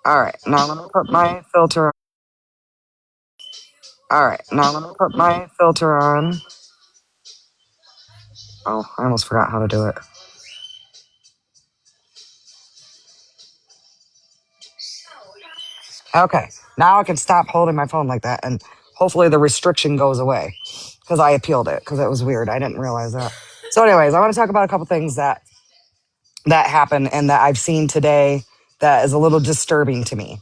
All right, now let me put my filter. All right, now let me put my filter on. Oh, I almost forgot how to do it. Okay, now I can stop holding my phone like that, and hopefully the restriction goes away because I appealed it because it was weird. I didn't realize that. So, anyways, I want to talk about a couple things that happened and that I've seen today that is a little disturbing to me.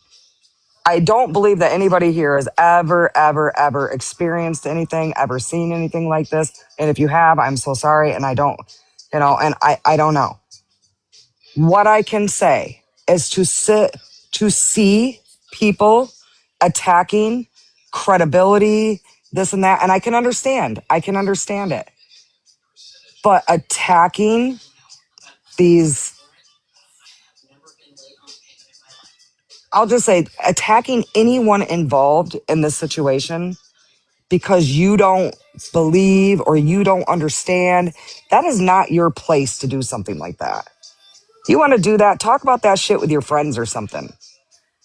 I don't believe that anybody here has ever experienced anything, ever seen anything like this. And if you have, I'm so sorry. And I don't, and I don't know. What I can say is to see people attacking credibility, this and that. And I can understand it. But attacking these, I'll just say attacking anyone involved in this situation because you don't believe or you don't understand, that is not your place to do something like that. You want to do that, talk about that shit with your friends or something.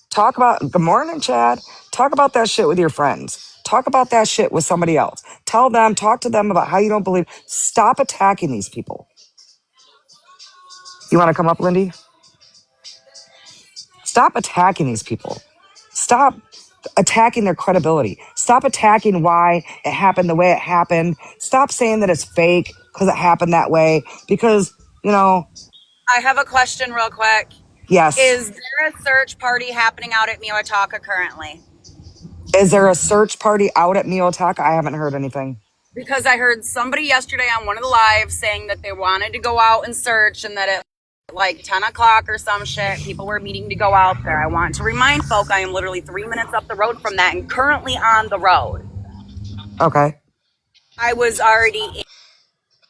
Talk about, good morning, Chad. Talk about that shit with your friends. Talk about that shit with somebody else. Talk to them about how you don't believe. Stop attacking these people. You want to come up, Lindy? Stop attacking these people. Stop attacking their credibility. Stop attacking why it happened the way it happened. Stop saying that it's fake because it happened that way. Because, I have a question real quick. yes. Is there a search party happening out at Miwataka currently? Is there a search party out at Miwataka? I haven't heard anything. Because I heard somebody yesterday on one of the lives saying that they wanted to go out and search and that at like 10 o'clock or some shit, people were meeting to go out there. I want to remind folk I am literally 3 minutes up the road from that and currently on the road. Okay. I was already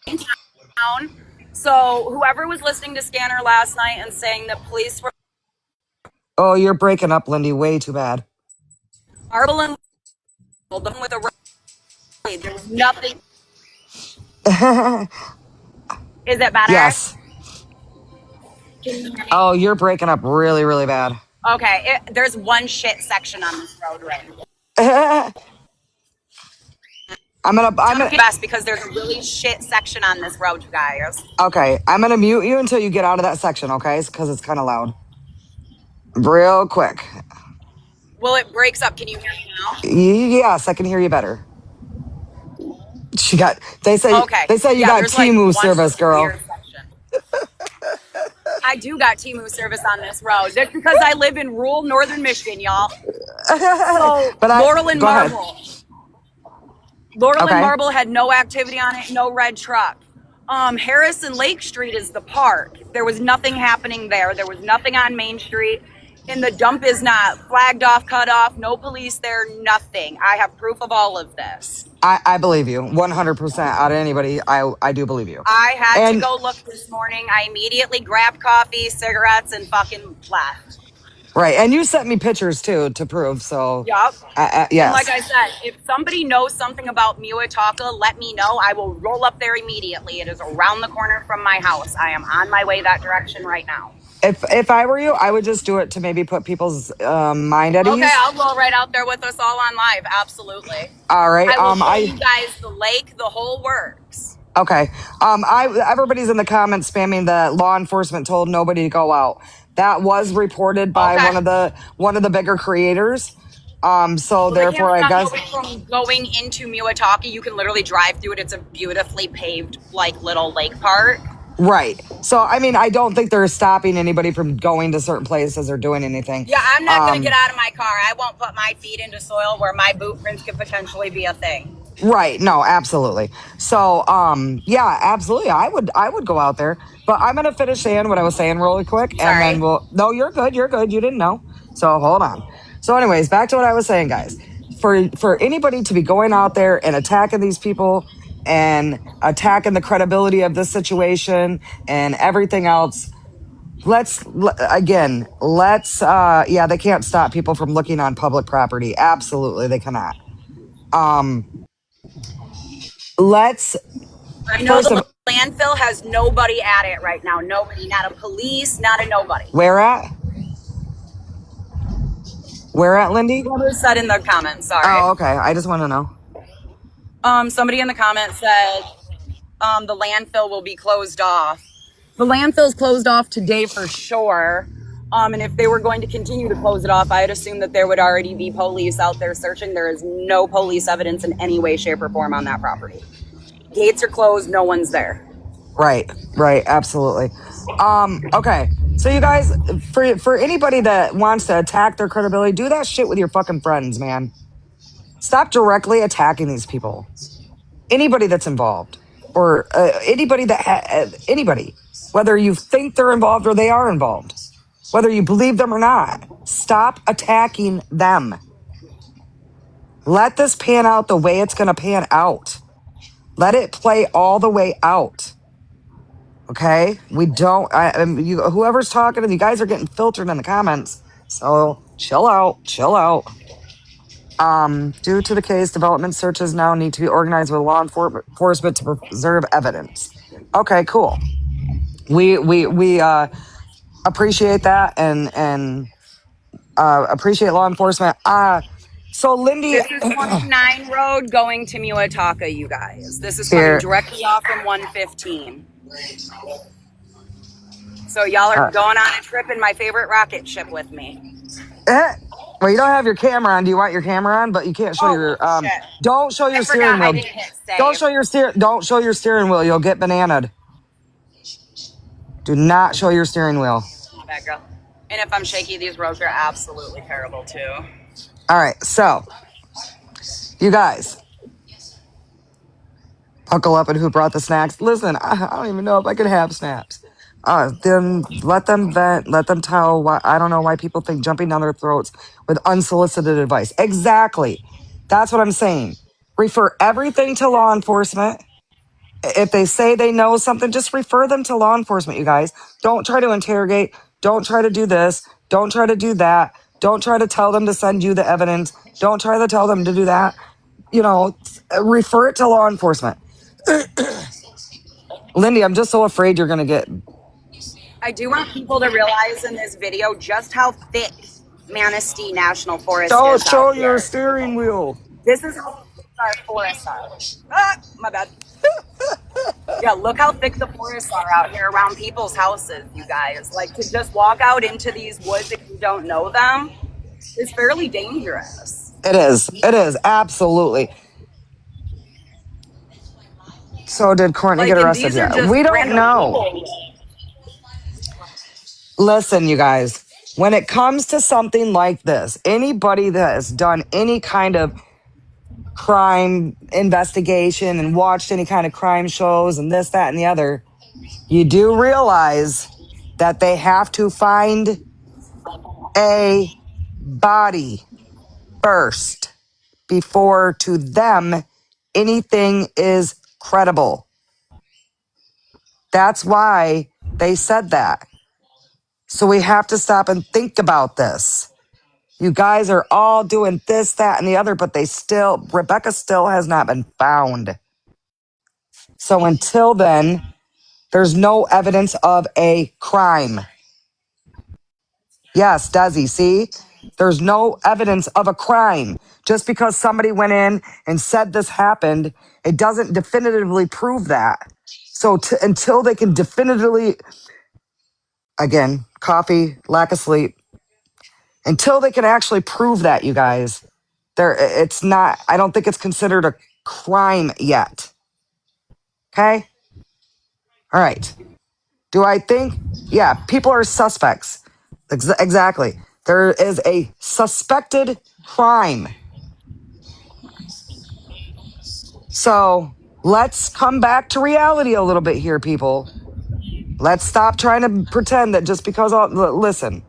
in town. So whoever was listening to Scanner last night and saying that police were... Oh, you're breaking up, Lindy. Way too bad. Marble and them with a... There's nothing... Is it better? Yes. Oh, you're breaking up really, really bad. Okay, there's one shit section on this road right now. I'm gonna best because there's a really shit section on this road, you guys. Okay, I'm gonna mute you until you get out of that section, okay? Because it's kind of loud. Real quick. Well, it breaks up. Can you hear me now? Yes, I can hear you better. They say you got Timu like service, girl. I do got Timu service on this road. That's because I live in rural northern Michigan, y'all. So Laurel and Marble. Laurel and Marble had no activity on it, no red truck. Harrison Lake Street is the park. There was nothing happening there. There was nothing on Main Street. And the dump is not flagged off, cut off, no police there, nothing. I have proof of all of this. I believe you 100% out of anybody. I do believe you. I had to go look this morning. I immediately grabbed coffee, cigarettes, and fucking left. Right. And you sent me pictures too to prove. So, yep. Yes. And like I said, if somebody knows something about Miwataka, let me know. I will roll up there immediately. It is around the corner from my house. I am on my way that direction right now. If I were you, I would just do it to maybe put people's mind at ease. Okay, I'll roll right out there with us all on live. Absolutely. All right. I will show you guys the lake, the whole works. Okay. Everybody's in the comments spamming that law enforcement told nobody to go out. That was reported by one of the bigger creators. So therefore, I guess from going into Miwataka, you can literally drive through it. It's a beautifully paved, like little lake park. Right. So, I mean, I don't think they're stopping anybody from going to certain places or doing anything. Yeah, I'm not going to get out of my car. I won't put my feet into soil where my boot prints could potentially be a thing. Right. No, absolutely. So, yeah, absolutely. I would go out there, but I'm going to finish saying what I was saying really quick. Sorry. And then no, you're good. You're good. You didn't know. So hold on. So anyways, back to what I was saying, guys. For anybody to be going out there and attacking these people and attacking the credibility of this situation and everything else, they can't stop people from looking on public property. Absolutely, they cannot. I know the landfill has nobody at it right now. Nobody, not a police, not a nobody. Where at? Where at, Lindy? Whoever said in the comments, sorry. Oh, okay. I just want to know. Somebody in the comments said the landfill will be closed off. The landfill's closed off today for sure. And if they were going to continue to close it off, I'd assume that there would already be police out there searching. There is no police evidence in any way, shape, or form on that property. Gates are closed. No one's there. Right. Absolutely. Okay. So you guys, for anybody that wants to attack their credibility, do that shit with your fucking friends, man. Stop directly attacking these people. Anybody that's involved, or anybody anybody, whether you think they're involved or they are involved, whether you believe them or not, stop attacking them. Let this pan out the way it's going to pan out. Let it play all the way out. Okay? We don't, whoever's talking to you guys are getting filtered in the comments. So chill out. Due to the case, development searches now need to be organized with law enforcement to preserve evidence. Okay, cool. We appreciate that and appreciate law enforcement. So Lindy, this is 109 Road going to Miwataka, you guys. This is coming directly off from 115. So y'all are going on a trip in my favorite rocket ship with me. Well, you don't have your camera on. Do you want your camera on? But you can't show your don't show your steering wheel. Don't show your steering wheel. You'll get bananaed. Do not show your steering wheel. Bad girl. And if I'm shaky, these roads are absolutely terrible too. All right, so you guys buckle up and who brought the snacks. Listen, I don't even know if I could have snaps. Then let them vent, let them tell why. I don't know why people think jumping down their throats with unsolicited advice. Exactly. That's what I'm saying. Refer everything to law enforcement. If they say they know something, just refer them to law enforcement, you guys. Don't try to interrogate. Don't try to do this. Don't try to do that. Don't try to tell them to send you the evidence. Don't try to tell them to do that. Refer it to law enforcement. Lindy, I'm just so afraid you're going to get... I do want people to realize in this video just how thick Manistee National Forest is. Don't show your steering wheel. This is how thick our forests are. My bad. Yeah, look how thick the forests are out here around people's houses, you guys. Like, to just walk out into these woods if you don't know them is fairly dangerous. It is. Absolutely. So did Courtney get arrested yet? We don't know. People. Listen, you guys, when it comes to something like this, anybody that has done any kind of crime investigation and watched any kind of crime shows and this, that, and the other, you do realize that they have to find a body first before to them anything is credible. That's why they said that. So we have to stop and think about this. You guys are all doing this, that, and the other, but Rebecca still has not been found. So until then, there's no evidence of a crime. Yes, Desi, see? There's no evidence of a crime. Just because somebody went in and said this happened, it doesn't definitively prove that. So until they can definitively, again, coffee, lack of sleep, until they can actually prove that, you guys, it's not, I don't think it's considered a crime yet. Okay? All right. Do I think, yeah, people are suspects. Exactly. There is a suspected crime. So let's come back to reality a little bit here, people. Let's stop trying to pretend that just because, listen,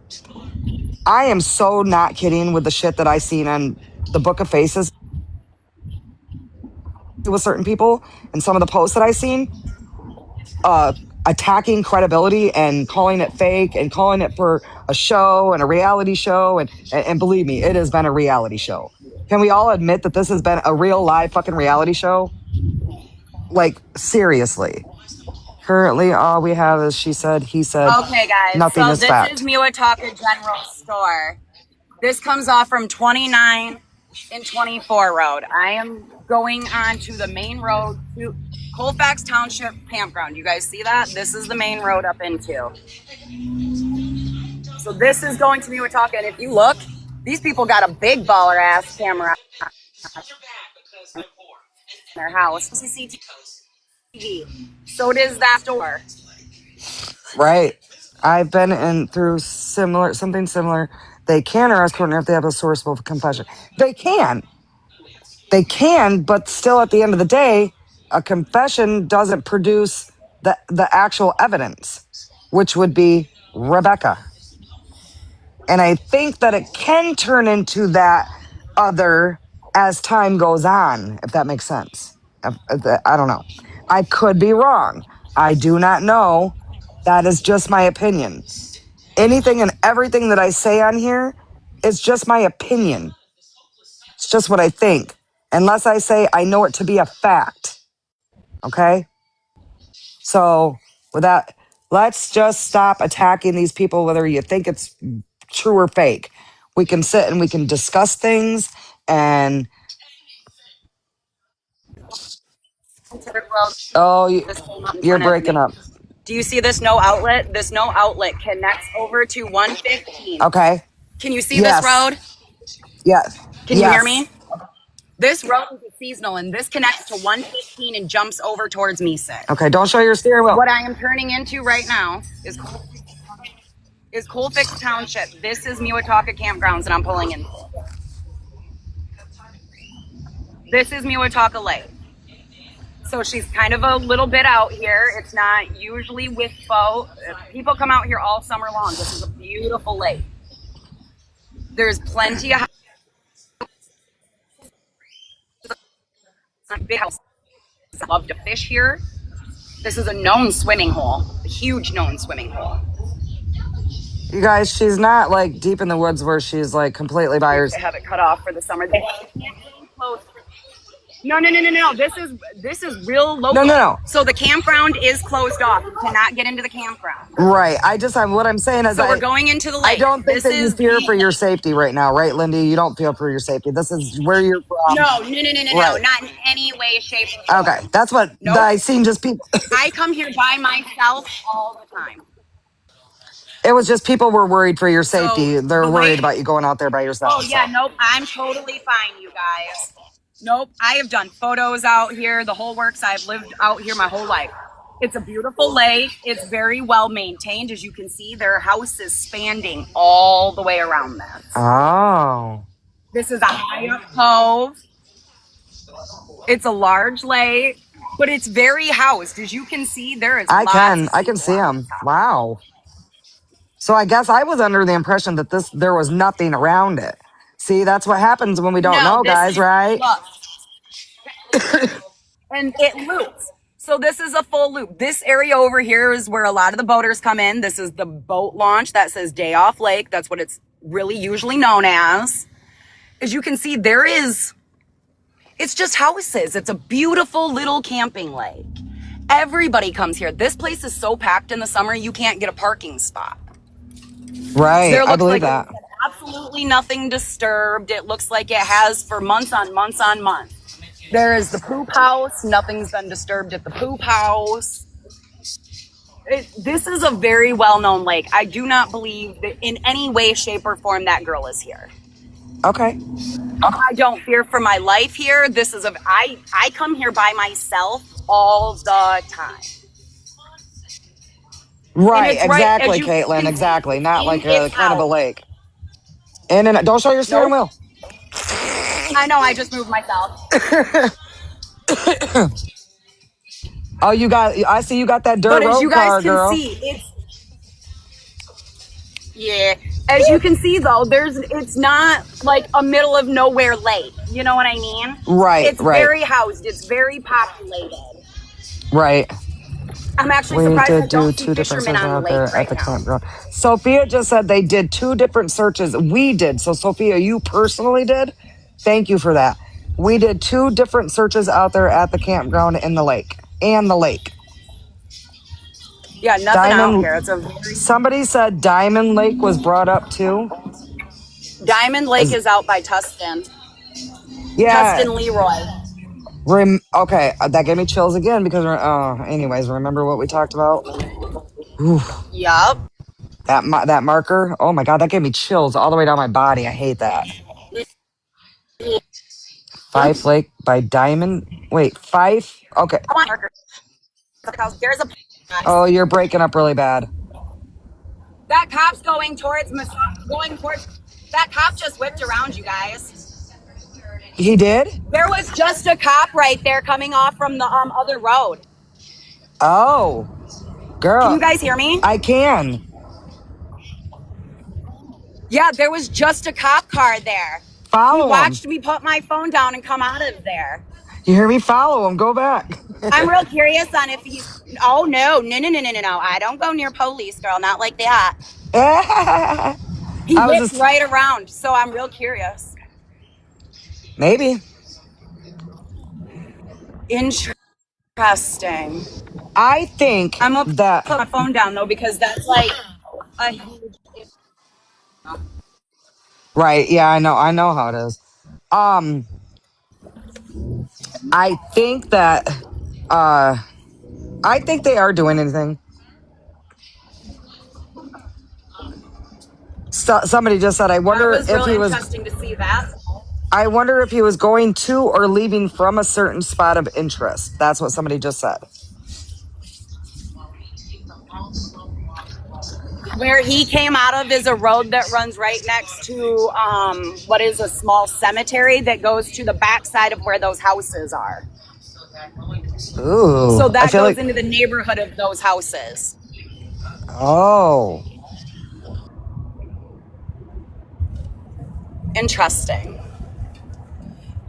I am so not kidding with the shit that I seen on the Book of Faces with certain people and some of the posts that I seen, attacking credibility and calling it fake and calling it for a show and a reality show. And believe me, it has been a reality show. Can we all admit that this has been a real live fucking reality show? Like, seriously. Currently, all we have is she said, he said. Okay, guys. Nothing so is this fact. is Miwataka General Store. This comes off from 29 and 24 road. I am going on to the main road to Colfax Township Campground. You guys see that? This is the main road up into. So this is going to be Watauga. And if you look, these people got a big baller ass camera in their house. CCTV. So does that store. Right. I've been in through something similar. They can arrest coordinator if they have a sourceable confession. They can. They can, but still at the end of the day, a confession doesn't produce the actual evidence, which would be Rebecca. And I think that it can turn into that other as time goes on, if that makes sense. I don't know. I could be wrong. I do not know. That is just my opinion. Anything and everything that I say on here is just my opinion. It's just what I think. Unless I say I know it to be a fact. Okay? So, with that, let's just stop attacking these people, whether you think it's true or fake. We can sit and we can discuss things and you're breaking up. Do you see this no outlet? This no outlet connects over to 115. Okay. Can you see this road? Yes. Can you hear me? This road is a seasonal, and this connects to 115 and jumps over towards Meesick. Okay, don't show your steering wheel. What I am turning into right now is Colfax Township. This is Watauga Campgrounds, and I'm pulling in. This is Watauga Lake. So she's kind of a little bit out here. It's not usually with boat. People come out here all summer long. This is a beautiful lake. There's plenty of big houses. I love to fish here. This is a known swimming hole, a huge known swimming hole. You guys, she's not like deep in the woods where she's like completely by herself. They have it cut off for the summer. They can't close. No. This is real local. No. So the campground is closed off. You cannot get into the campground. Right. What I'm saying is, we're going into the lake. I don't think that you fear for your safety right now, right, Lindy? You don't feel for your safety. This is where you're from. No, not in any way, shape, or form. Okay, that's what I seen. Just people. I come here by myself all the time. It was just people were worried for your safety. So they're worried about you going out there by yourself. Oh yeah, nope. I'm totally fine, you guys. Nope. I have done photos out here, the whole works. I've lived out here my whole life. It's a beautiful lake. It's very well maintained. As you can see, their house is spanning all the way around this. Oh. This is a high up cove. It's a large lake, but it's very housed. As you can see, there is I can see them. Wow. So I guess I was under the impression that there was nothing around it. See, that's what happens when we don't know, guys, right? And it loops. So this is a full loop. This area over here is where a lot of the boaters come in. This is the boat launch that says Day Off Lake. That's what it's really usually known as. As you can see, it's just houses. It's a beautiful little camping lake. Everybody comes here. This place is so packed in the summer, you can't get a parking spot. Right, I believe that. Absolutely nothing disturbed. It looks like it has for months on months on months. There is the poop house. Nothing's been disturbed at the poop house. This is a very well-known lake. I do not believe that in any way, shape, or form that girl is here. Okay. I don't fear for my life here. I come here by myself all the time. Right, exactly, Caitlin, exactly. Not like a kind of a lake. And then don't show your steering wheel. I know, I just moved myself. Oh, I see you got that dirt road car, girl. But as you guys can see, as you can see though, it's not like a middle of nowhere lake. You know what I mean? Right, it's very housed. It's very populated. Right. I'm actually surprised I don't see fishermen on the lake right now. Campground. Sophia just said they did 2 different searches. We did. So Sophia, you personally did? Thank you for that. We did 2 different searches out there at the campground in the lake. And the lake. Yeah, nothing out here. Somebody said Diamond Lake was brought up too. Diamond Lake is out by Tustin. Yeah. Tustin Leroy. Okay, that gave me chills again because, anyways, remember what we talked about? Oof. Yup. That marker. Oh my god, that gave me chills all the way down my body. I hate that. Fife Lake by Diamond. Wait, Fife. Okay. There's a. Oh, you're breaking up really bad. That cop's going towards. That cop just whipped around, you guys. He did? There was just a cop right there coming off from the other road. Oh, girl. Can you guys hear me? I can. Yeah, there was just a cop car there. Follow him. He watched me put my phone down and come out of there. You hear me? Follow him. Go back. I'm real curious on if he's. Oh no! I don't go near police, girl. Not like that. He whipped right around, so I'm real curious. Maybe. Interesting. I think I'm gonna that put my phone down though because that's like a huge. Right. Yeah, I know how it is. I think that I think they are doing anything. Somebody just said, I wonder if he was interesting to see that. I wonder if he was going to or leaving from a certain spot of interest. That's what somebody just said. Where he came out of is a road that runs right next to what is a small cemetery that goes to the backside of where those houses are. Ooh. So that goes into the neighborhood of those houses. Oh. Interesting.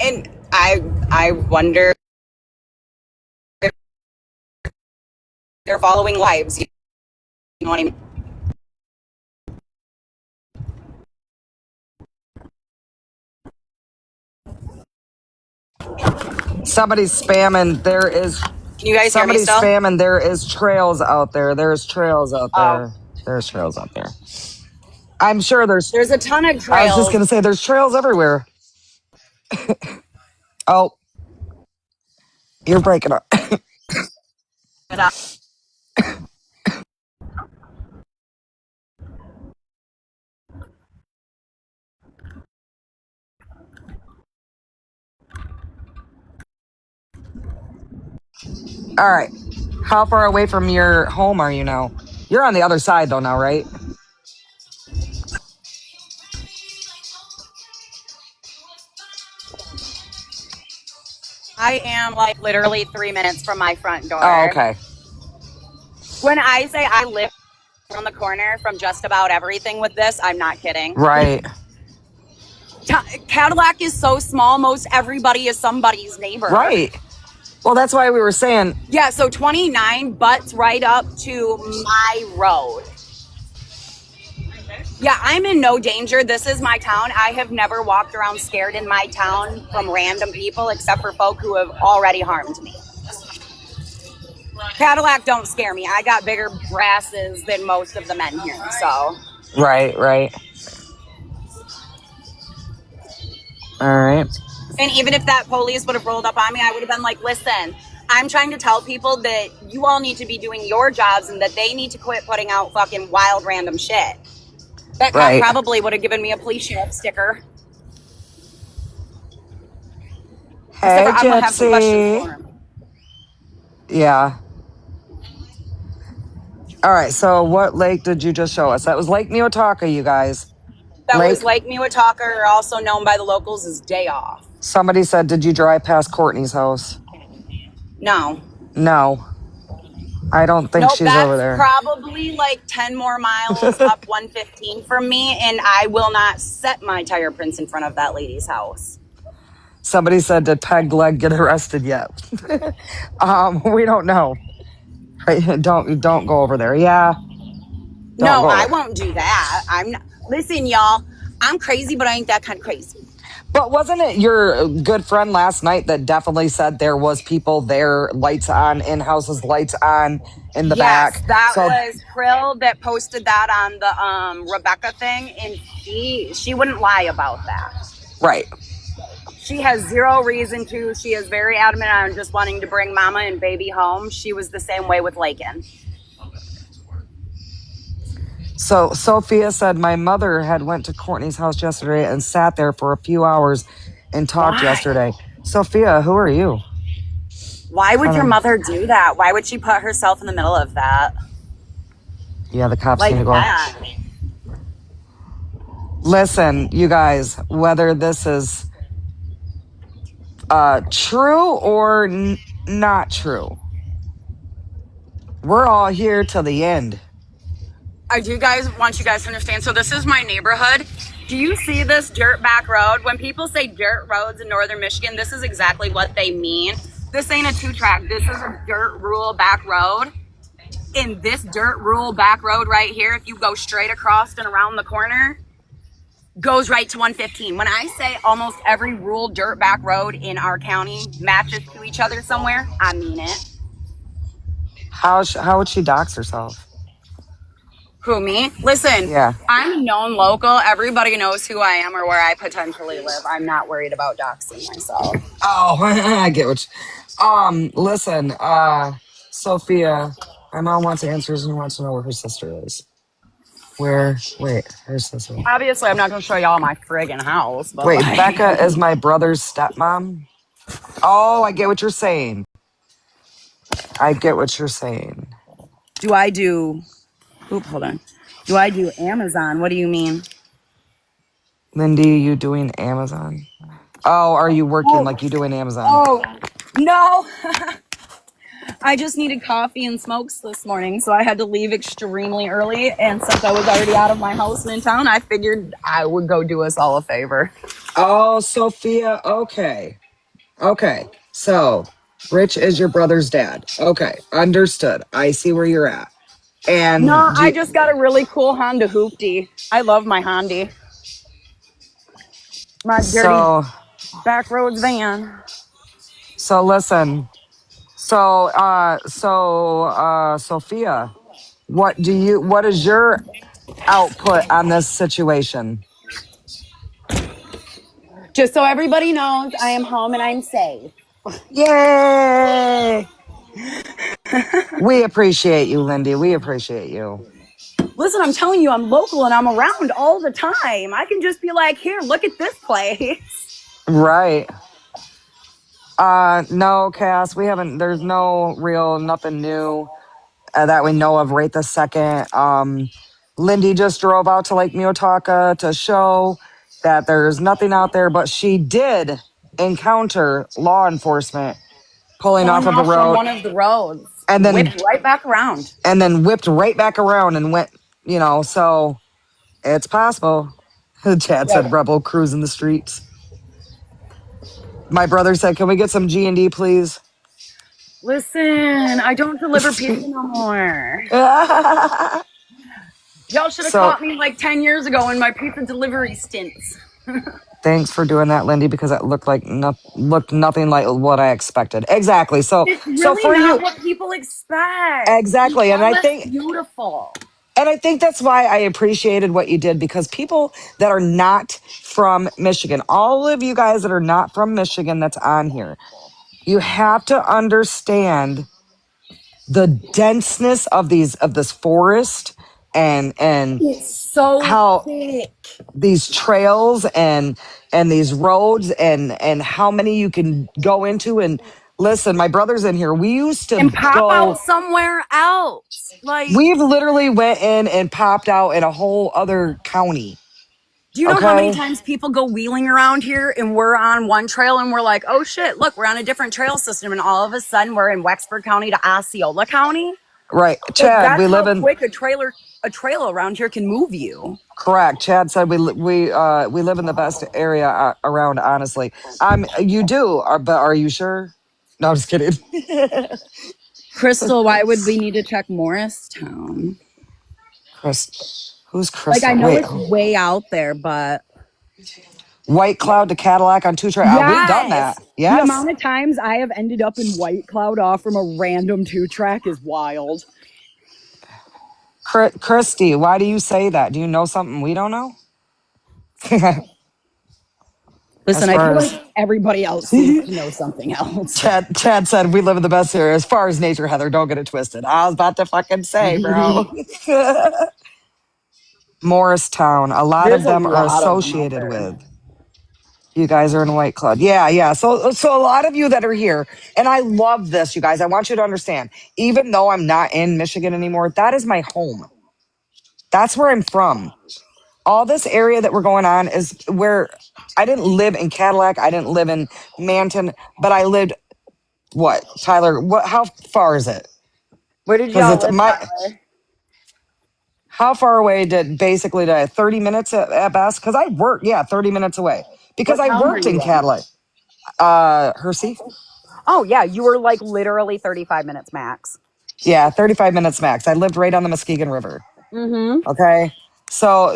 And I wonder if they're following lives. You know what I mean? Somebody's spamming. There is. Can you guys hear me still? Somebody's spamming. There is trails out there. There's trails out there. There's trails out there. I'm sure there's a ton of trails. I was just going to say there's trails everywhere. Oh, you're breaking up. All right. How far away from your home are you now? You're on the other side though now, right? I am like literally 3 minutes from my front door. Oh, okay. When I say I live on the corner from just about everything with this, I'm not kidding. Right. Cadillac is so small, most everybody is somebody's neighbor. Right. Well, that's why we were saying. Yeah, so 29 butts right up to my road. Yeah, I'm in no danger. This is my town. I have never walked around scared in my town from random people except for folk who have already harmed me. Cadillac don't scare me. I got bigger brasses than most of the men here, so. Right. All right. And even if that police would have rolled up on me, I would have been like, listen, I'm trying to tell people that you all need to be doing your jobs and that they need to quit putting out fucking wild random shit. That cop probably would have given me a police sheriff sticker. Hey, I'm gonna have some questions for him. Yeah. All right. So what lake did you just show us? That was Lake Miwataka, you guys. That was Lake Miwataka, also known by the locals as Day Off. Somebody said, did you drive past Courtney's house? No. I don't think she's over there. That's probably like 10 more miles up 115 from me, and I will not set my tire prints in front of that lady's house. Somebody said, did Peg Leg get arrested yet? We don't know. Don't go over there. Yeah. No, I won't do that. I'm not. Listen, y'all, I'm crazy, but I ain't that kind of crazy. But wasn't it your good friend last night that definitely said there was people there, lights on, in houses, lights on in the Yes, back? that So, was Krill that posted that on the Rebecca thing, and she wouldn't lie about that. right. She has zero reason to. She is very adamant on just wanting to bring mama and baby home. She was the same way with Lakin. So Sophia said my mother had went to Courtney's house yesterday and sat there for a few hours and talked Why? yesterday. Sophia, who are you? Why would your mother do that? Why would she put herself in the middle of that? Yeah, the cops need Like to go. that. Listen, you guys, whether this is true or not true, we're all here till the end. I do guys want you guys to understand. So this is my neighborhood. Do you see this dirt back road? When people say dirt roads in northern Michigan, this is exactly what they mean. This ain't a 2-track. This is a dirt rural back road. In this dirt rural back road right here, if you go straight across and around the corner, goes right to 115. When I say almost every rural dirt back road in our county matches to each other somewhere, I mean it. How would she dox herself? Who, me? Listen, Yeah. I'm a known local. Everybody knows who I am or where I potentially live. I'm not worried about doxing myself. Oh, I get what listen, Sophia, my mom wants answers and wants to know where her sister is. Wait, her sister. Obviously, I'm not going to show y'all my friggin' house, but Wait, like... Becca is my brother's stepmom? Oh, I get what you're saying. I get what you're saying. Do I do... Oop, hold on. Do I do Amazon? What do you mean? Lindy, you doing Amazon? Oh, are you working like you doing Amazon? Oh, no. I just needed coffee and smokes this morning, so I had to leave extremely early. And since I was already out of my house and in town, I figured I would go do us all a favor. Oh, Sophia, okay. Okay. So, Rich is your brother's dad. Okay, understood. I see where you're at. And No, I just got a really cool Honda Hoopty. I love my Honda. My dirty backroads van. So listen. Sophia, what is your output on this situation? Just so everybody knows, I am home and I'm safe. Yay! We appreciate you, Lindy. We appreciate you. Listen, I'm telling you, I'm local and I'm around all the time. I can just be like, here, look at this place. Right. No, Cass, we haven't, there's nothing new that we know of right this second. Lindy just drove out to Lake Miotaka to show that there's nothing out there, but she did encounter law enforcement pulling off of a from road one of the roads and then whipped right back around. and then whipped right back around and went, so it's possible. Chad said rebel cruising the streets. My brother said, can we get some G&D, please? Listen, I don't deliver pizza no more. Y'all should have caught me like 10 years ago in my pizza delivery stints. Thanks for doing that, Lindy, because it looked nothing like what I expected. Exactly. So it's really so for not you, what people expect. Exactly. And I think beautiful. And I think that's why I appreciated what you did, because people that are not from Michigan, all of you guys that are not from Michigan that's on here, you have to understand the denseness of this forest and it's so how thick. These trails and these roads and how many you can go into. And listen, my brother's in here. We used to and pop go out somewhere else. Like, we've literally went in and popped out in a whole other county. Do you know how many times people go wheeling around here and we're on one trail and we're like, oh shit, look, we're on a different trail system, and all of a sudden we're in Wexford County to Osceola County? Right. Chad, we live in quick a trail around here can move you. Correct. Chad said we live in the best area around, honestly. You do, but are you sure? No, I'm just kidding. Crystal, why would we need to check Morristown? Who's Crystal? Like, I know it's way out there, but White Cloud to Cadillac on 2 track. We've done Yes. that. The Yes. amount of times I have ended up in White Cloud off from a random 2-track is wild. Christy, why do you say that? Do you know something we don't know? Listen, As I far feel like as everybody else seems to know something else. Chad said, we live in the best area. As far as nature, Heather, don't get it twisted. I was about to fucking say, bro. Morristown, a lot There's of a them are lot of them out associated there. with. You guys are in White Cloud. Yeah, yeah. So a lot of you that are here, and I love this, you guys. I want you to understand, even though I'm not in Michigan anymore, that is my home. That's where I'm from. All this area that we're going on is where I didn't live in Cadillac. I didn't live in Manton, but I lived what, Tyler? What? How far is it? Where did Because y'all it's live, my. Tyler? How far away did 30 minutes at best? Because I worked, yeah, 30 minutes away. Because What I town were worked in you in? Cadillac, Hersey. Oh, yeah, you were like literally 35 minutes max. Yeah, 35 minutes max. I lived right on the Muskegon River. Mm-hmm. Okay. So,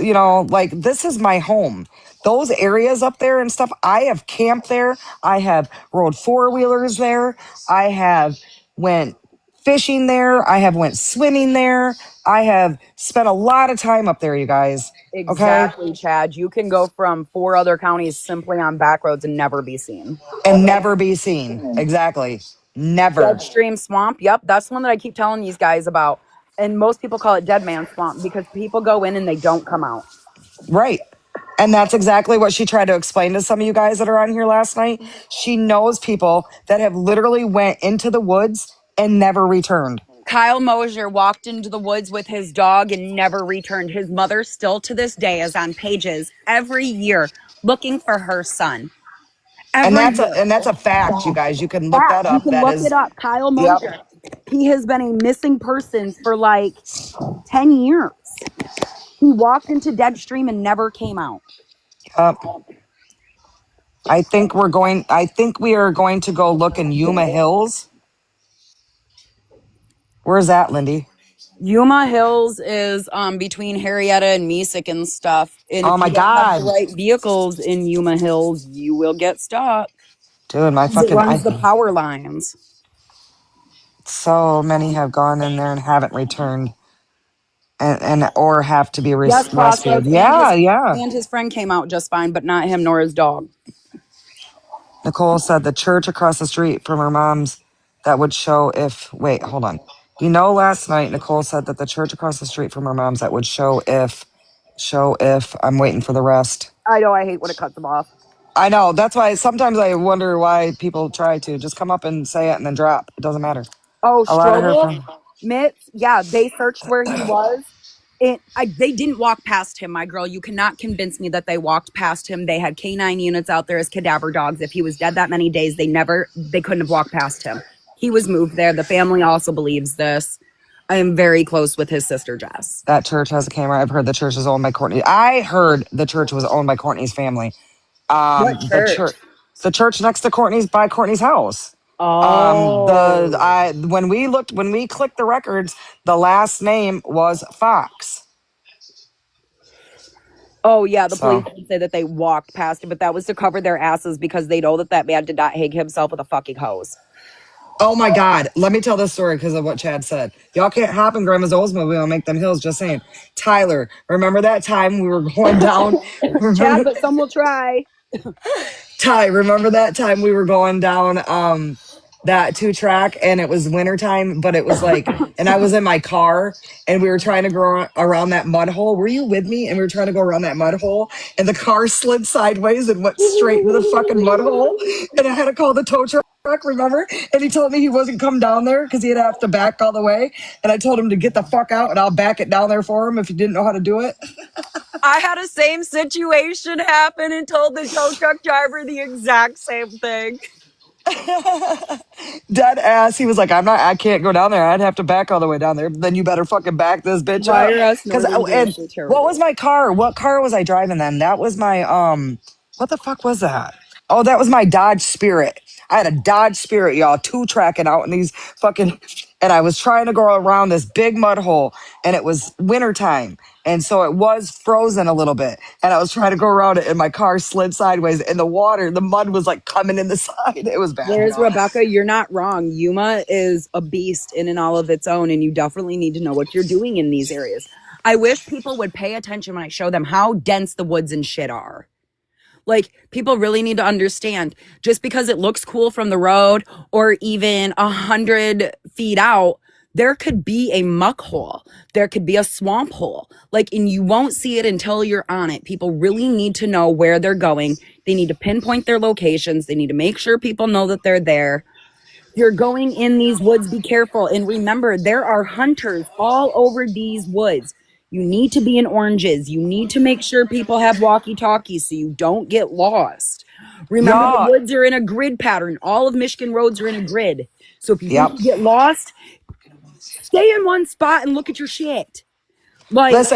like this is my home. Those areas up there and stuff, I have camped there. I have rode four-wheelers there. I have went fishing there. I have went swimming there. I have spent a lot of time up there, you guys. Okay. Exactly, Chad. You can go from 4 other counties simply on back roads and never be seen. And never be seen. Exactly. Never. Deadstream Swamp. Yep, that's one that I keep telling these guys about. And most people call it Dead Man Swamp because people go in and they don't come out. Right. And that's exactly what she tried to explain to some of you guys that are on here last night. She knows people that have literally went into the woods and never returned. Kyle Mosier walked into the woods with his dog and never returned. His mother still to this day is on pages every year looking for her son. And Every that's a year. and that's a fact, you guys. You can look that Fact, you up. can That look it is, up. Kyle yep. Mosier. He has been a missing person for like 10 years. He walked into Deadstream and never came out. Yep. I think we are going to go look in Yuma Hills. Where's that, Lindy? Yuma Hills is between Harrietta and Mesick and stuff. And Oh if my you don't have the God. right vehicles in Yuma Hills, you will get stuck. Dude, my 'Cause it fucking runs the power lines. so many have gone in there and haven't returned and or have to be Yes, rescued. Crossroads Yeah, yeah. and his friend came out just fine, but not him nor his dog. Nicole said the church across the street from her mom's that would show if, wait, hold on. Last night Nicole said that the church across the street from her mom's that would show if I'm waiting for the rest. I know, I hate when it cuts them off. I know. That's why sometimes I wonder why people try to just come up and say it and then drop. It doesn't matter. Oh, A lot of her Strobel, from Mitts, yeah, they searched where he was. They didn't walk past him, my girl. You cannot convince me that they walked past him. They had canine units out there as cadaver dogs. If he was dead that many days, they couldn't have walked past him. He was moved there. The family also believes this. I am very close with his sister, Jess. that church has a camera. I've heard the church is owned by Courtney. I heard the church was owned by Courtney's family. What The church? church, the church next to Courtney's house. Oh. When we clicked the records, the last name was Fox. Oh, yeah, the police So, did say that they walked past him, but that was to cover their asses because they know that man did not hang himself with a fucking hose. oh my God, let me tell this story because of what Chad said. Y'all can't hop in Grandma's Oldsmobile and make them hills. Just saying. Tyler, remember that time we were going down? Chad, but some will try. Remember that time we were going down that 2 track and it was wintertime, but it was like, and I was in my car and we were trying to go around that mud hole. Were you with me? And we were trying to go around that mud hole and the car slid sideways and went straight into the fucking mud hole. And I had to call the tow truck, remember? And he told me he wasn't come down there because he'd have to back all the way. And I told him to get the fuck out and I'll back it down there for him if he didn't know how to do it. I had a same situation happen and told the tow truck driver the exact same thing. Dead ass. He was like, I can't go down there. I'd have to back all the way down there. Then you better fucking back this bitch Why up. are us Cause, northern and dudes so what terrible? was my car? What car was I driving then? That was my, what the fuck was that? Oh, that was my Dodge Spirit. I had a Dodge Spirit, y'all, 2-tracking out in these fucking, and I was trying to go around this big mud hole, and it was wintertime. And so it was frozen a little bit. And I was trying to go around it, and my car slid sideways, and the mud was like coming in the side. It was bad, Whereas y'all. Rebecca, you're not wrong. Yuma is a beast in and all of its own, and you definitely need to know what you're doing in these areas. I wish people would pay attention when I show them how dense the woods and shit are. Like, people really need to understand, just because it looks cool from the road or even 100 feet out, there could be a muck hole. There could be a swamp hole. Like, and you won't see it until you're on it. People really need to know where they're going. They need to pinpoint their locations. They need to make sure people know that they're there. You're going in these woods, be careful. And remember, there are hunters all over these woods. You need to be in oranges. You need to make sure people have walkie-talkies so you don't get lost. Remember, the Y'all, woods are in a grid pattern. All of Michigan roads are in a grid. So if you think yep. you get lost, stay in one spot and look at your shit. Like,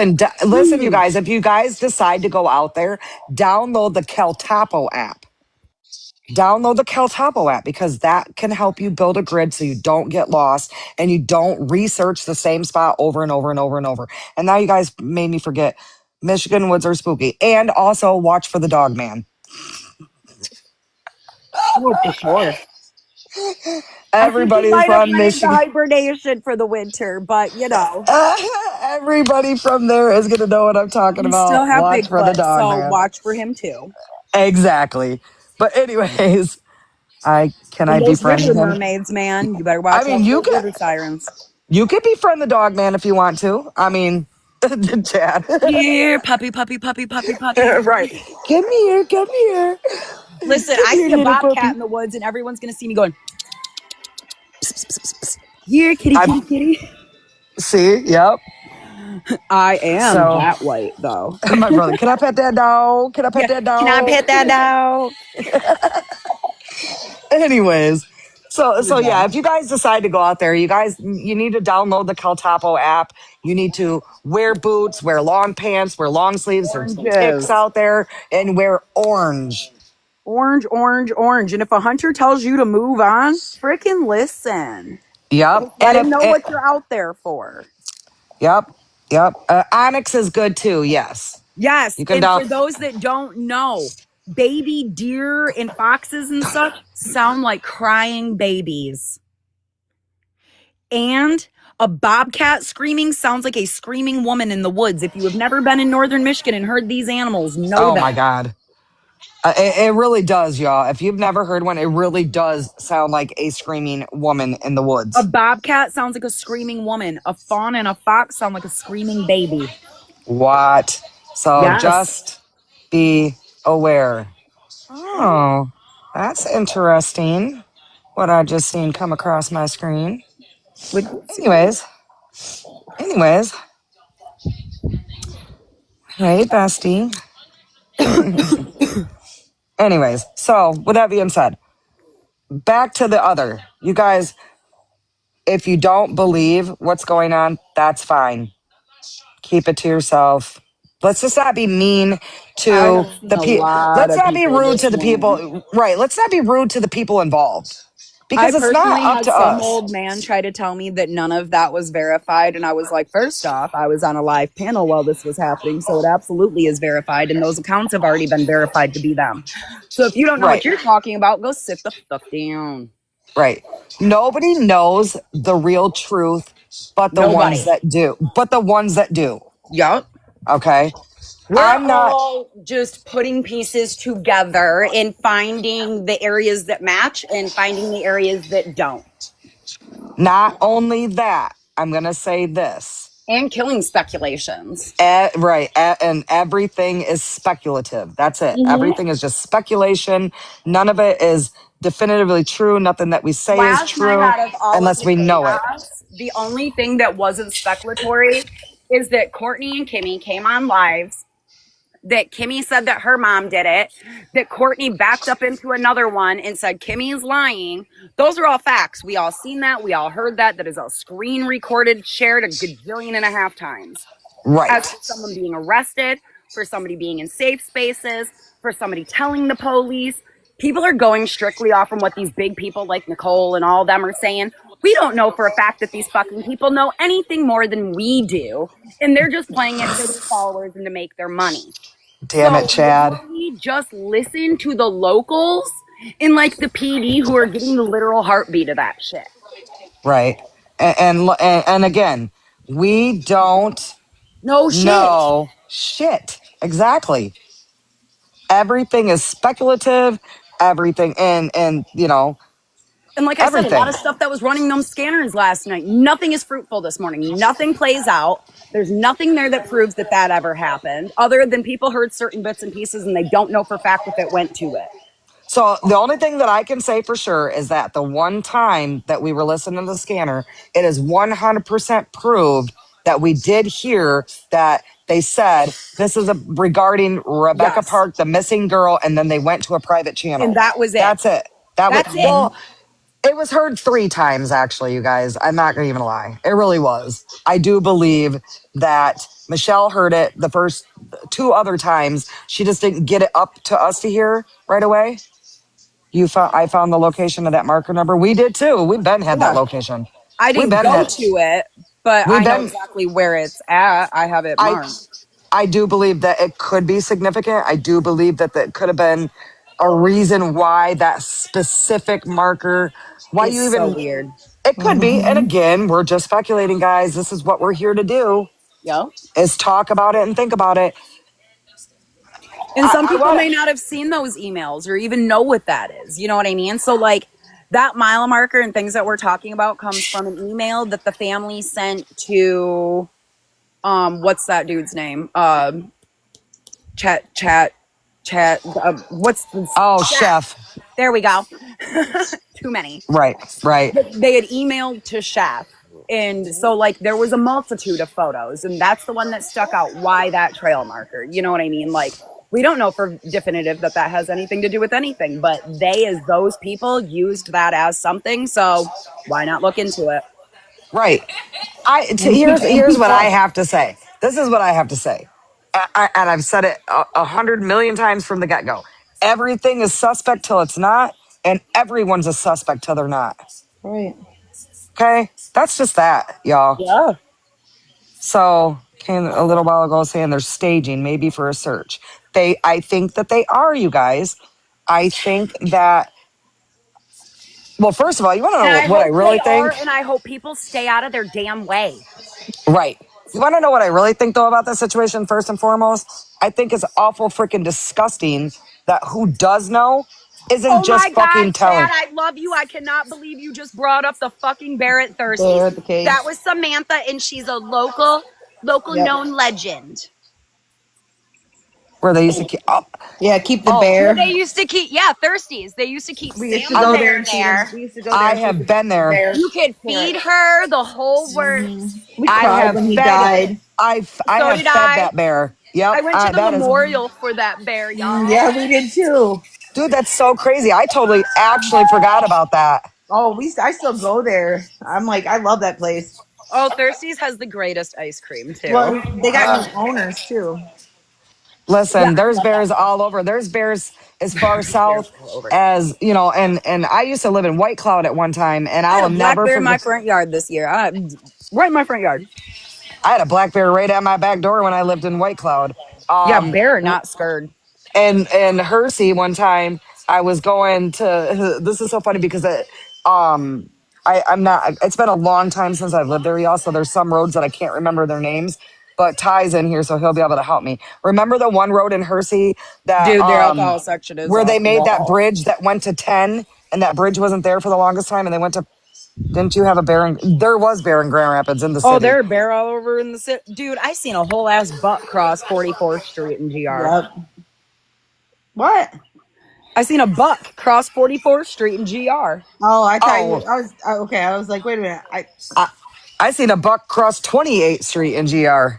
Listen, you guys, if you guys decide to go out there, download the Caltapo app. Download the Caltapo app because that can help you build a grid so you don't get lost and you don't research the same spot over and over and over and over. And now you guys made me forget Michigan woods are spooky. And also watch for the dog man. oh, for sure. I think he Everybody might have from went into Michigan. hibernation for the winter, but you know. Everybody from there is going to know what I'm talking We still about. have Watch for the Bigfoot, dog so man. watch for him too. Exactly. But anyways, I And those befriend river him? mermaids, man, you better I watch mean, out for those river sirens. you could befriend the dog man if you want to. I mean, Chad. Here, puppy, puppy, puppy, puppy, Right. puppy. Come here, come here. Listen, Come I here, see a little bobcat puppy. in the woods, and everyone's gonna see me going, pss, pss, pss, pss. Here, kitty, I kitty, kitty. see, yep. I am So that white, though. my brother, can I pet that dog? Can I pet Yeah, that can I dog? pet that dog? Anyways, so yeah, Yeah. if you guys decide to go out there, you need to download the Caltapo app. You need to wear boots, wear long pants, wear long sleeves. There's ticks Oranges. out there, and wear orange. Orange, orange, orange. And if a hunter tells you to move on, freaking listen. Yep. Just let And him if know it, what you're out there for. yep, yep. Onyx is good too. Yes, Yes, you can and down. for those that don't know, baby deer and foxes and such sound like crying babies. And a bobcat screaming sounds like a screaming woman in the woods. If you have never been in northern Michigan and heard these animals, know Oh my that. God. It really does, y'all. If you've never heard one, it really does sound like a screaming woman in the A woods. bobcat sounds like a screaming woman. A fawn and a fox sound like a screaming baby. What? So Yes. just be aware. Oh, that's interesting. What I just seen come across my screen. What do you see? Anyways, anyways, hey, bestie. Anyways, so with that being said, back to the other. You guys, if you don't believe what's going on, that's fine. Keep it to yourself. Let's just not be mean I to have seen the a people. lot Let's of not be people rude this to the morning. people. Right. Let's not be rude to the people involved I because it's not personally up had to some us. old man try to tell me that none of that was verified. And I was like, first off, I was on a live panel while this was happening. So it absolutely is verified. And those accounts have already been verified to be them. So if you don't know what Right. you're talking about, go sit the fuck down. Right. Nobody knows the real truth but the ones Nobody. that do. But the ones that do. Yup. Okay. We're I'm not all just putting pieces together and finding the areas that match and finding the areas that don't. not only that. I'm going to say this. And killing speculations. Right. And everything is speculative. That's it. Mm-hmm. Everything is just speculation. None of it is definitively true. Nothing that we say is Last night, true out of all of unless the we know it. chaos, the only thing that wasn't speculatory is that Courtney and Kimmy came on lives, that Kimmy said that her mom did it, that Courtney backed up into another one and said Kimmy is lying. Those are all facts. We all seen that. We all heard that. That is all screen recorded, shared a gajillion and a half times. As Right. for someone being arrested, for somebody being in safe spaces, for somebody telling the police, people are going strictly off from what these big people like Nicole and all of them are saying. We don't know for a fact that these fucking people know anything more than we do. And they're just playing it for their followers and to make their money. Damn it, So Chad. literally just listen to the locals and like the PD who are getting the literal heartbeat of that shit. Right. And again, we don't No shit. know shit. Exactly. Everything is speculative. Everything and And like I said, a lot everything. of stuff that was running them scanners last night, nothing is fruitful this morning. Nothing plays out. There's nothing there that proves that that ever happened, other than people heard certain bits and pieces and they don't know for a fact if it went to it. So the only thing that I can say for sure is that the one time that we were listening to the scanner, it is 100% proved that we did hear that they said this is regarding Rebecca Yes. Park, the missing girl, and then they went to a private channel. And that was it. That's it. That was That's it. well, it was heard 3 times actually, you guys. I'm not gonna even lie. It really was. I do believe that Michelle heard it the first 2 other times. She just didn't get it up to us to hear right away. I found the location of that marker number. We did too. We've been had that Yeah. location. I We've didn't been go had to it, but we've I know been exactly where it's at. I have it I marked. I do believe that it could be significant. I do believe that that could have been a reason why that specific marker, why you It's so even, weird. it could be. And Mm-hmm. again, we're just speculating, guys. This is what we're here to do Yep. is talk about it and think about it. And some I people want may not have seen those emails or even know what that is. You know what I mean? So, like, that mile marker and things that we're talking about comes from an email that the family sent to, what's that dude's name? Chat, chat, chat. What's the oh, chef? chef. There we go. Too many. Right, right. They had emailed to chef. And so, like, there was a multitude of photos, and that's the one that stuck out. Why that trail marker? You know what I mean? Like, we don't know for definitive that that has anything to do with anything, but they, as those people, used that as something. So why not look into it? Right. And Here's what I people, have to say. This is what I have to say, and I've said it 100 million times from the get go. Everything is suspect till it's not, and everyone's a suspect till they're not. right? Okay, that's just that, y'all. Yeah. So came a little while ago saying they're staging maybe for a search. I think that they are, you guys. I think that. Well, first of all, you want to And know I what I hope really they are, think? and I hope people stay out of their damn way. Right. You want to know what I really think, though, about this situation, first and foremost? I think it's awful freaking disgusting that who does know isn't Oh my just God, fucking Chad, telling. I love you. I cannot believe you just brought up the fucking Barrett Thirsties. There at the That case. was Samantha, and she's a local Yep. known legend. Where they used to keep. Oh, Yeah, keep the oh, Where they bear. used to keep, yeah, Thirsties. They used to keep We used Sam to the go I'm, there bear and feed him. there. We used to go there I and feed have the been there. bear You could feed carrots. her the whole Hmm. works. We I cried have when he fed. died. I So have did fed I. that bear. Yep. I went to the That is, memorial for that bear, y'all. Yeah, we did too. dude. That's so crazy. I totally actually forgot about that. Oh, I still go there. I'm like, I love that place. Oh, Thirsties has the greatest ice cream, too. Well, they got new owners too. Yeah, Listen, I there's love that bears place. all over. There's bears as far There's bears south all over. as and I used to live in White Cloud at one time, and I had I'll a black never bear in my forget. front yard this year. Right in my front yard. I had a black bear right at my back door when I lived in White Cloud. Yeah, Um, bear not scared. and Hersey one time I was going to. This is so funny because I'm not. It's been a long time since I've lived there, y'all. So there's some roads that I can't remember their names. But Ty's in here, so he'll be able to help me. Remember the one road in Hersey that Dude, their alcohol section is where they off the made that wall. bridge that went to 10, and that bridge wasn't there for the longest time, and they went to. Didn't you have a bear? There was bear in Grand Rapids in the Oh, city. there are bear all over in the city. Dude, I seen a whole ass buck cross 44th Street in GR. Yep. What? I seen a buck cross 44th Street in GR. Oh, I thought you. Oh, I was okay. I was like, wait a minute. I, I seen a buck cross 28th Street in GR.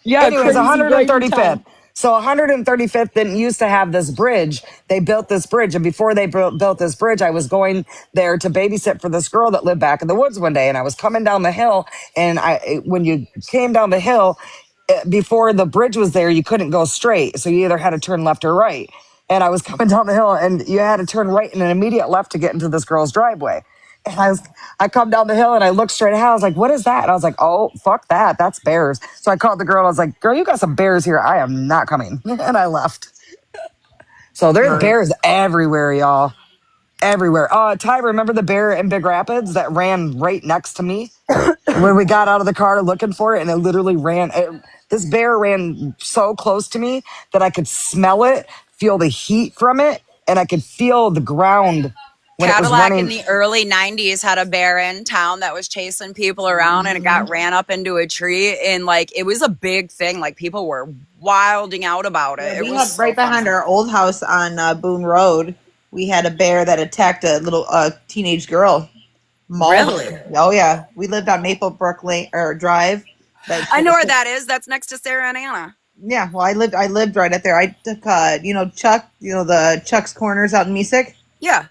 Yeah, Anyways, crazy right in 135th. town. So 135th didn't used to have this bridge. They built this bridge. And before they built this bridge, I was going there to babysit for this girl that lived back in the woods one day. And I was coming down the hill. And when you came down the hill, before the bridge was there, you couldn't go straight. So you either had to turn left or right. And I was coming down the hill and you had to turn right and an immediate left to get into this girl's driveway. And I come down the hill and I look straight ahead. I was like, what is that? And I was like, oh, fuck that. That's bears. So I called the girl. I was like, girl, you got some bears here. I am not coming. And I left. So there's bears everywhere, y'all. Everywhere. Ty, remember the bear in Big Rapids that ran right next to me when we got out of the car looking for it? And it literally this bear ran so close to me that I could smell it, feel the heat from it, and I could feel the ground when it was Cadillac in running. the early 90s had a bear in town that was chasing people around and it got ran up into a tree. And like, it was a big thing. Like, people were wilding out about it. Yeah, It we was had so right behind funny. our old house on Boone Road. We had a bear that attacked a little teenage girl. Mauled Really? her. Oh yeah, we lived on Maplebrook Lane or Drive. That's I know where that is. That's next to Sarah and Anna. yeah. Well, I lived right up there. I took Chuck, the Chuck's Corners out in Mesick. Yeah.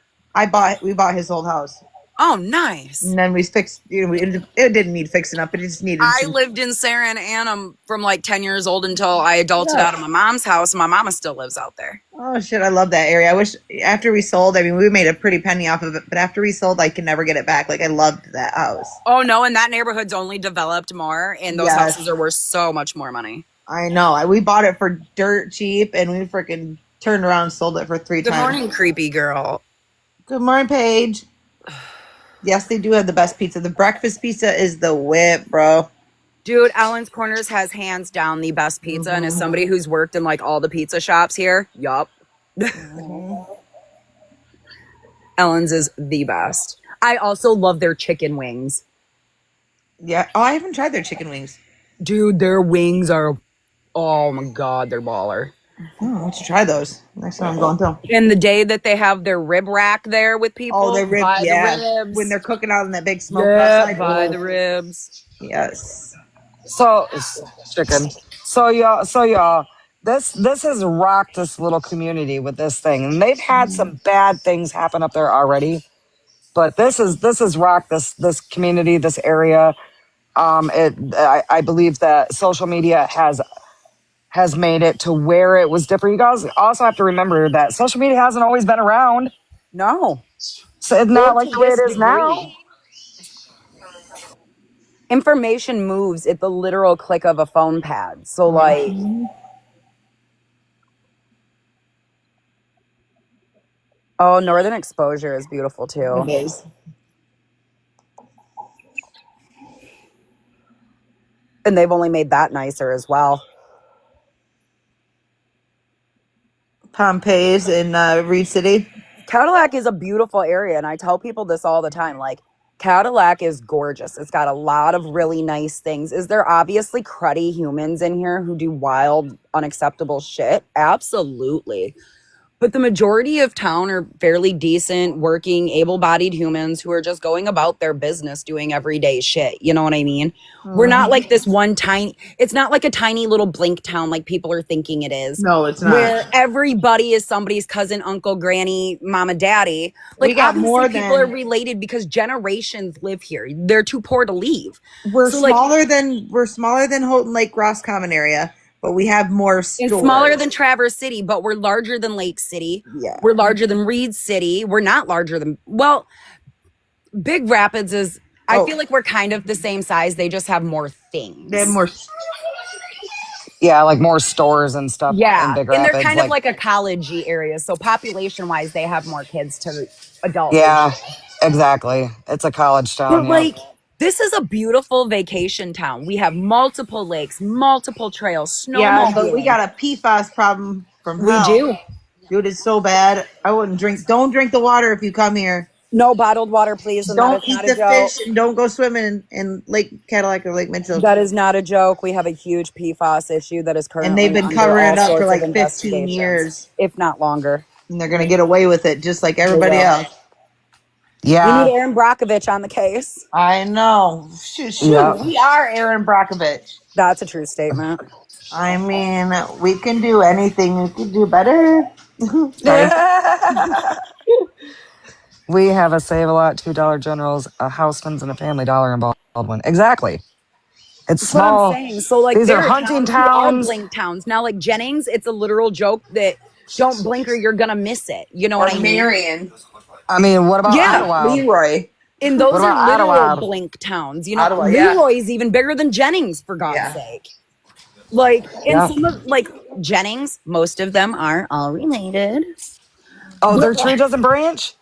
We bought his old house. Oh, nice. And then we fixed, it didn't need fixing up. It just needed I some. lived in Sarah and Anna from like 10 years old until I adulted out of my mom's house. My mama still lives out there. Oh shit, I love that area. I wish after we sold, I mean, we made a pretty penny off of it, but after we sold, I can never get it back. Like I loved that house. Oh, no, and that neighborhood's only developed more, and those Yes. houses are worth so much more money. I know. We bought it for dirt cheap, and we freaking turned around and sold it for 3 Good times. morning, creepy girl. Good morning, Paige. Yes, they do have the best pizza. The breakfast pizza is the whip, bro. Dude, Ellen's Corners has hands down the best pizza, and as somebody who's worked in like all the pizza shops here, yup. Ellen's is the best. I also love their chicken wings. Yeah. Oh, I haven't tried their chicken wings. Dude, their wings are, oh my God, they're baller. Oh, why don't you try those next time I'm going through? And the day that they have their rib rack there with people, Oh, their buy yeah. the ribs. When they're cooking out in that big smoke outside. Buy the ribs. Yes. So chicken. So y'all, this has rocked this little community with this thing. And they've had some bad things happen up there already. But this has rocked this community, this area. I believe that social media has made it to where it was different. You guys also have to remember that social media hasn't always been around. No. So it's not like the way it is now. Information moves at the literal click of a phone pad. So like, oh, Northern Exposure is beautiful too. It is. And they've only made that nicer as well. Pompeii's in Reed City. Cadillac is a beautiful area, and I tell people this all the time. Like, Cadillac is gorgeous. It's got a lot of really nice things. Is there obviously cruddy humans in here who do wild, unacceptable shit? Absolutely. But the majority of town are fairly decent, working, able-bodied humans who are just going about their business doing everyday shit. You know what I mean? We're not like this it's not like a tiny little blink town like people are thinking it is. No, it's not. Where everybody is somebody's cousin, uncle, granny, mama, daddy. Like, We got obviously more people than- are related because generations live here. They're too poor to leave. We're So, like, smaller than Houghton Lake Roscommon area, but we have more stores. It's smaller than Traverse City, but we're larger than Lake City. Yeah. We're larger than Reed City. We're not larger than, well, Big Rapids is, I feel like we're kind of the same size. They just have more things. They have more. Yeah, like more stores and stuff. Yeah. In Big And Rapids, they're kind of like a college-y area. So population-wise, they have more kids to adult. Yeah, exactly. It's a college town. But like, this is a beautiful vacation town. We have multiple lakes, multiple trails, snowmobiling. Yeah, but we got a PFAS problem from hell. We do. Dude, it's so bad. I wouldn't drink. Don't drink the water if you come here. No bottled water, please. And Don't eat the fish and don't go swimming in Lake Cadillac or Lake Mitchell. That is not a joke. We have a huge PFAS issue that is currently And they've been under covering all it up sorts for of like 15 investigations, years. if not longer. And they're going to get away with it just like everybody else. Yeah. We need Aaron Brockovich on the case. I know. Shoot, Yeah. we are Aaron Brockovich. That's a true statement. I mean, we can do anything. We can do better. We have a Save-A-Lot, $2 Generals, a Houseman's, and a Family Dollar in Baldwin. Exactly. It's That's small. what I'm saying. So like, These are there hunting towns who are towns. blink towns. Now, like Jennings, it's a literal joke that don't blink or you're gonna miss it. You know what I mean? Marion. I mean, what about Yeah, Idlewild? Leroy. And those are literal Ottawa? blank towns. You know, Ottawa, yeah. Leroy's even bigger than Jennings, for God's sake. Like, in some of, like, Jennings, most of them are all related. Oh, their tree doesn't branch?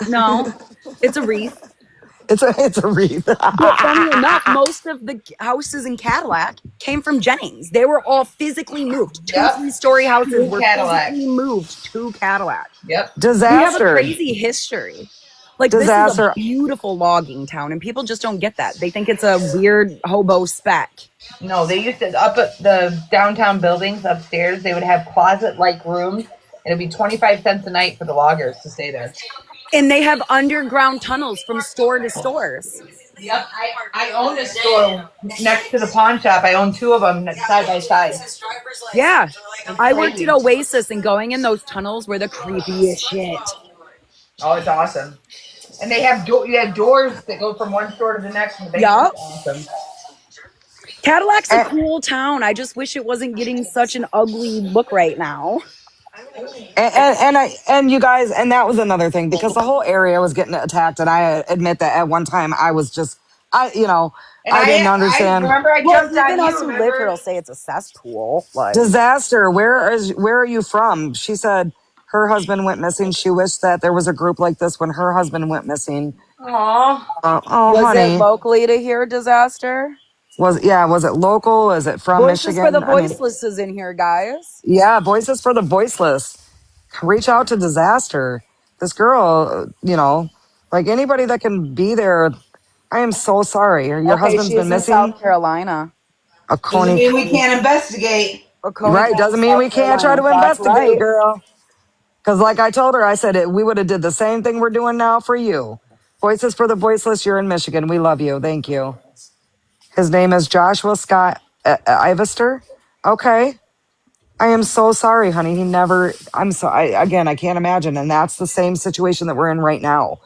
No, it's a wreath. It's a wreath. But funny enough, most of the houses in Cadillac came from Jennings. They were all physically moved. Two, 3-story houses were physically moved to Cadillac. Yep. We have a Disaster. crazy history. Like, Disaster. this is a beautiful logging town, and people just don't get that. They think it's a weird hobo speck. No, they used to, up at the downtown buildings upstairs, they would have closet-like rooms. It'd be 25 cents a night for the loggers to stay there. And they have underground tunnels from store to stores. Yep, I own a store next to the pawn shop. I own 2 of them side by side. Yeah. I worked at Oasis, and going in those tunnels were the creepiest shit. Oh, it's awesome. And they have you have doors that go from one store to the next. Yep. Awesome. Cadillac's a cool town. I just wish it wasn't getting such an ugly look right now. And you guys, and that was another thing, because the whole area was getting attacked, and I admit that at one time I was just, I didn't understand. I remember I jumped on even you. us who live here will say it's a cesspool. Like, Disaster. Where are you from? She said her husband went missing. She wished that there was a group like this when her husband went missing. Aww. Was honey. it locally to hear disaster? Was it local? Is it from Voices Michigan? for the voiceless is in here, guys. Yeah, Voices for the Voiceless. Reach out to Disaster. This girl, like anybody that can be there. I am so sorry. Your husband's been missing. In South Carolina. Doesn't mean we can't investigate. Right, doesn't mean we can't try to investigate, girl. Because like I told her, I said we would have did the same thing we're doing now for you. Voices for the Voiceless, you're in Michigan. We love you. Thank you. His name is Joshua Scott Ivester. Okay. I am so sorry, honey. I can't imagine. And that's the same situation that we're in right now.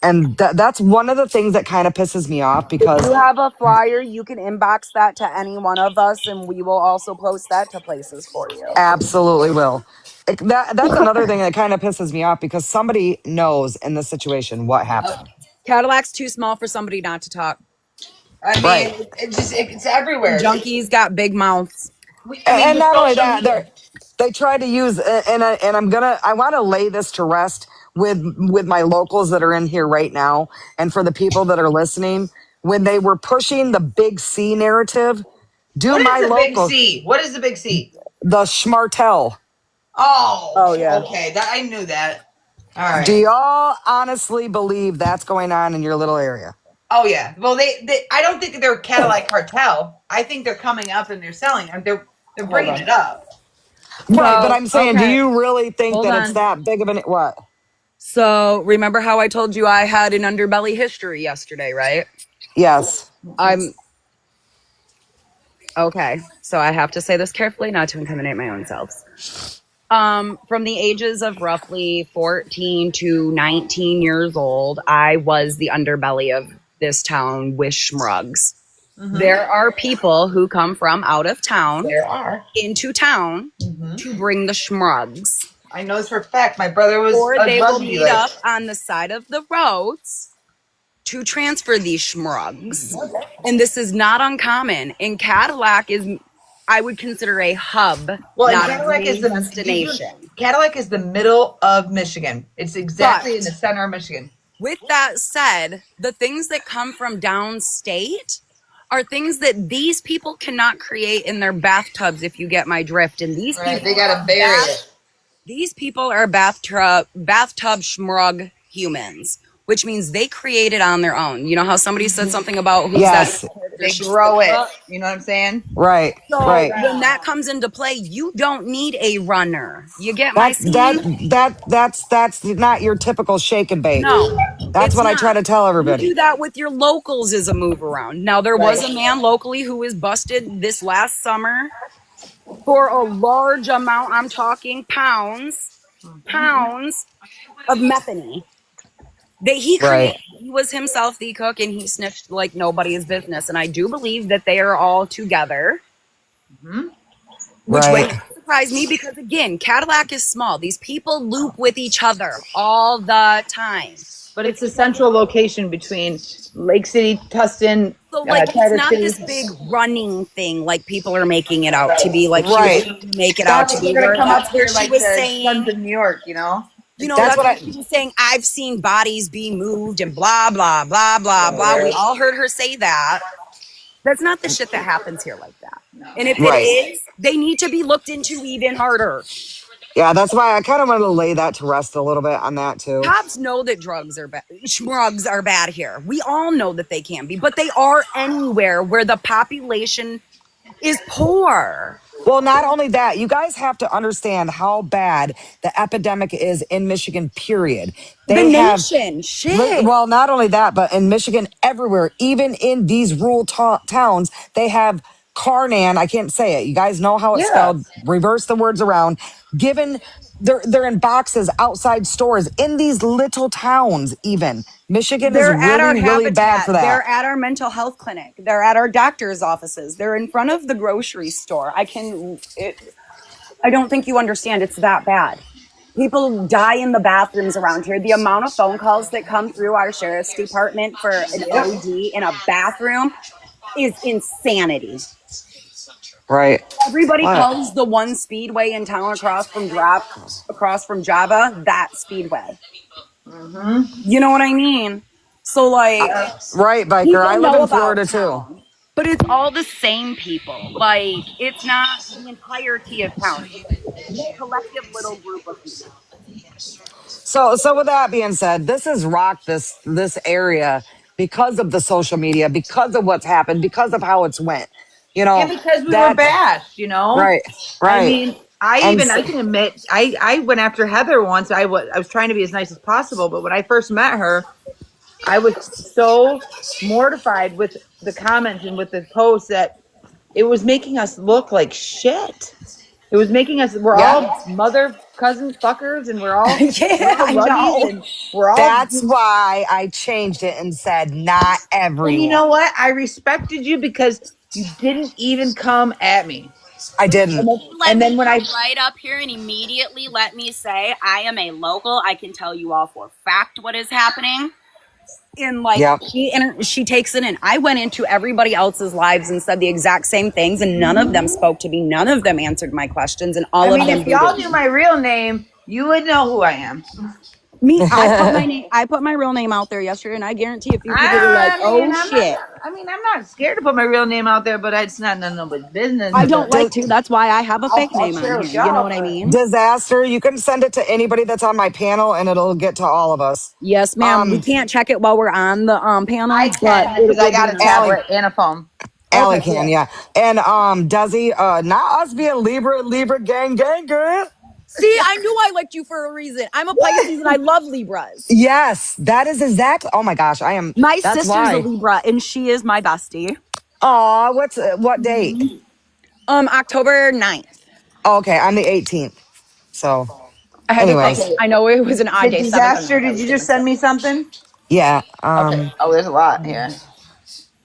And that's one of the things that kind of pisses me off, because if you have a flyer, you can inbox that to any one of us, and we will also post that to places for you. Absolutely will. That's another thing that kind of pisses me off, because somebody knows in this situation what happened. Cadillac's too small for somebody not to talk. I mean, it's everywhere. Junkies got big mouths. And not only that, they try to use, I want to lay this to rest with my locals that are in here right now, and for the people that are listening, when they were pushing the big C narrative, What is the big C? The schmartel. Oh yeah. Okay, I knew that. All right. Do y'all honestly believe that's going on in your little area? Oh yeah. Well, I don't think they're Cadillac cartel. I think they're coming up and they're selling. They're bringing it up. Right, but I'm saying, do you really think it's that big of an what? So remember how I told you I had an underbelly history yesterday, right? Yes. Okay. So I have to say this carefully, not to incriminate my own selves. From the ages of roughly 14 to 19 years old, I was the underbelly of this town with schmrugs. Mm-hmm. There are people who come from out of town into town to bring the schmrugs. I know this for a fact. My brother was or they will meet up on the side of the roads to transfer these schmrugs. And this is not uncommon. And Cadillac is, I would consider, a hub, not Cadillac a destination. Cadillac is the middle of Michigan. It's exactly in the center of Michigan. With that said, the things that come from downstate are things that these people cannot create in their bathtubs, if you get my drift. And these people, they gotta bury it. These people are bathtub schmrug humans, which means they create it on their own. You know how somebody said something about who's that? They grow it. You know what I'm saying? Right. So right. When that comes into play, you don't need a runner. You get my scene? That's not your typical shake and bake. No. That's what I try to tell everybody. You do that with your locals as a move around. Now, there was a man locally who was busted this last summer for a large amount, I'm talking pounds of methane. He was himself the cook, and he snitched like nobody's business. And I do believe that they are all together. Mm-hmm. Which way surprise me because, again, Cadillac is small. These people loop with each other all the time. But it's a central location between Lake City, Tustin, So, like, it's Traverse not City. this big running thing like people are making it out to be. Like, she was Right. trying to make it out That's to like be. they're gonna come That's up where here she like was the saying, Sons of New York, you know? That's what where she was saying, I've seen bodies be moved and blah, blah, blah, blah, blah. We all heard her say that. That's not the shit that happens here like that. And if it Right. is, they need to be looked into even harder. Yeah, that's why I kind of wanted to lay that to rest a little bit on that too. Cops know that drugs are bad here. We all know that they can be, but they are anywhere where the population is poor. Well, not only that, you guys have to understand how bad the epidemic is in Michigan, period. The They have, nation, shit. well, not only that, but in Michigan, everywhere, even in these rural towns, they have Carnan. I can't say it. You guys know how it's Yeah. spelled. Reverse the words around. Given, they're in boxes outside stores in these little towns, even. Michigan is They're at our really, really bad habitat. for that. They're at our mental health clinic. They're at our doctor's offices. They're in front of the grocery store. I don't think you understand. It's that bad. People die in the bathrooms around here. The amount of phone calls that come through our sheriff's department for an OD in a bathroom is insanity. Right. Everybody What? calls the one speedway in town across from Java that speedway. Mm-hmm. You know what I mean? So, like, Right, biker. people I live know in about Florida too. town, but it's all the same people. Like, it's not the entirety of town. It's a collective little group of people. So with that being said, this has rocked this area because of the social media, because of what's happened, because of how it's went. You And know, because we were that's bashed, you know? right, I right. mean, And I can admit, I went after Heather once. I was trying to be as nice as possible, but when I first met her, I was so mortified with the comments and with the posts that it was making us look like shit. It was making us, we're yeah, all mother cousin fuckers and we're all Yeah, I ruggies know. and we're all, that's why I changed it and said not and you everyone. know what? I respected you because you didn't even come at me. I didn't. And then when I, Right up here and immediately let me say, I am a local. I can tell you all for a fact what is happening. And like Yep. she takes it in. I went into everybody else's lives and said the exact same things, and none of them spoke to me. None of them answered my questions, and all I of mean, them if y'all booted knew my real name, you would know who I am. me. I put my real name out there yesterday, and I guarantee a few people were like, "Oh shit." I'm not scared to put my real name out there, but it's not none of nobody's business. I don't But like to. That's why I have a fake I'll name share on with here. You know y'all. what I But mean? Disaster. You can send it to anybody that's on my panel, and it'll get to all of us. Yes, ma'am. We can't check it while we're on the panel, I but can it because I will be got a on. tablet and a phone. Allie Okay, can, cool. yeah. And Desi, not us being Libra gang, girl. See, I knew I liked you for a reason. I'm a Pisces and I love Libras. Yes, that is exactly. Oh my gosh, I am. My That's sister's a why. Libra and she is my bestie. Oh, what date? October 9th. Oh, okay, I'm the 18th. So, I had to think. anyways, Okay. I know it was an odd The day, 7th and disaster. 9th. I Did was you gonna just say. send me something? yeah. Okay. Oh, there's a lot here.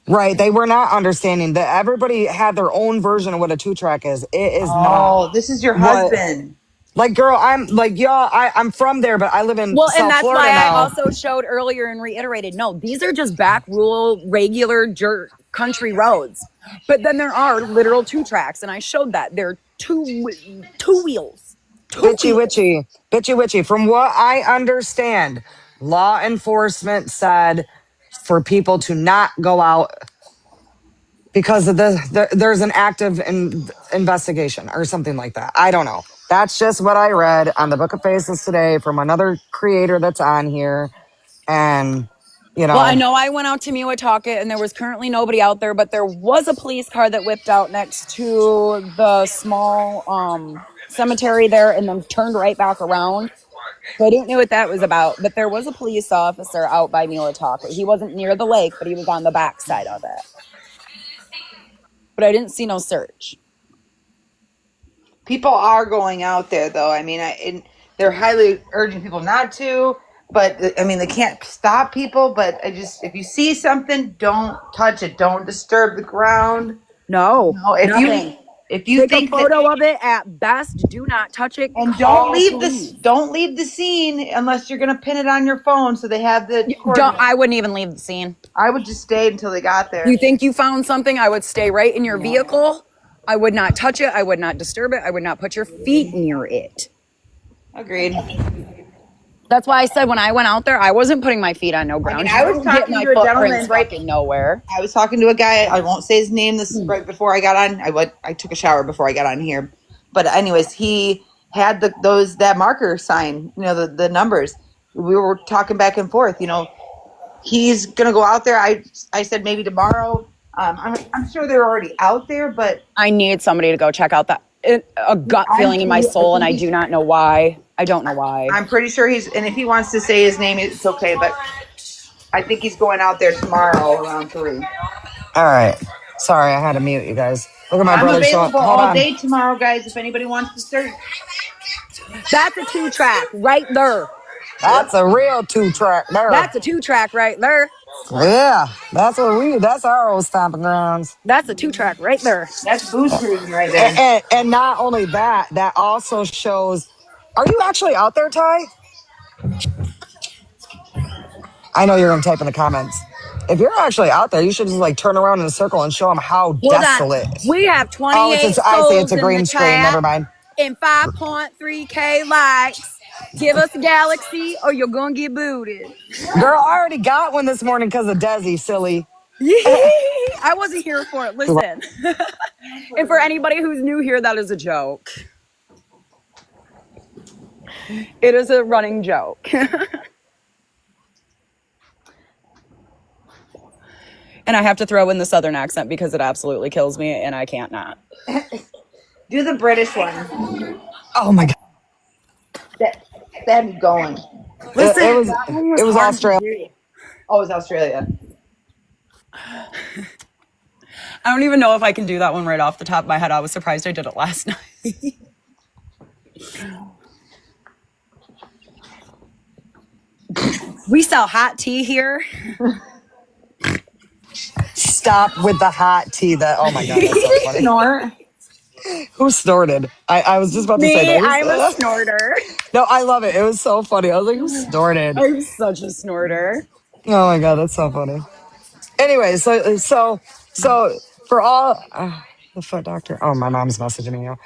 Right. They were not understanding that everybody had their own version of what a 2-track is. It is not Oh, this is your what. husband. Like, girl, I'm like, y'all. I'm from there, but I live in Well, and South that's why Florida I now. also showed earlier and reiterated, no, these are just back rural, regular country roads. But then there are literal 2-tracks, and I showed that. They're two wheels. Bitchy witchy, bitchy witchy. From what I understand, law enforcement said for people to not go out because of there's an active investigation or something like that. I don't know. That's just what I read on the Book of Faces today from another creator that's on here. And, Well, I know I went out to Mewatawka and there was currently nobody out there, but there was a police car that whipped out next to the small cemetery there and then turned right back around. So I didn't know what that was about, but there was a police officer out by Mewatawka. He wasn't near the lake, but he was on the back side of it. But I didn't see no search. People are going out there, though. I mean, they're highly urging people not to. But I mean, they can't stop people. But if you see something, don't touch it. Don't disturb the ground. No, If nothing. If you Take a think that, photo of it at best. Do not touch it. and Call police. don't leave the scene unless you're going to pin it on your phone so they have the coordinates. I wouldn't even leave the scene. I would just stay until they got there. You think you found something? I would stay right in your vehicle. I would not touch it. I would not disturb it. I would not put your feet near it. Agreed. That's why I said when I went out there, I wasn't putting my feet on no ground. I was talking to a gentleman fucking nowhere. I was talking to a guy. I won't say his name. This is right before I got on. I took a shower before I got on here. But anyways, he had that marker sign. You know, the numbers. We were talking back and forth. You know, he's gonna go out there. I said maybe tomorrow. I'm sure they're already out there, but I need somebody to go check out that. A gut feeling in my soul, and I do not know why. I don't know why. I'm pretty sure and if he wants to say his name, it's okay, but I think he's going out there tomorrow around 3. All right. Sorry, I had to mute you guys. Look at my brother. I'm available Hold all on. day tomorrow, guys, if anybody wants to search. That's a 2-track right there. That's a real 2-track there. That's a 2-track right there. Yeah, that's our old stomping grounds. That's a 2-track right there. That's booze cruising right there. And not only that, that also shows. Are you actually out there, Ty? I know you're going to type in the comments. If you're actually out there, you should just like turn around in a circle and show them how desolate. We have 28 I see it's a green screen. Never mind. And 5.3K likes. Give us a galaxy or you're going to get booted. Girl, I already got one this morning because of Desi, silly. I wasn't here for it. Listen. And for anybody who's new here, that is a joke. It is a running joke. And I have to throw in the Southern accent because it absolutely kills me and I can't not. Do the British one. Oh my God. That'd be going. Listen, it was Australia. Oh, it was Australia. I don't even know if I can do that one right off the top of my head. I was surprised I did it last night. We sell hot tea here. Stop with the hot tea. Oh my God, that's so funny. Snort. Who snorted? I was just about to say that. I'm a snorter. No, I love it. It was so funny. I was like, who snorted? I'm such a snorter. Oh my God, that's so funny. Anyway, so for all the foot doctor. Oh, my mom's messaging me now.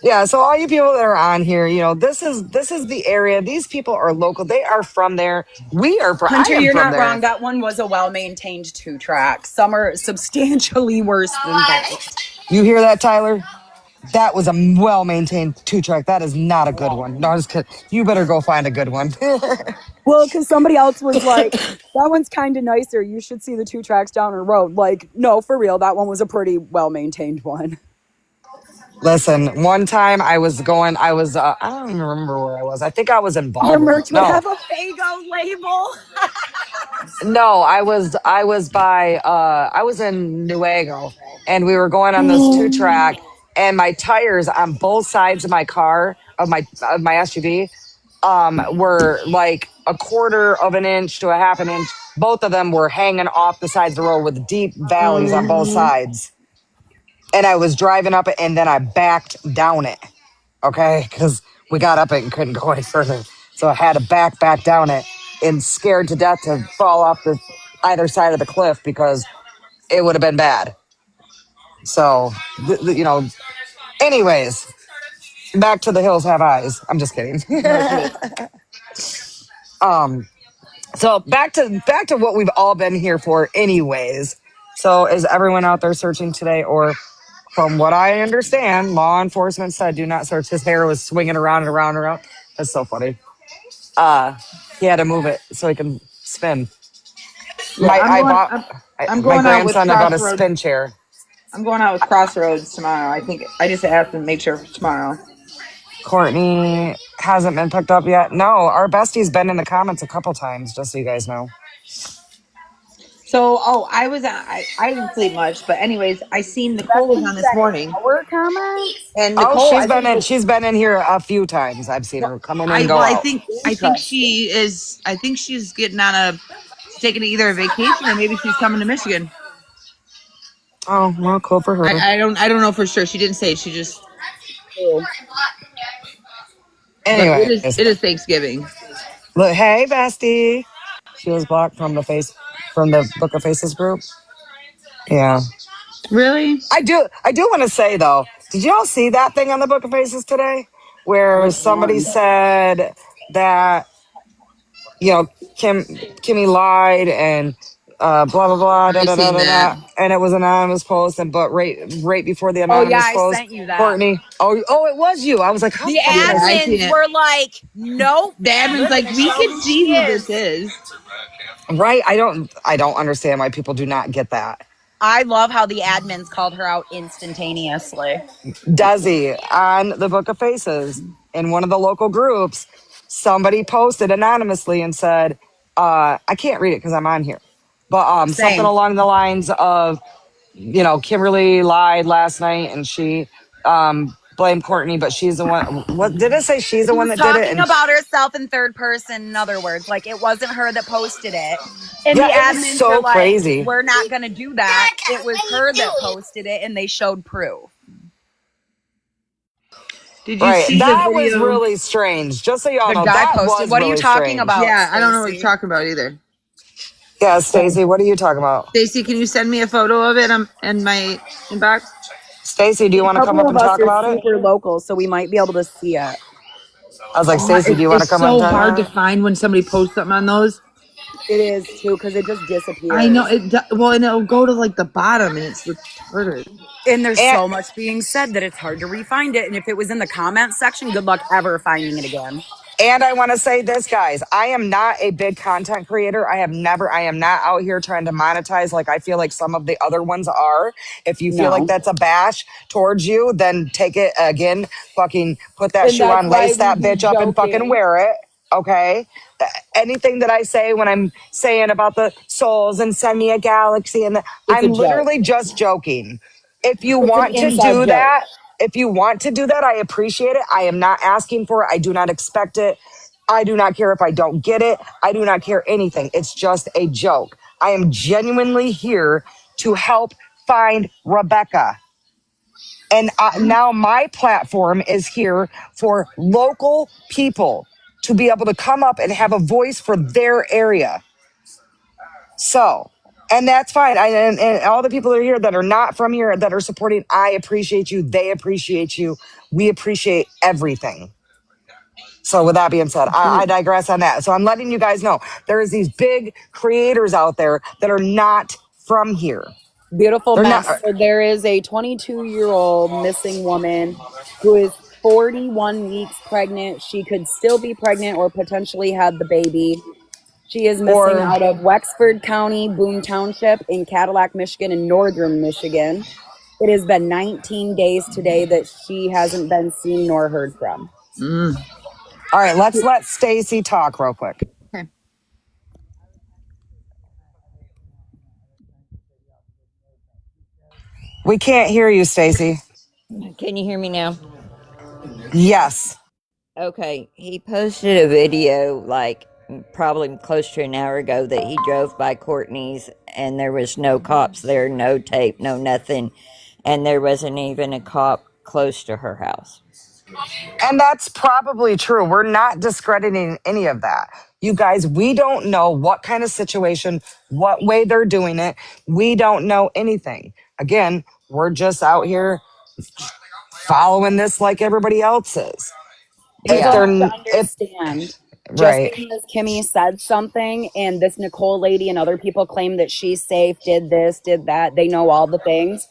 Yeah, so all you people that are on here, you know, this is the area. These people are local. They are from there. We are from. Hunter, you're not there. wrong. That one was a well-maintained 2-track. Some are substantially worse than that. You hear that, Tyler? That was a well-maintained 2-track. That is not a good one. No, just kidding. You better go find a good one. Well, because somebody else was like, that one's kind of nicer. You should see the 2 tracks down the road. Like, no, for real. That one was a pretty well-maintained one. Listen, one time I don't even remember where I was. I think I was in Baltimore. Our merch would have a Fago label. No, I was in Newego, and we were going on this 2-track, and my tires on both sides of my car, of my SUV, were like a quarter of an inch to a half an inch. Both of them were hanging off the sides of the road with deep valleys on both sides. And I was driving up it, and then I backed down it, okay? Because we got up it and couldn't go any further. So I had to back down it and scared to death to fall off the either side of the cliff because it would have been bad. So, you know, anyways, back to the hills have eyes. I'm just kidding. So back to what we've all been here for anyways. So is everyone out there searching today? Or from what I understand, law enforcement said do not search. His hair was swinging around and around and around. That's so funny. He had to move it so he can spin. Yeah, my grandson bought a spin chair. I'm going out with Crossroads tomorrow. I just have to make sure for tomorrow. Courtney hasn't been picked up yet. No, our bestie's been in the comments a couple times, just so you guys know. So, I didn't sleep much, but anyways, I seen Nicole was on this morning. Our comments? And Nicole, she's been in here a few times. I've seen her come in and go out. I think she's getting on taking either a vacation or maybe she's coming to Michigan. Oh, well, cool for her. I don't know for sure. She didn't say. She just. Cool. But it Anyways, is Thanksgiving. look, hey, bestie. She was blocked from the Book of Faces group. Yeah. Really? I do want to say though, did you all see that thing on the Book of Faces today? Where Which somebody one? said that, you know, Kimmy lied and blah blah blah da I've da da seen da that. da, and it was an anonymous post, and but right before the Oh yeah, anonymous I post, sent you that. Courtney, oh it was you. I was like, how The the fuck did I Yeah, see? I've seen admins it. were like, nope, The we're admin's like, gonna we show can who see she who this is. is. Right? I don't understand why people do not get that. I love how the admins called her out instantaneously. Desi on the Book of Faces in one of the local groups, somebody posted anonymously and said, I can't read it because I'm on here, but something Same. along the lines of, Kimberly lied last night and she blamed Courtney, but she's the one. What did it say? She's the She one was that did it, talking and about herself in third person, in other words. Like, it wasn't her that posted it. And yeah, the it was admins were so like, crazy. we're not going to do that. It was her that posted it, and they showed proof. Did you Right, see the that was video? really strange. Just so y'all The know, guy that posted. was What are you really talking strange. about, Yeah, I don't know what you're Stacy? talking about either. Yeah, Stacey, what are you talking about? Stacy, can you send me a photo of it in my inbox? Stacey, do you A want to come couple up of and us talk are about it? super local, so we might be able to see it. I was like, Oh, Stacey, do you want to it's come up and so talk hard to about it? find when somebody posts something on those. It is too, because it just I know disappears. well, and it'll go to like the bottom, and it's retarded. And there's And so much being said that it's hard to re-find it. And if it was in the comments section, good luck ever finding it again. And I want to say this, guys. I am not a big content creator. I am not out here trying to monetize like I feel like some of the other ones are. If you feel like No. that's a bash towards you, then take it again. Fucking put that And shoe that's on, why lace we that be bitch up, and fucking joking. wear it. Okay. Anything that I say when I'm saying about the souls and send me a galaxy, It's a I'm joke. literally just joking. If you It's an want to inside do joke. that, if you want to do that, I appreciate it. I am not asking for it. I do not expect it. I do not care if I don't get it. I do not care anything. It's just a joke. I am genuinely here to help find Rebecca. And now my platform is here for local people to be able to come up and have a voice for their area. So, and that's fine. And all the people that are here that are not from here that are supporting, I appreciate you. They appreciate you. We appreciate everything. So with that being said, I digress on that. So I'm letting you guys know there is these big creators out there that are not from here. Beautiful They're not mess. So there is a 22-year-old missing woman who is 41 weeks pregnant. She could still be pregnant or potentially had the baby. She is missing or out of Wexford County, Boone Township in Cadillac, Michigan, and northern Michigan. It has been 19 days today that she hasn't been seen nor heard from. Mm. all right. Let's let Stacy talk real quick. Okay. We can't hear you, Stacy. Can you hear me now? Yes. Okay, he posted a video like probably close to an hour ago that he drove by Courtney's and there was no cops there, no tape, no nothing, and there wasn't even a cop close to her house. And that's probably true. We're not discrediting any of that. You guys, we don't know what kind of situation, what way they're doing it. We don't know anything. Again, we're just out here following this like everybody else is. If People Yeah. they're, have to if, understand just right, because Kimmy said something and this Nicole lady and other people claim that she's safe, did this, did that, they know all the things.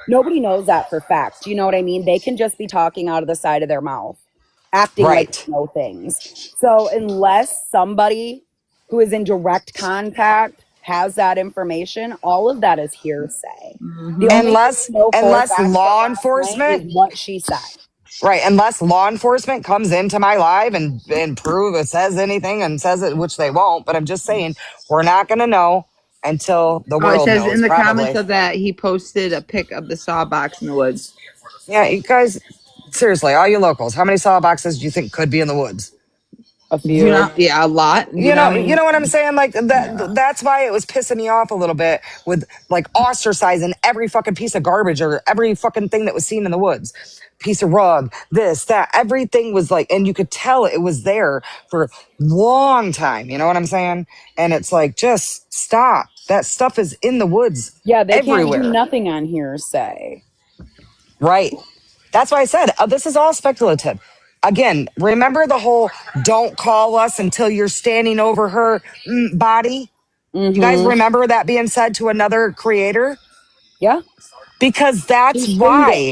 Nobody knows that for fact. You know what I mean? They can just be talking out of the side of their mouth, acting like they right. know things. So unless somebody who is in direct contact has that information, all of that is hearsay. The Mm-hmm. only thing we know for a Unless fact from law last night is enforcement, what she said. right, unless law enforcement comes into my live and prove it says anything and says it, which they won't, but I'm just saying, we're not going to know until the Oh, it world says in knows, the comments probably. of that he posted a pic of the saw box in the woods. Yeah, you guys, seriously, all you locals, how many saw boxes do you think could be in the woods? A You know, few. yeah, a lot. You You know, I know, you mean, know what I'm saying? Like yeah. that's why it was pissing me off a little bit with like ostracizing every fucking piece of garbage or every fucking thing that was seen in the woods. Piece of rug, this, that, everything was like, and you could tell it was there for a long time. You know what I'm saying? And it's like, just stop. That stuff is in the woods Yeah, they can't do everywhere. nothing on hearsay. Right. That's why I said this is all speculative. Again, remember the whole don't call us until you're standing over her body? You guys Mm-hmm. remember that being said to another creator? Yeah. Because She streamed it.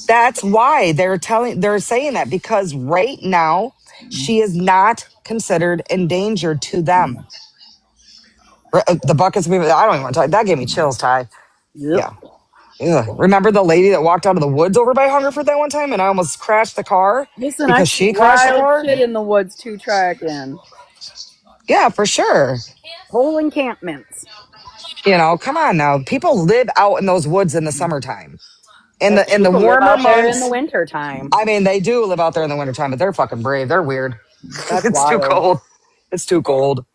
that's why they're saying that because right now she is not considered endangered to them. The buckets, I don't even want to talk. That gave me chills, Ty. Yep. Yeah. Ugh. Remember the lady that walked out of the woods over by Hungerford that one time and I almost crashed the car Listen, I've because seen she crashed the wild car? shit in the woods to track in. Yeah, for sure. Whole encampments. You know, come on now. People live out in those woods in the summertime. In the People live warmer out there in the months, winter time. I mean, they do live out there in the wintertime, but they're fucking brave. They're weird. That's It's too wild. cold. It's too cold.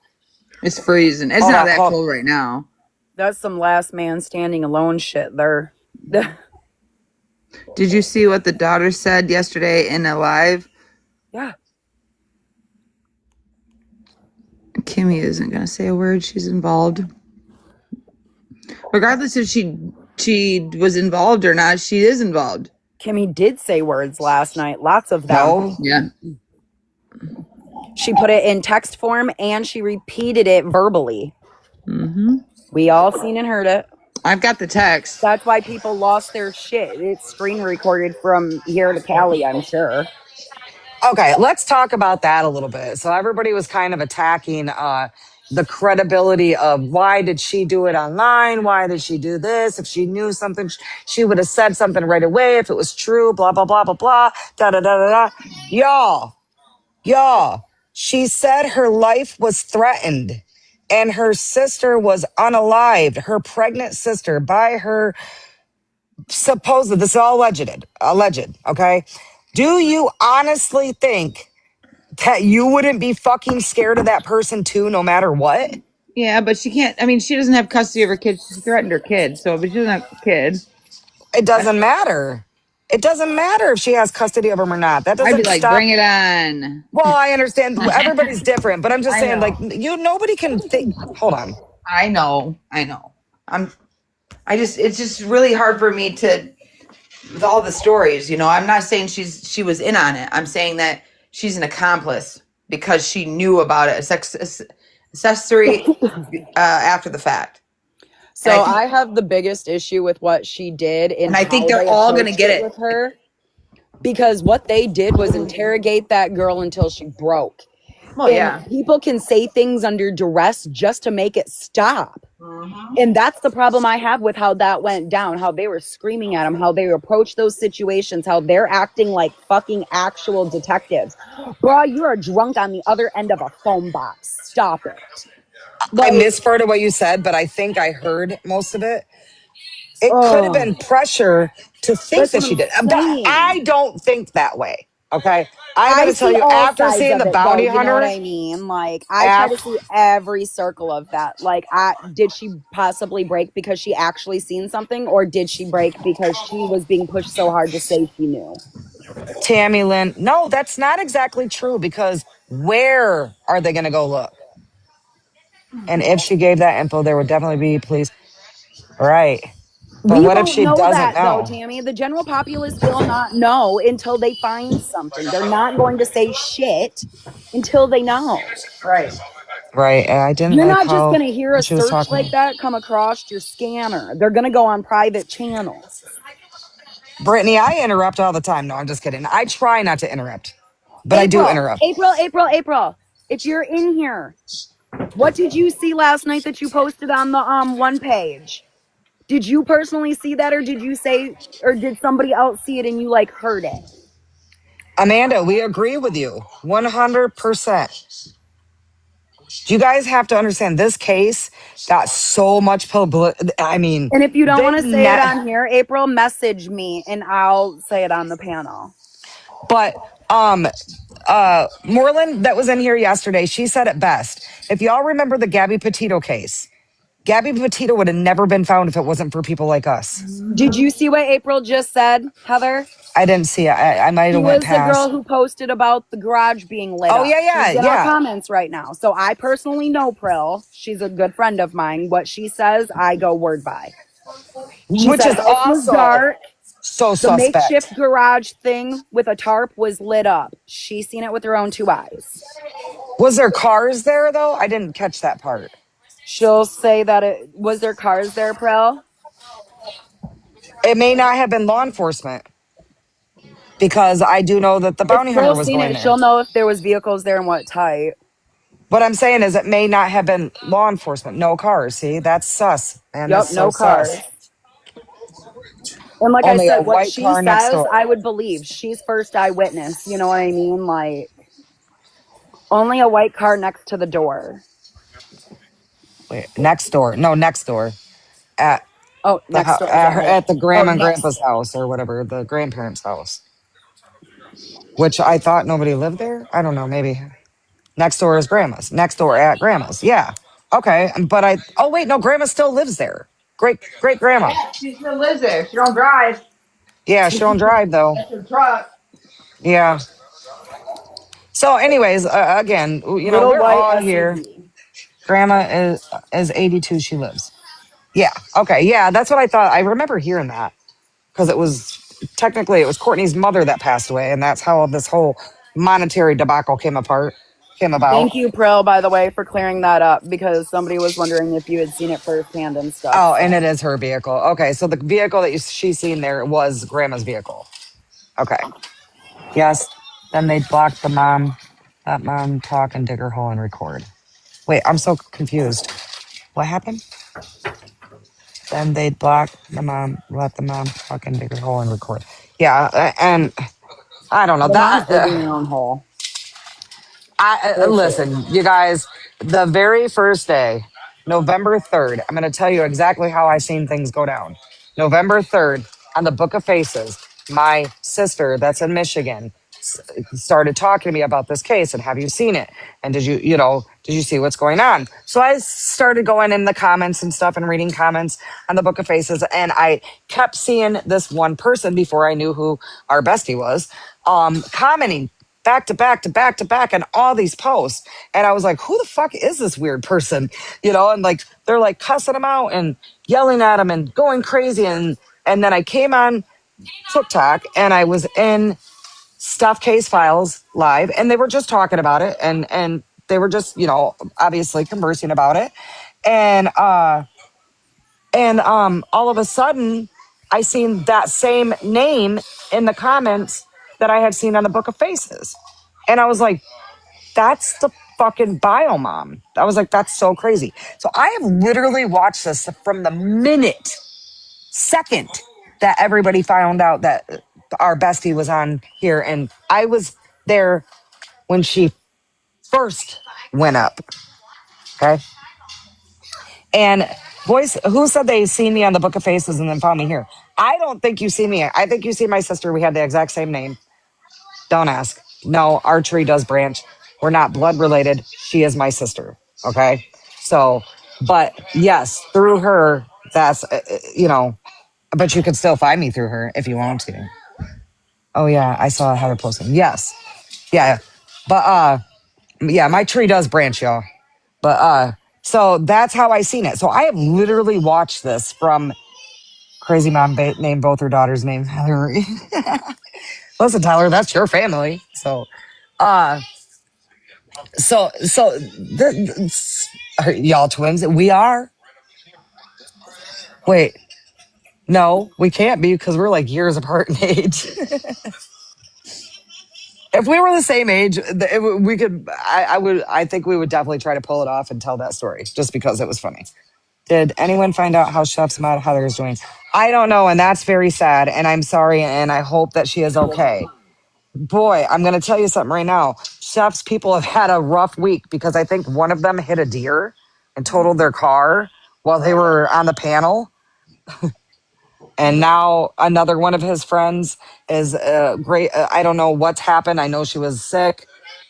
It's freezing. It's All not that that hot. cold right now. That's some last man standing alone shit there. Did you see what the daughter said yesterday in a live? Yeah. Kimmy isn't going to say a word. She's involved. Regardless if she was involved or not, she is involved. Kimmy did say words last night, lots of them. No. Yeah. She put it in text form and she repeated it verbally. Mm-hmm. We all seen and heard it. I've got the text. That's why people lost their shit. It's screen recorded from here to Cali, I'm sure. Okay, let's talk about that a little bit. So everybody was kind of attacking the credibility of why did she do it online? Why did she do this? If she knew something, she would have said something right away. If it was true, blah blah blah blah blah. Da da da da da. Y'all. She said her life was threatened, and her sister was unalived. Her pregnant sister by her supposed. This is all alleged. Okay. Do you honestly think that you wouldn't be fucking scared of that person too, no matter what? Yeah, but she can't. I mean, she doesn't have custody of her kid. She threatened her kid. So, but she doesn't have a kid. It doesn't matter. It doesn't matter if she has custody of him or not. That I'd be doesn't like, stop. bring it on. Well, I understand everybody's different, but I'm just I saying, like, know. nobody can think. Hold on. I know. I know. It's just really hard for me to, with all the stories, you know, I'm not saying she was in on it. I'm saying that she's an accomplice because she knew about it, accessory after the fact. So I have the biggest issue with what she did and I think how they're they all going to approached get it it. with her. Because what they did was interrogate that girl until she broke. Well, And yeah. people can say things under duress just to make it stop. And that's the problem I have with how that went down, how they were screaming at him, how they approached those situations, how they're acting like fucking actual detectives. Bro, you are drunk on the other end of a phone box. Stop it. I Like, missed part of what you said, but I think I heard most of it. It could have oh, been pressure to think that's that what she I'm did, but saying. I don't think that way. Okay. I got I to tell see you, all after sides seeing of the it though, bounty you know what hunter, I mean? Like I try to see every circle of that. Like did she possibly break because she actually seen something or did she break because she was being pushed so hard to say she knew? Tammy Lynn, no, that's not exactly true because where are they going to go look? And if she gave that info, there would definitely be police. Right. But We what if won't she know doesn't that though, know? Tammy. The general populace will not know until they find something. They're not going to say shit until they know. Right. Right. And I didn't You're like not just how going to hear when a she was search talking. like that come across your scanner. They're going to go on private channels. Brittany, I interrupt all the time. No, I'm just kidding. I try not to interrupt, but I do April, interrupt. April, April, April. If you're in here, what did you see last night that you posted on the one page? Did you personally see that or did somebody else see it and you like heard it? Amanda, we agree with you 100%. You guys have to understand this case got so much publicity. I mean, And if you don't want they've to say it net, on here, April, message me and I'll say it on the panel. but um, Moreland, that was in here yesterday, she said it best. If y'all remember the Gabby Petito case, Gabby Petito would have never been found if it wasn't for people like us. Did you see what April just said, Heather? I didn't see it. I might She have went was the girl past. who posted about the garage being lit Oh up. yeah, yeah, She's in our yeah. comments right now. So I personally know Prill. She's a good friend of mine. What she says, I go word by. She Which said is house was also dark. so The suspect. makeshift garage thing with a tarp was lit up. She's seen it with her own 2 eyes. Was there cars there though? I didn't catch that part. She'll say that it was there cars there, Prill? It may not have been law enforcement because I do know that the If bounty hunter Prill's was seen going it, there. she'll know if there was vehicles there and what type. What I'm saying is it may not have been law enforcement. No cars. See, that's sus. Man, that's Yep, so no sus. cars. And like I Only a said, what white she car next says, door. I would believe. She's first eyewitness. You know what I mean? Like, only a white car next to the door. Wait, next door. No, next door. At Oh, the next door. Is that her? at the Oh, grandma and next. grandpa's house or whatever, the grandparents' house. Which I thought nobody lived there. I don't know. Maybe next door is grandma's. Next door at grandma's. Yeah. Okay. But I. Oh wait, no. Grandma still lives there. Great grandma. Yeah, she still lives there. She don't drive. Yeah, she don't drive though. That's her truck. Yeah. So, anyways, again, Little we're white all here. SUV. Grandma is 82. She lives. Yeah. Okay. Yeah, that's what I thought. I remember hearing that because it was technically it was Courtney's mother that passed away, and that's how this whole monetary debacle came about. Thank you, Prill, by the way, for clearing that up because somebody was wondering if you had seen it firsthand and stuff. Oh, and So it is her vehicle. Okay, so the vehicle that she's seen there was Grandma's vehicle. Okay. Yes. Then they blocked the mom. Let mom talk and dig her hole and record. Wait, I'm so confused. What happened? Then they'd block the mom, let the mom talk and dig her hole and record. Yeah, and I don't know the mom's that. digging her own hole. I Bullshit. listen, you guys. The very first day, November 3rd. I'm going to tell you exactly how I seen things go down. November 3rd on the Book of Faces. My sister, that's in Michigan, started talking to me about this case and have you seen it? And did you see what's going on? So I started going in the comments and stuff and reading comments on the Book of Faces. And I kept seeing this one person before I knew who our bestie was, commenting back to back to back to back on all these posts. And I was like, who the fuck is this weird person? And like, they're like cussing him out and yelling at him and going crazy. And then I came on TikTok and I was in Stuff Case Files live and they were just talking about it and they were just, obviously conversing about it. And all of a sudden I seen that same name in the comments that I had seen on the Book of Faces. And I was like, that's the fucking bio mom. I was like, that's so crazy. So I have literally watched this from the second that everybody found out that our bestie was on here. And I was there when she first went up. Okay. And boys, who said they seen me on the Book of Faces and then found me here? I don't think you see me. I think you see my sister. We have the exact same name. Don't ask. No, our tree does branch. We're not blood related. She is my sister. Okay. So, but yes, through her, that's, but you could still find me through her if you want to. Oh, yeah. I saw Heather posting. Yes. Yeah. But, yeah, my tree does branch, y'all. But, so that's how I seen it. So I have literally watched this from crazy mom named both her daughters named Hillary. Listen, Tyler, that's your family. So, uh, are y'all twins? We are. Wait, no, we can't be because we're like years apart in age. If we were the same age, we could. I think we would definitely try to pull it off and tell that story just because it was funny. Did anyone find out how Chef's Mad Heather is doing? I don't know, and that's very sad. And I'm sorry, and I hope that she is okay. Boy, I'm going to tell you something right now. Chef's people have had a rough week because I think one of them hit a deer and totaled their car while they were on the panel. And now another one of his friends is great. I don't know what's happened. I know she was sick.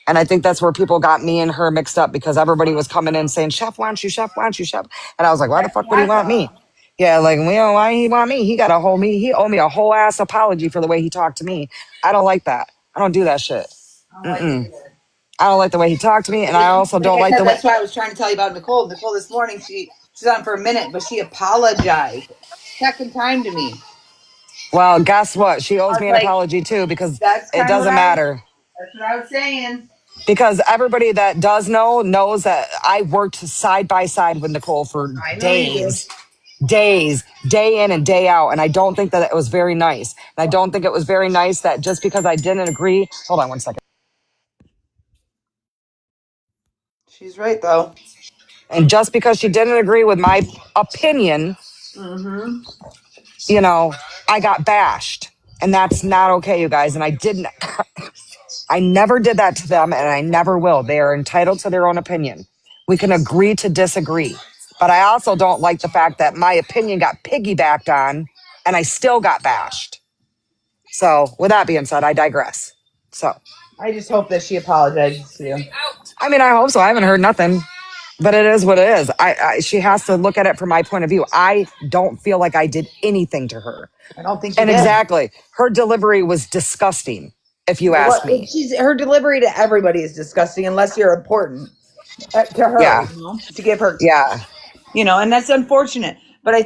And I think that's where people got me and her mixed up because everybody was coming in saying, Chef wants you, Chef wants you, Chef. And I was like, why the That's fuck would what he I want me? thought. Yeah, like, why he want me? He got a whole me. He owe me a whole ass apology for the way he talked to me. I don't like that. I don't do that shit. I don't like it Mm-mm. either. I don't like the way he talked to me. And I also Like don't I like said, the way, that's why I was trying to tell you about Nicole. Nicole this morning, she's on for a minute, but she apologized second time to me. well, guess what? She I owes was me an like, apology too because that's it kind of doesn't matter. that's what I was saying. Because everybody that does know knows that I worked side by side with Nicole for I know you did. days, day in and day out. And I don't think that it was very nice. And I don't think it was very nice that just because I didn't agree, hold on one second. She's right though. And just because she didn't agree with my opinion, Mm-hmm. I got bashed. And that's not okay, you guys. And I never did that to them and I never will. They are entitled to their own opinion. We can agree to disagree. But I also don't like the fact that my opinion got piggybacked on and I still got bashed. So, with that being said, I digress. So, I just hope that she apologizes to you. I mean, I hope so. I haven't heard nothing, but it is what it is. She has to look at it from my point of view. I don't feel like I did anything to her. I don't think you And did. exactly, her delivery was disgusting, if you ask Well, me. she's her delivery to everybody is disgusting unless you're important to her, Yeah, to give her, yeah, and that's unfortunate. But I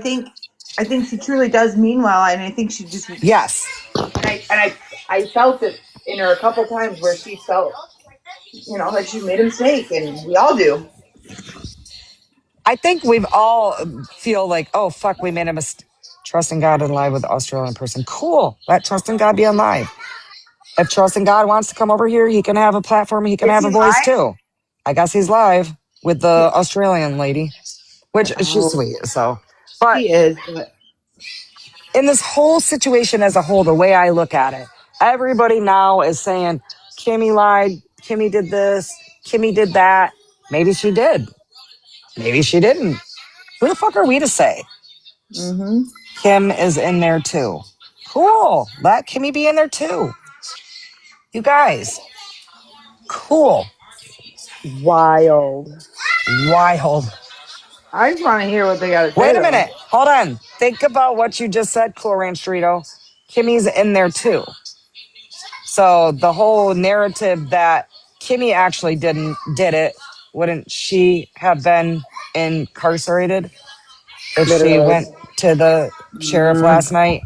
think she truly does mean well, and I think she just, yes. I felt it in her a couple times where she felt, like she made a mistake, and we all do. I think we've all feel like, oh fuck, we made a mistake. Trusting God and live with the Australian person. Cool. Let trusting God be on live. If trusting God wants to come over here, he can have a platform. He can Is have a he voice live? too. I guess he's live with the Australian lady, which she's Oh, sweet. So, but she is. But in this whole situation as a whole, the way I look at it, everybody now is saying Kimmy lied. Kimmy did this. Kimmy did that. Maybe she did. Maybe she didn't. Who the fuck are we to say? mm-hmm. Kim is in there too. Cool. Let Kimmy be in there too. You guys, cool. Wild. Wild. I just want to hear what they got to say, Wait a though. minute. Hold on. Think about what you just said, Cool Ranch Dorito. Kimmy's in there too. So the whole narrative that Kimmy actually did it, wouldn't she have been incarcerated if she Literally. went to the sheriff Mm, last night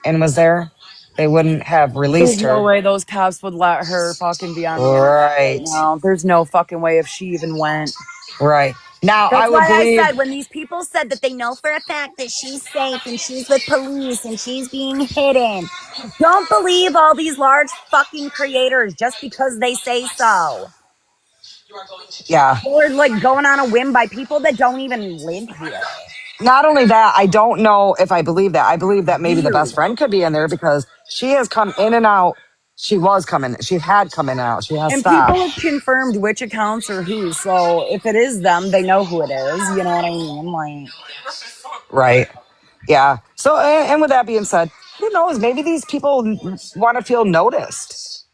and was there? They wouldn't have There's released no her. way those cops would let her fucking be on the internet right Right. now. There's no fucking way if she even went. Right. Now I That's would why I believe, said when these people said that they know for a fact that she's safe and she's with police and she's being hidden, don't believe all these large fucking creators just because they say so. yeah. Or like going on a whim by people that don't even live here. Not only that, I don't know if I believe that. I believe that maybe the best Weird. friend could be in there because she has come in and out. She was coming. She had come in and out. She has And stopped. people have confirmed which accounts are whose. So if it is them, they know who it is. You know what I mean? Like, Right. Yeah. So, and with that being said, who knows? Maybe these people want to feel noticed.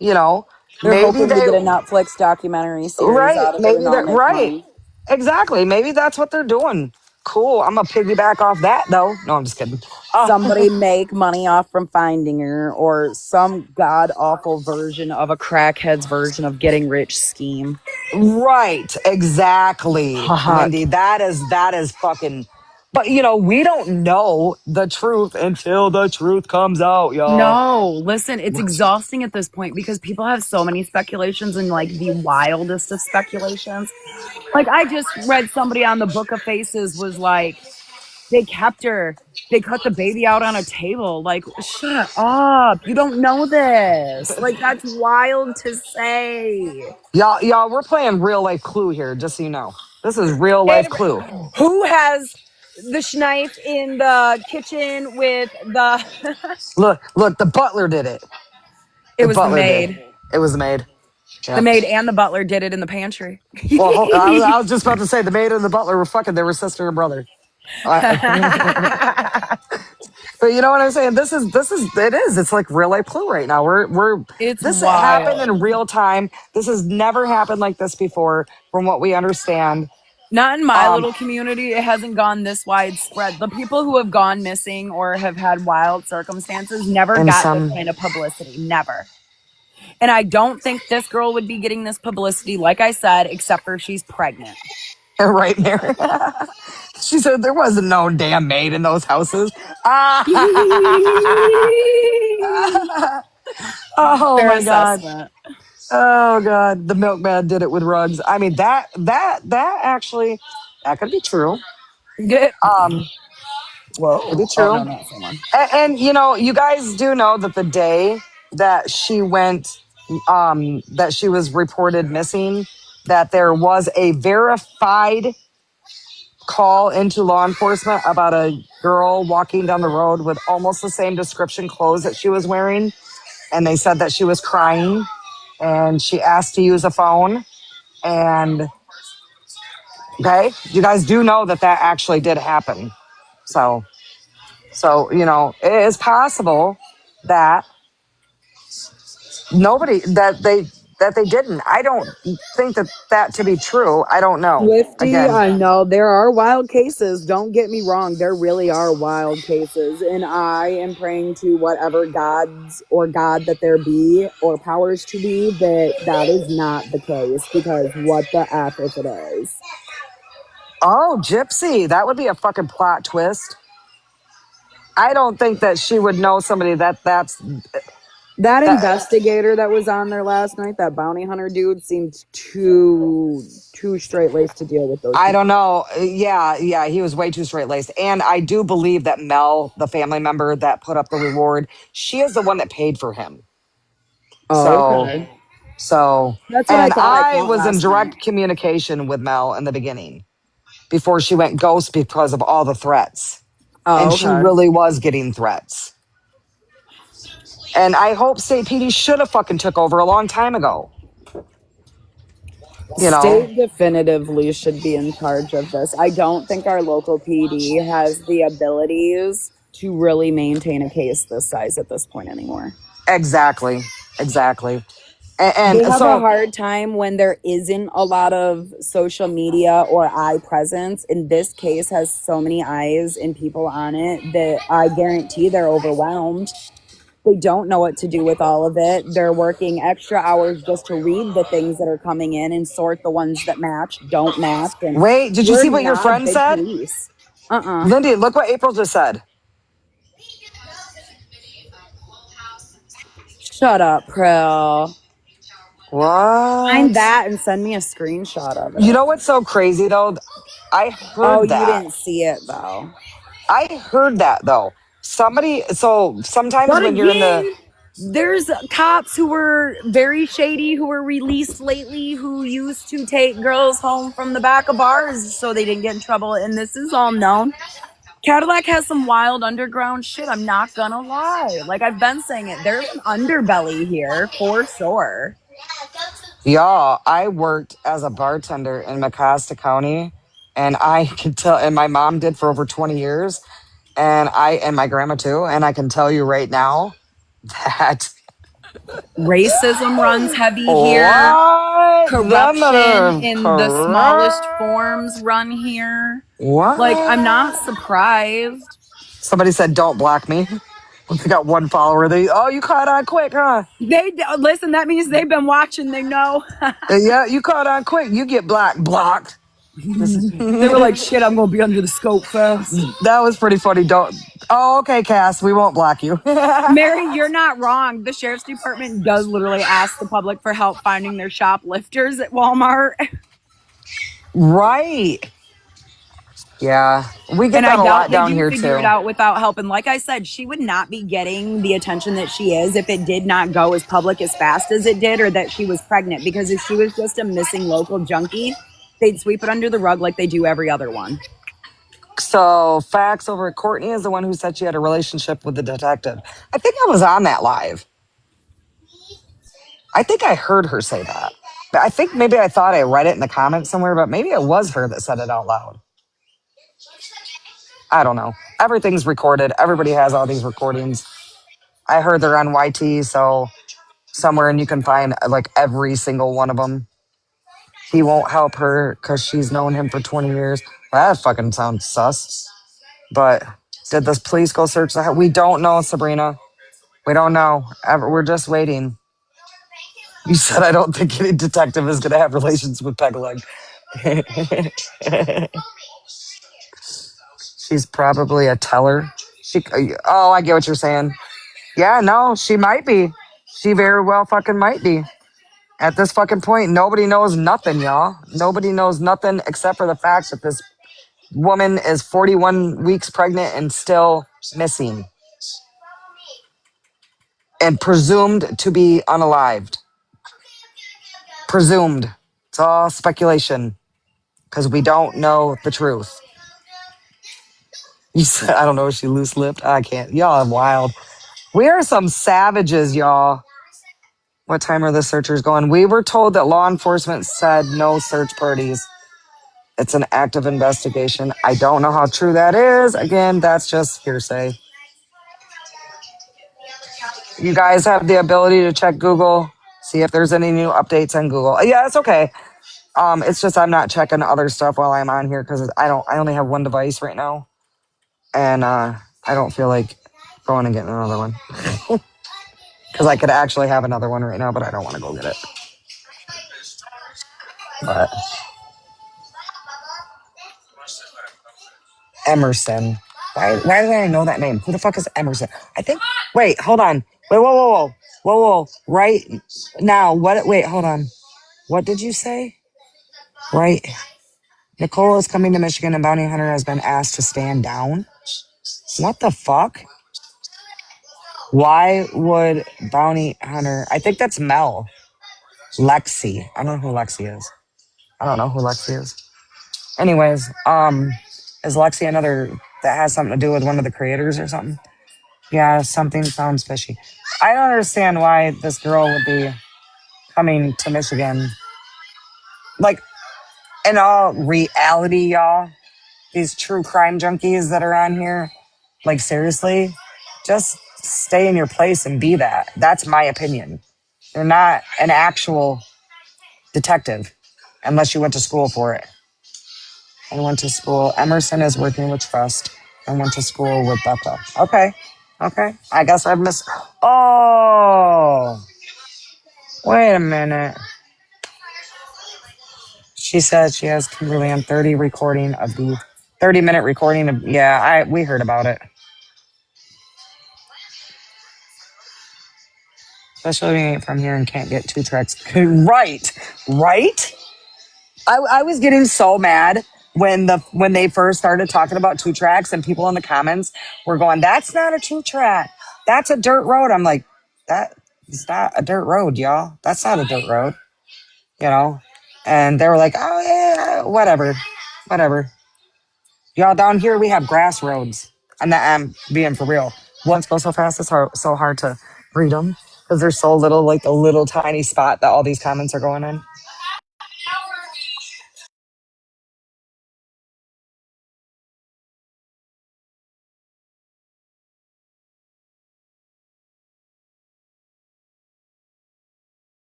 You know, they're maybe hoping to they, get a Netflix documentary series right. out of it Maybe and all they're make right. money. Exactly. Maybe that's what they're doing. Cool. I'm going to piggyback off that though. No, I'm just kidding. Somebody make money off from finding her, or some god awful version of a crackhead's version of getting rich scheme. Right, exactly, Fuck. Mindy. That is fucking. But we don't know the truth until the truth comes out, y'all. No, listen, it's exhausting at this point because people have so many speculations and like the wildest of speculations. Like I just read somebody on the Book of Faces was like, they kept her. They cut the baby out on a table. Like, shut up. You don't know this. Like, that's wild to say. Y'all, we're playing real life Clue here, just so you know. This is real life Clue. Who has the knife in the kitchen with the. Look, the butler did it. It The was the butler did. maid. It was the maid. The Yeah. maid and the butler did it in the pantry. Well, I was just about to say the maid and the butler were fucking. They were sister and brother. I- But you know what I'm saying? It is. It's like real life clue right now. We're It's this happened wild. in real time. This has never happened like this before, from what we understand. Not in my Um, little community. It hasn't gone this widespread. The people who have gone missing or have had wild circumstances never and got this some kind of publicity. Never. And I don't think this girl would be getting this publicity, like I said, except for she's pregnant. right there. She said there wasn't no damn maid in those houses. Oh Fair my god. assessment. Oh god. The milkman did it with rugs. I mean that actually that could be true. Get, Um, could be whoa. Oh, no, true. not someone. And you know, you guys do know that the day that she went, that she was reported missing, that there was a verified call into law enforcement about a girl walking down the road with almost the same description clothes that she was wearing. And they said that she was crying and she asked to use a phone. And okay, you guys do know that that actually did happen. So, you know, it is possible that nobody that they didn't. I don't think that to be true. I don't know. Swifty, Again, I know there are wild cases. Don't get me wrong. There really are wild cases. And I am praying to whatever gods or God that there be or powers to be that that is not the case because what the F if it is? oh, Gypsy, that would be a fucking plot twist. I don't think that she would know somebody that's That that. investigator that was on there last night, that bounty hunter dude, seemed too straight laced to deal with those I people. don't know. Yeah, he was way too straight laced. And I do believe that Mel, the family member that put up the reward, she is the one that paid for him. Oh, So, okay. so, That's what I and thought I I caught was in last night. direct communication with Mel in the beginning before she went ghost because of all the threats. And Oh, she okay. really was getting threats. And I hope State PD should have fucking took over a long time ago. You know, State definitively should be in charge of this. I don't think our local PD has the abilities to really maintain a case this size at this point anymore. exactly, exactly. They And have a so, hard time when there isn't a lot of social media or eye presence. In this case, has so many eyes and people on it that I guarantee they're overwhelmed. They don't know what to do with all of it. They're working extra hours just to read the things that are coming in and sort the ones that match, don't match. And wait, did you we're see what your not friend big said? police. Uh-uh. Lindy, look what April just said. Shut up, Prill. Find What? that and send me a screenshot of You it. know what's so crazy though? I Oh, heard you that. didn't see it though. I heard that though. Somebody, so sometimes But when you're in the, again, there's cops who were very shady who were released lately who used to take girls home from the back of bars so they didn't get in trouble. And this is all known. Cadillac has some wild underground shit. I'm not gonna lie. Like I've been saying it, there's an underbelly here for sure. y'all, I worked as a bartender in Mecosta County and I could tell, and my mom did for over 20 years and my grandma too. And I can tell you right now that Racism runs heavy here. what? Them that Corruption are in the smallest forms corrupt? run here. Like, I'm not What? surprised. Somebody said, "Don't block me." They got one follower. They, oh, you caught on quick, huh? They listen, that means they've been watching, they know. Yeah, you caught on quick. You get blocked. This is They were like, shit, I'm gonna be under the scope fast. that was pretty funny. Don't. Oh, okay, Cass. We won't block you. Mary, you're not wrong. The sheriff's department does literally ask the public for help finding their shoplifters at Walmart. Right. Yeah, we get And I that a doubt lot they down do here figure it too. out without help. And like I said, she would not be getting the attention that she is if it did not go as public as fast as it did or that she was pregnant. Because if she was just a missing local junkie, they'd sweep it under the rug like they do every other one. So, facts over at Courtney is the one who said she had a relationship with the detective. I think I was on that live. I think I heard her say that. I think maybe I thought I read it in the comments somewhere, but maybe it was her that said it out loud. I don't know. Everything's recorded. Everybody has all these recordings. I heard they're on YT, so somewhere, and you can find like every single one of them. He won't help her because she's known him for 20 years. Well, that fucking sounds sus. But did the police go search the house? We don't know, Sabrina. We don't know. We're just waiting. You said I don't think any detective is going to have relations with Peg Leg. She's probably a teller. Oh, I get what you're saying. Yeah, no, she might be. She very well fucking might be. At this fucking point, nobody knows nothing, y'all. Nobody knows nothing except for the fact that this woman is 41 weeks pregnant and still missing and presumed to be unalived. Presumed. It's all speculation because we don't know the truth. You said, I don't know if she loose lipped. I can't. Y'all are wild. We are some savages, y'all. What time are the searchers going? We were told that law enforcement said no search parties. It's an active investigation. I don't know how true that is. Again, that's just hearsay. You guys have the ability to check Google, see if there's any new updates on Google. Yeah, it's okay. It's just I'm not checking other stuff while I'm on here because I only have one device right now. And I don't feel like going and getting another one. Because I could actually have another one right now, but I don't want to go get it. But Emerson. Why do I know that name? Who the fuck is Emerson? I think. Wait, hold on. Wait, whoa. Right now, what? Wait, hold on. What did you say? Right. Nicole is coming to Michigan, and Bounty Hunter has been asked to stand down. What the fuck? Why would Bounty Hunter? I think that's Mel. Lexi. I don't know who Lexi is. I don't know who Lexi is. Anyways, is Lexi another that has something to do with one of the creators or something? Yeah, something sounds fishy. I don't understand why this girl would be coming to Michigan. Like, in all reality, y'all, these true crime junkies that are on here, like, seriously, just stay in your place and be that. That's my opinion. You're not an actual detective unless you went to school for it. And went to school. Emerson is working with Trust and went to school with Becca. Okay. I guess I've missed. Oh, wait a minute. She said she has Kimberly on 30-minute recording of. Yeah, we heard about it. Especially when you ain't from here and can't get 2 tracks. Right. I was getting so mad when they first started talking about 2 tracks and people in the comments were going, "That's not a 2 track. That's a dirt road." I'm like, that is not a dirt road, y'all. That's not a dirt road, you know. And they were like, "Oh yeah, whatever." Y'all, down here we have grass roads, and I'm being for real. Ones go so fast, it's so hard to read them because they're so little, like the little tiny spot that all these comments are going in.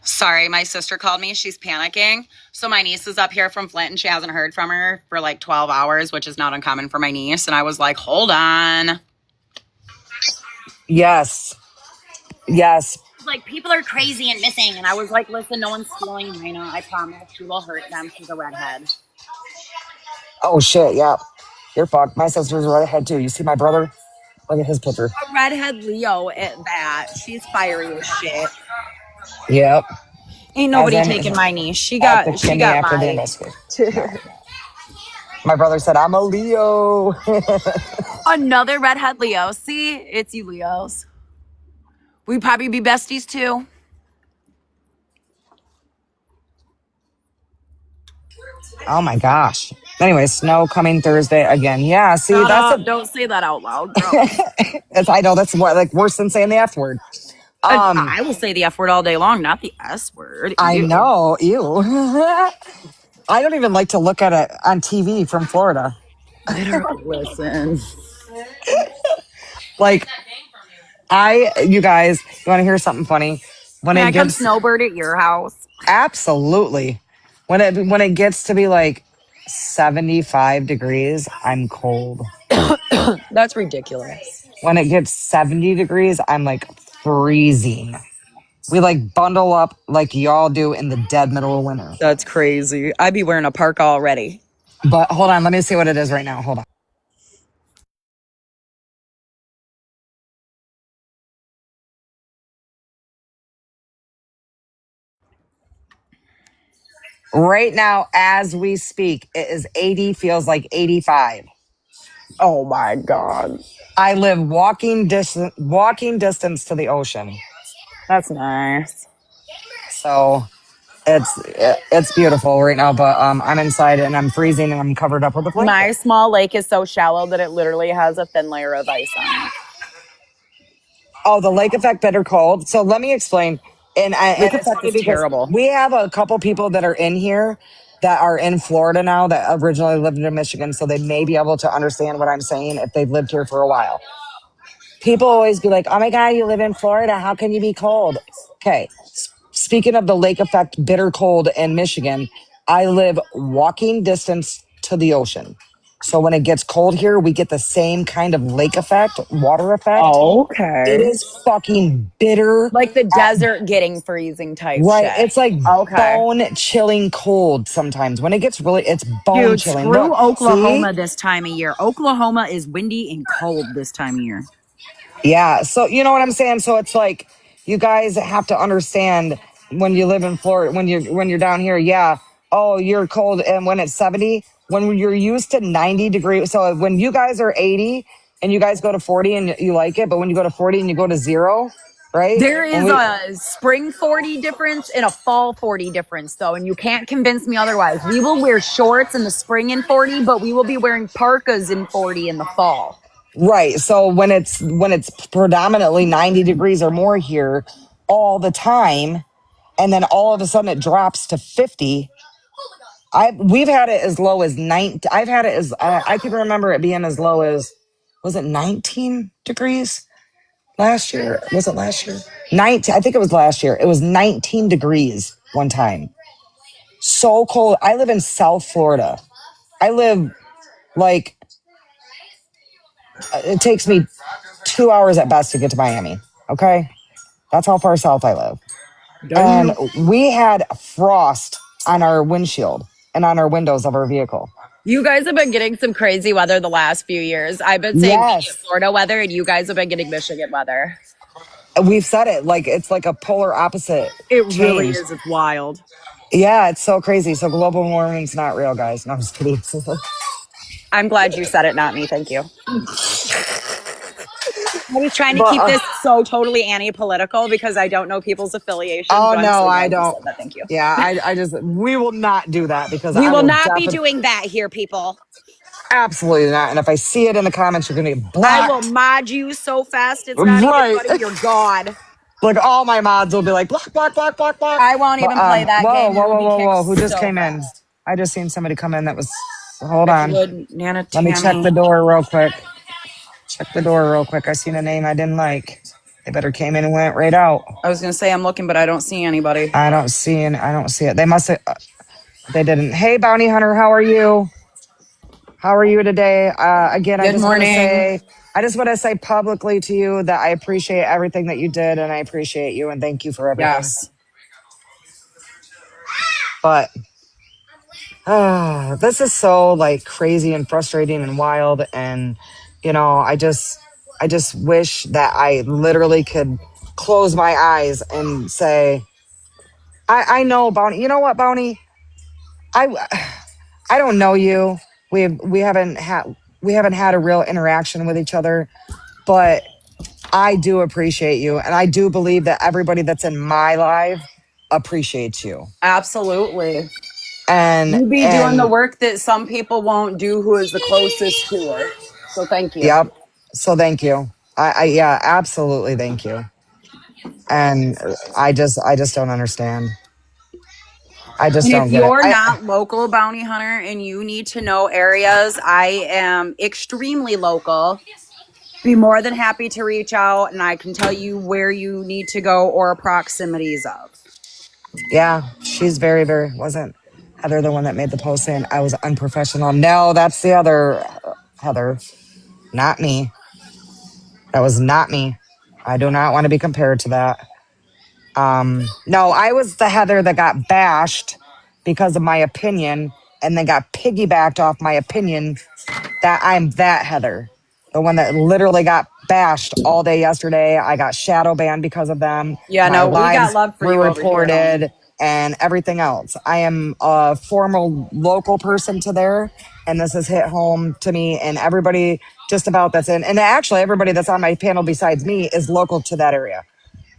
Sorry, my sister called me. She's panicking. So my niece is up here from Flint and she hasn't heard from her for like 12 hours, which is not uncommon for my niece. And I was like, hold on. Yes. Like, people are crazy and missing. And I was like, listen, no one's stealing Nina. I promise. She will hurt them. She's a redhead. Oh shit, yeah. You're fucked. My sister's a redhead too. You see my brother? Look at his picture. A redhead Leo at that. She's fiery as shit. Yep. Ain't As nobody in taking my niece. She at the got Kimmy after the my investigation. No. My brother said, I'm a Leo. another redhead Leo. See, it's you Leos. We'd probably be besties too. Oh my gosh. Anyway, snow coming Thursday again. Yeah, see, Shut that's up. a. Don't say that out loud. Gross. I know that's what like worse than saying the F word. I will say the F word all day long, not the S word. I Ew. know, ew. I don't even like to look at it on TV from Florida. Listen. Like you guys, you want to hear something funny? When Can it I come gets snowbird at your house? absolutely, when it gets to be like 75 degrees, I'm cold. That's ridiculous. When it gets 70 degrees, I'm like freezing. We like bundle up like y'all do in the dead middle of winter. That's crazy. I'd be wearing a parka already. But hold on, let me see what it is right now. Hold on. Right now, as we speak, it is 80, feels like 85. Oh my God. I live walking distance to the ocean. That's nice. So it's beautiful right now, but I'm inside and I'm freezing and I'm covered up with a blanket. My small lake is so shallow that it literally has a thin layer of ice on it. Oh, the lake effect bitter cold. So let me explain. And Lake it's effect funny is because terrible. we have a couple people that are in here that are in Florida now that originally lived in Michigan, so they may be able to understand what I'm saying if they've lived here for a while. People always be like, "Oh my God, you live in Florida. How can you be cold?" Okay. Speaking of the lake effect, bitter cold in Michigan, I live walking distance to the ocean. So when it gets cold here, we get the same kind of lake effect, water effect. It Okay. is fucking bitter. Like the desert getting freezing type Right. shit. It's like Okay. bone chilling cold sometimes. When it gets really, it's bone Dude, chilling. screw What? See? Oklahoma this time of year. Oklahoma is windy and cold this time of year. Yeah. So you know what I'm saying? So it's like you guys have to understand when you live in Florida, when you're down here, yeah. Oh, you're cold and when it's 70, when you're used to 90 degrees. So when you guys are 80 and you guys go to 40 and you like it, but when you go to 40 and you go to 0, right? There When is we a spring 40 difference and a fall 40 difference, though, and you can't convince me otherwise. We will wear shorts in the spring in 40, but we will be wearing parkas in 40 in the fall. Right. So when it's predominantly 90 degrees or more here all the time, and then all of a sudden it drops to 50. We've had it as low as 9. I've had it as I can remember it being as low as, was it 19 degrees last year? Was it last year? 19. I think it was last year. It was 19 degrees one time. So cold. I live in South Florida. I live like it takes me 2 hours at best to get to Miami. Okay. That's how far south I live. And Damn. we had frost on our windshield and on our windows of our vehicle. You guys have been getting some crazy weather the last few years. I've been saying we get Yes. Florida weather, and you guys have been getting Michigan weather. We've said it like it's like a polar opposite It really change. is. It's wild. Yeah, it's so crazy. So global warming's not real, guys. No, I'm just kidding. I'm glad you said it, not me. Thank you. I was trying to But keep this so totally anti-political because I don't know people's affiliations, oh but I'm no, so I glad you don't. said that. Thank you. Yeah, I just we will not do that because We I will will not be definitely doing that here, people. absolutely not. And if I see it in the comments, you're gonna get I will blocked. mod you so fast it's not even Right. funny. You're God. Like all my mods will be like block, block, block, block, block. I won't But even play that whoa, game. You whoa, will whoa, be whoa, kicked whoa. Who just so came in? fast. I just seen somebody come in that was hold If you on. would, Nana Let me check the Tammy. door real quick. Check the door real quick. I seen a name I didn't like. They better came in and went right out. I was gonna say I'm looking, but I don't see anybody. I don't see it. They must have. They didn't. Hey, bounty hunter, how are you? How are you today? Again, I Good just want to morning. say, I just want to say publicly to you that I appreciate everything that you did, and I appreciate you, and thank you for everything. Yes. But this is so like crazy and frustrating and wild, and I just wish that I literally could close my eyes and say, I know Bounty. You know what, Bounty? I I don't know you. We haven't had a real interaction with each other, but I do appreciate you, and I do believe that everybody that's in my life appreciates you. Absolutely. You be doing the and work that some people won't do who is the closest to her. So thank you. yep. So thank you. Yeah, absolutely thank you. And I just don't understand. I just And if don't get it. you're not local bounty hunter and you need to know areas, I am extremely local. Be more than happy to reach out and I can tell you where you need to go or proximities of. Yeah, she's very, very, wasn't Heather the one that made the post saying I was unprofessional? No, that's the other Heather, not me. That was not me. I do not want to be compared to that. No, I was the Heather that got bashed because of my opinion and then got piggybacked off my opinion that I'm that Heather. The one that literally got bashed all day yesterday. I got shadow banned because of them. Yeah, My no, we got lives love for were you over here, homie. reported and everything else. I am a former local person to there, and this has hit home to me and everybody just about that's in. And actually, everybody that's on my panel besides me is local to that area.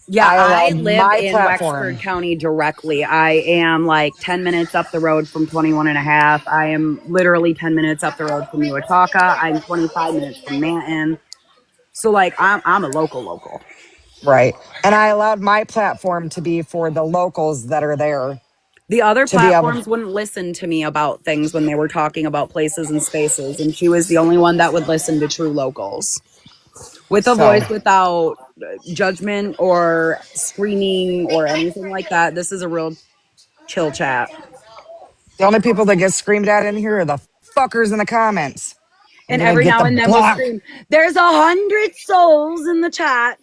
Yeah, I I allowed live my in platform. Wexford County directly. I am like 10 minutes up the road from 21 and a half. I am literally 10 minutes up the road from Uwataka. I'm 25 minutes from Manton. So like I'm a local. Right. And I allowed my platform to be for the locals that are there The other to be able. platforms wouldn't listen to me about things when they were talking about places and spaces, and she was the only one that would listen to true locals with a So voice without judgment or screaming or anything like that. This is a real chill chat. the only people that get screamed at in here are the fuckers in the comments. I'm And gonna every get now the and then we'll block. scream, there's 100 souls in the chat.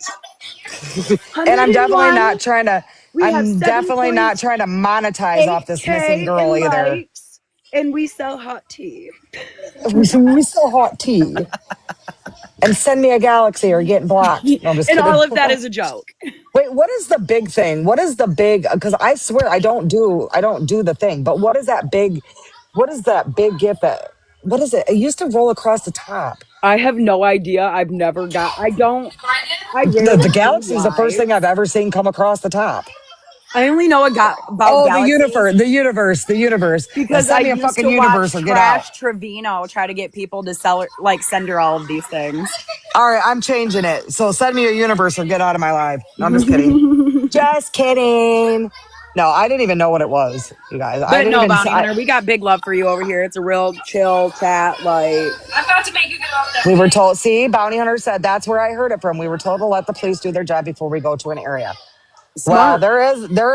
And I'm definitely 101. not trying to. We have I'm definitely not trying to monetize off this missing 7.8K girl in either. likes. And we sell hot tea. We sell hot tea and send me a galaxy or get blocked. No, I'm just And kidding. all of that is a joke. Wait, what is the big thing? What is the big? Because I swear I don't do the thing. But what is that big? What is that big gift that? What is it? It used to roll across the top. I have no idea. I The rarely do galaxy is the first thing lives. I've ever seen come across the top. I only know about Oh, galaxies the universe. Now because I send me a used fucking to watch universe or get out. Trash Trevino try to get people to sell like send her all of these things. All right, I'm changing it. So send me a universe or get out of my life. No, I'm just kidding. Just kidding. No, I didn't even know what it was, you guys. I But didn't no, even. Bounty Hunter, we got big love for you over here. It's a real chill chat. Like, We were told. See, Bounty Hunter said that's where I heard it from. We were told to let the police do their job before we go to an area. Well, smart. there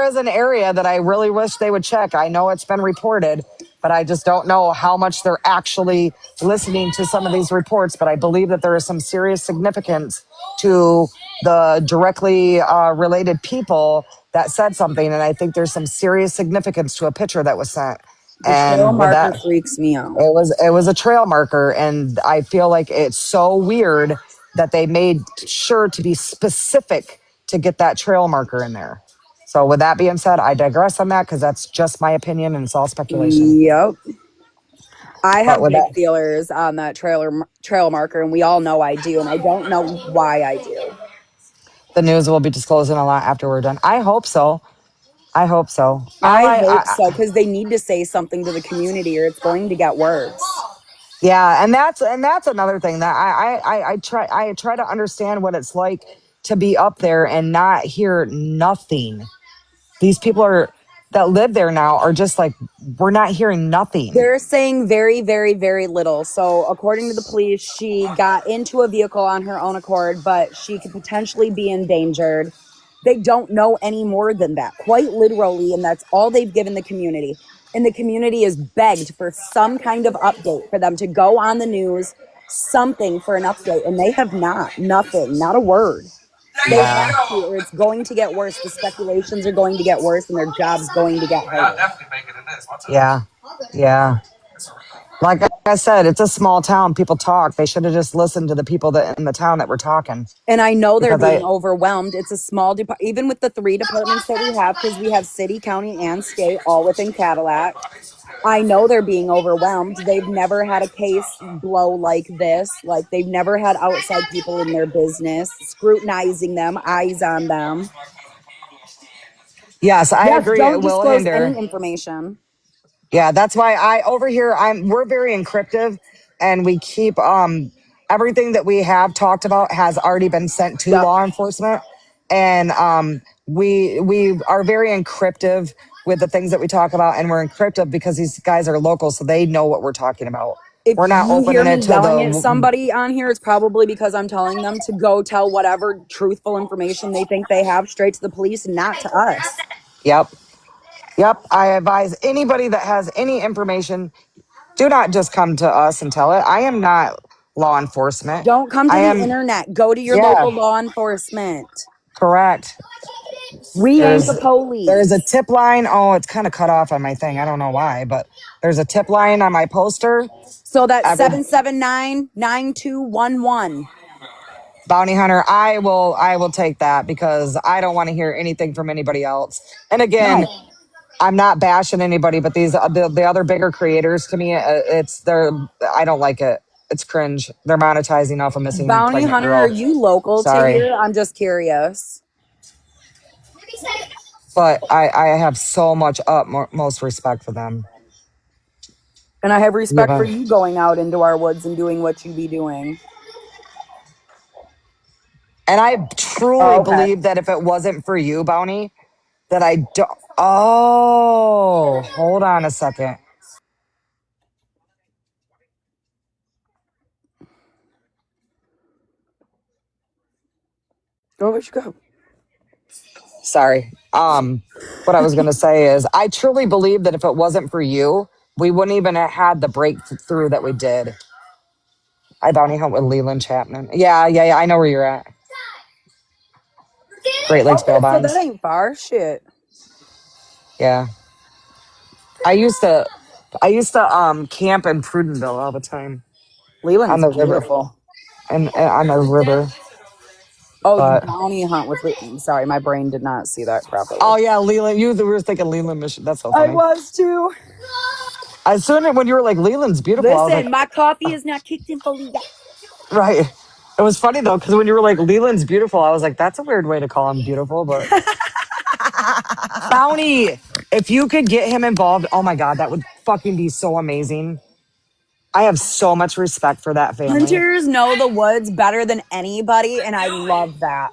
is an area that I really wish they would check. I know it's been reported, but I just don't know how much they're actually listening to some of these reports. But I believe that there is some serious significance to the directly related people that said something, and I think there's some serious significance to a picture that was sent. The trail And with marker that, freaks me out. it was a trail marker, and I feel like it's so weird that they made sure to be specific to get that trail marker in there. So with that being said, I digress on that because that's just my opinion and it's all speculation. Yep. I But have with big that, feelers on that trail marker, and we all know I do, and I don't know why I do. the news will be disclosing a lot after we're done. I hope so. I hope so. I hope so because they need to say something to the community, or it's going to get worse. Yeah, and that's another thing that I try to understand what it's like to be up there and not hear nothing. These people are that live there now are just like we're not hearing nothing. They're saying very, very, very little. So, according to the police, she got into a vehicle on her own accord, but she could potentially be endangered. They don't know any more than that, quite literally, and that's all they've given the community. And the community is begged for some kind of update for them to go on the news, something for an update, and they have nothing, not a word. They Yeah, have to, or it's going to get worse. The speculations are going to get worse, and their job's going to get harder. yeah, yeah. Like I said, it's a small town. People talk. They should have just listened to the people that in the town that were talking. And I know they're Because being overwhelmed. It's a small even with the 3 departments that we have, because we have city, county, and state all within Cadillac. I know they're being overwhelmed. They've never had a case blow like this. Like, they've never had outside people in their business scrutinizing them, eyes on them. yes, I Yes, agree. don't It will disclose hinder. any information. Yeah, that's why I over here we're very encryptive and we keep everything that we have talked about has already been sent to Yep. law enforcement. And we are very encryptive with the things that we talk about, and we're encryptive because these guys are local, so they know what we're talking about. If We're not you hear opening me it to yelling at the somebody on here, it's probably because I'm telling them to go tell whatever truthful information they think they have straight to the police and not to us. Yep. Yep. I advise anybody that has any information, do not just come to us and tell it. I am not law enforcement. Don't come to I the am, internet. Go to your yeah, local law enforcement. correct. We ain't There's the there's a police. tip line. Oh, it's kind of cut off on my thing. I don't know why, but there's a tip line on my poster. So that's Every 779-9211. bounty hunter, I will take that because I don't want to hear anything from anybody else. And again, No. I'm not bashing anybody, but these the other bigger creators to me, it's they're I don't like it. It's cringe. They're monetizing off a missing Bounty pregnant Hunter, are girl. you local to Sorry, here? I'm just curious. but I have so much most respect for them. And I have respect for Yeah. you going out into our woods and doing what you be doing. And I truly Oh, okay. believe that if it wasn't for you, Bounty, that I do. Oh, hold on a second. Go, where'd you go? Sorry. What I was gonna say is, I truly believe that if it wasn't for you, we wouldn't even have had the breakthrough that we did. I bounty hunt with Leland Chapman. Yeah, yeah, yeah. I know where you're at. Great Lakes bail Okay, so that bonds. ain't far. Shit. Yeah. I used to, camp in Prudenville all the time on Leland's the river, beautiful. and on the river. Oh, you But bounty hunt with Sorry, my brain did not see that properly. oh yeah, Leland. We were thinking Leland, Michigan. That's so I funny. was too. As soon as when you were like Leland's beautiful, I was like, Listen, my coffee is not kicked in fully yet. right. It was funny though, because when you were like Leland's beautiful, I was like, that's a weird way to call him beautiful, but Bounty, if you could get him involved, oh my God, that would fucking be so amazing. I have so much respect for that family. Hunters know the woods better than anybody, and I love that.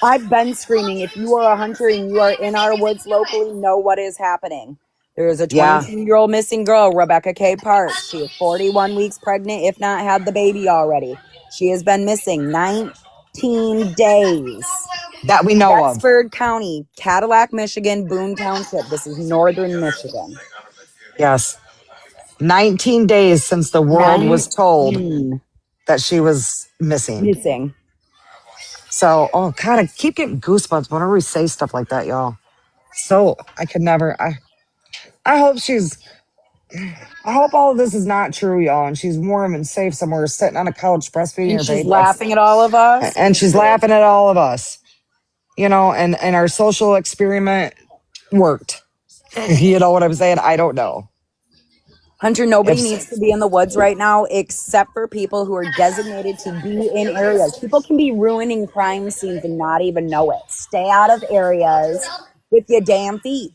I've been screaming. If you are a hunter and you are in our woods locally, know what is happening. There is a Yeah, 22-year-old missing girl, Rebecca K. Parks. She is 41 weeks pregnant, if not had the baby already. She has been missing 19 days. that we know of. Wexford County, Cadillac, Michigan, Boone Township. This is northern Michigan. Yes. 19 days since the world was told 19 that she was missing. missing. So, oh God, I keep getting goosebumps whenever we say stuff like that, y'all. So I could never. I hope she's. I hope all of this is not true, y'all, and she's warm and safe somewhere, sitting on a couch breastfeeding And her she's baby. That's laughing at all of us. and Me she's too. laughing at all of us, and our social experiment worked. You know what I'm saying? I don't know Hunter, nobody if needs to be in the woods right now except for people who are designated to be in areas. People can be ruining crime scenes and not even know it. Stay out of areas with your damn feet.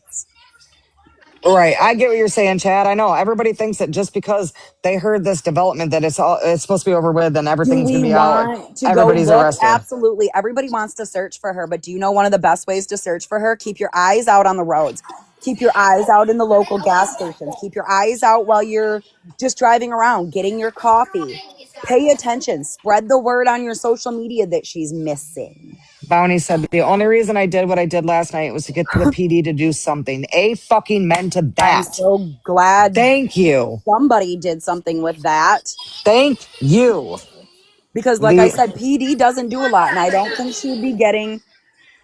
right. I get what you're saying, Chad. I know everybody thinks that just because they heard this development that it's supposed to be over with and Do everything's gonna we be out and want to go everybody's look? arrested. Absolutely. Everybody wants to search for her, but do you know one of the best ways to search for her? Keep your eyes out on the roads. Keep your eyes out in the local gas stations. Keep your eyes out while you're just driving around, getting your coffee. Pay attention. Spread the word on your social media that she's missing. Bounty said the only reason I did what I did last night was to get to the PD to do something. A fucking men to I'm that. so glad Thank you. somebody did something with that. Thank you. Because, like I The said, PD doesn't do a lot, and I don't think she would be getting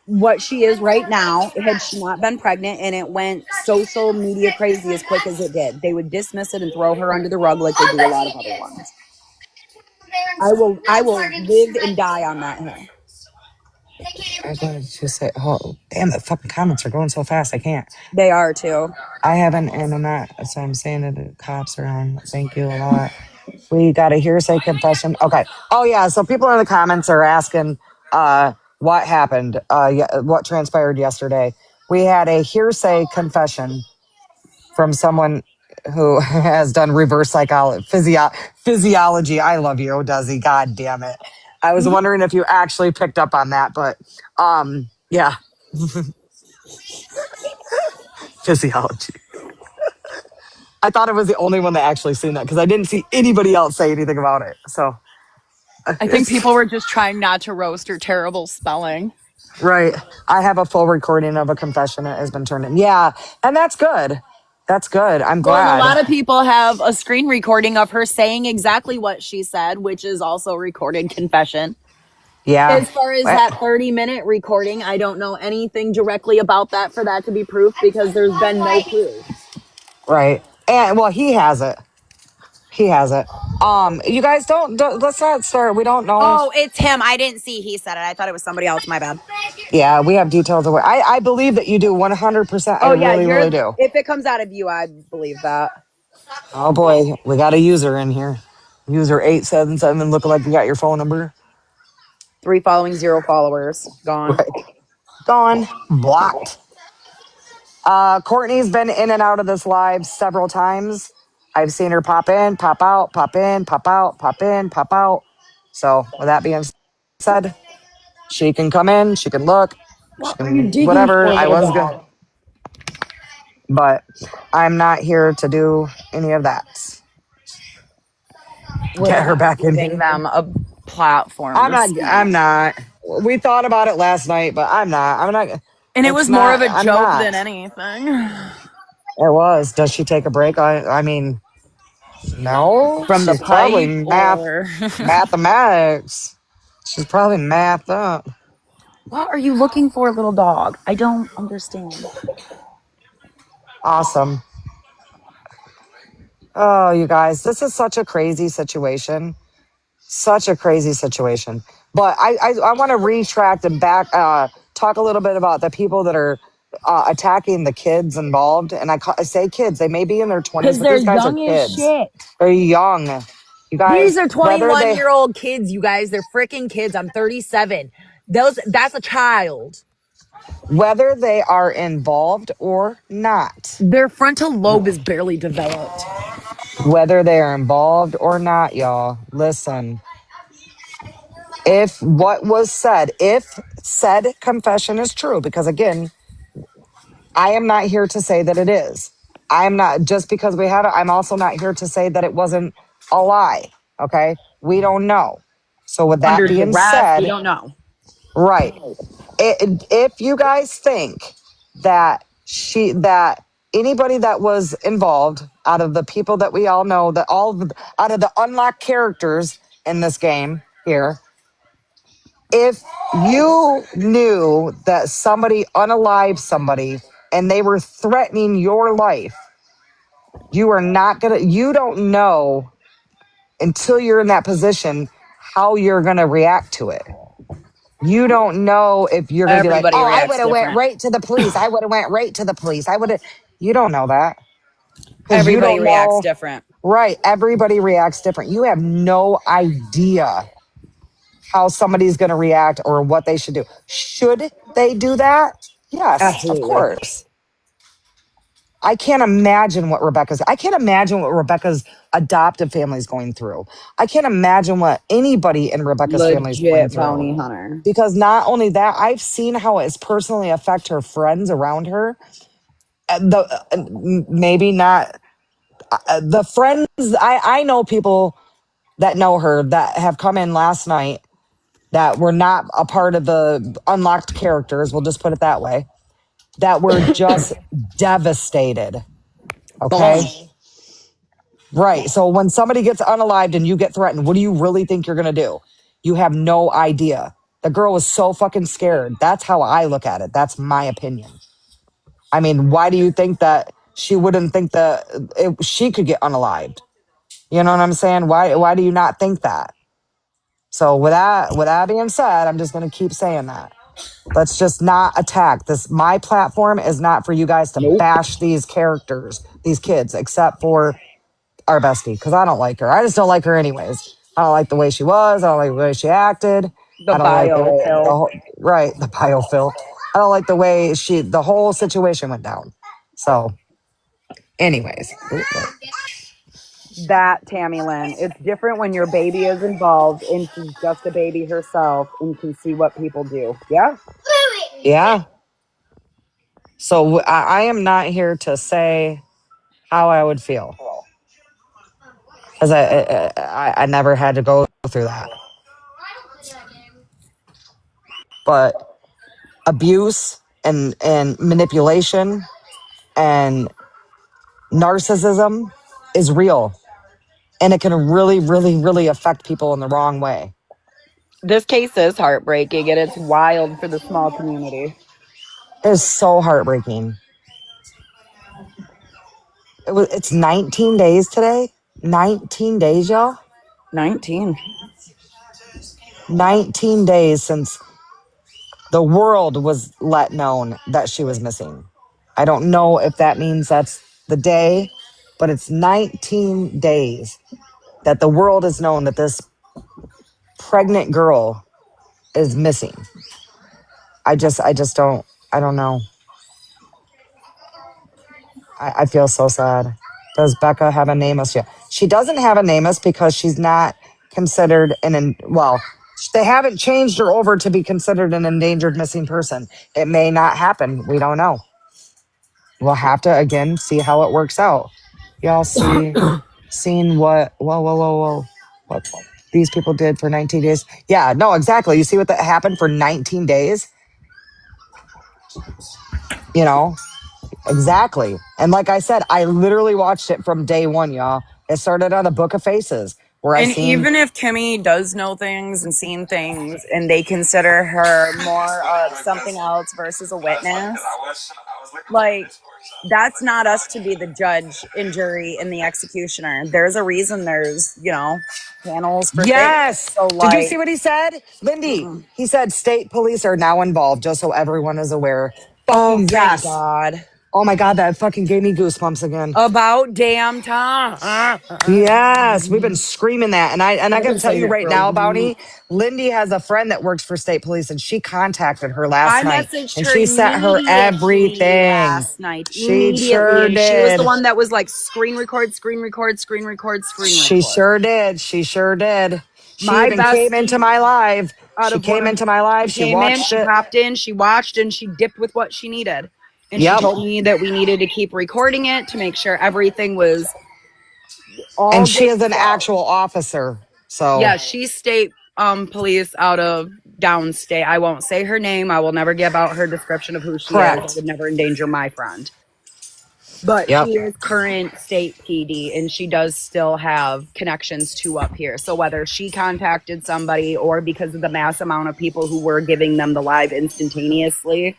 what she is right now had she not been pregnant and it went social media crazy as quick as it did. They would dismiss it and throw her under the rug like they do a lot of other ones. I will live and die on that hill. I wanted to say, oh damn, the fucking comments are going so fast. I can't. They are too. I haven't, and I'm not. So I'm saying that the cops are on. Thank you a lot. We got a hearsay confession. Okay. Oh yeah. So people in the comments are asking what happened, what transpired yesterday. We had a hearsay confession from someone who has done reverse physiology. I love you, Desi. God damn it. I was wondering if you actually picked up on that, but yeah, physiology. I thought I was the only one that actually seen that because I didn't see anybody else say anything about it. So I think it's people were just trying not to roast her terrible spelling. right. I have a full recording of a confession that has been turned in. Yeah, and that's good. That's good. I'm Well, and a glad. lot of people have a screen recording of her saying exactly what she said, which is also recorded confession. Yeah. As far as that 30-minute recording, I don't know anything directly about that for that to be proof because there's been no proof. Right. And well, he has it. He has it. You guys don't let's not start. We don't know. Oh, it's him. I didn't see he said it. I thought it was somebody else. My bad. Yeah, we have details of it. I believe that you do 100%. I Oh yeah, really, really do. if it comes out of you, I believe that. Oh boy, we got a user in here. User 877 looking like you got your phone number. 3 following, 0 followers. Gone. Right. Gone. Blocked. Courtney's been in and out of this live several times. I've seen her pop in, pop out, pop in, pop out, pop in, pop out. So with that being said, she can come in, she can look, she What are you can digging whatever. for, I little was good, dog? but I'm not here to do any of that. Get her Without back in giving here. them a platform I'm to not. I'm speak. not. We thought about it last night, but I'm not. I'm not. And it It's was more not. of a I'm joke than not. anything. It was. Does she take a break? I mean, no. From the She's probably pipe or mathematics. She's probably mathed up. what are you looking for, little dog? I don't understand. Awesome. Oh, you guys, this is such a crazy situation. Such a crazy situation. But I want to retract and back talk a little bit about the people that are attacking the kids involved. And I say kids, they may be in their 20s, Because but they're these guys are young as kids. shit. They're young. You These guys, are whether they 21-year-old kids, you guys. They're freaking kids. I'm 37. That's a child. whether they are involved or not, Their frontal lobe is barely developed. whether they are involved or not, y'all, listen. If what was said, if said confession is true, because again, I am not here to say that it is. I am not, just because we have it, I'm also not here to say that it wasn't a lie. Okay. We don't know. So, with that Under being duress, we said, don't know. right. If you guys think that anybody that was involved out of the people that we all know, that out of the unlocked characters in this game here, if you knew that somebody unalived somebody and they were threatening your life, you are not gonna, you don't know until you're in that position how you're gonna react to it. You don't know if you're gonna be like, Everybody oh, I would reacts have went different. right to the police. I would have went right to the police. I would have. You don't know that because you Everybody don't reacts know. different. Right? Everybody reacts different. You have no idea how somebody's going to react or what they should do. Should they do that? Yes, of Absolutely. course. I can't imagine what Rebecca's adoptive family is going through. I can't imagine what anity in Rebecca's family is going Legit through. bounty hunter. Because not only that, I've seen how it's personally affect her friends around her. Maybe not the friends. I know people that know her that have come in last night that were not a part of the unlocked characters. We'll just put it that way. That were just devastated. Boom. Okay. Right. So when somebody gets unalived and you get threatened, what do you really think you're going to do? You have no idea. The girl was so fucking scared. That's how I look at it. That's my opinion. I mean, why do you think that she wouldn't think that she could get unalived? You know what I'm saying? Why do you not think that? So with that being said, I'm just going to keep saying that. Let's just not attack this. My platform is not for you guys to Nope. bash these characters, these kids, except for our bestie, because I don't like her. I just don't like her anyways. I don't like the way she was. I don't like the way she acted. The I don't like the way biopill. the biophil. I don't like the way the whole situation went down. So Anyways. That, Tammy Lynn, it's different when your baby is involved and she's just a baby herself and can see what people do. Yeah. Yeah. So I am not here to say how I would feel because I never had to go through that. But abuse and manipulation and narcissism is real, and it can really, really, really affect people in the wrong way. This case is heartbreaking and it's wild for the small community. It is so heartbreaking. It's 19 days today. 19 days, y'all. 19. 19 days since the world was let known that she was missing. I don't know if that means that's the day, but it's 19 days that the world has known that this pregnant girl is missing. I just I don't know. I feel so sad. Does Becca have a NamUs yet? She doesn't have a NamUs because she's not considered well, they haven't changed her over to be considered an endangered missing person. It may not happen. We don't know. We'll have to again see how it works out. Y'all seen what what these people did for 19 days? Yeah, no, exactly. You see what that happened for 19 days? You know, exactly. And like I said, I literally watched it from day one, y'all. It started on the Book of Faces, where I And seen. even if Kimmy does know things and seen things and they consider her more of something else versus a witness, like, that's not us to be the judge and jury and the executioner. There's a reason there's, panels for things. Yes. So, Did you like, see what he said? Lindy, he said state police are now involved, just so everyone is aware. oh, Fucking thank yes. God. Oh my God, that fucking gave me goosebumps again. About damn time. Yes, we've been screaming that, and I I've gotta been tell saying you it right for a now, week. Bounty, Lindy has a friend that works for state police, and she contacted her last I night, messaged and her she sent her immediately everything. last night. She Immediately. sure And she was the did. one that was like screen record, screen record, screen record, screen She record. sure did. She sure did. She My even came into bestie my live. out She of one came of into my live. she She came in, watched she it. popped in, she watched, and she dipped with what she needed. And she Yep. told me that we needed to keep recording it to make sure everything was all And she good is to an go. actual officer. So, Yeah, she's state police out of downstate. I won't say her name. I will never give out her description of who she is. I correct. would never endanger my friend. But Yep. she is current state PD and she does still have connections to up here. So whether she contacted somebody or because of the mass amount of people who were giving them the live instantaneously,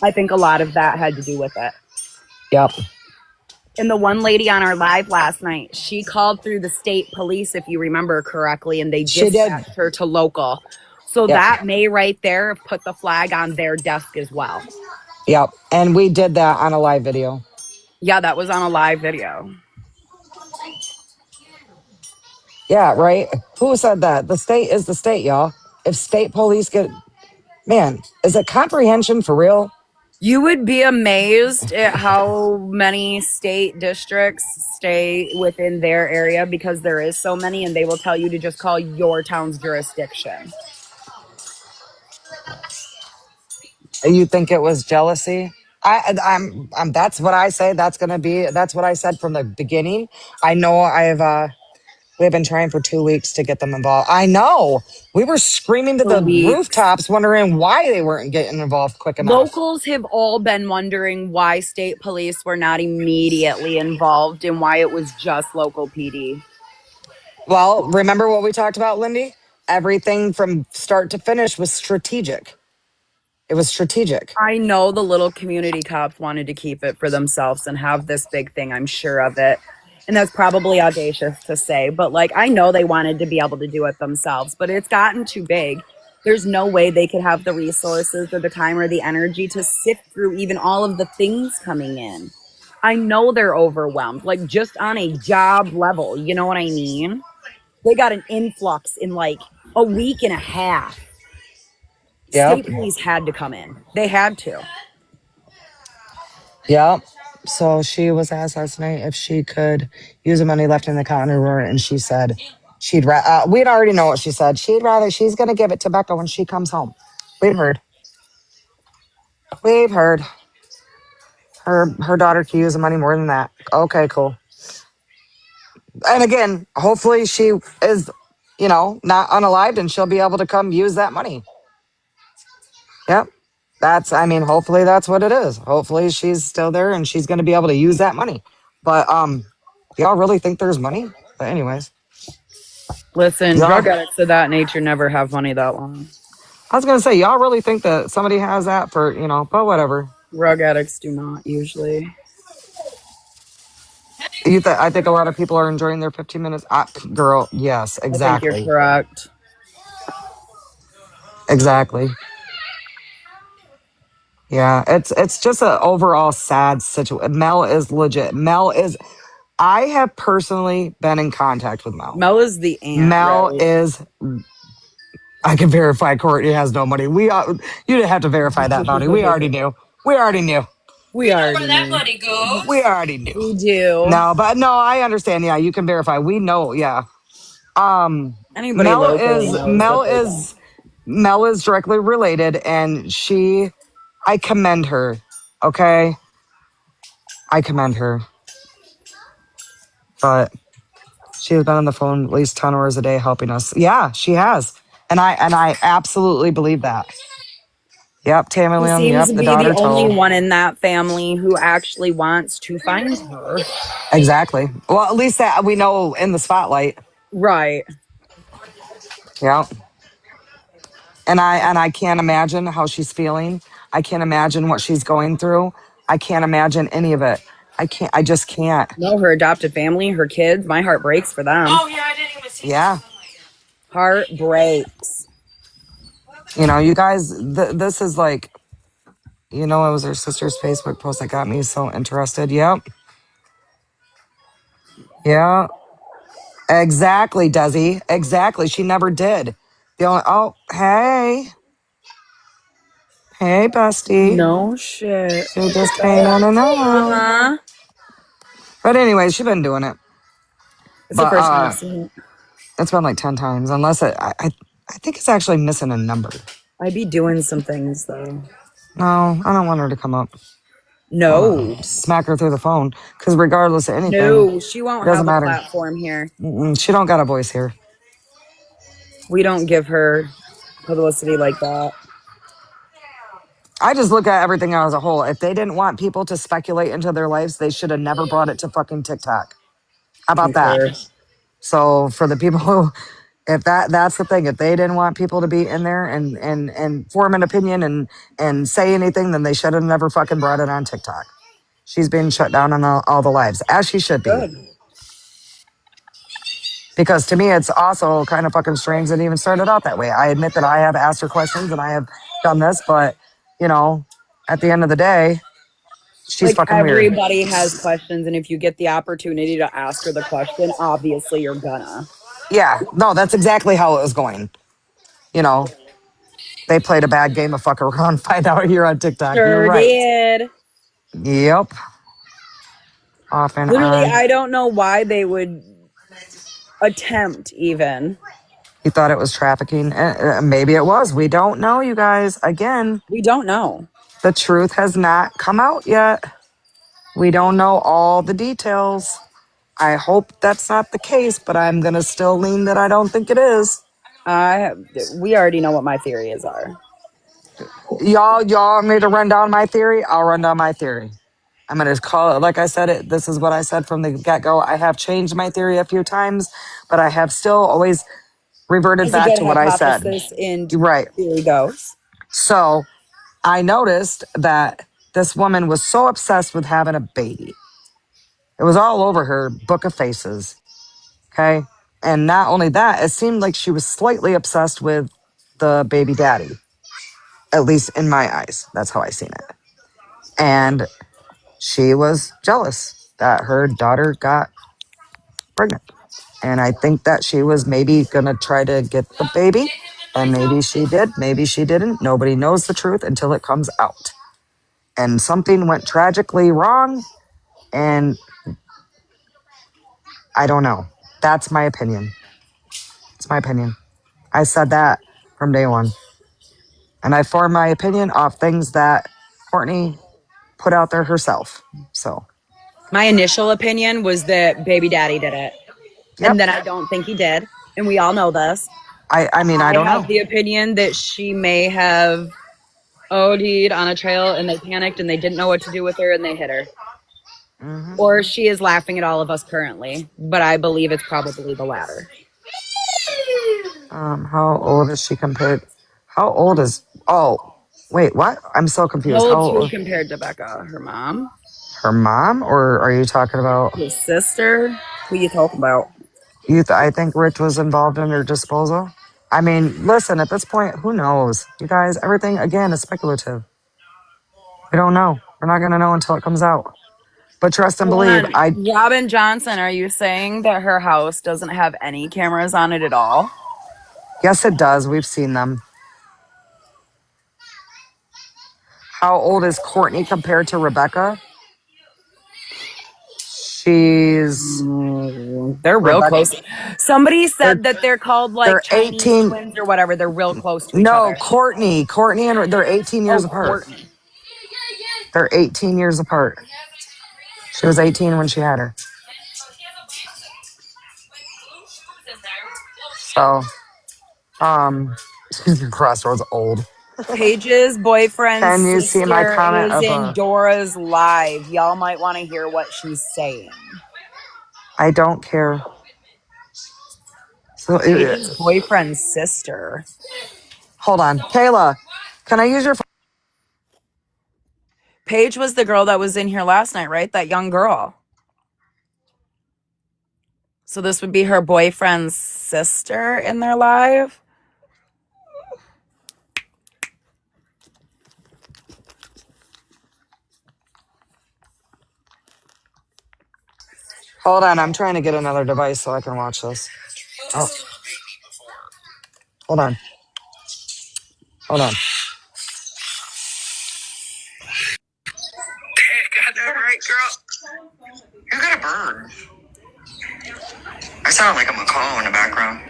I think a lot of that had to do with it. Yep. And the one lady on our live last night, she called through the state police, if you remember correctly, and they She did. dispatched her to local. So Yep. that may right there have put the flag on their desk as well. Yep. And we did that on a live video. Yeah, that was on a live video. Yeah, right. Who said that? The state is the state, y'all. If state police get, man, is it comprehension for real? You would be amazed at how many state districts stay within their area because there is so many, and they will tell you to just call your town's jurisdiction. You think it was jealousy? I'm that's what I say. That's what I said from the beginning. I know we've been trying for 2 weeks to get them involved. I know. We were screaming to For the weeks. rooftops, wondering why they weren't getting involved quick enough. Locals have all been wondering why state police were not immediately involved and why it was just local PD. Well, remember what we talked about, Lindy? Everything from start to finish was strategic. It was strategic. I know the little community cops wanted to keep it for themselves and have this big thing. I'm sure of it. And that's probably audacious to say, but like, I know they wanted to be able to do it themselves, but it's gotten too big. There's no way they could have the resources or the time or the energy to sift through even all of the things coming in. I know they're overwhelmed, like just on a job level. You know what I mean? They got an influx in like a week and a half. Yep. State police had to come in. They had to. Yep. So she was asked last night if she could use the money left in the account, and she said we'd already know what she said. She's going to give it to Becca when she comes home. We've heard. We've heard. Her daughter can use the money more than that. Okay, cool. And again, hopefully she is, not unalived and she'll be able to come use that money. Yep. Hopefully that's what it is. Hopefully she's still there and she's going to be able to use that money. But y'all really think there's money? But anyways, Listen, y'all, drug addicts of that nature never have money that long. I was going to say, y'all really think that somebody has that for, but whatever. Drug addicts do not usually. I think a lot of people are enjoying their 15 minutes. Girl, yes, I think you're exactly. correct. Exactly. Yeah, it's just an overall sad situation. Mel is legit. I have personally been in contact with Mel. Mel is the aunt, Mel right? is, I can verify Courtney has no money. You didn't have to verify that, Bounty. We already knew. We already knew. We already knew. We already knew. We do. No, I understand. Yeah, you can verify. We know. Yeah. Anybody locally knows that they don't. Mel is directly related, and I commend her. Okay, I commend her, but she has been on the phone at least 10 hours a day helping us. Yeah, she has, and I absolutely believe that. Yep, Tammy She Liam. seems Yep, to the be the daughter only told. one in that family who actually wants to find her. Exactly. Well, at least that we know in the spotlight. Right. Yep. And I can't imagine how she's feeling. I can't imagine what she's going through. I can't imagine any of it. I just can't. No, her adopted family, her kids, my heart breaks for them. Oh yeah, I didn't even see. Yeah. Heart breaks. You guys, this is like, it was her sister's Facebook post that got me so interested. Yep. Yeah. Exactly, Desi. Exactly. She never did. Hey. Hey, bestie. No shit. She just came in and out. Uh-huh. But anyway, she's been doing it. It's the But first time I've seen it. it's been like 10 times, unless I think it's actually missing a number. I be doing some things though. No, I don't want her to come up. No. Smack her through the phone. Because regardless of anything, No, she it won't doesn't have a matter. platform here. She don't got a voice here. We don't give her publicity like that. I just look at everything as a whole. If they didn't want people to speculate into their lives, they should have never brought it to fucking TikTok. How about that? Concur. So for the people who, if that's the thing, if they didn't want people to be in there and form an opinion and say anything, then they should have never fucking brought it on TikTok. She's being shut down on all the lives, as she should be. Good. Because to me, it's also kind of fucking strange that it even started out that way. I admit that I have asked her questions and I have done this, but, at the end of the day, she's Like fucking weird. everybody has questions, and if you get the opportunity to ask her the question, obviously you're gonna. Yeah, no, that's exactly how it was going. They played a bad game of fuck around, find out here on TikTok. You're Sure right. did. Yep. Off and Literally, on. I don't know why they would attempt even. He thought it was trafficking. Maybe it was. We don't know, you guys. Again, We don't know. the truth has not come out yet. We don't know all the details. I hope that's not the case, but I'm going to still lean that I don't think it is. We already know what my theories are. Y'all want me to run down my theory? I'll run down my theory. I'm going to call it, like I said, this is what I said from the get-go. I have changed my theory a few times, but I have still always reverted It's a back good to what I said. hypothesis, and Right. theory goes. So I noticed that this woman was so obsessed with having a baby. It was all over her book of faces. Okay. And not only that, it seemed like she was slightly obsessed with the baby daddy, at least in my eyes. That's how I seen it. And she was jealous that her daughter got pregnant. And I think that she was maybe going to try to get the baby. And maybe she did. Maybe she didn't. Nobody knows the truth until it comes out. And something went tragically wrong. And I don't know. That's my opinion. It's my opinion. I said that from day one. And I formed my opinion off things that Courtney put out there herself. So my initial opinion was that baby daddy did it. yep. And then I don't think he did. And we all know this. I mean, I don't know. have the opinion that she may have OD'd on a trail and they panicked and they didn't know what to do with her and they hit her. Mm-hmm. Or she is laughing at all of us currently. But I believe it's probably the latter. How old is she compared? How old is? Oh, wait, what? I'm so confused. How How old old? who compared to Becca? Her mom? Her mom, or are you talking about His sister? Who you talking about? I think Rich was involved in her disposal. I mean, listen. At this point, who knows? You guys, everything again is speculative. We don't know. We're not gonna know until it comes out. But trust and Hold believe. on. Robin Johnson, are you saying that her house doesn't have any cameras on it at all? Yes, it does. We've seen them. How old is Courtney compared to Rebecca? She's They're real Rebecca. close. Somebody said that they're called like They're Chinese 18. twins or whatever. They're real close to each No, other. Courtney and they're 18 years apart. Courtney. They're 18 years apart. She was 18 when she had her. So, Crossroads old. Paige's boyfriend's Can you see my sister comment is in above? Dora's live. Y'all might want to hear what she's saying. I don't care. So, Paige's boyfriend's sister. hold on. Kayla, can I use your phone? Paige was the girl that was in here last night, right? That young girl. So this would be her boyfriend's sister in their live. Hold on. I'm trying to get another device so I can watch this. Oh, hold on. Hold on. Got that right, girl. You got a bird. I sound like I'm a call in the background.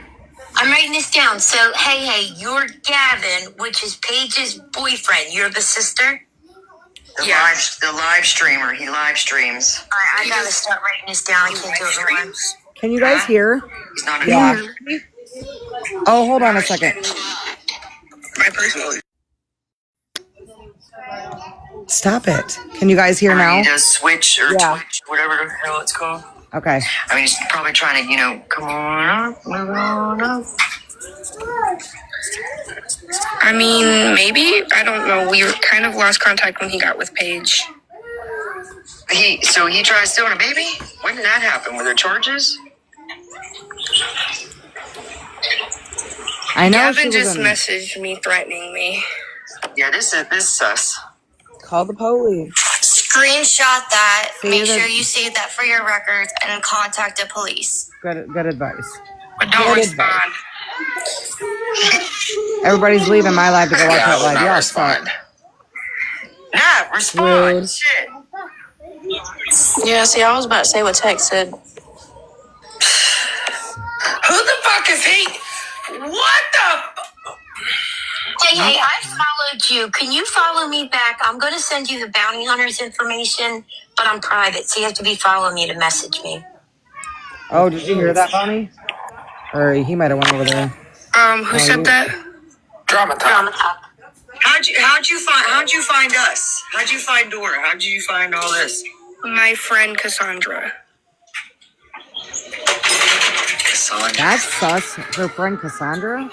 I'm writing this down. So, hey, you're Gavin, which is Paige's boyfriend. You're the sister? The live streamer. He live streams. All right, I gotta start writing this down. I can't do it anymore. Can you guys hear? He's not Yeah. Oh, hold on a second. My personal. Stop it. Can you guys hear now? He does Switch or Yeah. Twitch, whatever the hell it's called. Okay. I mean, he's probably trying to, come on up, move on up. I mean, maybe. I don't know. We kind of lost contact when he got with Paige. So he tried stealing a baby? When did that happen? Were there charges? I know Gavin just messaged me threatening me. Yeah, this is sus. Call the police. Screenshot that. Make sure you save that for your records and contact the police. Good advice. But don't respond. Everybody's leaving my live to go watch that live. Yeah, respond. Yeah, respond. Rude. Shit. Yeah, see, I was about to say what Tex said. Who the fuck is he? What the? Hey, I followed you. Can you follow me back? I'm going to send you the bounty hunter's information, but I'm private, so you have to be following me to message me. Oh, did you hear that, Bonnie? Or he might have went over there. Who said that? Drama Drama top. top. How'd you find us? How'd you find Dora? How'd you find all this? My friend Cassandra. Cassandra. That's sus. Her friend Cassandra?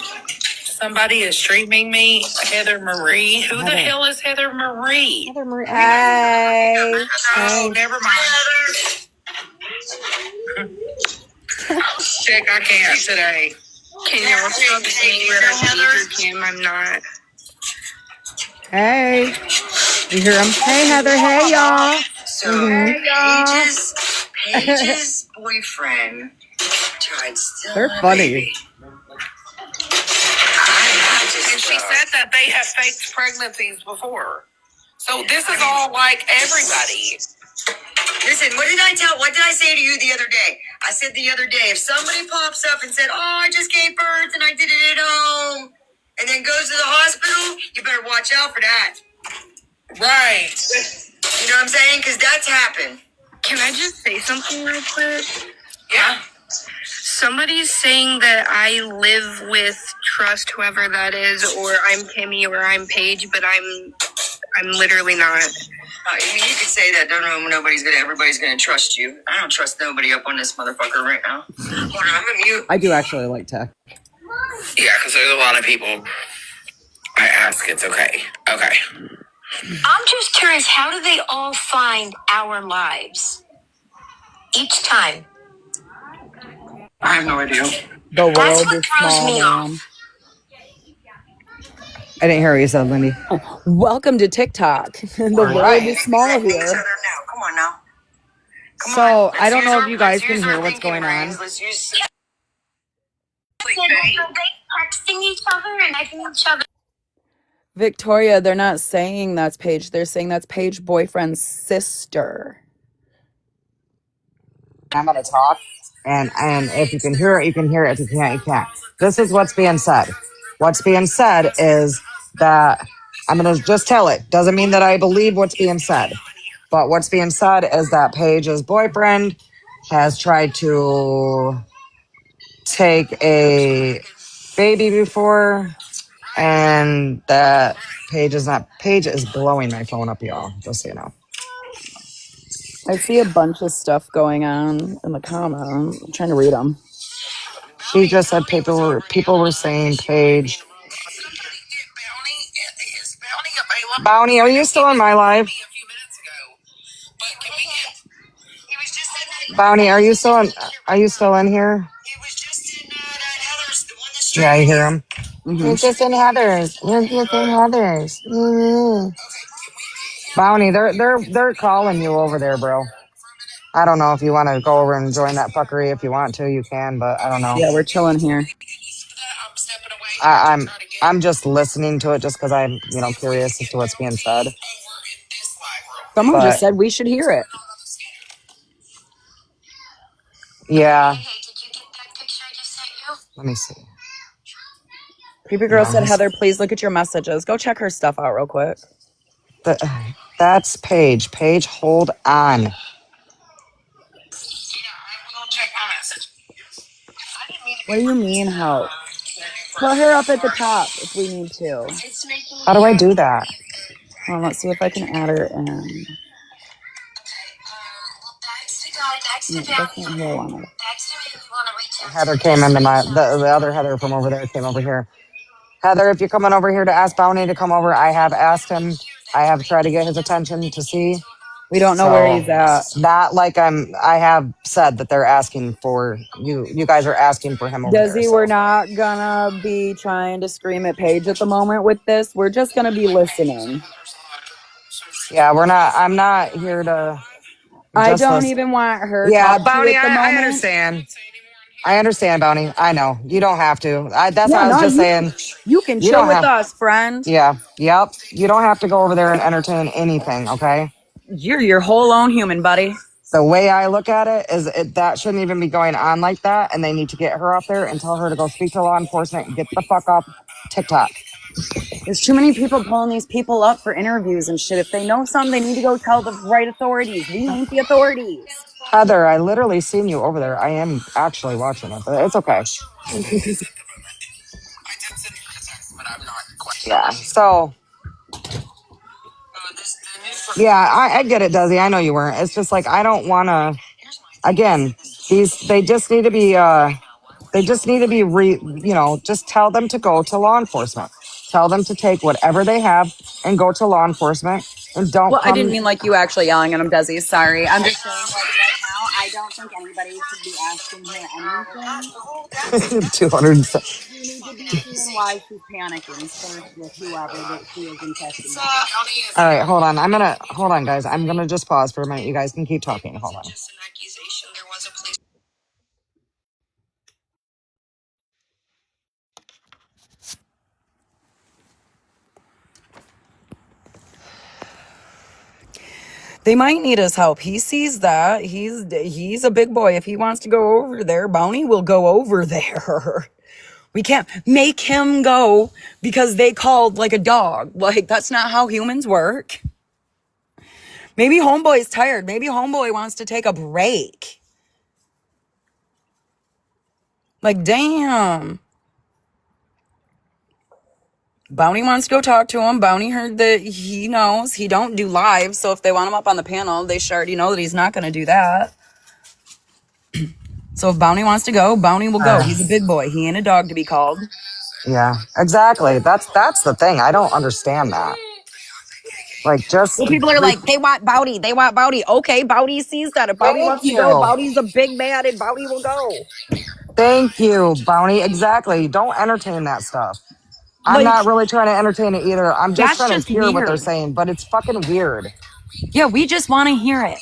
Somebody is streaming me, Heather Marie. Who the hell is Heather Marie? Heather Marie. Hey. Oh, never mind. Check, I can't today. Can y'all stop saying that Kim? I'm not. Hey. You hear him? Hey, Heather. Hey, y'all. So Paige's boyfriend tried stealing They're funny. baby. And she said that they have faked pregnancies before. So this is all like everybody. Listen, what did I say to you the other day? I said the other day, if somebody pops up and said, oh, I just gave birth and I did it at home, and then goes to the hospital, you better watch out for that. Right. You know what I'm saying? Because that's happened. Can I just say something real quick? Yeah. Somebody's saying that I live with trust whoever that is, or I'm Kimmy, or I'm Paige, but I'm literally not. I mean, you could say that. Everybody's gonna trust you. I don't trust nobody up on this motherfucker right now. Hold on, I'm a mute. I do actually like tech. Yeah, because there's a lot of people. I ask, it's okay. Okay. I'm just curious, how do they all find our lives each time? I have no idea. The That's world what is throws small me to off. them. I didn't hear what you said, Lindy. Welcome to TikTok. The All world right. is small Each other here. now. Come on now. Come So on. I don't know if Let's you guys use can our hear what's thinking going on. brains. Let's use. Are they texting each other and texting each other? Victoria, they're not saying that's Paige. They're saying that's Paige boyfriend's sister. I'm gonna talk, and if you can hear it, you can hear it. If you can't, you can't. This is what's being said. What's being said is that I'm gonna just tell it. Doesn't mean that I believe what's being said, but what's being said is that Paige's boyfriend has tried to take a baby before, and that Paige is not. Paige is blowing my phone up, y'all. Just so you know. I see a bunch of stuff going on in the comments. I'm trying to read them. She just said people were saying Paige. Bounty, are you still in my live? Bounty, are you still in here? Yeah, I hear him. Mm-hmm. You're just in Heather's. You're just in Heather's. Bounty, they're calling you over there, bro. I don't know if you want to go over and join that fuckery. If you want to, you can, but I don't know. Yeah, we're chilling here. I'm just listening to it just because I'm curious as to what's being said. Someone just But said we should hear it. yeah, Hey, did you get that picture I just sent you? let me see. Creepy girl No, said, Heather, please look at your messages. Go check her stuff out real quick. that's Paige. Paige, hold on. What do you mean help? Put her up at the top if we need to. How do I do that? Well, let's see if I can add her in. No, that's not who I wanted. Heather came into the other Heather from over there came over here. Heather, if you're coming over here to ask Bounty to come over, I have asked him. I have tried to get his attention to see. We don't know where So he's at. not like I have said that they're asking for you. You guys are asking for him over there. Desi, So. we're not gonna be trying to scream at Paige at the moment with this. We're just gonna be listening. Yeah, we're not. I'm not here to. I Just don't listen. even want her Yeah, talk to Bounty. at the I moment. understand. I understand, Bounty. I know you don't have to. That's Yeah, why I was no, just saying you can you chill don't with have. us, friend. Yeah. Yep. You don't have to go over there and entertain anything. Okay. You're your whole own human, buddy. The way I look at it is that shouldn't even be going on like that, and they need to get her up there and tell her to go speak to law enforcement and get the fuck off TikTok. There's too many people pulling these people up for interviews and shit. If they know something, they need to go tell the right authorities. We ain't the authorities. Heather, I literally seen you over there. I am actually watching it, but it's okay. Yeah. So. Yeah, I get it, Desi. I know you weren't. It's just like I don't want to. Again, they just need to be. They just need to be. Just tell them to go to law enforcement. Tell them to take whatever they have and go to law enforcement and don't Well, I didn't come. mean like you actually yelling at him, Desi. Sorry. I'm just saying, like, right now, I don't think anybody should be asking her anything. 200. We need to be seeing why she's panicking first with whoever that she is in custody. All right, hold on. Hold on, guys. I'm gonna just pause for a minute. You guys can keep talking. Hold on. They might need his help. He sees that. He's a big boy. If he wants to go over there, Bounty will go over there. We can't make him go because they called like a dog. Like, that's not how humans work. Maybe Homeboy's tired. Maybe Homeboy wants to take a break. Like, damn. Bounty wants to go talk to him. Bounty heard that he knows he don't do live. So if they want him up on the panel, they should already know that he's not going to do that. So if Bounty wants to go, Bounty will go. He's a big boy. He ain't a dog to be called. Yeah, exactly. That's the thing. I don't understand that. Like, just... Well, people are like, they want Bounty. They want Bounty. Okay, Bounty sees that. If Bounty wants to go, Bounty's a big man and Bounty will go. Thank you, Bounty. Exactly. Don't entertain that stuff. I'm not really trying to entertain it either. I'm just trying to hear what they're saying, but it's fucking weird. Yeah, we just want to hear it.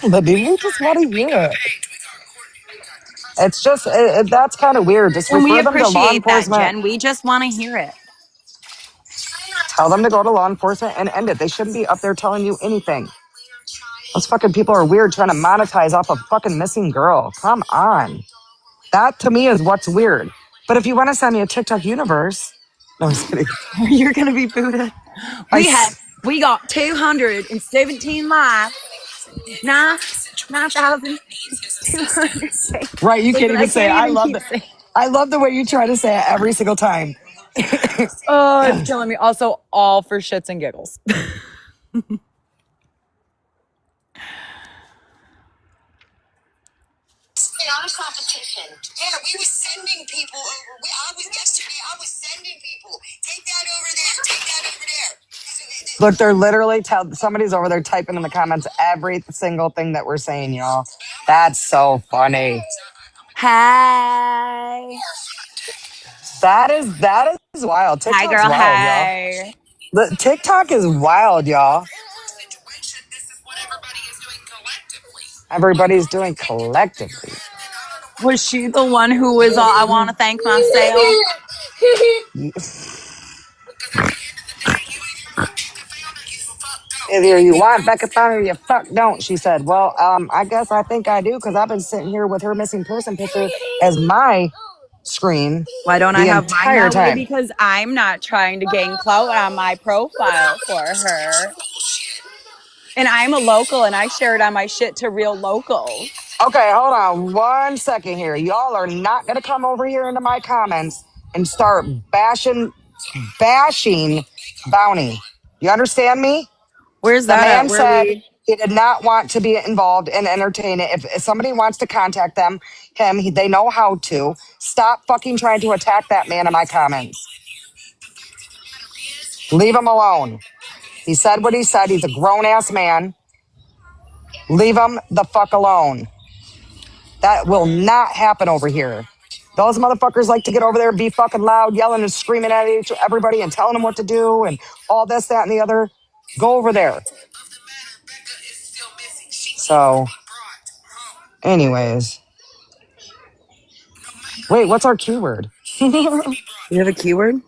We just want to hear it. It's just, that's kind of weird. Just And we refer them to law appreciate that, enforcement. Jen. We just want to hear it. Tell them to go to law enforcement and end it. They shouldn't be up there telling you anything. Those fucking people are weird trying to monetize off a fucking missing girl. Come on. That to me is what's weird. But if you want to send me a TikTok universe, no, I'm just kidding. You're gonna be booted. We got 217 live. 9,200. Right, you can't even say it. I love that. I love the way you try to say it every single time. Oh, it's killing me. Also, all for shits and giggles. Not a competition. Yeah, we were sending people over. I was sending people. Take that over there. Take that over there. Look, they're literally somebody's over there typing in the comments every single thing that we're saying, y'all. That's so funny. Hi. That is wild. TikTok's Hi, girl. wild, Hi. y'all. The TikTok is wild, y'all. Everybody's doing collectively. Was she the one who was all, I want to thank myself? Either you want Becca Fowler or you fuck don't, she said. Well, I think I do because I've been sitting here with her missing person picture as my screen. Why don't I have mine that time. way? Because I'm not trying to gain clout on my profile for her. And I'm a local and I share it on my shit to real locals. Okay, hold on 1 second here. Y'all are not going to come over here into my comments and start bashing Bounty. You understand me? Where's the that man at? said he did not want to be involved and entertain it. If somebody wants to contact they know how to. Stop fucking trying to attack that man in my comments. Leave him alone. He said what he said. He's a grown-ass man. Leave him the fuck alone. That will not happen over here. Those motherfuckers like to get over there and be fucking loud, yelling and screaming at everybody and telling them what to do and all this, that, and the other. Go over there. So, anyways. Wait, what's our keyword? You have a keyword?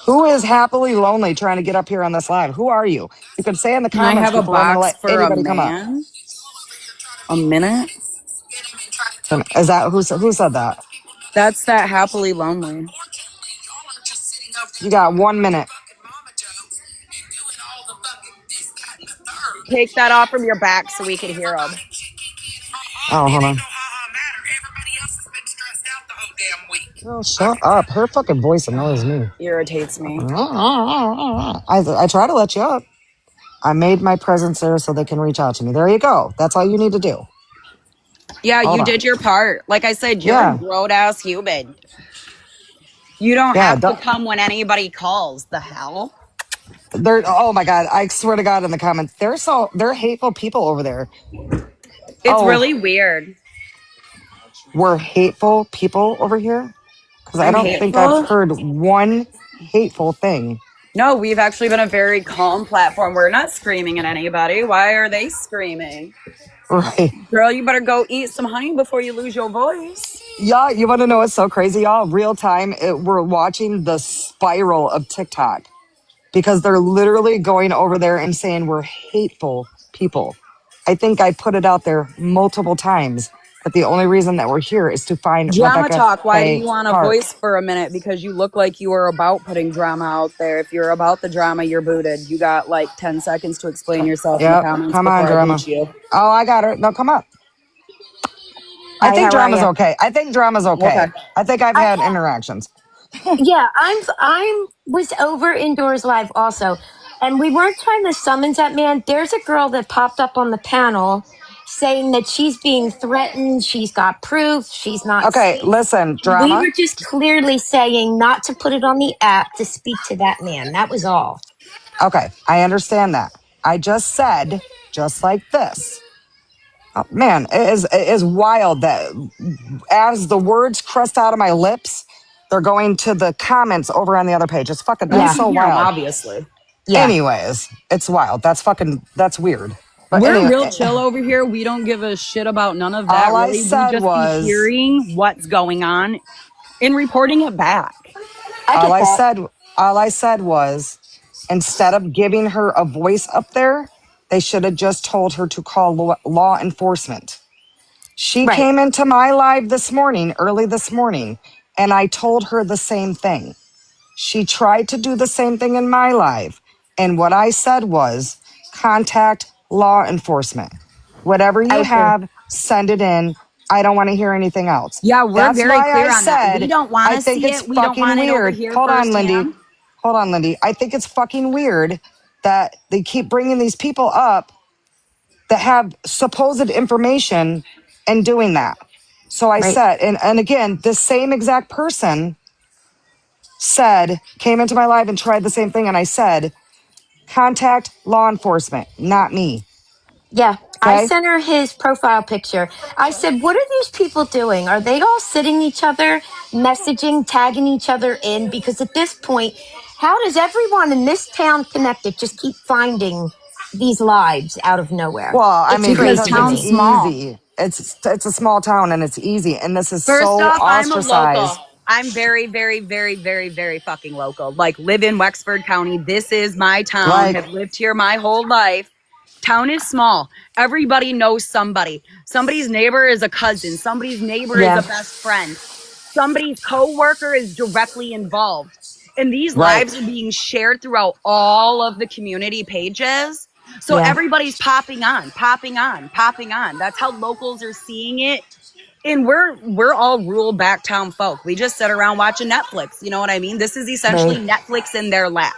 Who is happily lonely trying to get up here on this live? Who are you? You can say in the Can I comments have a before I'm going to box let for a anybody come up. man? A minute? Is that who said that? That's that happily lonely. You got 1 minute. Take that off from your back so we can hear them. Oh, hold on. Oh, shut up. Her fucking voice annoys me. Irritates me. I try to let you up. I made my presence there so they can reach out to me. There you go. That's all you need to do. Yeah, you did your part. Like I said, you're a grown-ass human. You don't have to come when anybody calls. The hell? Oh my God. I swear to God in the comments. They're hateful people over there. It's really weird. We're hateful people over here? Because I don't think I've heard one hateful thing. No, we've actually been a very calm platform. We're not screaming at anybody. Why are they screaming? Right. Girl, you better go eat some honey before you lose your voice. Yeah, you want to know what's so crazy, y'all? Real time, we're watching the spiral of TikTok. because they're literally going over there and saying we're hateful people. I think I put it out there multiple times that the only reason that we're here is to find Drama Rebecca talk. Why do Faye you want a Park. voice for a minute? Because you look like you are about putting drama out there. If you're about the drama, you're booted. You got like 10 seconds to explain yourself in the Yep, comments come on, before I boot drama. you. Oh, I got her. No, come up. I Hi, think how are drama's you? okay. I think drama's Okay. okay. I think I've I had interactions. yeah, I'm was over indoors live also, and we weren't trying to summons that man. There's a girl that popped up on the panel saying that she's being threatened. She's got proof. She's not Okay, safe. listen, We drama. were just clearly saying not to put it on the app to speak to that man. That was all. Okay, I understand that. I just said, just like this. Oh, man, it is wild that as the words crust out of my lips, they're going to the comments over on the other page. It's fucking, And you that's Yeah, can so hear them, wild. obviously. yeah, Anyways, it's wild. That's weird. But We're anyway, real chill over here. We don't give a shit about none of that, all I really. We said just be was, hearing what's going on and reporting it back. I all get I that. said, all I said was, instead of giving her a voice up there, they should have just told her to call law enforcement. She Right. came into my live this morning, early this morning, and I told her the same thing. She tried to do the same thing in my live. And what I said was contact law enforcement. Whatever I you agree. have, send it in. I don't want to hear anything else. Yeah, we're That's very why I clear on that. We said don't want I to think see it's it. We don't fucking want it over weird. here Hold on, Lindy. firsthand. Hold on, Lindy. I think it's fucking weird that they keep bringing these people up that have supposed information and doing that. So I Right. said, and again, the same exact person said, came into my live and tried the same thing. And I said, contact law enforcement, not me. Yeah, I Okay. sent her his profile picture. I said, "What are these people doing? Are they all sitting each other, messaging, tagging each other in? Because at this point, how does everyone in this town connected just keep finding these lives out of nowhere? Well, I It's mean, Because crazy because to it's town's me. small. easy. It's a small town and it's easy. And this is First so off, I'm a ostracized. local. I'm very, very, very, very, very fucking local. Like, live in Wexford County. This is my town. Like, Have lived here my whole life. Town is small. Everybody knows somebody. Somebody's neighbor is a cousin. Somebody's neighbor is a Yeah, best friend. Somebody's coworker is directly involved. And these right, lives are being shared throughout all of the community pages. So yeah, everybody's popping on, popping on, popping on. That's how locals are seeing it, and we're all rural backtown folk. We just sit around watching Netflix. You know what I mean? This is right. essentially Netflix in their lap.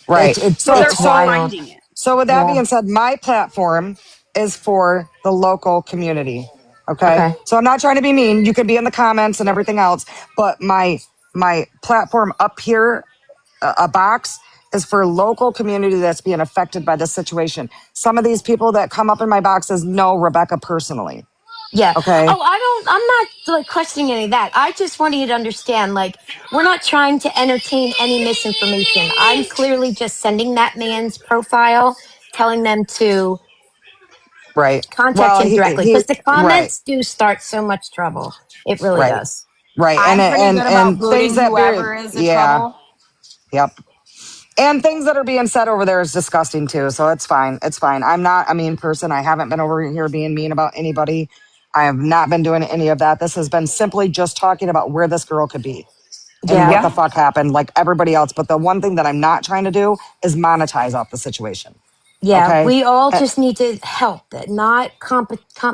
right. So they're It's all So, wild. finding it. so with that Yeah. being said, my platform is for the local community. Okay. Okay. So I'm not trying to be mean. You could be in the comments and everything else, but my platform up here, a box, is for local community that's being affected by this situation. Some of these people that come up in my boxes know Rebecca personally. Yeah. Okay. Oh, I'm not like questioning any of that. I just want you to understand, like, we're not trying to entertain any misinformation. I'm clearly just sending that man's profile, telling them to Right. contact Well, him directly he because the right, comments do start so much trouble. It really right, does. right. And I'm pretty and good about and things booting that be whoever is in yeah, trouble. yep. And things that are being said over there is disgusting too. So it's fine. It's fine. I'm not a mean person. I haven't been over here being mean about anybody. I have not been doing any of that. This has been simply just talking about where this girl could be and Yeah. what the Yeah. fuck happened, like everybody else. But the one thing that I'm not trying to do is monetize off the situation. Yeah. Okay. We all Uh, just need to help, not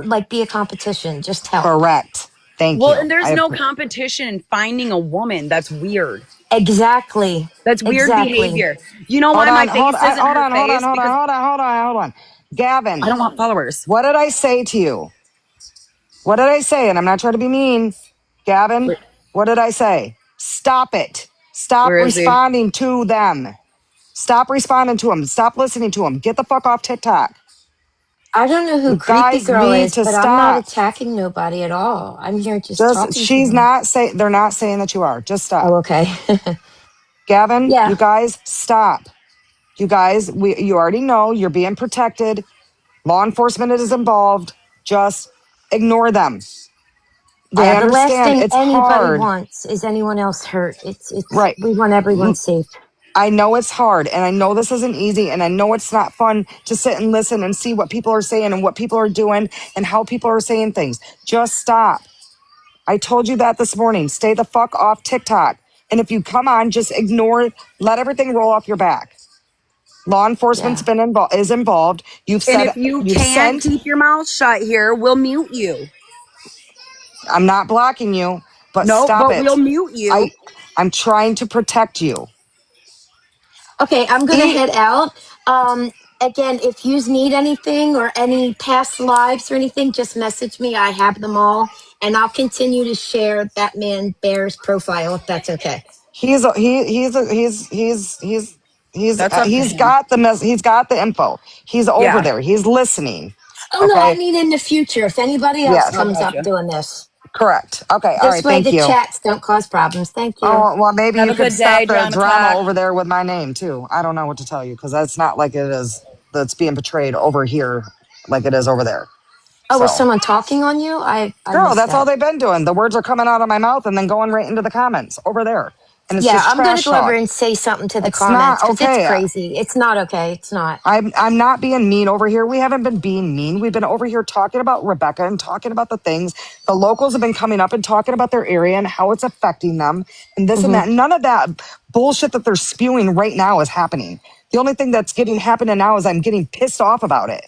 like be a competition, just help. correct. Thank Well, you. and there's no competition in finding a woman. That's weird. Exactly. That's weird Exactly. behavior. You know Hold why my on, hold face on, isn't hold her on, hold on, face? hold on, Because hold on, hold on, hold on. I Gavin, don't want followers. what did I say to you? What did I say? And I'm not trying to be mean. Gavin, Where, what did I say? Stop it. Stop where is he? responding to them. Stop responding to them. Stop listening to them. Get the fuck off TikTok. I don't know who You Creepy guys Girl need is, to but I'm not stop. attacking nobody at all. I'm here just Just, talking to she's them. not saying, they're not saying that you are. Just Oh, stop. okay. Gavin, Yeah. you guys, stop. You guys, you already know you're being protected. Law enforcement is involved. Just ignore them. I Yeah. The last understand thing it's anybody hard. wants is anyone else hurt. It's, Right. we want everyone safe. I know it's hard and I know this isn't easy and I know it's not fun to sit and listen and see what people are saying and what people are doing and how people are saying things. Just stop. I told you that this morning. Stay the fuck off TikTok. And if you come on, just ignore it. Let everything roll off your back. Law enforcement's Yeah. been is involved. You've And said if you you've can't sent. keep your mouth shut here, we'll mute you. I'm not blocking you, but No, stop but we'll it. mute you. I'm trying to protect you. Okay, I'm gonna Eat. head out. Again, if you need anything or any past lives or anything, just message me. I have them all, and I'll continue to share that man Bear's profile if that's okay. That's up to He's him. got he's got the info. He's over Yeah. there. He's listening. Oh no, I Okay. mean in the future, if anybody else Yes. Oh, comes up gotcha. doing this, Correct. Okay. All this right. way Thank the you. chats don't cause problems. Thank you. Oh, well, maybe Have you a could good day, stop the Drama drama Talk. over there with my name too. I don't know what to tell you because that's not like it is that's being portrayed over here like it is over there. Oh, was So, someone talking on you? I girl, missed that's all that. they've been doing. The words are coming out of my mouth and then going right into the comments over there. And it's Yeah, just I'm gonna trash go over talk. and say something to the It's not comments because it's okay. crazy. It's not okay. It's not. I'm not being mean over here. We haven't been being mean. We've been over here talking about Rebecca and talking about the things. The locals have been coming up and talking about their area and how it's affecting them and this and Hmm. that. None of that bullshit that they're spewing right now is happening. The only thing that's getting happening now is I'm getting pissed off about it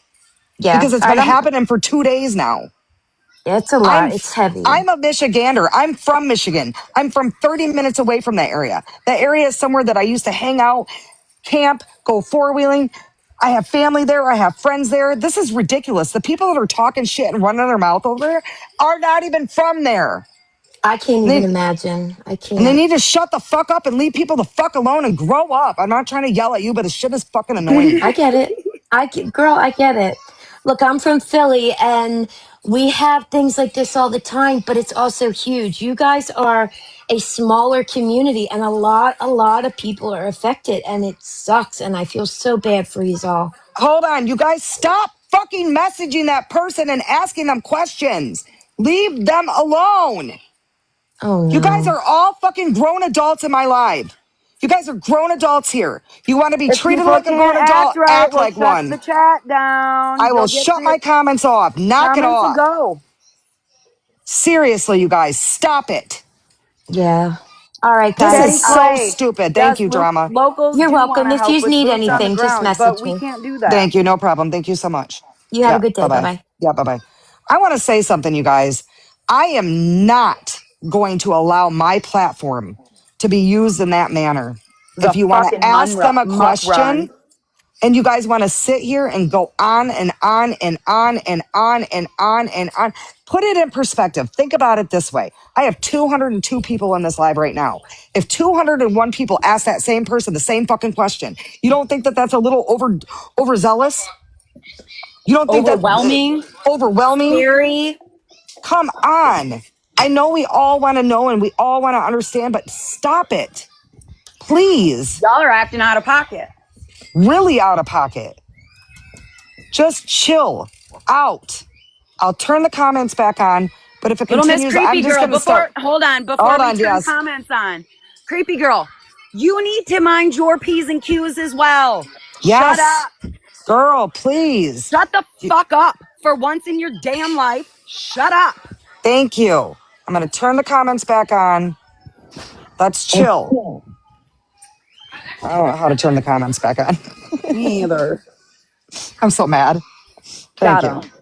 Yeah. because it's All right. been happening for 2 days now. It's a I'm lot. It's heavy. I'm a Michigander. I'm from Michigan. I'm from 30 minutes away from that area. That area is somewhere that I used to hang out, camp, go four-wheeling. I have family there. I have friends there. This is ridiculous. The people that are talking shit and running their mouth over there are not even from there. I can't And even they, imagine. I and they can't. need to shut the fuck up and leave people the fuck alone and grow up. I'm not trying to yell at you, but the shit is fucking annoying I me. get it. Girl, I get it. Look, I'm from Philly and we have things like this all the time, but it's also huge. You guys are a smaller community and a lot of people are affected and it sucks. And I feel so bad for you all. Hold on, you guys, stop fucking messaging that person and asking them questions. Leave them alone. Oh You guys no. are all fucking grown adults in my life. You guys are grown adults here. You want to be If treated people like a grown can't act adult, right, act we'll like shut the one. chat down. I will You'll get shut three my comments off. Knock it comments will off. go. Seriously, you guys, stop it. Yeah. All right, This is guys. Steady so Clay. stupid. Thank Yes, you, drama. locals You're do want welcome. to If help you with need boots on the anything, just ground, but message we me. can't do that. Thank you. No problem. Thank you so much. You have a Yeah. good day. Bye Bye bye. bye. Yeah. Bye bye. I want to say something, you guys. I am not going to allow my platform to be used in that manner. The If you want to fucking ask them a mutt run. question, and you guys want to sit here and go on and on and on and on and on and on. Put it in perspective. Think about it this way. I have 202 people in this live right now. If 201 people ask that same person the same fucking question, you don't think that that's a little overzealous? You don't think that Overwhelming. overwhelming? Scary. Come on. I know we all want to know and we all want to understand, but stop it. Please. Y'all are acting out of pocket. Really out of pocket. Just chill out. I'll turn the comments back on, but if it Little Miss continues, I'm Creepy just Girl, going to start. before Hold we on, turn yes. comments on. Creepy Girl, you need to mind your P's and Q's as well. Shut Yes. up. Girl, please. Shut the fuck up. For once in your damn life, shut up. Thank you. I'm going to turn the comments back on. Let's chill. I don't know how to turn the comments back on. Me either. I'm so mad. Thank Got you. 'em.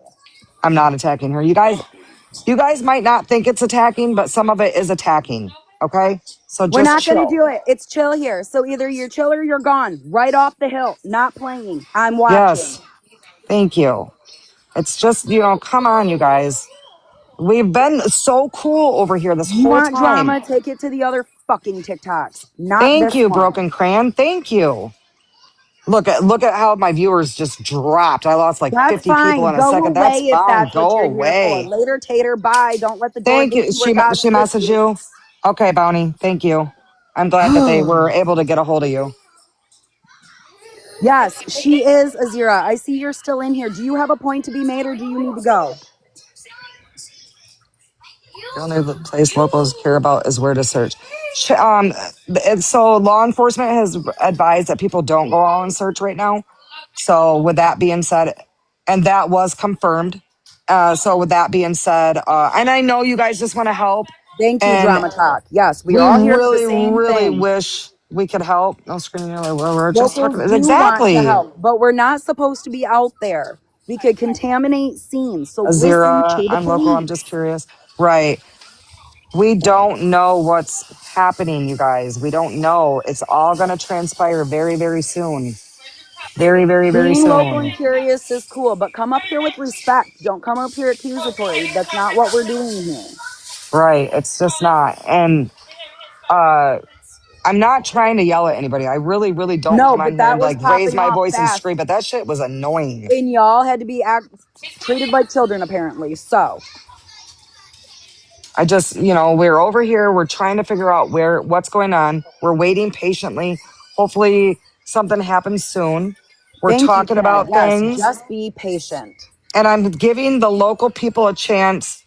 I'm not attacking her. You guys might not think it's attacking, but some of it is attacking. Okay? So We're just not going to chill. do it. It's chill here. So either you're chill or you're gone. Right off the hill. Not playing. I'm watching. Yes. Thank you. It's just, come on, you guys. We've been so cool over here this You whole want time. drama? Take it to the other fucking TikToks. Not Thank this you, one. Broken Crayon. Thank you. Look at how my viewers just dropped. I lost like That's 50 people fine. in a Go second. That's away if fine. that's what Go you're here for. away. Later, Tater. Bye. Don't let the door Thank hit you. you where She God puts messaged you. you. Okay, Bounty. Thank you. I'm glad that they were able to get a hold of you. Yes, she is Azira. I see you're still in here. Do you have a point to be made or do you need to go? The only place locals care about is where to search. So law enforcement has advised that people don't go out and search right now. So with that being said, and that was confirmed. So with that being said, and I know you guys just want to help, Thank you, and Drama Talk. Yes, we are we all here for the really, same really thing. wish we could help. No screaming. We're just Locals talking. do want to Exactly. help, but we're not supposed to be out there. We could contaminate scenes. So listen to Azira, the I'm local. I'm just police. curious. Right. We don't know what's happening, you guys. We don't know. It's all going to transpire very, very soon. Very, very, very Being local soon. and curious is cool, but come up here with respect. Don't come up here accusatory. That's not what we're doing here. Right. It's just not. And uh, I'm not trying to yell at anybody. I really, really don't No, come on but here that and was like raise popping my off voice and fast. scream, but that shit was annoying. And y'all had to be treated like children, apparently. So I just, we're over here. We're trying to figure out what's going on. We're waiting patiently. Hopefully something happens soon. We're thank you, talking Kat. about Yes, things, just be patient. and I'm giving the local people a chance.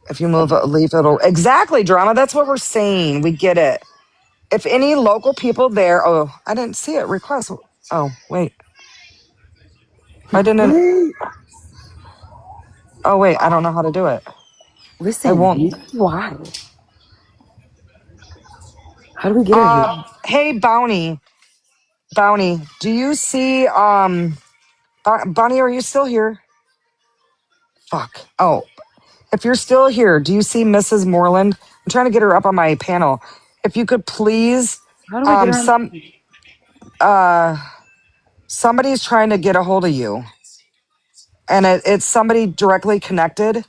If you move, leave it'll exactly drama. That's what we're saying. We get it. If any local people there, oh, I didn't see it. Request. Oh, wait. I didn't. Wait, Oh, wait. I don't know how to do it. I listen, won't. neither do I. How do we get her here? Hey, Bounty. Do you see? Bonnie, are you still here? Fuck. Oh, if you're still here, do you see Mrs. Moreland? I'm trying to get her up on my panel. If you could please, How do I get her on? uh, somebody's trying to get a hold of you, and it's somebody directly connected,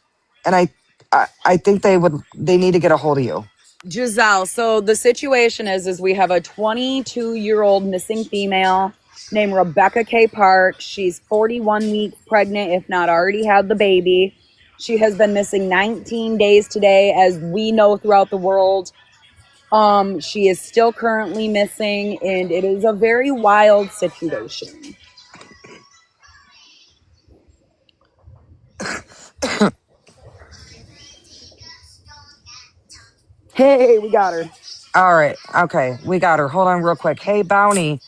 and I think they need to get a hold of you. Giselle, so the situation is we have a 22-year-old missing female named Rebecca K. Park. She's 41 weeks pregnant, if not already had the baby. She has been missing 19 days today, as we know throughout the world. She is still currently missing, and it is a very wild situation. Hey, we got her. All right. Okay. We got her. Hold on real quick. Hey, Bounty,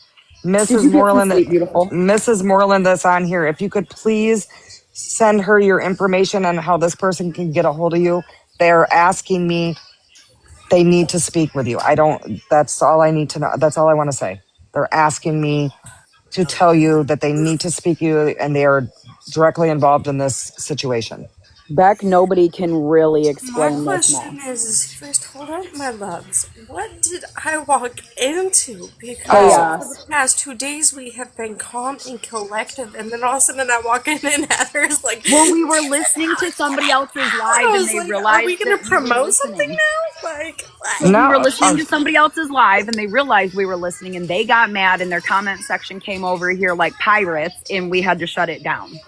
Did Mrs. you get some Moreland, sleep, beautiful? Mrs. Moreland that's on here. If you could please send her your information on how this person can get a hold of you. They're asking me, they need to speak with you. That's all I need to know. That's all I want to say. They're asking me to tell you that they need to speak to you and they are directly involved in this situation. Beck, nobody can really My explain this question mess. is first, hold up, my loves. What did I walk into? Because Oh, for the Chaos. past 2 days we have been calm and collective, and then all of a sudden I walk in and Heather's like, Well, we were listening to somebody else's live I and was they like, are we realized gonna that we were promote something listening. now? Like, So what? we were no. listening to somebody else's live and they realized we were listening and they got mad and their comment section came over here like pirates and we had to shut it down.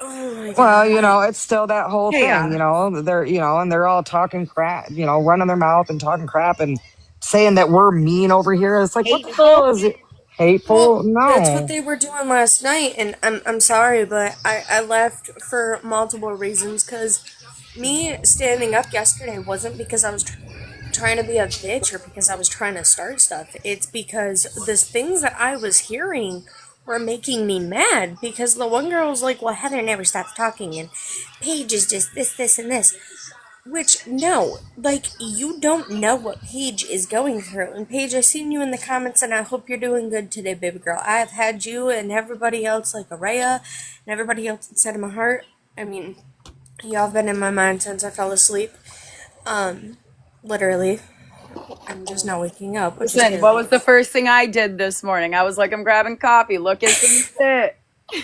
Oh my Well, god. it's still that whole thing, Chaos. and they're all talking crap, running their mouth and talking crap and saying that we're mean over here. It's like, what the hell Hateful. is it? Well, Hateful? that's what No. they were doing last night, and I'm sorry, but I left for multiple reasons. Because me standing up yesterday wasn't because I was trying to be a bitch or because I was trying to start stuff. It's because the things that I was hearing were making me mad. Because the one girl was like, "Well, Heather never stops talking, and Paige is just this, and this." Which, no, like, you don't know what Paige is going through. And Paige, I seen you in the comments, and I hope you're doing good today, baby girl. I have had you and everybody else, like Araya, and everybody else inside of my heart. I mean, y'all have been in my mind since I fell asleep. Literally. I'm just now waking up, which is Listen, good. what was the first thing I did this morning? I was like, I'm grabbing coffee. Look at some shit.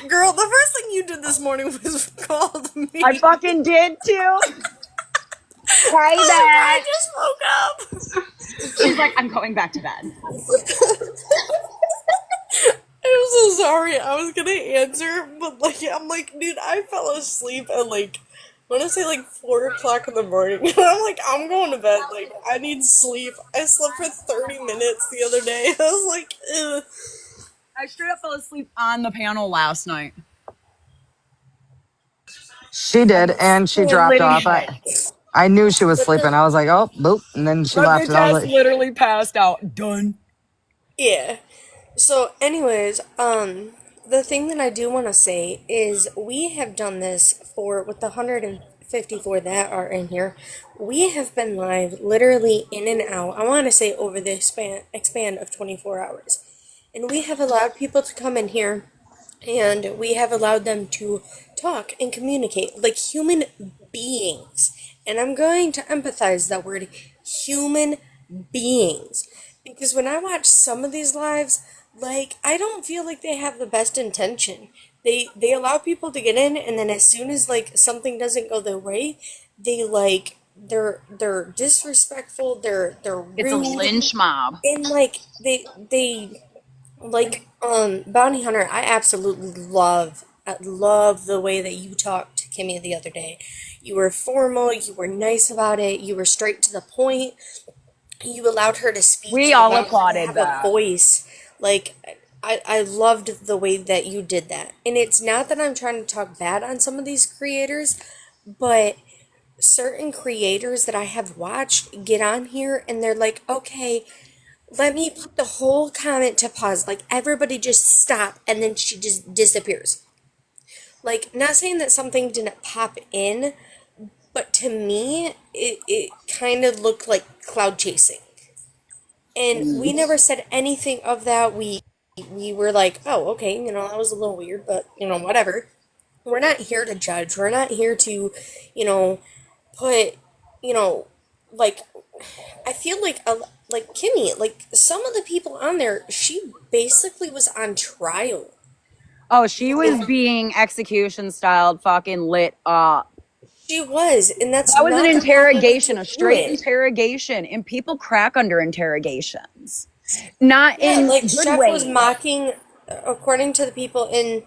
Girl, the first thing you did this morning was called me. I fucking did too. Try I that. just woke up. She's like, I'm going back to bed. I'm so sorry. I was gonna answer, but I'm like, dude, I fell asleep at I want to say 4 o'clock in the morning. And I'm like, I'm going to bed. Like, I need sleep. I slept for 30 minutes the other day. I was like, ugh. I straight up fell asleep on the panel last night. She I did, can and she stand dropped Lady off. Heart. I knew she was But sleeping. I was like, oh, boop, and then she The left, and I was bitch like, literally passed out. Done. yeah. So, anyways, the thing that I do want to say is we have done this for with the 154 that are in here. We have been live literally in and out. I want to say over the span of 24 hours, and we have allowed people to come in here, and we have allowed them to talk and communicate like human beings. And I'm going to empathize that word, human beings, because when I watch some of these lives, like I don't feel like they have the best intention. They allow people to get in, and then as soon as like something doesn't go their way, they like they're disrespectful, they're It's a rude, lynch mob. and like they like Bounty Hunter. I absolutely love the way that you talked to Kimmy the other day. You were formal, you were nice about it, you were straight to the point, you allowed her to speak, We you all allowed her to applauded have a that. voice. Like I loved the way that you did that. And it's not that I'm trying to talk bad on some of these creators, but certain creators that I have watched get on here and they're like, okay, let me put the whole comment to pause. Like everybody just stop, and then she just disappears. Like, not saying that something didn't pop in, but to me, it kind of looked like cloud chasing. And we never said anything of that. We were like, oh, okay, that was a little weird, but whatever. We're not here to judge. We're not here to, you know, put, you know, like I feel like Kimmy, like some of the people on there, she basically was on trial. Oh, she was Like, being execution styled fucking lit up. she was, and that's That was an not the proper way to interrogation, a do straight it. interrogation, and people crack under interrogations. Not Yeah, in like good Chef was ways. mocking, according to the people in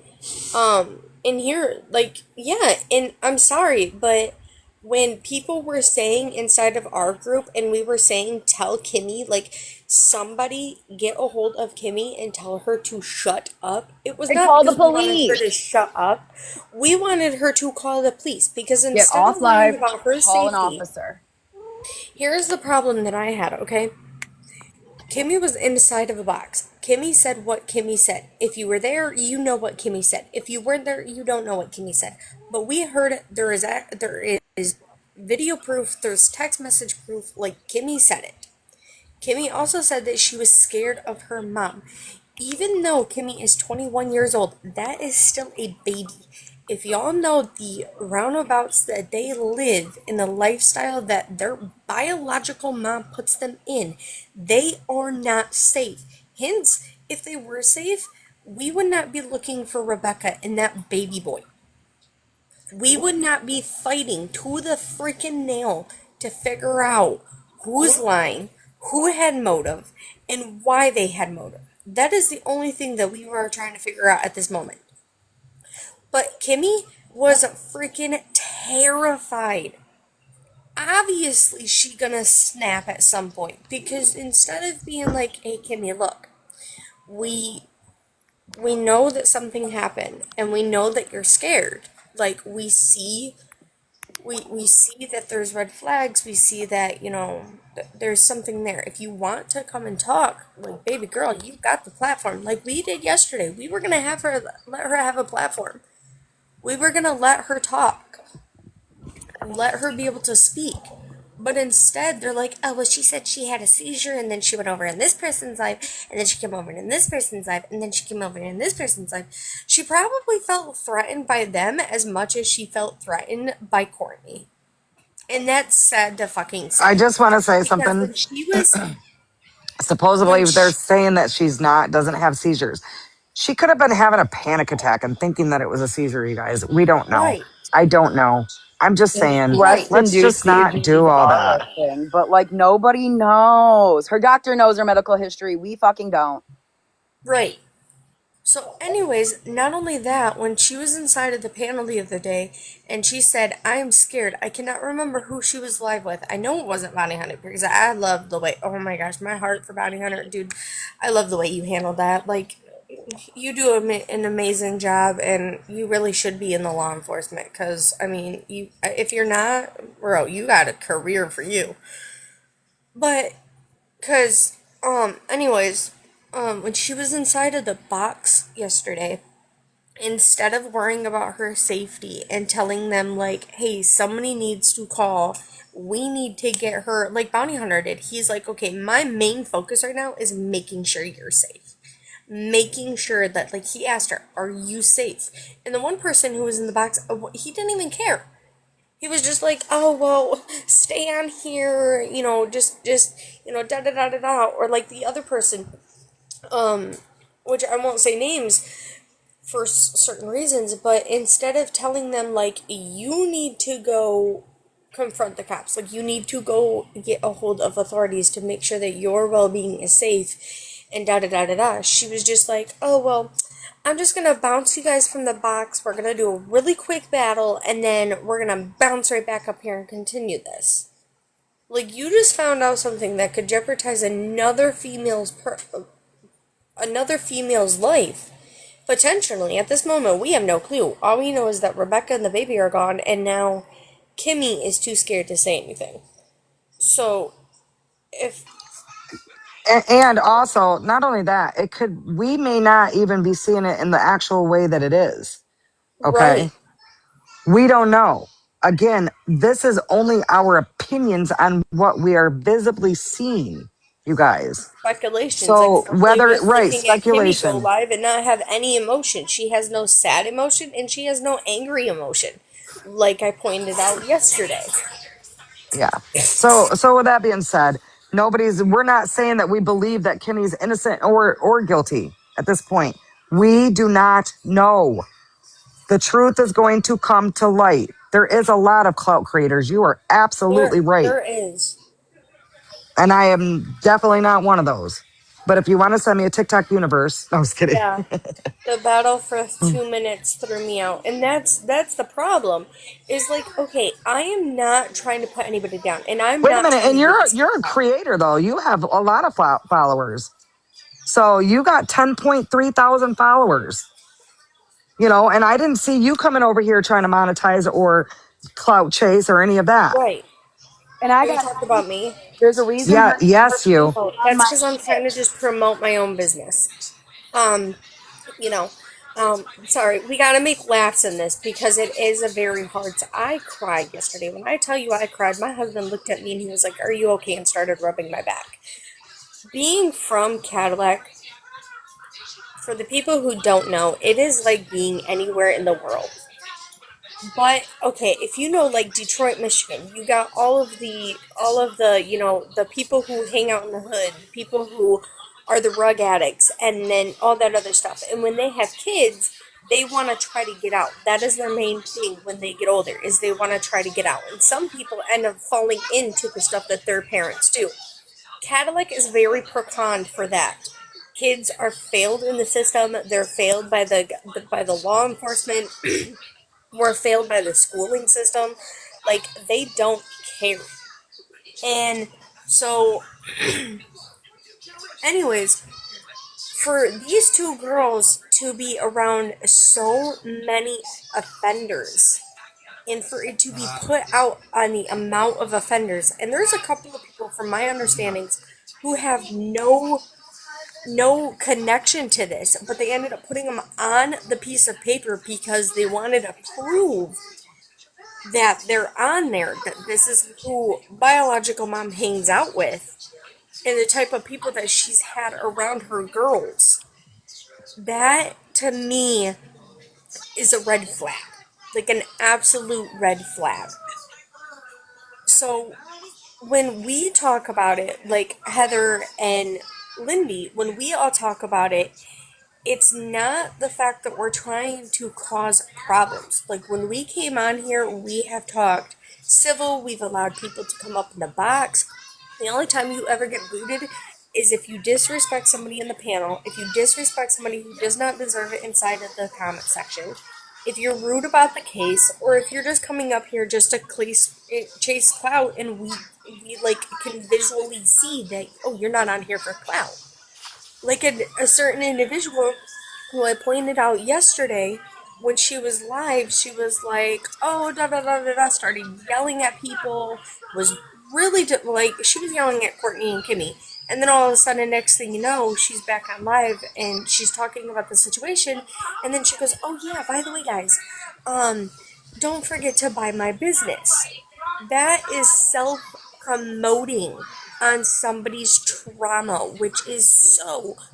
here, like yeah, and I'm sorry, but when people were saying inside of our group and we were saying tell Kimmy, like somebody get a hold of Kimmy and tell her to shut up. It was I not call the because we wanted her to police. shut up. We wanted her to call the police because Get instead of off worrying live, about her call an safety, officer. here's the problem that I had, okay? Kimmy was inside of a box. Kimmy said what Kimmy said. If you were there, you know what Kimmy said. If you weren't there, you don't know what Kimmy said. But we heard there is video proof, there's text message proof, like Kimmy said it. Kimmy also said that she was scared of her mom. Even though Kimmy is 21 years old, that is still a baby. If y'all know the roundabouts that they live in, the lifestyle that their biological mom puts them in, they are not safe. Hence, if they were safe, we would not be looking for Rebecca and that baby boy. We would not be fighting to the freaking nail to figure out who's lying, who had motive, and why they had motive. That is the only thing that we were trying to figure out at this moment. But Kimmy was freaking terrified. Obviously, she gonna snap at some point because instead of being like, "Hey, Kimmy, look, we we know that something happened, and we know that you're scared. Like we see that there's red flags. We see that there's something there. If you want to come and talk, like baby girl, you've got the platform. Like we did yesterday. We were gonna let her have a platform. We were gonna let her talk, let her be able to speak. But instead, they're like, oh, well, she said she had a seizure, and then she went over in this person's life, and then she came over in this person's life, and then she came over in this person's life. She probably felt threatened by them as much as she felt threatened by Courtney. And that's sad to fucking I say. just want to say Because something. when she was, Supposedly, when they're she, saying that she's not, doesn't have seizures. She could have been having a panic attack and thinking that it was a seizure, you guys. We don't know. right, I don't know. I'm just saying, right, let's Stress-induced just not seizures do all are that. a thing, but like nobody knows. Her doctor knows her medical history. We fucking don't. right. So, anyways, not only that, when she was inside of the panel the other day, and she said, I am scared. I cannot remember who she was live with. I know it wasn't Bounty Hunter, because I love the way, oh my gosh, my heart for Bounty Hunter, dude. I love the way you handled that. Like, you do an amazing job, and you really should be in the law enforcement. Because I mean, you if you're not, bro, you got a career for you. But because anyways, when she was inside of the box yesterday, instead of worrying about her safety and telling them like, hey, somebody needs to call, we need to get her, like Bounty Hunter did. He's like, okay, my main focus right now is making sure you're safe, making sure that, like, he asked her, are you safe? And the one person who was in the box, he didn't even care. He was just like, oh, well, stay on here, just da da da da da. Or like the other person, which I won't say names for certain reasons, but instead of telling them, like, you need to go confront the cops, like, you need to go get a hold of authorities to make sure that your well-being is safe, and da da da da da, she was just like, oh, well, I'm just gonna bounce you guys from the box, we're gonna do a really quick battle, and then we're gonna bounce right back up here and continue this. Like, you just found out something that could jeopardize another female's life. Potentially. At this moment, we have no clue. All we know is that Rebecca and the baby are gone, and now Kimmy is too scared to say anything. So, if... And also, not only that, we may not even be seeing it in the actual way that it is. Right. Okay. We don't know. Again, this is only our opinions on what we are visibly seeing, you guys. Speculations, So especially whether, with right, looking at Kimmy go speculation. live and not have any emotion. She has no sad emotion, and she has no angry emotion, like I pointed out yesterday. Yeah. So with that being said, we're not saying that we believe that Kimmy's innocent or guilty at this point. We do not know. The truth is going to come to light. There is a lot of clout creators. You are absolutely right. There is. And I am definitely not one of those. But if you want to send me a TikTok universe, no, I was kidding. Yeah. The battle for 2 minutes threw me out, and that's the problem. Is like, okay, I am not trying to put anybody down, and I'm Wait a not minute. trying And to be you're a disrespectful. creator though. You have a lot of followers. So you got 10.3 thousand followers. And I didn't see you coming over here trying to monetize or clout chase or any of that. Right? And I Are you gotta talking tell you, about me? there's a reason Yeah, for yes, you. Oh, on that's my because I'm trying to just promote my own business. Um, you know, sorry, we gotta make laughs in this because it is a very hard. I cried yesterday. When I tell you I cried, my husband looked at me and he was like, "Are you okay?" and started rubbing my back. Being from Cadillac, for the people who don't know, it is like being anywhere in the world. But okay, if you know, like Detroit, Michigan, you got all of the the people who hang out in the hood, the people who are the rug addicts, and then all that other stuff. And when they have kids, they want to try to get out. That is their main thing when they get older, is they want to try to get out. And some people end up falling into the stuff that their parents do. Cadillac is very preconned for that. Kids are failed in the system. They're failed by the law enforcement. We're failed by the schooling system. Like, they don't care. And so, anyways, for these two girls to be around so many offenders and for it to be put out on the amount of offenders, and there's a couple of people, from my understandings, who have no connection to this, but they ended up putting them on the piece of paper because they wanted to prove that they're on there, that this is who biological mom hangs out with, and the type of people that she's had around her girls. That, to me, is a red flag. Like, an absolute red flag. So, when we talk about it, like Heather and Lindy, when we all talk about it, it's not the fact that we're trying to cause problems. Like, when we came on here, we have talked civil, we've allowed people to come up in the box. The only time you ever get booted is if you disrespect somebody in the panel, if you disrespect somebody who does not deserve it inside of the comment section, if you're rude about the case, or if you're just coming up here just to chase clout, and we like can visually see that, oh, you're not on here for clout. Like a certain individual who I pointed out yesterday, when she was live, she was like, "Oh, da da da da da," started yelling at people. Was really like she was yelling at Courtney and Kimmy, and then all of a sudden, next thing you know, she's back on live and she's talking about the situation, and then she goes, "Oh yeah, by the way, guys, don't forget to buy my business." That is self promoting on somebody's trauma, which is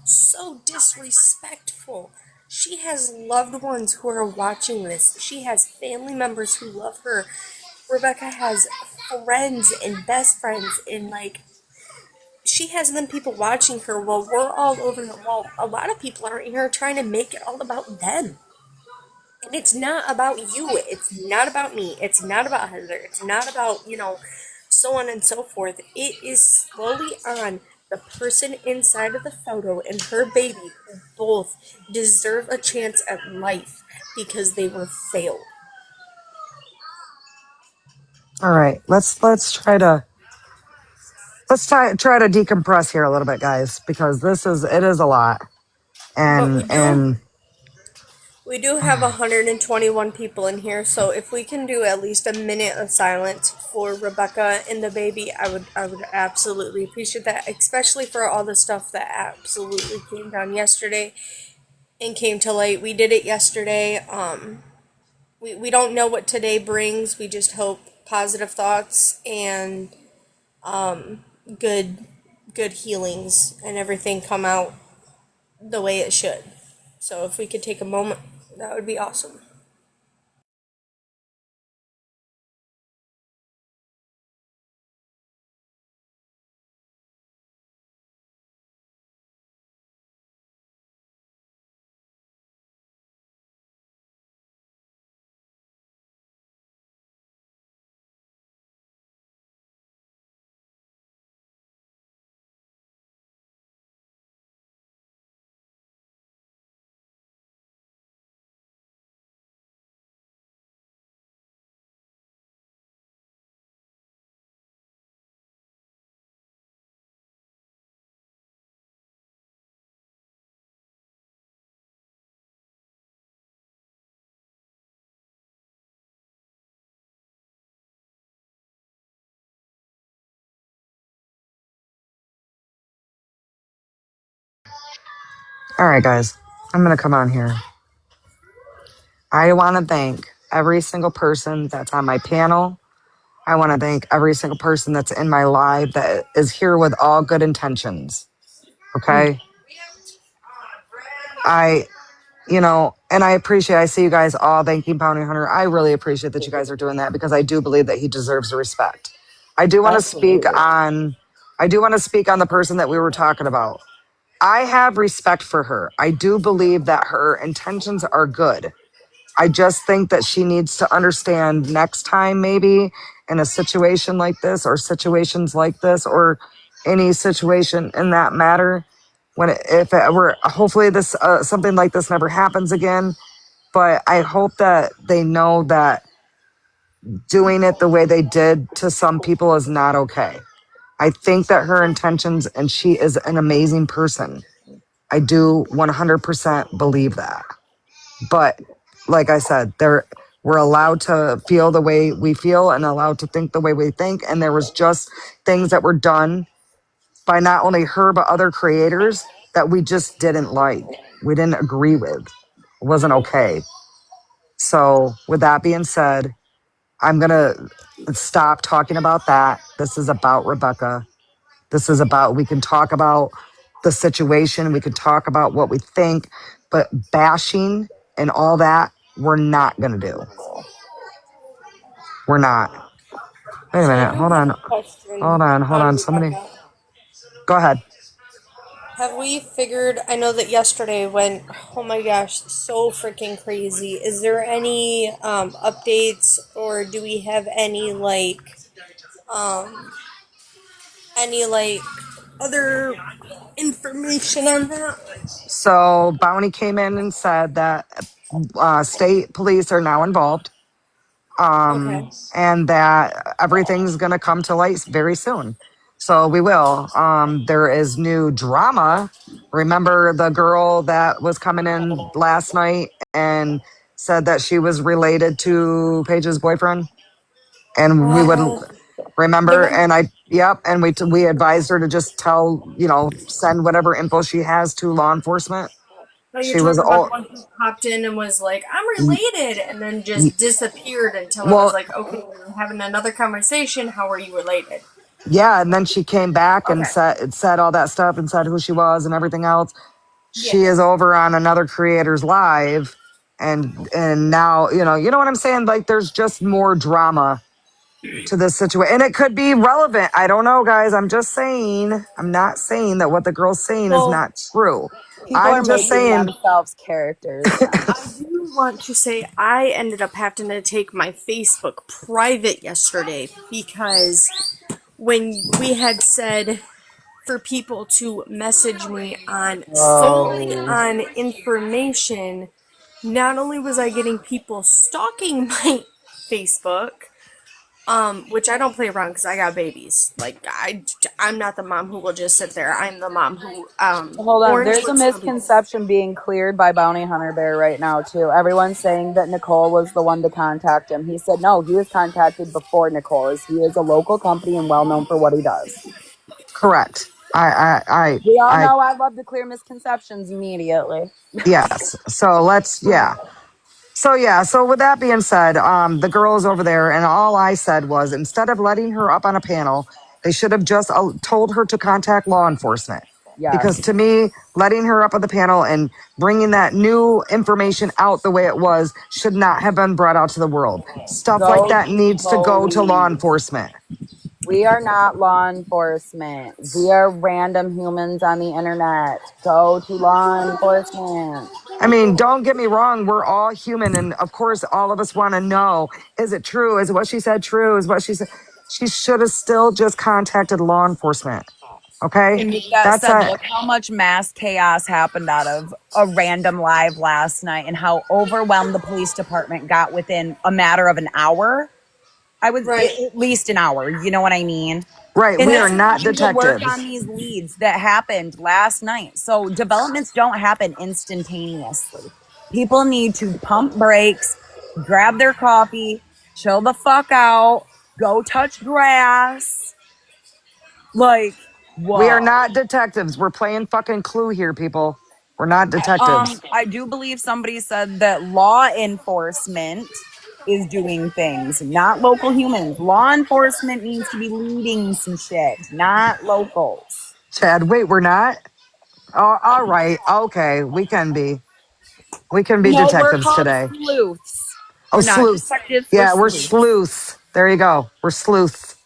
so disrespectful. She has loved ones who are watching this. She has family members who love her. Rebecca has friends and best friends, and like, she has them people watching her while we're all over the wall. A lot of people are here trying to make it all about them. And it's not about you. It's not about me. It's not about Heather. It's not about, so on and so forth. It is slowly on the person inside of the photo and her baby, who both deserve a chance at life because they were failed. All right, let's try to decompress here a little bit, guys, because it is a lot. But And we do have 121 people in here, so if we can do at least a minute of silence for Rebecca and the baby, I would absolutely appreciate that, especially for all the stuff that absolutely came down yesterday and came to light. We did it yesterday. We don't know what today brings. We just hope positive thoughts and good good healings and everything come out the way it should. So if we could take a moment, that would be awesome. all right, guys, I'm gonna come on here. I want to thank every single person that's on my panel. I want to thank every single person that's in my live that is here with all good intentions. Okay. I, and I see you guys all thanking Bounty Hunter. I really appreciate that you guys are doing that because I do believe that he deserves respect. I do want to speak Absolutely. on, the person that we were talking about. I have respect for her. I do believe that her intentions are good. I just think that she needs to understand next time, maybe in a situation like this or situations like this or any situation in that matter, if it were, hopefully this, something like this never happens again. But I hope that they know that doing it the way they did to some people is not okay. I think that her intentions, and she is an amazing person. I do 100% believe that. But like I said, we're allowed to feel the way we feel and allowed to think the way we think. And there was just things that were done by not only her, but other creators that we just didn't like. We didn't agree with. It wasn't okay. So with that being said, I'm going to stop talking about that. This is about Rebecca. We can talk about the situation. We can talk about what we think, but bashing and all that, we're not going to do. We're not. Wait a So I minute. do Hold have on. a question on Somebody Rebecca. go ahead. Have we figured? I know that yesterday went, oh my gosh, so freaking crazy. Is there any updates, or do we have um any other information on that? So Bounty came in and said that state police are now involved, Okay. and that everything's going to come to light very soon. So we will. There is new drama. Remember the girl that was coming in last night and said that she was related to Paige's boyfriend? And we wouldn't Oh, the remember. one. And yep. And we advised her to just send whatever info she has to law enforcement. Oh, you're She was, talking about the one who popped in and was like, "I'm related," and then just disappeared until it was well, like, "Okay, we were having another conversation. How are you related?" yeah. And then she came back and Okay. said all that stuff and said who she was and everything else. She is Yes. over on another creator's live, and now you know what I'm saying. Like there's just more drama to this situation, and it could be relevant. I don't know, guys. I'm just saying. I'm not saying that what the girl's saying is Well, not true. People are I'm just making saying. themselves characters, yeah. I do want to say I ended up having to take my Facebook private yesterday because when we had said for people to message me on solely Oh. on information, not only was I getting people stalking my Facebook, which I don't play around because I got babies. Like I'm not the mom who will just sit there. I'm the mom who Hold on, Orange there's a would still be. misconception being cleared by Bounty Hunter Bear right now too. Everyone's saying that Nicole was the one to contact him. He said no, he was contacted before Nicole. He is a local company and well known for what he does. Correct. We all I know I love to clear misconceptions immediately. yes. So let's yeah. So yeah, so with that being said, the girl is over there, and all I said was instead of letting her up on a panel, they should have just told her to contact law enforcement. Because Yes. to me, letting her up on the panel and bringing that new information out the way it was should not have been brought out to the world. Stuff like Go that to the needs to go to law police. enforcement. We are not law enforcement. We are random humans on the internet. Go to law enforcement. I mean, don't get me wrong, we're all human, and of course, all of us want to know: is it true? Is what she said true? Is what she said? She should have still just contacted law enforcement. Okay, And with that that's said, a look how much mass chaos happened out of a random live last night and how overwhelmed the police department got within a matter of an hour. I would Right. at least an hour. You know what I mean? right. It We has are taken not time to work on detectives. these leads that happened last night. So developments don't happen instantaneously. People need to pump brakes, grab their coffee, chill the fuck out, go touch grass. Like, We are whoa. not detectives. We're playing fucking Clue here, people. We're not detectives. I do believe somebody said that law enforcement is doing things, not local humans. Law enforcement needs to be leading some shit, not locals. Chad, wait, we're not. Oh, all right. Okay, we can be. We can be No, we're detectives called today. sleuths. Oh, We're not sleuths. detectives, we're Yeah, we're sleuths. sleuths. There you go. We're sleuths.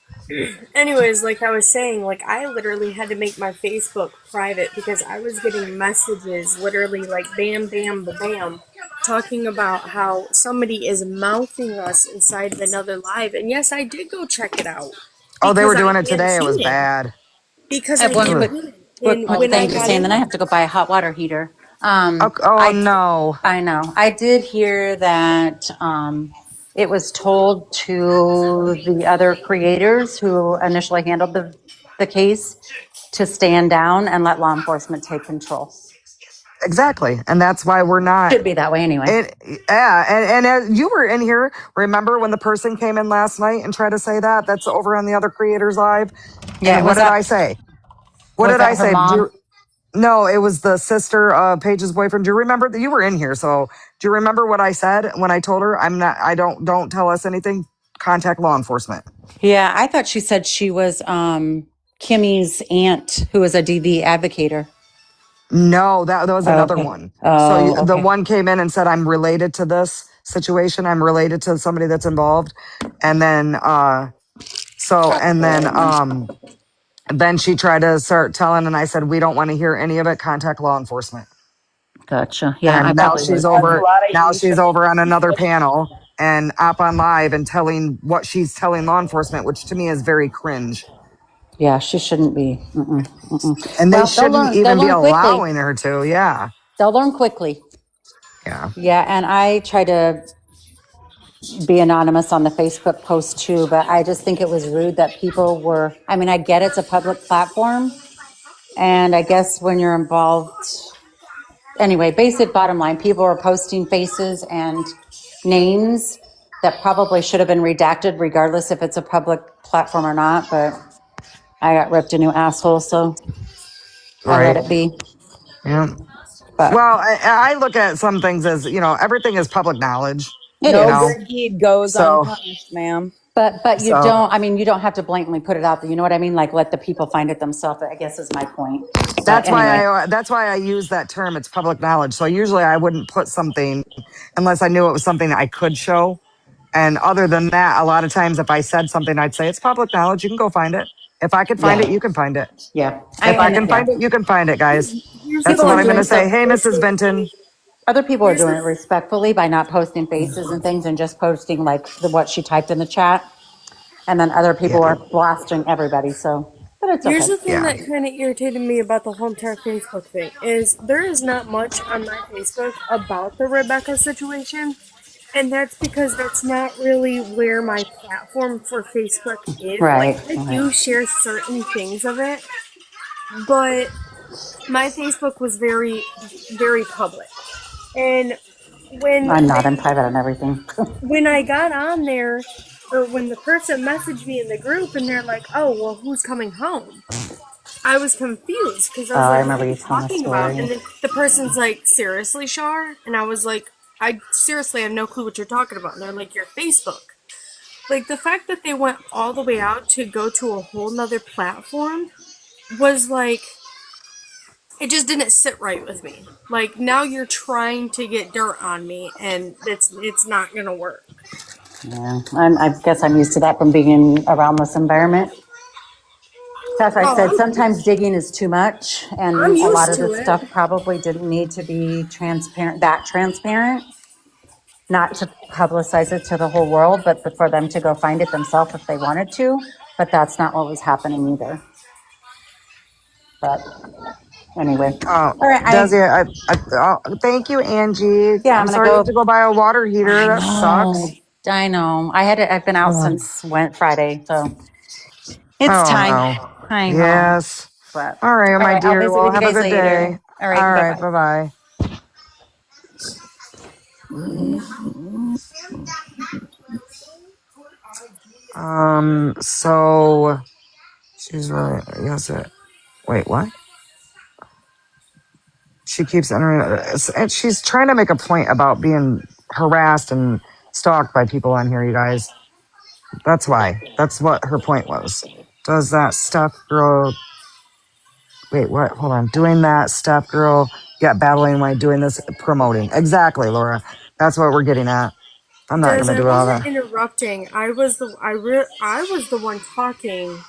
Anyways, like I was saying, like I literally had to make my Facebook private because I was getting messages literally like bam, bam, bam, talking about how somebody is mouthing us inside of another live. And yes, I did go check it out Oh, they because were I doing it am today. It was human. bad. Because I have I one am Ugh. human. quick And one when I thing to got say, and then I in, have to go buy a hot water heater. Okay. Oh no. I know. I did hear that it was told to the other creators who initially handled the case to stand down and let law enforcement take control. Exactly, and that's why we're not. Should be that way anyway. It, yeah, and you were in here. Remember when the person came in last night and tried to say that? That's over on the other creators live. Yeah, And what did I say? What was did I that her say? mom? No, it was the sister of Paige's boyfriend. Do you remember that you were in here? So do you remember what I said when I told her I'm not? I don't tell us anything. Contact law enforcement. Yeah, I thought she said she was Kimmy's aunt, who was a DV advocator. No, that was Oh, another okay. one. So Oh, the okay. one came in and said I'm related to this situation. I'm related to somebody that's involved, and then then she tried to start telling, and I said we don't want to hear any of it. Contact law enforcement. Gotcha. Yeah, I And now probably That's would she's have a done that. over. lot of Now you she's should over on another be. panel and up on live and telling what she's telling law enforcement, which to me is very cringe. Yeah, she shouldn't be. Mm-mm, mm-mm. And they Well, they'll shouldn't learn. They'll even be learn quickly. allowing her to. Yeah, They'll learn quickly. yeah. Yeah, and I try to be anonymous on the Facebook post too, but I just think it was rude that people were, I mean, I get it's a public platform, and I guess when you're involved, anyway, basic bottom line, people are posting faces and names that probably should have been redacted regardless if it's a public platform or not, but I got ripped a new asshole, so I let Right. it be. Yeah. But Well, I look at some things as, everything is public knowledge, it you No know? is. good deed goes So, unpunished, ma'am. But you so don't, I mean, you don't have to blatantly put it out there. You know what I mean? Like let the people find it themselves, I guess is my point. But anyway, that's why I use that term. It's public knowledge. So usually I wouldn't put something unless I knew it was something that I could show. And other than that, a lot of times if I said something, I'd say it's public knowledge. You can go find it. If I could find it, yeah, you can find it. yeah. If I And can yeah, find it, you can find it, guys. Here's the That's people what are I'm thing. going doing to say. so, Hey, Mrs. Vinton. other people are Here's doing the it respectfully by not posting faces and things and just posting like what she typed in the chat. And then other people Yeah. are blasting everybody. So, but it's Here's okay. the thing Yeah. that kind of irritated me about the whole entire Facebook thing is there is not much on my Facebook about the Rebecca situation, and that's because that's not really where my platform for Facebook is. Like Right, I right. do share certain things of it, but my Facebook was very very public. And when I'm not they in private on everything. when I got on there or when the person messaged me in the group and they're like, "Oh, well, who's coming home?" I was confused because I was I like, "What remember are you you telling the talking about?" story. And then the person's like, "Seriously, Shar?" And I was like, "I seriously have no clue what you're talking about." And they're like, "Your Facebook." Like the fact that they went all the way out to go to a whole nother platform was like it just didn't sit right with me. Like now you're trying to get dirt on me and it's not gonna work. Yeah, I guess I'm used to that from being around this environment. As I Oh, said, sometimes digging is too much, I'm and a lot used of to this it. stuff probably didn't need to be transparent, not to publicize it to the whole world, but for them to go find it themselves if they wanted to. But that's not what was happening either. But anyway, Oh, all right, Desi, thank you, Angie. yeah, I'm I'm gonna sorry you have go. to go buy a water heater. I That know, sucks. I know. I've been out Ugh. since went Friday, so it's Oh, time. no. I know, Yes. but All right, all my right, I'll dear. visit Well, with you have a guys good later. day. All right, All bye right. bye. Bye bye. So she's really, yes, it. Wait, what? She keeps entering, and she's trying to make a point about being harassed and stalked by people on here, you guys. That's why. That's what her point was. Does that stuff girl, wait, what? Hold on. Doing that stuff girl, yeah, battling while doing this, promoting. Exactly, Laura. That's what we're getting at. I'm not going Des, to I do all wasn't that. interrupting. I was the one talking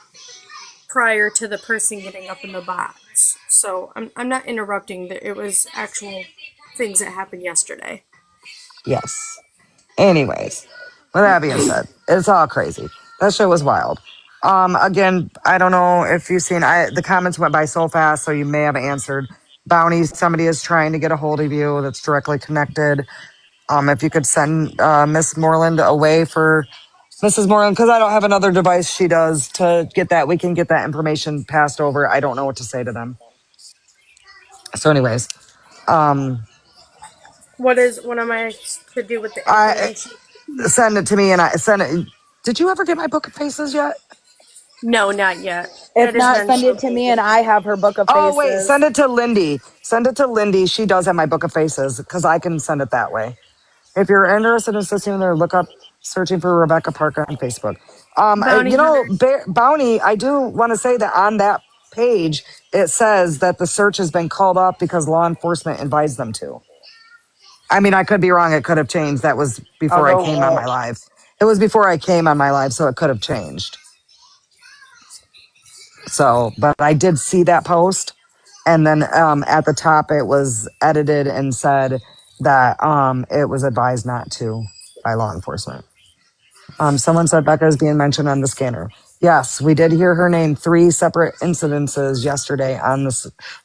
prior to the person getting up in the box. So I'm not interrupting. It was actual things that happened yesterday. Yes. Anyways, with that being said, it's all crazy. That show was wild. Again, I don't know if you've seen. The comments went by so fast, so you may have answered. Bounty, somebody is trying to get a hold of you that's directly connected. If you could send Miss Moreland away for Mrs. Moreland, because I don't have another device she does to get that. We can get that information passed over. I don't know what to say to them. So, anyways, um, What am I to do with the I information? send it to me, and I send it. Did you ever get my book of faces yet? No, not yet. If That has not, been send so it to me and taken. I have her book of Oh, wait, faces. send it to Lindy. Send it to Lindy. She does have my book of faces because I can send it that way. If you're interested in assisting there, look up searching for Rebecca Parker on Facebook. Bounty hunters. Bounty, I do want to say that on that page, it says that the search has been called up because law enforcement advised them to. I mean, I could be wrong. It could have changed. That was I'll before I go came on my look. live. It was before I came on my live, so it could have changed. So, but I did see that post. And then at the top, it was edited and said that it was advised not to by law enforcement. Someone said Becca is being mentioned on the scanner. Yes, we did hear her name 3 separate incidences yesterday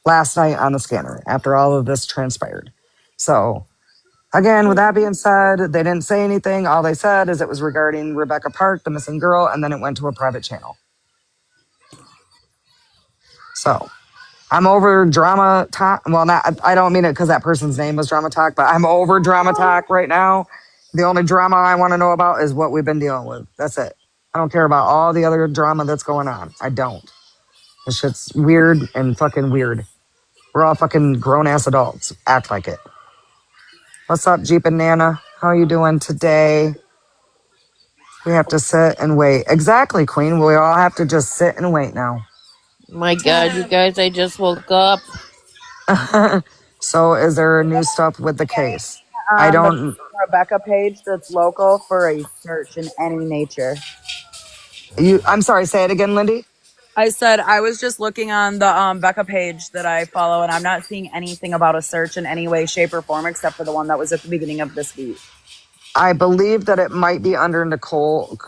last night on the scanner after all of this transpired. So Again, with that being said, they didn't say anything. All they said is it was regarding Rebecca Park, the missing girl, and then it went to a private channel. So I'm over drama talk. Well, not, I don't mean it because that person's name was drama talk, but I'm over drama talk right now. The only drama I want to know about is what we've been dealing with. That's it. I don't care about all the other drama that's going on. I don't. This shit's weird and fucking weird. We're all fucking grown ass adults. Act like it. What's up, Jeep and Nana? How are you doing today? We have to sit and wait. Exactly, Queen. We all have to just sit and wait now. My God, you guys, I just woke up. So, is there new stuff with the case? I On the don't. Rebecca page that's local for a search in any nature. I'm sorry. Say it again, Lindy. I said I was just looking on the Becca page that I follow, and I'm not seeing anything about a search in any way, shape, or form except for the one that was at the beginning of this week. I believe that it might be under Nicole's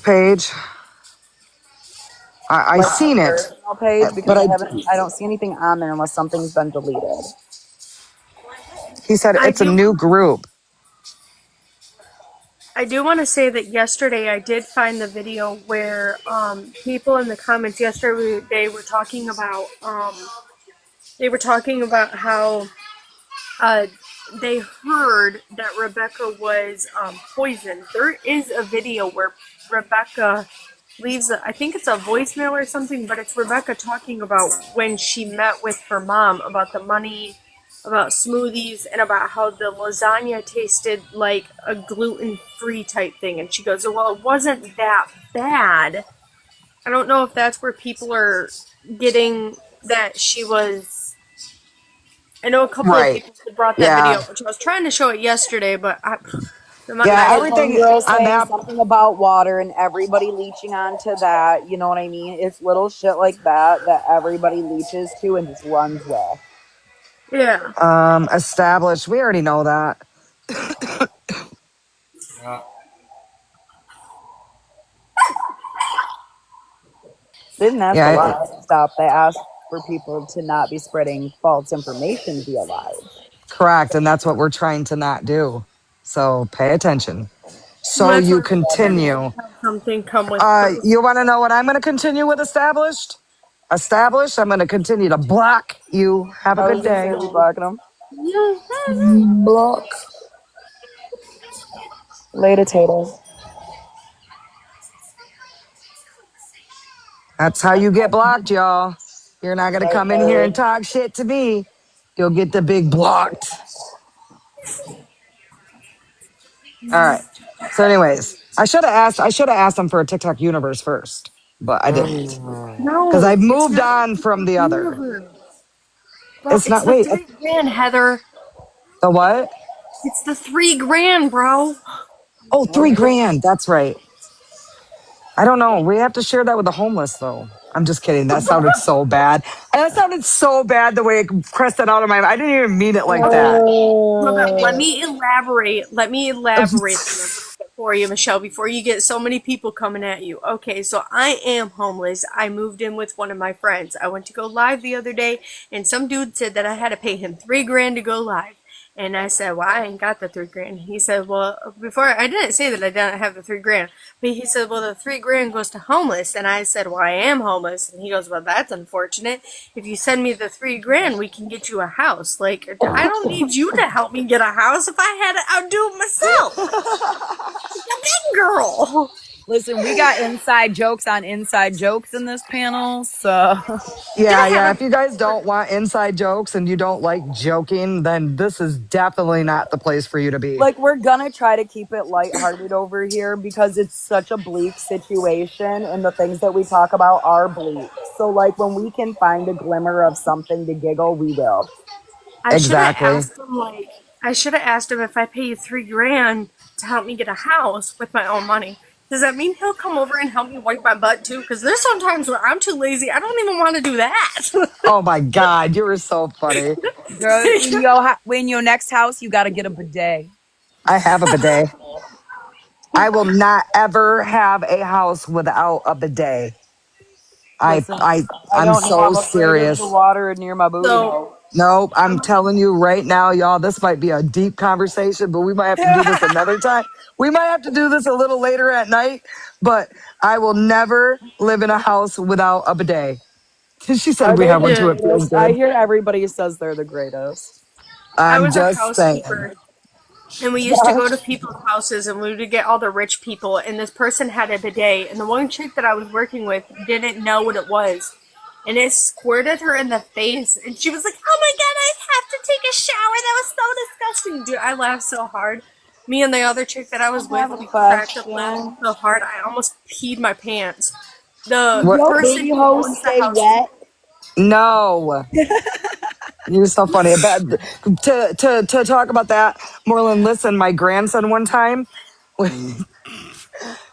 page. I Like seen her it, personal page, because but I don't see anything on there unless something's been deleted. he said I it's a do new group. I do want to say that yesterday I did find the video where people in the comments yesterday they were talking about how they heard that Rebecca was poisoned. There is a video where Rebecca leaves I think it's a voicemail or something, but it's Rebecca talking about when she met with her mom about the money, about smoothies, and about how the lasagna tasted like a gluten-free type thing. And she goes, well, it wasn't that bad. I don't know if that's where people are getting that she was. I know a couple of Right. people brought that video Yeah. up, which I was trying to show it yesterday, but Yeah. I had one Everything girl on saying that. something about water and everybody leeching onto that. You know what I mean? It's little shit like that that everybody leeches to and just runs with. yeah. Established. We already know that. They didn't ask a Yeah. lot of stuff. They asked for people to not be spreading false information via live. Correct. And that's what we're trying to not do. So pay attention. And So that's you where everybody should continue. have something come with proof. You want to know what I'm going to continue with established? Established. I'm going to continue to block you. Have a I was good gonna say day. we blocking them. Yeah. Block. Later, Tater. That's how you get blocked, y'all. You're not going to come in here and talk shit to me. You'll get the big blocked. All right. So, anyways, I should have asked them for a TikTok universe first, but I didn't because I No, it's moved not on from the other. universe. Bro, It's it's not. the Wait. 3 grand, Heather. The what? It's the 3 grand, bro. Oh, 3 grand. That's right. I don't know. We have to share that with the homeless, though. I'm just kidding. That sounded so bad. That sounded so bad the way it pressed it out of my. I didn't even mean it like Okay, that. let me elaborate. Let me elaborate on a little bit for you, Michelle, before you get so many people coming at you. Okay, so I am homeless. I moved in with one of my friends. I went to go live the other day, and some dude said that I had to pay him 3 grand to go live. And I said, well, I ain't got the 3 grand. He said, well, before I didn't say that I didn't have the 3 grand, but he said, well, the 3 grand goes to homeless. And I said, well, I am homeless. And he goes, well, that's unfortunate. If you send me the 3 grand, we can get you a house. Like, I don't need you to help me get a house. If I had it, I'd do it myself. A big girl. Listen, we got inside jokes on inside jokes in this panel, so Yeah. If you guys don't want inside jokes and you don't like joking, then this is definitely not the place for you to be. like we're gonna try to keep it lighthearted over here because it's such a bleak situation and the things that we talk about are bleak. So like when we can find a glimmer of something to giggle, we will. I should have Exactly. asked him, if I pay you 3 grand to help me get a house with my own money. Does that mean he'll come over and help me wipe my butt too? Because there's sometimes where I'm too lazy. I don't even want to do that. Oh my God, you were so funny. Girl, in your next house, you gotta get a bidet. I have a bidet. I will not ever have a house without a bidet. Listen, I I'm don't so have a grate of the serious. water near my booty So hole. Nope. I'm telling you right now, y'all, this might be a deep conversation, but we might have to do this another time. We might have to do this a little later at night, but I will never live in a house without a bidet. She Are said we they have the one too. It feels greatest? I good. hear everybody says they're the greatest. I I'm was a just saying. housekeeper, and we used to go to people's houses, and we would get all the rich people, and this person had a bidet, and the one chick that I was working with didn't know what it was. And it squirted her in the face, and she was like, "Oh my god, I have to take a shower. That was so disgusting." Dude, I laughed so hard. Me and the other chick that I was I have with, a we cracked up laughing question. so hard I almost peed my pants. The What? Your person booty who holes owns the stay house. wet. No. You're so funny. But to talk about that, Moreland, listen, my grandson one time,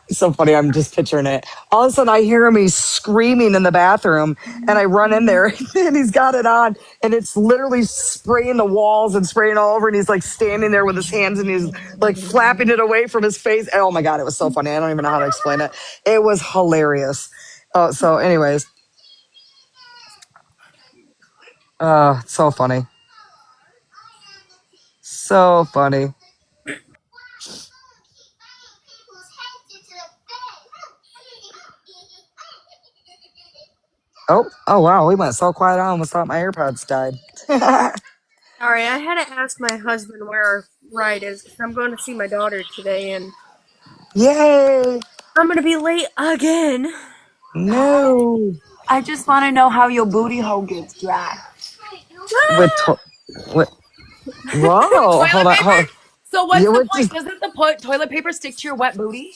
it's so funny. I'm just picturing it. All of a sudden, I hear him. He's screaming in the bathroom, and I run in there, and he's got it on, and it's literally spraying the walls and spraying all over. And he's like standing there with his hands, and he's like flapping it away from his face. Oh my god, it was so funny. I don't even know how to explain it. It was hilarious. Oh, so anyways, so funny, so funny. Oh wow, we went so quiet. I almost thought my AirPods died. Sorry, I had to ask my husband where our ride is because I'm going to see my daughter today, and Yay! I'm going to be late again. No. I just want to know how your booty hole gets dry. With with whoa, Toilet hold on, paper? hold on. So what's You the would point? just Doesn't the toilet paper stick to your wet booty?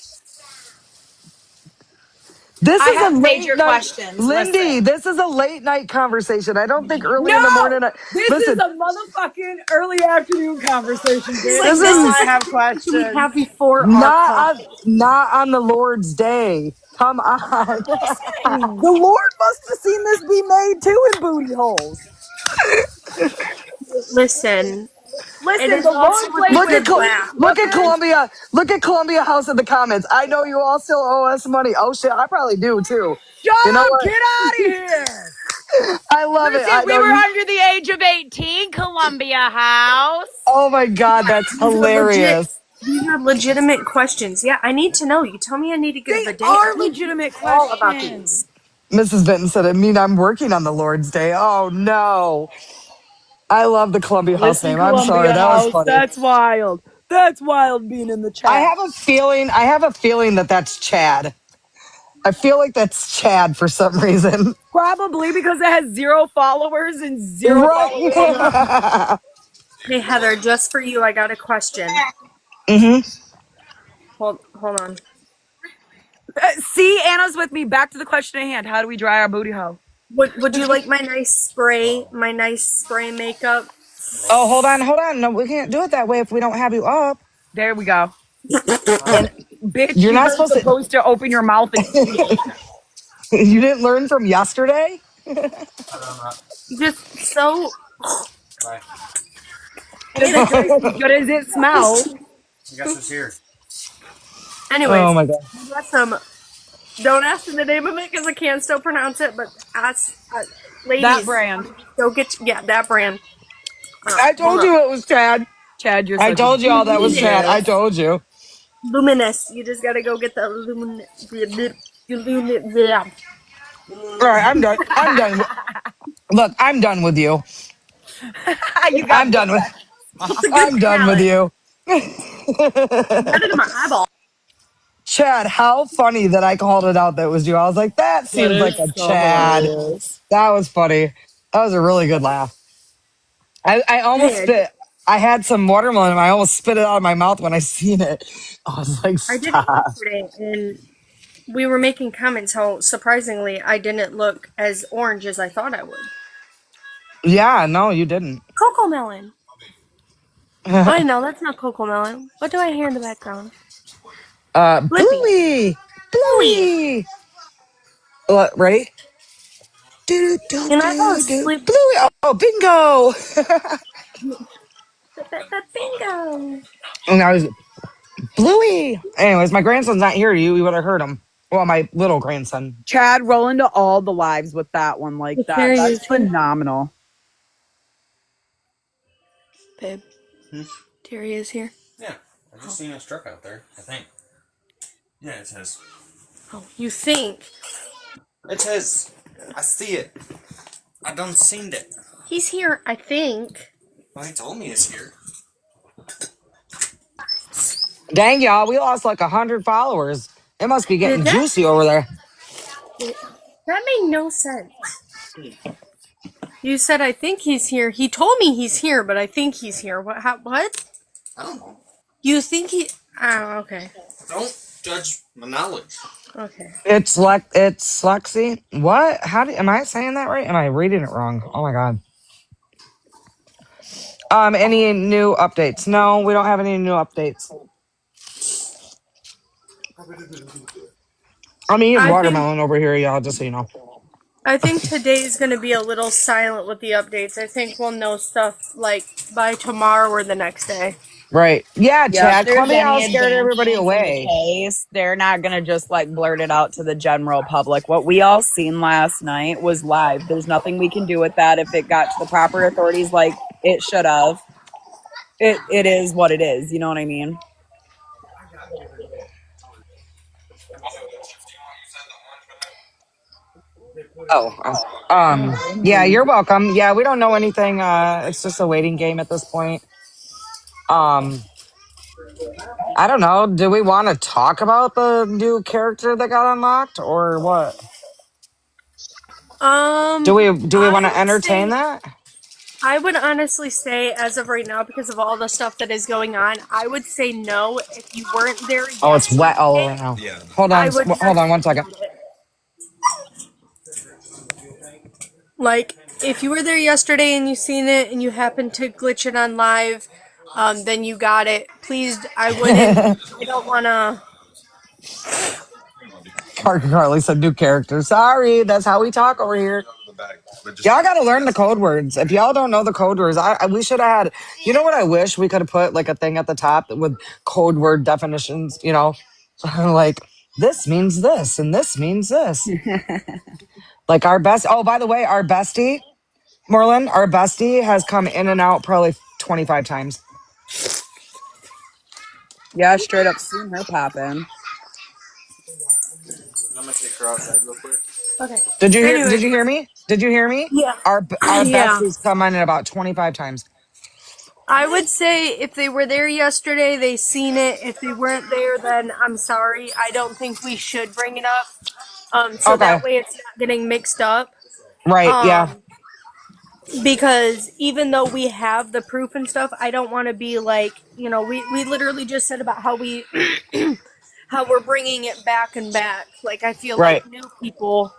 this I is a have late major night, questions. Lindy. Listen. This is a late night conversation. I don't think early in the No! morning. This is Listen, a motherfucking early afternoon conversation, He's bitch. like, this this No, is I is the have conversation we questions. have before our not on coffee. not on the Lord's day. Come on. The Lord must have seen this be made too in booty holes. Listen, it Listen, is the also Lord a plays Look with at good laugh. look at fuckers. Columbia. Look at Columbia House in the comments. I know you all still owe us money. Oh shit, I probably do too. Shut You know up! what? Get out of here! I love it. Listen, I we know were you. under the age of 18, Columbia House. Oh my god, Yeah, that's hilarious. these are legitimate questions. Yeah, I need to know. You tell me I need to get a They bidet. I are need to know legitimate all about questions. these. Mrs. Vinton said, I mean, I'm working on the Lord's Day. Oh no. I love the Columbia House Listen, name. I'm sorry. Columbia That was House, funny. that's wild. That's wild being in the chat. I have a feeling that that's Chad. I feel like that's Chad for some reason. Probably because it has 0 followers and 0 followers on the. Right. Hey Heather, just for you, I got a question. hmm Hold on. See, Anna's with me. Back to the question at hand. How do we dry our booty hole? Would you like my nice spray? My nice spray makeup? Oh, hold on, hold on. No, we can't do it that way if we don't have you up. There we go. And Bitch, you're you not weren't supposed to. supposed to open your mouth and eat it. You didn't learn from yesterday. Just so. Does it taste as good as it smells? Oh Anyways, my god. I got some. Don't ask me the name of it because I can't still pronounce it. But That ladies, brand. go get that brand. I Hold told up. you it was Chad. Chad, you're I such a told you all that was Chad. I Luminous. told you. Luminous. You just gotta go get the luminous. All right, I'm done. I'm done. Look, I'm done with you. You I'm got done with. Botox. It's a good I'm done with palette. you. Got it in my eyeball. Chad, how funny that I called it out that was you. I was like, that That seems like is a so Chad. hilarious. That was funny. That was a really good laugh. I almost Hey, spit. I had some watermelon and I almost spit it out of my mouth when I seen it. I was like, I did stop. yesterday, and we were making comments how surprisingly I didn't look as orange as I thought I would. Yeah, no, you didn't. Cocoa melon. I know that's not cocoa melon. What do I hear in the background? Blippi. Bluey. Bluey. Bluey. Ready? Do, do, And I fell do, do. asleep. Bluey. Oh, bingo. Bingo. And I was Bluey. Anyways, my grandson's not here. You would have heard him. Well, my little grandson. Chad, roll into all the lives with that one like It's that. very That's easy. phenomenal. Babe. Terry is here. Yeah, I just seen his truck out there. I think. Yeah, it's his. Oh, you think? It's his. I see it. I done seen it. He's here, I think. Well, he told me he's here. Dang, y'all, we lost like 100 followers. It must be Did getting that? juicy over there. That made no sense. You said I think he's here. He told me he's here, but I think he's here. What? What? I don't know. You think he? Oh, okay. Don't judge my knowledge. Okay. It's Lexi. What? Am I saying that right? Am I reading it wrong? Oh my god. Any new updates? No, we don't have any new updates. I'm eating I think watermelon over here, y'all, just so you know. I think today's gonna be a little silent with the updates. I think we'll know stuff like by tomorrow or the next day. Right. Yeah, Yeah, if Chad. there's Clubhouse any scared everybody advancements in the away. case, they're not going to just like blurt it out to the general public. What we all seen last night was live. There's nothing we can do with that if it got to the proper authorities like it should have. It is what it is. You know what I mean? Yeah, you're welcome. Yeah, we don't know anything. It's just a waiting game at this point. Um, I don't know. Do we want to talk about the new character that got unlocked or what? Do we want to entertain that? I would honestly say, as of right now, because of all the stuff that is going on, I would say no. If you weren't there Oh, it's wet all yesterday, around. Yeah. Hold I on, would hold on just 1 second. mute it. Like, if you were there yesterday and you seen it and you happened to glitch it on live, then you got it. Please, I wouldn't. I don't want to. Carly said new character. Sorry, that's how we talk over here. Y'all got to learn the code words. If y'all don't know the code words, we should have had. You know what? I wish we could have put like a thing at the top with code word definitions. You know, like this means this and this means this. Like our best. Oh, by the way, our bestie, Merlin, our bestie has come in and out probably 25 times. Yeah, straight up seen her pop in. I'm gonna take her outside real quick. Okay. Did you hear? Did Anyways, you hear me? Did you hear me? yeah. Our Yeah. bestie's come in about 25 times. I would say if they were there yesterday, they seen it. If they weren't there, then I'm sorry. I don't think we should bring it up. So Okay. that way it's not getting mixed up. Right. Yeah. Because even though we have the proof and stuff, I don't want to be like, we literally just said about how we, how we're bringing it back and back. Like, I feel Right. like new people.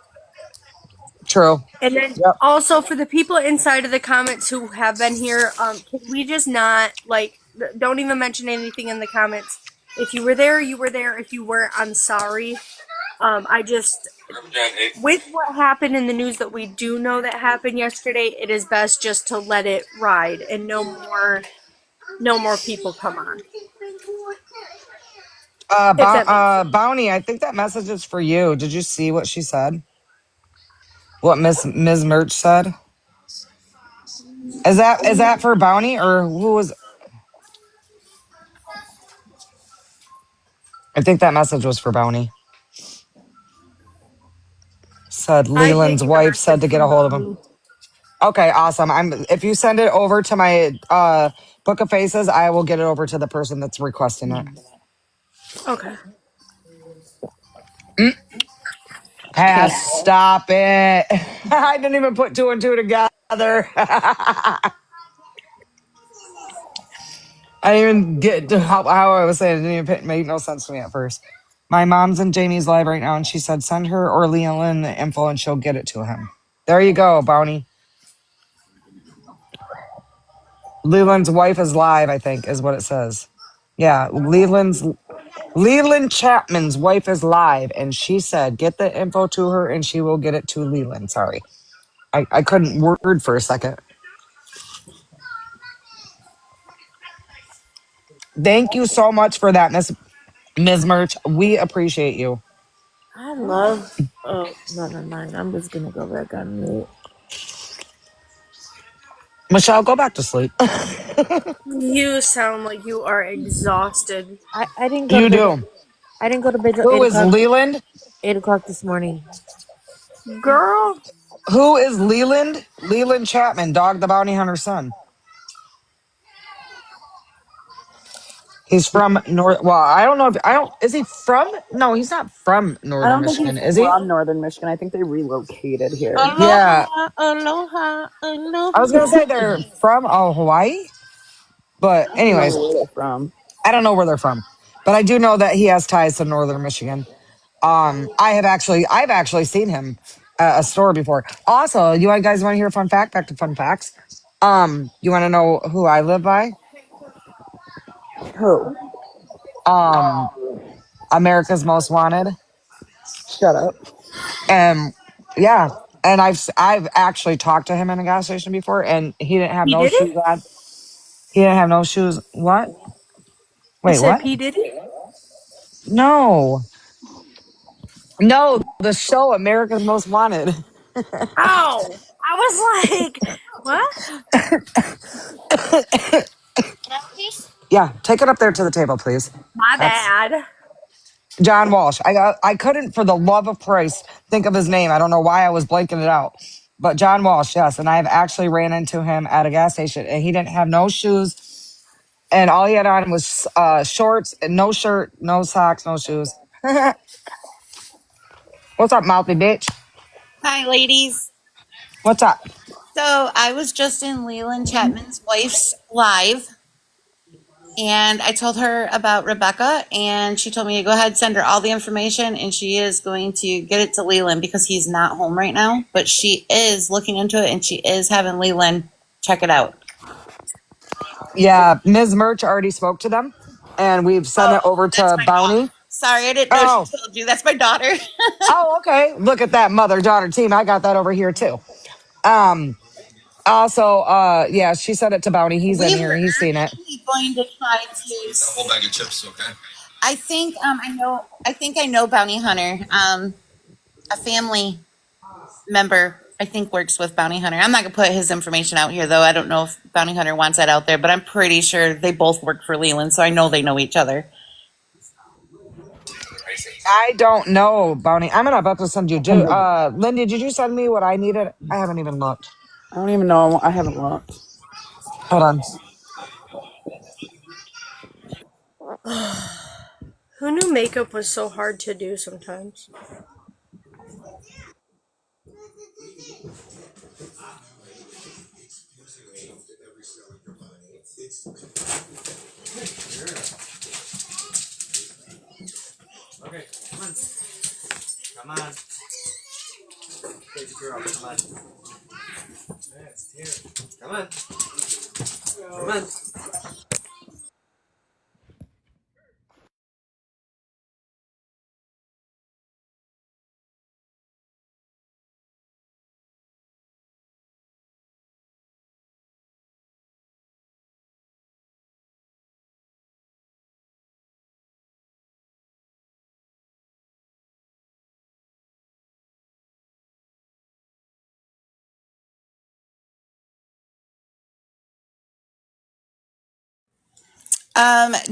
True. And then Yep. also for the people inside of the comments who have been here, can we just not, like, don't even mention anything in the comments. If you were there, you were there. If you weren't, I'm sorry. With what happened in the news that we do know that happened yesterday, it is best just to let it ride and no more people come on. Bounty, I think that message is for you. Did you see what she said? What Ms. Merch said? Is that for Bounty or who was? I think that message was for Bounty. Said I didn't Leland's get a wife said message to get from a hold of him. Bounty. Okay, awesome. If you send it over to my Book of Faces, I will get it over to the person that's requesting it. Okay. Stop it. I didn't even put two and two together. I didn't even get to how I was saying. It didn't even make no sense to me at first. My mom's in Jamie's live right now, and she said, send her or Leland the info, and she'll get it to him. There you go, Bounty. Leland's wife is live, I think, is what it says. Yeah, Leland Chapman's wife is live, and she said, get the info to her, and she will get it to Leland. Sorry. I couldn't word for a second. Thank you so much for that, Ms. Merch. We appreciate you. I love. Oh, never mind. I'm just gonna go back on mute. Michelle, go back to sleep. You sound like you are exhausted. I didn't go to You bed. do. I didn't go to bed till Who is Leland? 8 o'clock this morning. Girl, Who is Leland? Leland Chapman, Dog the Bounty Hunter's son. He's from North. Well, I don't know if I don't. Is he from? No, he's not from I Northern don't think he's Michigan, is he? from Northern Michigan. I think they relocated here. Yeah, Aloha, aloha, I was gonna aloha. say they're from Hawaii, but I don't remember anyways, where they're from. I don't know where they're from, but I do know that he has ties to Northern Michigan. I've actually seen him at a store before. Also, you guys want to hear a fun fact? Back to fun facts. You want to know who I live by? Who? Um, America's Most Wanted. Shut up. And yeah, and I've actually talked to him in a gas station before, and he didn't have P no did shoes it? on. He didn't have no shoes. What? I Wait, said what? P did it? No, no, the show America's Most Wanted. Oh, I was like, what? Yeah, take it up there to the table, please. My That's bad. John Walsh. I couldn't for the love of Christ think of his name. I don't know why I was blanking it out. But John Walsh, yes, and I've actually ran into him at a gas station, and he didn't have no shoes, and all he had on was shorts and no shirt, no socks, no shoes. What's up, mouthy bitch? Hi, ladies. What's up? So I was just in Leland Chapman's wife's live, and I told her about Rebecca, and she told me to go ahead, send her all the information, and she is going to get it to Leland because he's not home right now. But she is looking into it, and she is having Leland check it out. Yeah, Ms. Merch already spoke to them, and we've sent it Oh, over that's to my daughter. Bounty. Sorry, I didn't know she Oh, told you. That's my daughter. oh, okay. Look at that mother-daughter team. I got that over here too. Um, Also, yeah, she sent it to Bounty. He's in We here. were He's seen it. actually going to try to. A whole bag of chips, okay? I think I know. I think I know Bounty Hunter. A family member I think works with Bounty Hunter. I'm not gonna put his information out here though. I don't know if Bounty Hunter wants that out there, but I'm pretty sure they both work for Leland, so I know they know each other. I don't know, Bounty. I'm about to send you. Lindy, did you send me what I needed? I haven't even looked. I don't even know. I haven't looked. Hold on. Who knew makeup was so hard to do sometimes?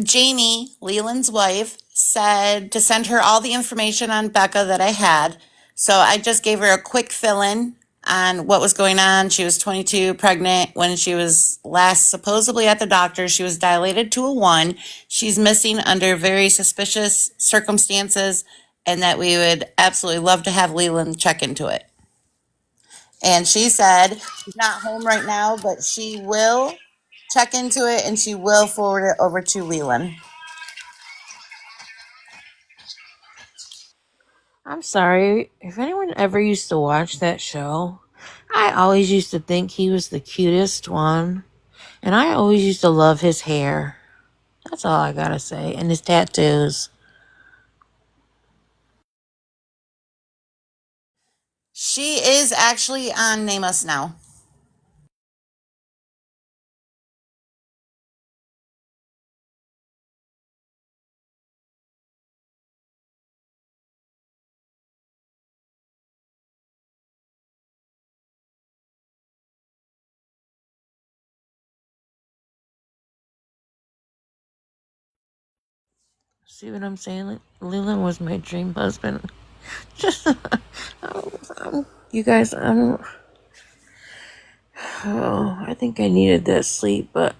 Jamie, Leland's wife, said to send her all the information on Becca that I had. So I just gave her a quick fill in on what was going on. She was 22, pregnant when she was last supposedly at the doctor. She was dilated to a 1. She's missing under very suspicious circumstances, and that we would absolutely love to have Leland check into it. And she said she's not home right now, but she will check into it and she will forward it over to Leland. I'm sorry. If anyone ever used to watch that show, I always used to think he was the cutest one. And I always used to love his hair. That's all I gotta say. And his tattoos. She is actually on Name Us now. See what I'm saying? Leland was my dream husband. Just, you guys, I think I needed that sleep, but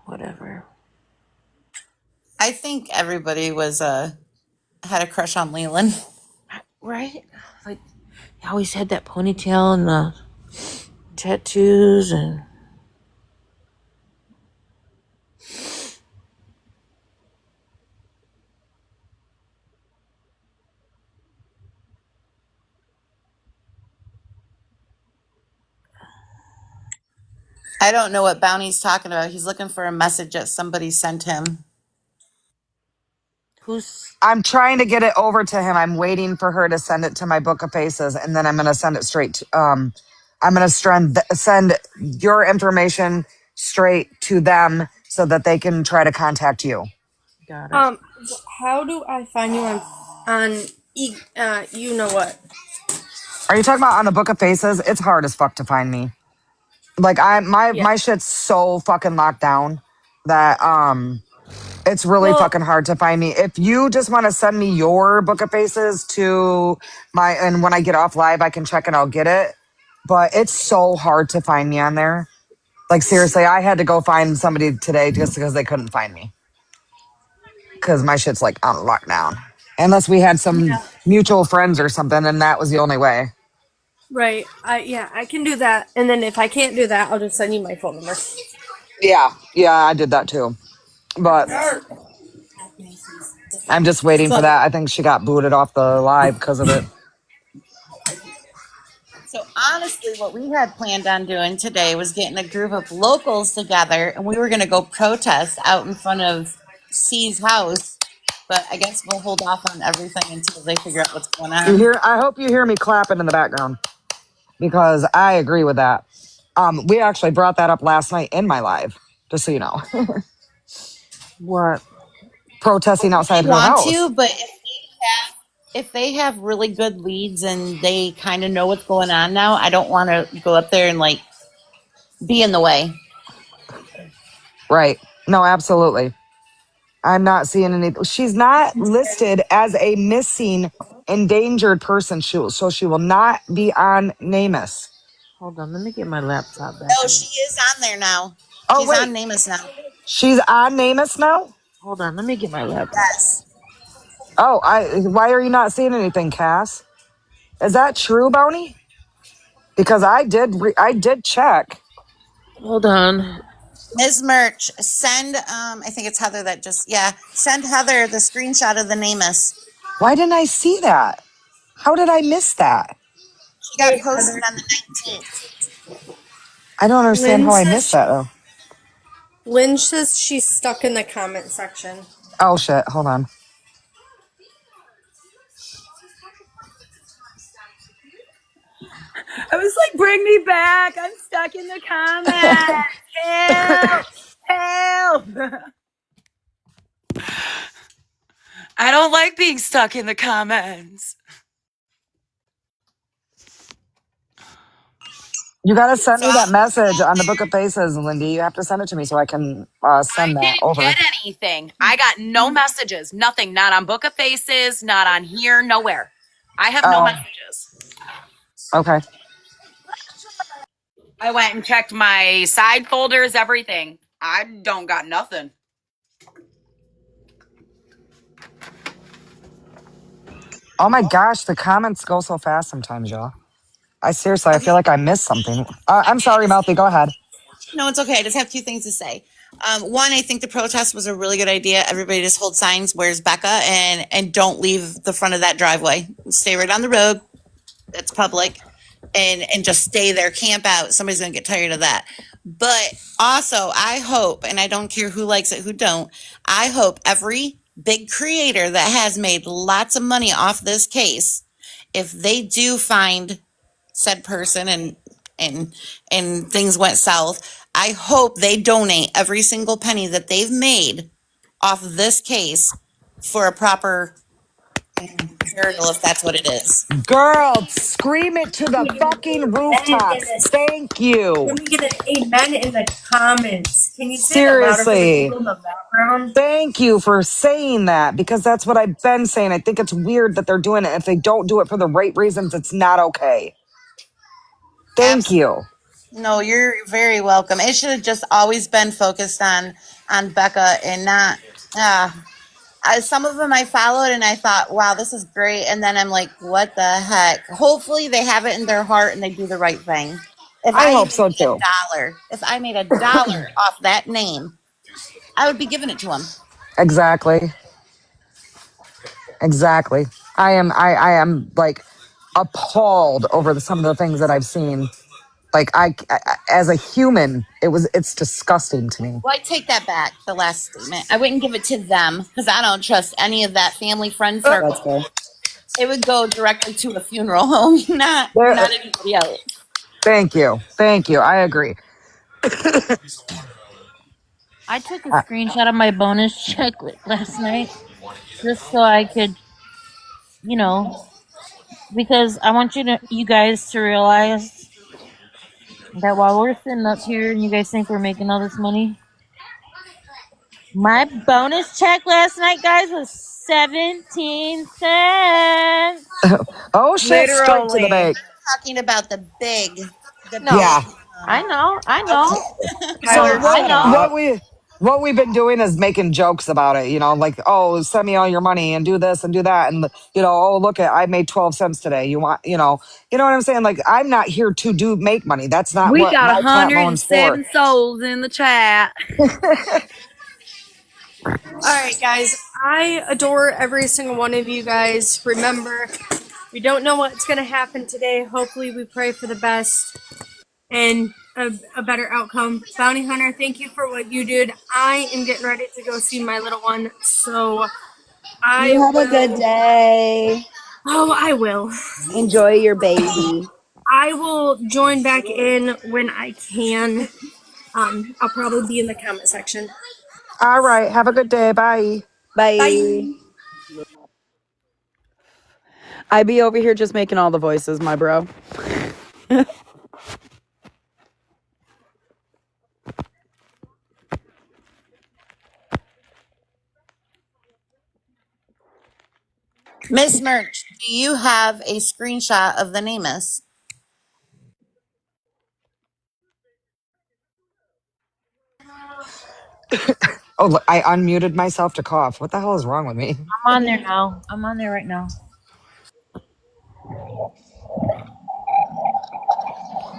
whatever. I think everybody was had a crush on Leland. Right? Like, he always had that ponytail and the tattoos and... I don't know what Bounty's talking about. He's looking for a message that somebody sent him. Who's... I'm trying to get it over to him. I'm waiting for her to send it to my book of faces, and then I'm going to send it straight to, I'm going to send your information straight to them so that they can try to contact you. Got it. How do I find you on you know what? Are you talking about on the book of faces? It's hard as fuck to find me. Like my shit's so fucking locked down that it's really fucking hard to find me. If you just want to send me your book of faces to and when I get off live, I can check and I'll get it. But it's so hard to find me on there. Like seriously, I had to go find somebody today just because they couldn't find me. Because my shit's like on lockdown. Unless we had some mutual friends or something, and that was the only way. Right. I can do that. And then if I can't do that, I'll just send you my phone number. Yeah, I did that too. But I'm just waiting for that. I think she got booted off the live because of it. So honestly, what we had planned on doing today was getting a group of locals together, and we were going to go protest out in front of C's house. But I guess we'll hold off on everything until they figure out what's going on. I hope you hear me clapping in the background because I agree with that. We actually brought that up last night in my live, just so you know. What? Protesting outside her house. Want to, but if they have really good leads and they kind of know what's going on now, I don't want to go up there and like be in the way. Right. No, absolutely. I'm not seeing any. She's not listed as a missing endangered person, so she will not be on NamUs. Hold on, let me get my laptop back. No, she is on there now. Oh, she's wait. on NamUs now. She's on NamUs now? Hold on, let me get my laptop. Yes. Oh, why are you not seeing anything, Cass? Is that true, Bounty? Because I did check. Hold on. Ms. Merch, send I think it's Heather that send Heather the screenshot of the NamUs. Why didn't I see that? How did I miss that? She got posted on the 19th. I don't understand how I missed that though. Lynn says she's stuck in the comment section. Oh shit, hold on. I was like, bring me back. I'm stuck in the comments. Help! Help! I don't like being stuck in the comments. You gotta send me that message on the Book of Faces, Lindy. You have to send it to me so I can send that over. I didn't get anything. I got no messages. Nothing. Not on Book of Faces. Not on here. Nowhere. I have no messages. Okay. I went and checked my side folders, everything. I don't got nothing. Oh my gosh, the comments go so fast sometimes, y'all. I feel like I missed something. I'm sorry, Mouthy. Go ahead. No, it's okay. I just have two things to say. One, I think the protest was a really good idea. Everybody just hold signs, where's Becca, and don't leave the front of that driveway. Stay right on the road. That's public. And just stay there, camp out. Somebody's going to get tired of that. But also, I hope, and I don't care who likes it, who don't, I hope every big creator that has made lots of money off this case, if they do find said person and things went south, I hope they donate every single penny that they've made off of this case for a proper burial, if that's what it is. Girl, scream it to the fucking rooftops. Thank you. Let me get an amen in the comments. Can you say that louder for the Seriously. people in the background? Thank you for saying that because that's what I've been saying. I think it's weird that they're doing it. If they don't do it for the right reasons, it's not okay. Thank Absolutely. you. No, you're very welcome. It should have just always been focused on Becca and not. Some of them I followed and I thought, wow, this is great. And then I'm like, what the heck? Hopefully they have it in their heart and they do the right thing. If I I hope even so made too. if I made $1 off that name, I would be giving it to them. Exactly. Exactly. I am like appalled over some of the things that I've seen. Like as a human, it's disgusting to me. Well, I take that back, the last statement. I wouldn't give it to them because I don't trust any of that family friend That's circle. fair. It would go directly to a funeral home, not There, anybody else. thank you. Thank you. I agree. I took a Uh, screenshot of my bonus check last night just so I could, you know, because I want you guys to realize that while we're sitting up here and you guys think we're making all this money, my bonus check last night, guys, was 17 cents. oh shit! Straight to the Literally. bank. Talking about the No, Yeah. big. I know, I know, Okay. So Tyler, I shut know. up. what we've been doing is making jokes about it, like, oh, send me all your money and do this and do that. And, oh, look I made 12 cents today. You know what I'm saying? Like, I'm not here to make money. That's not We what got my platform's for. 107 souls in the chat. Alright, guys. I adore every single one of you guys. Remember, we don't know what's going to happen today. Hopefully, we pray for the best and a better outcome. Bounty Hunter, thank you for what you did. I am getting ready to go see my little one, so I You have a good will. day. Oh, I will. Enjoy your baby. I will join back in when I can. I'll probably be in the comment section. All right. Have a good day. Bye. Bye. Bye. I be over here just making all the voices, my bro. Miss Merch, do you have a screenshot of the NamUs? Oh, look, I unmuted myself to cough. What the hell is wrong with me? I'm on there now. I'm on there right now.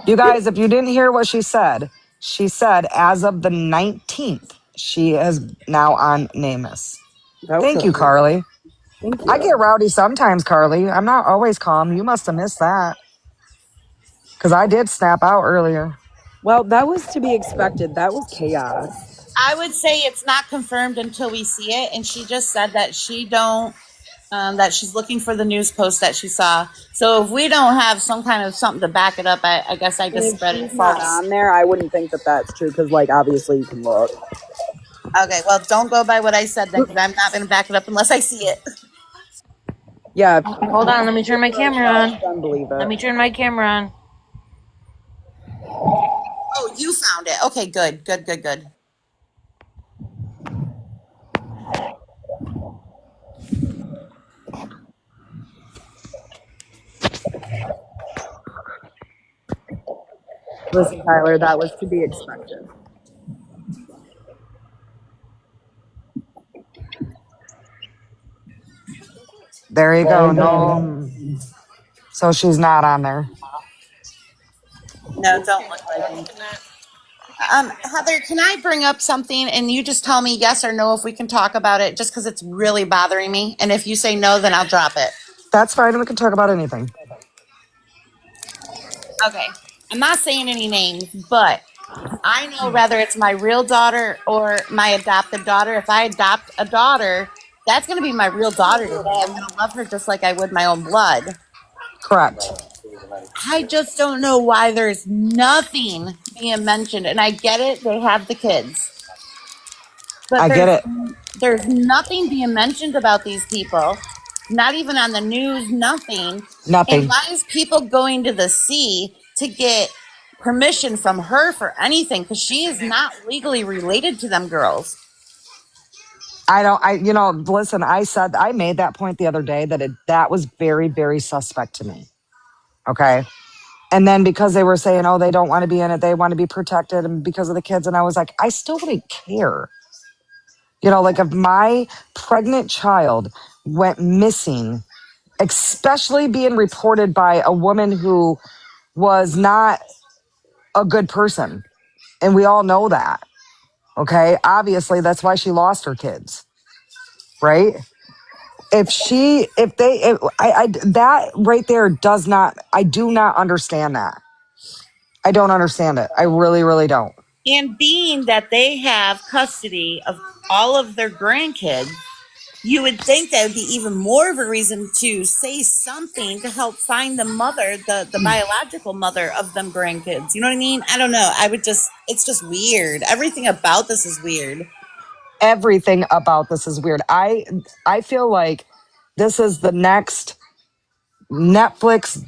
You guys, if you didn't hear what she said as of the 19th, she is now on NamUs. Thank Okay. you, Carly. Thank I you. get rowdy sometimes, Carly. I'm not always calm. You must have missed that. Because I did snap out earlier. Well, that was to be expected. That was chaos. I would say it's not confirmed until we see it, and she just said that she don't. That she's looking for the news post that she saw. So if we don't have some kind of something to back it up, I guess I And just if spread it she's not false. on there, I wouldn't think that that's true because, like, obviously you can look. Okay, well, don't go by what I said then, because I'm not going to back it up unless I see it. Yeah. Okay, hold on. Let me turn my camera on. Then believe Let it. me turn my camera on. Oh, you found it. Okay, good. Listen, Tyler, that was to be expected. There you go. No. So she's not on there. No, don't look like me. Heather, can I bring up something and you just tell me yes or no if we can talk about it, just because it's really bothering me? And if you say no, then I'll drop it. That's fine. We can talk about anything. Okay. I'm not saying any names, but I know whether it's my real daughter or my adopted daughter. If I adopt a daughter, that's going to be my real daughter to me. I'm going to love her just like I would my own blood. Correct. I just don't know why there's nothing being mentioned. And I get it, they have the kids. But I get it. there's nothing being mentioned about these people. Not even on the news, nothing. And Nothing. why is people going to the sea to get permission from her for anything because she is not legally related to them girls. Listen, I made that point the other day that was very, very suspect to me. Okay. And then because they were saying, oh, they don't want to be in it, they want to be protected, and because of the kids. And I was like, I still wouldn't care. Like if my pregnant child went missing, especially being reported by a woman who was not a good person. And we all know that. Okay. Obviously, that's why she lost her kids. Right. That right there I do not understand that. I don't understand it. I really, really don't. And being that they have custody of all of their grandkids, you would think that would be even more of a reason to say something to help find the mother, the biological mother of them grandkids. You know what I mean? I don't know. It's just weird. Everything about this is weird. Everything about this is weird. I feel like this is the next Netflix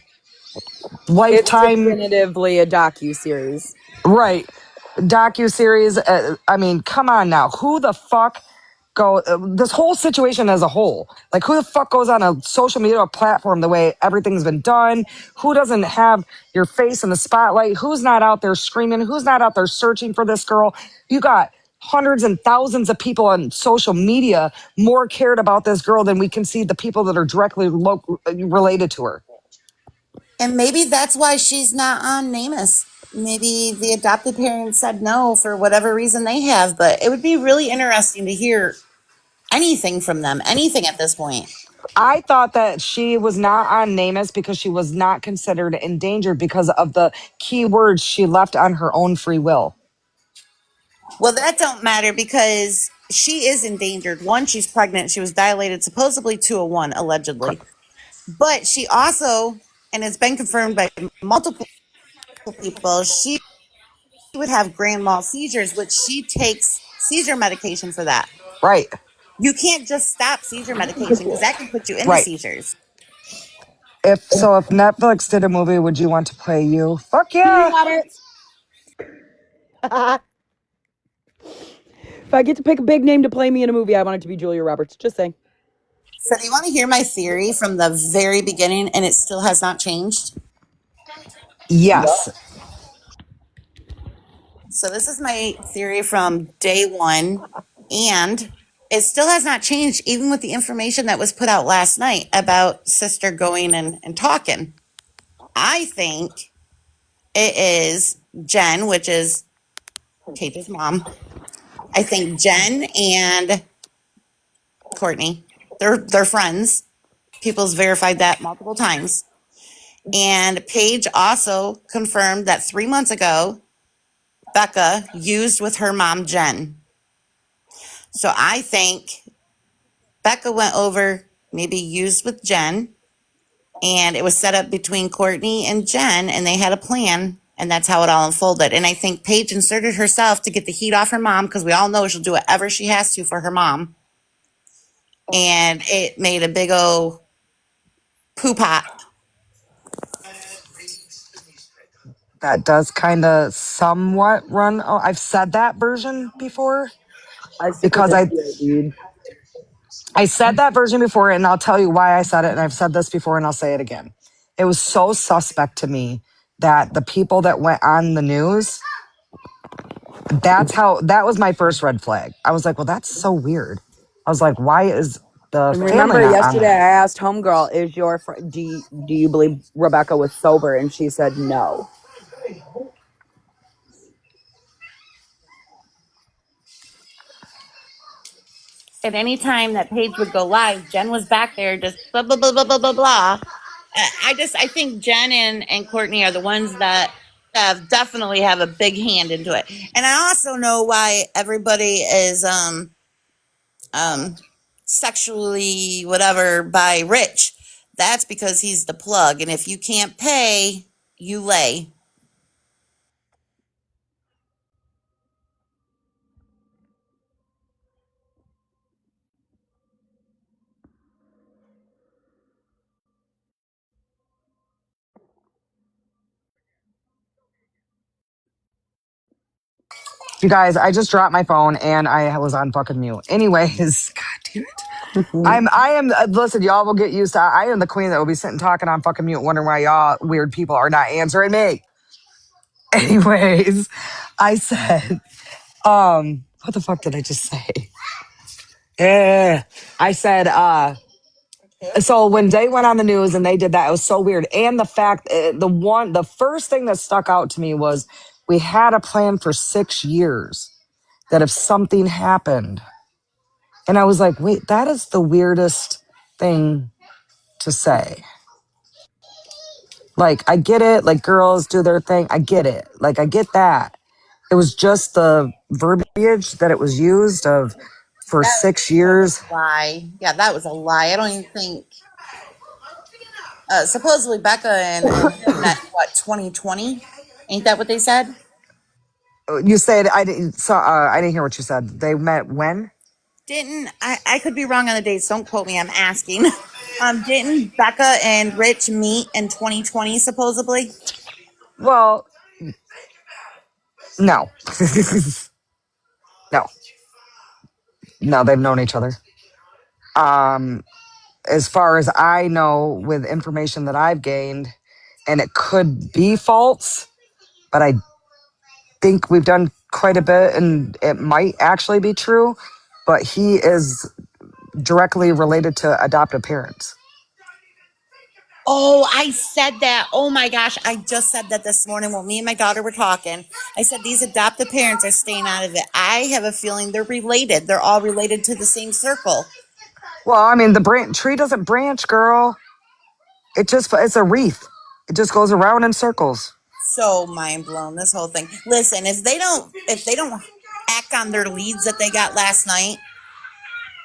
It's Lifetime, definitively a docu-series. right? Docu-series. I mean, come on now. Who the fuck this whole situation as a whole, like who the fuck goes on a social media platform the way everything's been done? Who doesn't have your face in the spotlight? Who's not out there screaming? Who's not out there searching for this girl? You got hundreds and thousands of people on social media more cared about this girl than we can see the people that are directly related to her. And maybe that's why she's not on NamUs. Maybe the adopted parents said no for whatever reason they have, but it would be really interesting to hear anything from them, anything at this point. I thought that she was not on NamUs because she was not considered endangered because of the key words she left on her own free will. Well, that don't matter because she is endangered. One, she's pregnant. She was dilated supposedly to a 1, allegedly. But she also, and it's been confirmed by multiple people, she would have grand mal seizures, which she takes seizure medication for that. Right. You can't just stop seizure medication because that can put you into Right. seizures. If Netflix did a movie, would you want to play you? Fuck Julia yeah. Roberts. If I get to pick a big name to play me in a movie, I want it to be Julia Roberts. Just saying. So, do you want to hear my theory from the very beginning and it still has not changed? Yes. So, this is my theory from day one, and it still has not changed, even with the information that was put out last night about sister going and talking. I think it is Jen, which is Cage's mom. I think Jen and Courtney, they're friends. People's verified that multiple times. And Paige also confirmed that 3 months ago, Becca used with her mom, Jen. So I think Becca went over, maybe used with Jen, and it was set up between Courtney and Jen, and they had a plan, and that's how it all unfolded. And I think Paige inserted herself to get the heat off her mom, because we all know she'll do whatever she has to for her mom. And it made a big old poo pot. That does kind of somewhat run. Oh, I've said that version before I stick with because the dude. I said that version before, and I'll tell you why I said it. And I've said this before, and I'll say it again. It was so suspect to me that the people that went on the news, that was my first red flag. I was like, well, that's so weird. I was like, why is the And family remember, not on yesterday there? I asked Homegirl, "Is your do you believe Rebecca was sober?" And she said no. At any time that Paige would go live, Jen was back there just blah, blah, blah, blah, blah, blah, blah. I think Jen and Courtney are the ones that definitely have a big hand into it. And I also know why everybody is sexually whatever by Rich. That's because he's the plug. And if you can't pay, you lay. You guys, I just dropped my phone and I was on fucking mute. Anyways, God damn it. I am, listen, y'all will get used to, I am the queen that will be sitting talking on fucking mute, wondering why y'all weird people are not answering me. Anyways, I said, what the fuck did I just say? I said, so when they went on the news and they did that, it was so weird. And the fact, the first thing that stuck out to me was we had a plan for 6 years that if something happened, and I was like, wait, that is the weirdest thing to say. Like, I get it. Like, girls do their thing. I get it. Like, I get that. It was just the verbiage that it was used of for That was 6 a total years. lie. Yeah, that was a lie. I don't even think. Supposedly Becca and him met what 2020. Ain't that what they said? You said I didn't hear what you said. They met when? Didn't I could be wrong on the dates. Don't quote me. I'm asking. Didn't Becca and Rich meet in 2020 supposedly? Well, no. No. No, they've known each other. Um, as far as I know, with information that I've gained, and it could be false, but I think we've done quite a bit and it might actually be true, but he is directly related to adoptive parents. Oh, I said that. Oh my gosh, I just said that this morning when me and my daughter were talking. I said these adoptive parents are staying out of it. I have a feeling they're related. They're all related to the same circle. Well, I mean, the tree doesn't branch, girl. It's a wreath. It just goes around in circles. So mind blown, this whole thing. Listen, if they don't act on their leads that they got last night,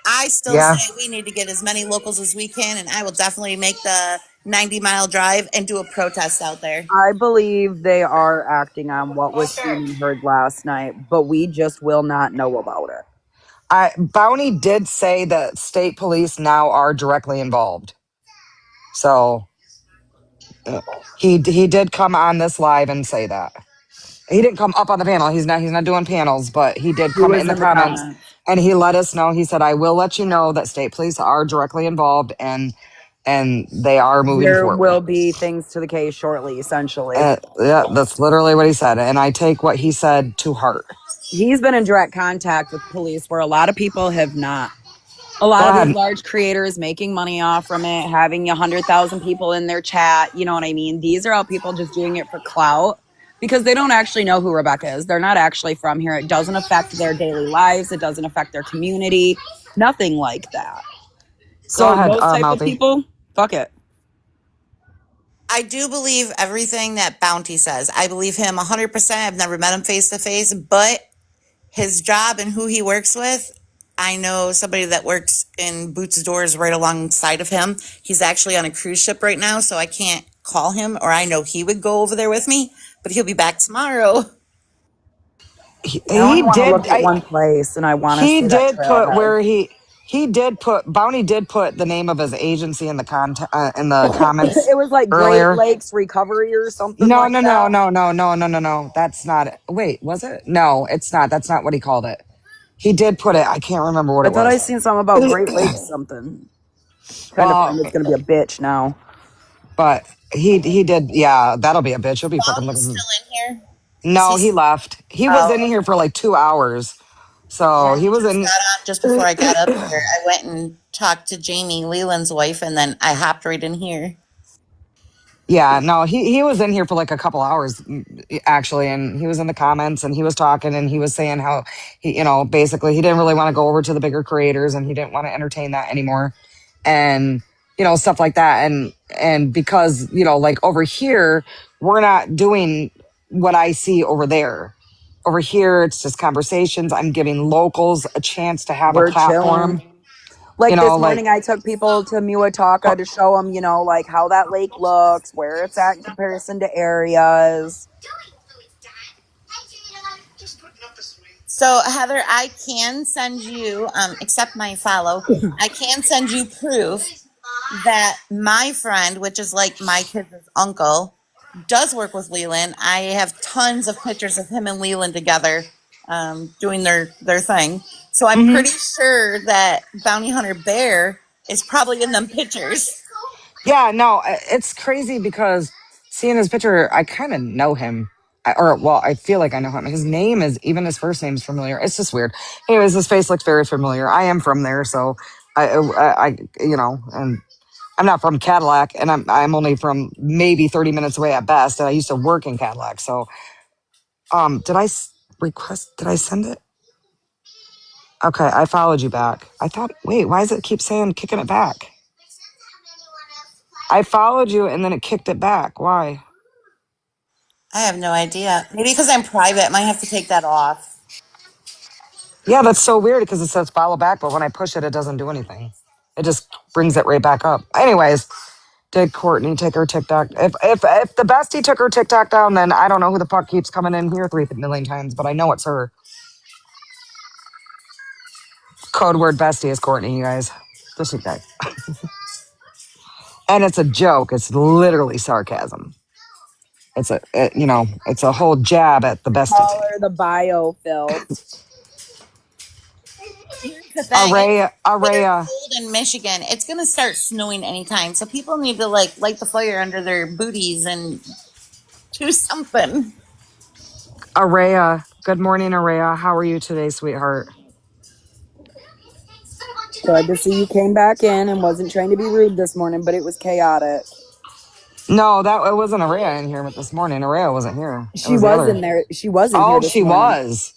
I still Yeah. say we need to get as many locals as we can, and I will definitely make the 90-mile drive and do a protest out there. I believe they are acting on what was seen and heard last night, but we just will not know about it. Bounty did say that state police now are directly involved. So he did come on this live and say that. He didn't come up on the panel. He's not doing panels, but he did He come was in the in the comments comments. and he let us know. He said, "I will let you know that state police are directly involved and they are moving There forward." will be things to the case shortly, essentially. Yeah, that's literally what he said, and I take what he said to heart. He's been in direct contact with police where a lot of people have not. A Go lot of these ahead. large creators making money off from it, having 100,000 people in their chat. You know what I mean? These are all people just doing it for clout because they don't actually know who Rebecca is. They're not actually from here. It doesn't affect their daily lives. It doesn't affect their community. Nothing like that. Go So ahead, those type of Mouthy. people, fuck it. I do believe everything that Bounty says. I believe him 100%. I've never met him face to face, but his job and who he works with, I know somebody that works in Boots Doors right alongside of him. He's actually on a cruise ship right now, so I can't call him, or I know he would go over there with me, but he'll be back tomorrow. I only He want to did. look at one place and I want to He see that did put trailhead. where he did put Bounty did put the name of his agency in the comments It was like Great earlier. Lakes Recovery or something No, like no, no, that. no, no, no, no, no, no. That's not it. Wait, was it? No, it's not. That's not what he called it. He did put it. I can't remember what I it thought I was. seen something about Great Lakes something. Kind of Well, find it's going to be a bitch now. but he did. Yeah, that'll be a bitch. He'll be fucking Bounty's looking. still in here. Is No, he? he left. He was in Oh, here for like 2 hours. So yeah. he He was just in. got on just before I got up here. I went and talked to Jamie Leland's wife, and then I hopped right in here. Yeah, no, he was in here for like a couple hours actually, and he was in the comments and he was talking and he was saying how he, basically he didn't really want to go over to the bigger creators and he didn't want to entertain that anymore, and stuff like that, and because like over here we're not doing what I see over there. Over here, it's just conversations. I'm giving locals a chance to have a We're platform. chilling. Like this Like morning, I took people to Muataka to show them, like how that lake looks, where it's at in comparison to areas. So Heather, I can send you, accept my follow. I can send you proof that my friend, which is like my kid's uncle, does work with Leland. I have tons of pictures of him and Leland together. doing their thing. So I'm Mm-hmm. pretty sure that Bounty Hunter Bear is probably in them pictures. Yeah, no, it's crazy because seeing his picture, I kind of know him. I feel like I know him. His name is, even his first name's familiar. It's just weird. Anyways, his face looks very familiar. I am from there, so and I'm not from Cadillac, and I'm only from maybe 30 minutes away at best. And I used to work in Cadillac, so did I request? Did I send it? Okay, I followed you back. I thought, wait, why does it keep saying kicking it back? I followed you and then it kicked it back. Why? I have no idea. Maybe because I'm private, I might have to take that off. Yeah, that's so weird because it says follow back, but when I push it, it doesn't do anything. It just brings it right back up. Anyways, did Courtney take her TikTok? If the bestie took her TikTok down, then I don't know who the fuck keeps coming in here 3 million times, but I know it's her. Code word bestie is Courtney, you guys. Just you guys. And it's a joke. It's literally sarcasm. It's a whole jab at the bestie Call thing. her the biofilth. Here's the thing: it's bitter Araya, cold in Michigan. It's gonna start snowing anytime, so people need to like light the fire under their booties and do something. Araya. Good morning, Araya. How are you today, sweetheart? Glad to see you came back in and wasn't trying to be rude this morning, but it was chaotic. No, it wasn't Araya in here this morning. Araya wasn't here. It She was the was other. in there. She was in here Oh, this she morning. was.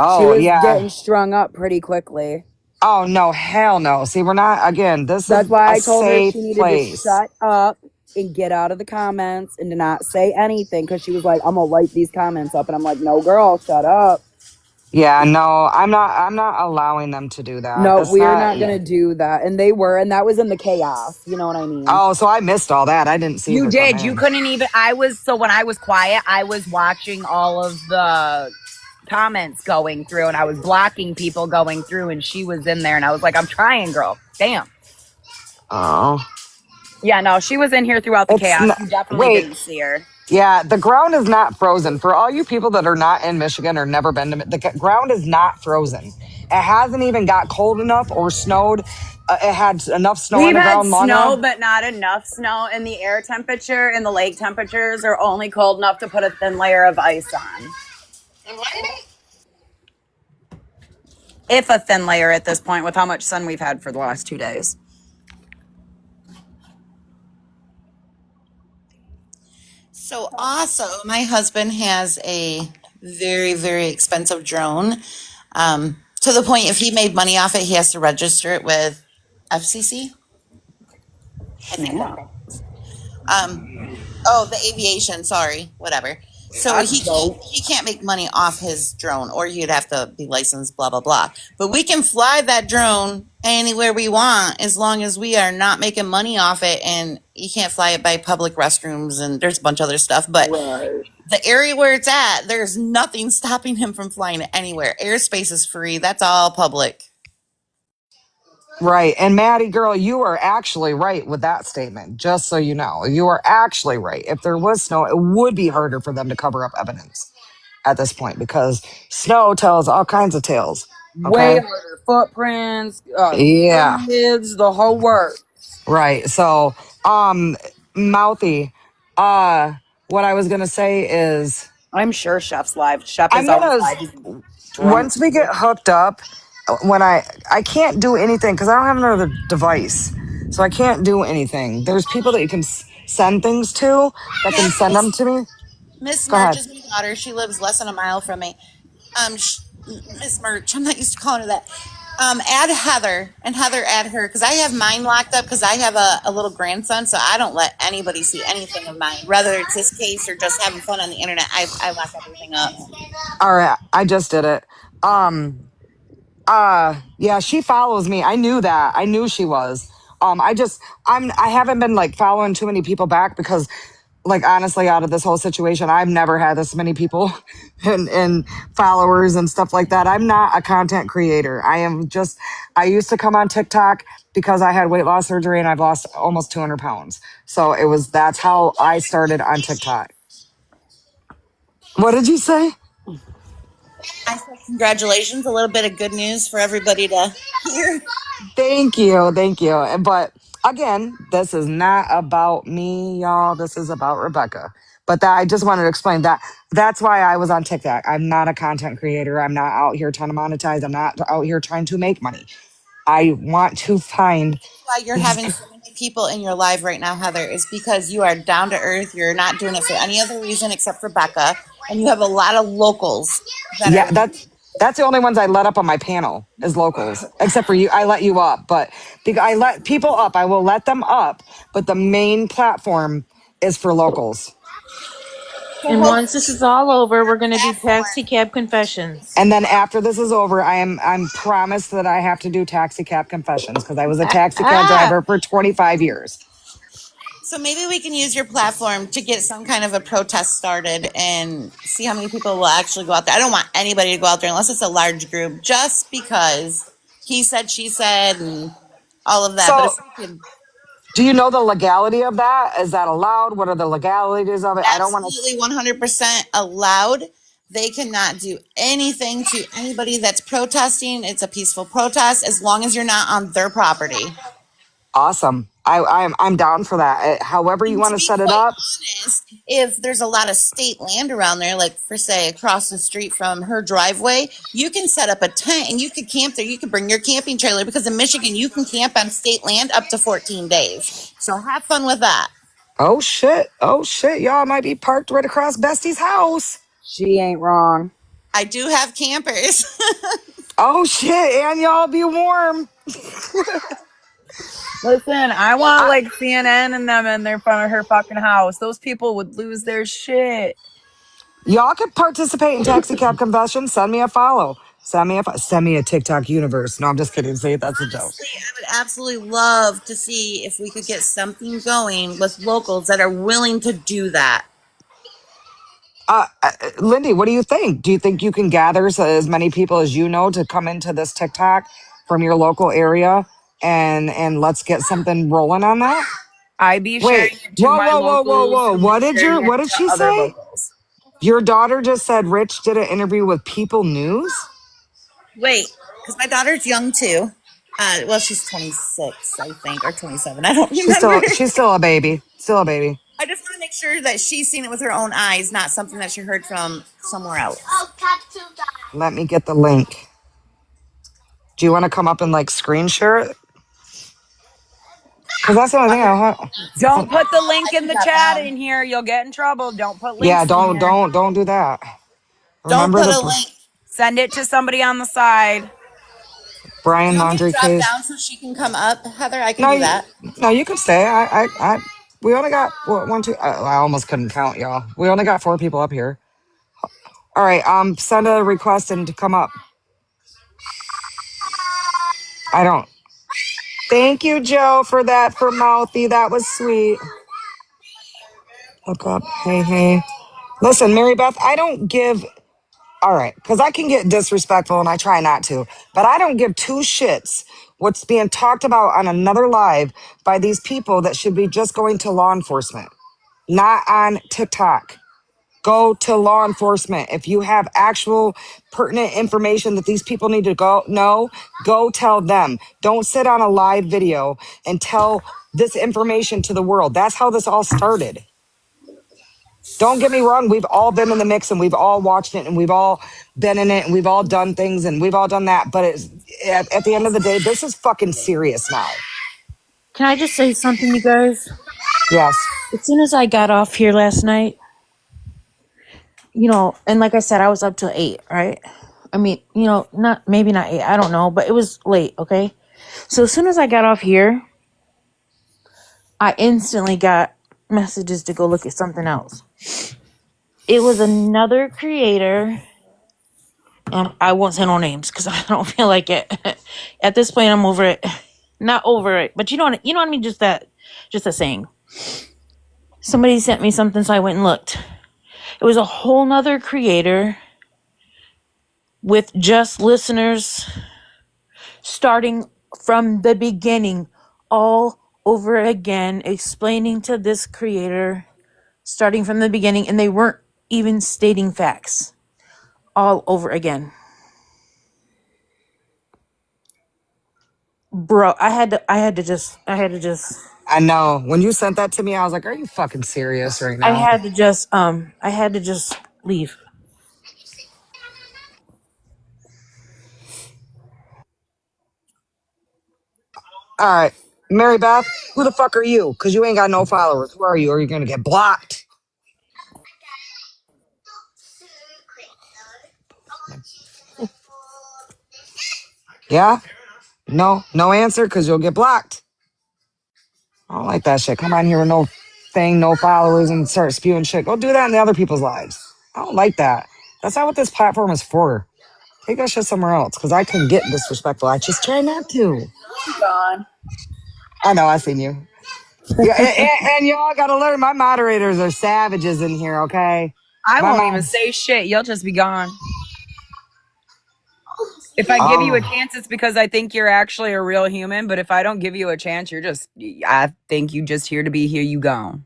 She Oh, was yeah. getting strung up pretty quickly. Oh, no, hell no. See, we're not, again, this is That's why a I told her safe she needed to place. shut up and get out of the comments and to not say anything because she was like, I'm gonna light these comments up. And I'm like, no, girl, shut up. Yeah, no, I'm not allowing them to do that. No, That's we're not, not yeah. gonna do that. And they were, and that was in the chaos. You know what I mean? Oh, so I missed all that. I didn't see You her come did. You in. couldn't even. When I was quiet, I was watching all of the comments going through and I was blocking people going through and she was in there and I was like, I'm trying, girl. Damn. Oh. Yeah, no, she was in here throughout the It's chaos. not, You definitely wait. didn't see her. Yeah, the ground is not frozen. For all you people that are not in Michigan or never been to, the ground is not frozen. It hasn't even got cold enough or snowed. It had enough snow on We've the had ground long snow, enough. but not enough snow. And the air temperature and the lake temperatures are only cold enough to put a thin layer of ice on. If a thin layer at this point, with how much sun we've had for the last 2 days. So also, my husband has a very, very expensive drone. To the point, if he made money off it, he has to register it with FCC. I think. The aviation. Sorry, whatever. So That's dope. he can't make money off his drone, or he'd have to be licensed. Blah blah blah. But we can fly that drone anywhere we want as long as we are not making money off it, and you can't fly it by public restrooms, and there's a bunch of other stuff. But Right. the area where it's at, there's nothing stopping him from flying it anywhere. Airspace is free. That's all public. Right. And Maddie, girl, you are actually right with that statement. Just so you know, you are actually right. If there was snow, it would be harder for them to cover up evidence at this point because snow tells all kinds of tales. Way Okay. harder. Footprints, Yeah. pyramids, the whole work. Right. So, mouthy, what I was going to say is I'm sure Chef's live. Chef is I'm always going live. He's to, drunk. once we get hooked up, when I can't do anything because I don't have another device. So I can't do anything. There's people that you can send things to that can Yeah, send them to me. Miss Go Merch ahead. is my daughter. She lives less than a mile from me. Um, Miss Merch, I'm not used to calling her that. Add Heather, and Heather add her because I have mine locked up because I have a little grandson, so I don't let anybody see anything of mine, whether it's this case or just having fun on the internet. I lock everything up. All right. I just did it. Yeah, she follows me. I knew that. I knew she was. I haven't been like following too many people back because like honestly out of this whole situation I've never had this many people and followers and stuff like that. I'm not a content creator. I used to come on TikTok because I had weight loss surgery and I've lost almost 200 pounds. So that's how I started on TikTok. What did you say? I said congratulations, a little bit of good news for everybody to hear. Thank you. Thank you. But again, this is not about me, y'all. This is about Rebecca. But that I just wanted to explain that that's why I was on TikTok. I'm not a content creator. I'm not out here trying to monetize. I'm not out here trying to make money. I want to find Why you're these. having so many people in your live right now, Heather, is because you are down to earth. You're not doing it for any other reason except for Becca. And you have a lot of locals that Yeah, are. that's the only ones I let up on my panel is locals, except for you. I let you up, but I let people up. I will let them up, but the main platform is for locals. So And once hopefully this is all over, we're going to do taxi platform. cab confessions. And then after this is over, I'm promised that I have to do taxi cab confessions because I was a Ah, taxi cab ah. driver for 25 years. So maybe we can use your platform to get some kind of a protest started and see how many people will actually go out there. I don't want anybody to go out there unless it's a large group, just because he said, she said, and all of that. But So, if we could do you know the legality of that? Is that allowed? What are the legalities of it? I don't want to. absolutely 100% allowed, they cannot do anything to anybody that's protesting. It's a peaceful protest as long as you're not on their property. Awesome. I'm down for that. However you And to want to be set it quite up. honest, if there's a lot of state land around there, like for say across the street from her driveway, you can set up a tent and you could camp there. You could bring your camping trailer because in Michigan you can camp on state land up to 14 days. So have fun with that. Oh shit. Oh shit. Y'all might be parked right across Bestie's house. She ain't wrong. I do have campers. Oh shit. And y'all be warm. Listen, I want I, like CNN and them in their front of her fucking house. Those people would lose their shit. y'all could participate in taxi cab confessions. Send me a follow. Send me a TikTok universe. No, I'm just kidding. See, that's a joke. Honestly, I would absolutely love to see if we could get something going with locals that are willing to do that. Lindy, what do you think? Do you think you can gather as many people as you know to come into this TikTok from your local area and let's get something rolling on that? I be Wait, sharing it to whoa, my whoa, whoa, whoa, locals whoa. who be sharing What it did to she other say? locals. Your daughter just said Rich did an interview with People News? Wait, because my daughter's young too. Well, she's 26, I think, or 27. I don't remember. She's still a baby. Still a baby. I just want to make sure that she's seen it with her own eyes, not something that she heard from somewhere else. Let me get the link. Do you want to come up and like screen share it? Because that's the only thing I want. Don't put the link I in can the jot chat down. in here. You'll get in trouble. Don't put Yeah, links in here. don't do that. Don't Remember put the a link. Send it to somebody on the side. Do Brian you want me to Laundry drop case? down so she can come up, Heather? I can No, do that. no, you can stay. We only got one, two. I almost couldn't count, y'all. We only got 4 people up here. All right, send a request and to come up. I don't. Thank you, Joe, for that for mouthy. That was sweet. Look up. Hey, hey. Listen, Mary Beth, I don't give. All right, because I can get disrespectful and I try not to, but I don't give two shits what's being talked about on another live by these people that should be just going to law enforcement, not on TikTok. Go to law enforcement. If you have actual pertinent information that these people need to go tell them. Don't sit on a live video and tell this information to the world. That's how this all started. Don't get me wrong. We've all been in the mix and we've all watched it and we've all been in it and we've all done things and we've all done that. But at the end of the day, this is fucking serious now. Can I just say something, you guys? Yes. As soon as I got off here last night, and like I said, I was up till 8, right? I mean, maybe not 8, I don't know, but it was late, okay? So as soon as I got off here, I instantly got messages to go look at something else. It was another creator, and I won't say no names because I don't feel like it. At this point, I'm over it. Not over it, but you know what I mean. Just a saying. Somebody sent me something, so I went and looked. It was a whole nother creator with just listeners starting from the beginning all over again, explaining to this creator starting from the beginning, and they weren't even stating facts. all over again. Bro, I know. When you sent that to me, I was like, "Are you fucking serious right now?" I had to just leave. All right, Mary Beth, who the fuck are you? Because you ain't got no followers. Who are you? Or you're gonna get blocked. Yeah? No, no answer because you'll get blocked. I don't like that shit. Come on here with no thing, no followers, and start spewing shit. Go do that in the other people's lives. I don't like that. That's not what this platform is for. Take that shit somewhere else because I couldn't get disrespectful. I just try not to. She gone. I know, I seen you. Yeah, and y'all gotta learn. My moderators are savages in here. Okay, I my won't even mods. say shit. You'll just be gone. If I give you a Oh, chance, it's because I think you're actually a real human. But if I don't give you a chance, I think you just here to be here. You gone.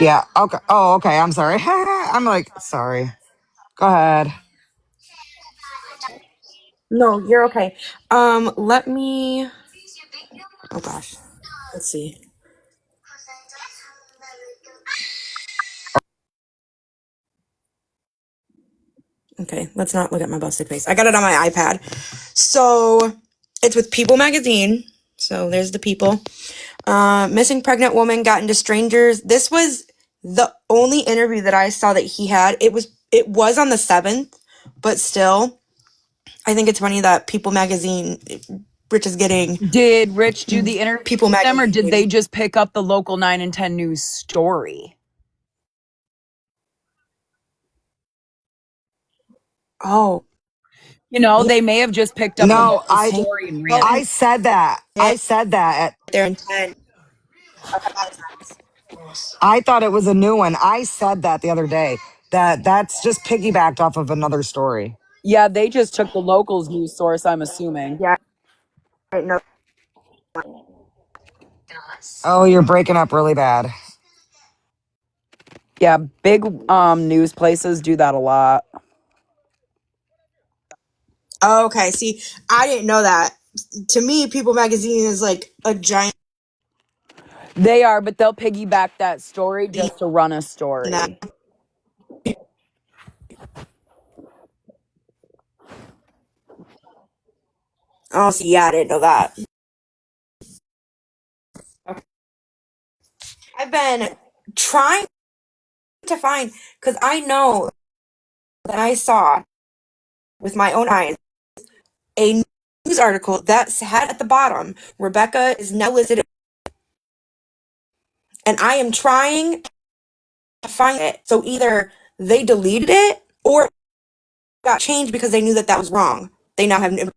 yeah. Okay. Oh, okay. I'm sorry. I'm like sorry. Go ahead. No, you're okay. Let me. Oh gosh. Let's see. Okay, let's not look at my busted face. I got it on my iPad. So it's with People Magazine. So there's the People. Missing pregnant woman got into strangers. This was the only interview that I saw that he had. It was on the 7th, but still, I think it's funny that People Magazine, Rich is getting Did Rich do the interview People with them, or did they Magazine. just pick up the local 9 and 10 news story? Oh, You know, yeah, they may have just picked up the No, local I hang story and ran up it. I said that. I it said that. there in 10 a couple of times. I thought it was a new one. I said that the other day. That's just piggybacked off of another story. Yeah, they just took the locals news source, I'm assuming. Yeah, right, no. Oh, you're breaking up really bad. Yeah, big news places do that a lot. Okay, see, I didn't know that. To me, People Magazine is like a giant They are, but they'll piggyback that story thing just to run a that. story. Oh, see, yeah, I didn't know that. I've been trying to find because I know that I saw with my own eyes a news article that had at the bottom Rebecca is now listed, and I am trying to find it. So either they deleted it or it got changed because they knew that that was wrong. They now have information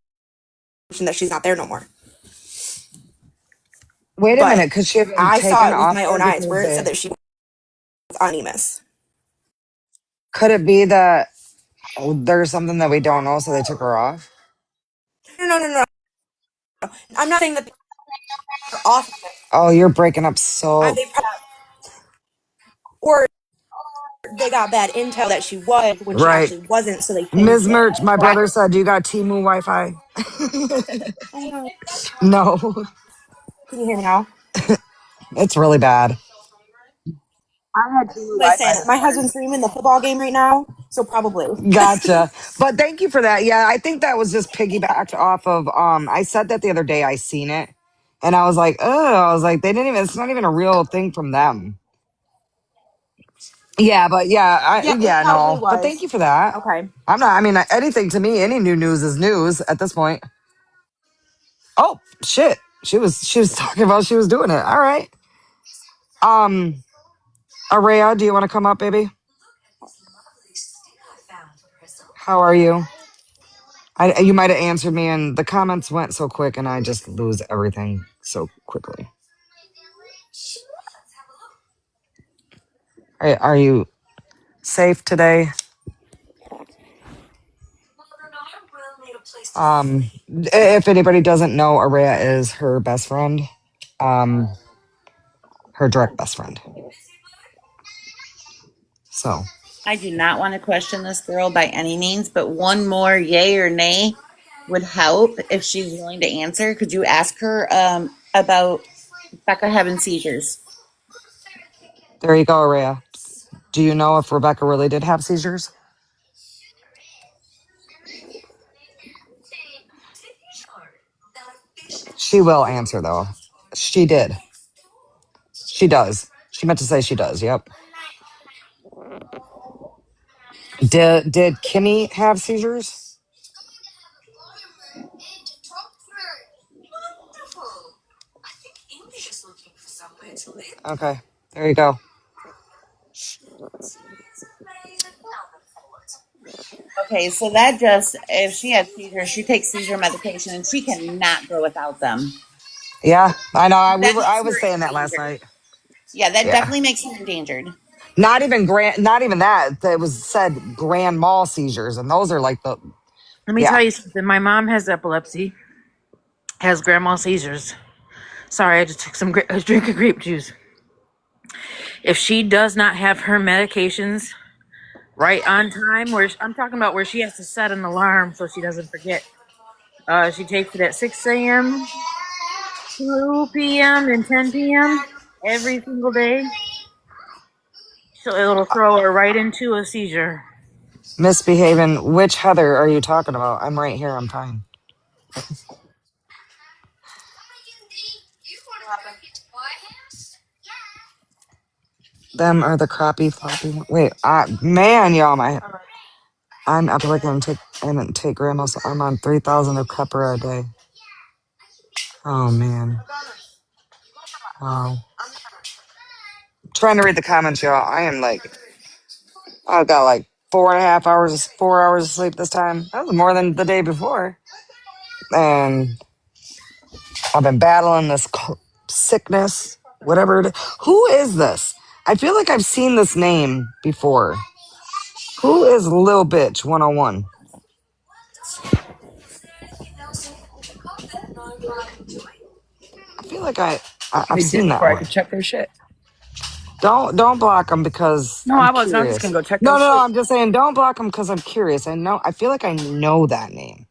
that she's not there no more. Wait a But minute, could she have been I saw taken it with off my there own eyes because where it said they? that she was anonymous. Could it be that there's something that we don't know, so they took her off? No, no, no, no. I'm not saying that they're off. Oh, you're breaking up so They probably, or they got bad intel that she was when she right. actually wasn't, so they Ms. changed it. Merch, my But brother said, "Do you got Timu Wi-Fi?" oh no, No, can you hear me now? it's really bad. I had Hulu Listen, Wi-Fi my before. husband's streaming the football game right now, so probably. Gotcha. But thank you for that. Yeah, I think that was just piggybacked off of I said that the other day I seen it and I was like, "Oh, I was like they didn't even it's not even a real thing from them." Yeah, but Yeah, it yeah, probably no. But was. thank you for that. Okay. I'm not I mean anything to me, any new news is news at this point. Oh, shit. She was talking about she was doing it. All right. Um Araya, do you want to come up, baby? How are you? You might have answered me, and the comments went so quick, and I just lose everything so quickly. Are you safe today? If anybody doesn't know, Araya is her best friend, her direct best friend. So I do not want to question this girl by any means, but one more yay or nay would help if she's willing to answer. Could you ask her about Becca having seizures? there you go, Araya. Do you know if Rebecca really did have seizures? She will answer though. She did. She does. She meant to say she does. Yep. Did Kimmy have seizures? Okay. There you go. Okay, so that just, if she has seizures, she takes seizure medication and she cannot go without them. Yeah, I know. That I makes was her saying that last endangered. night. Yeah, that Yeah. definitely makes her endangered. Not even not even that. It was said grand mal seizures, and those are like the Let me yeah. tell you something. My mom has epilepsy, has grandma seizures. Sorry, I just took a drink of grape juice. If she does not have her medications right on time, where I'm talking about where she has to set an alarm so she doesn't forget. She takes it at 6 a.m., 2 p.m., and 10 p.m. every single day. So it'll throw her right into a seizure. Misbehaving. Which Heather are you talking about? I'm right here. I'm fine. Them are the crappie floppy. Wait, man, y'all, I'm up like I didn't take grandma's. I'm on 3,000 of pepper a day. Oh man. Wow. Trying to read the comments, y'all. I am like, I've got like 4.5 hours, 4 hours of sleep this time. That was more than the day before. And I've been battling this sickness, whatever it is. Who is this? I feel like I've seen this name before. Who is Lil Bitch 101? I feel like I've I seen did that before I one. could check their shit. Don't block them because No, I'm I wasn't. I'm just curious. gonna go check their No. shit. I'm just saying don't block them because I'm curious. I feel like I know that name,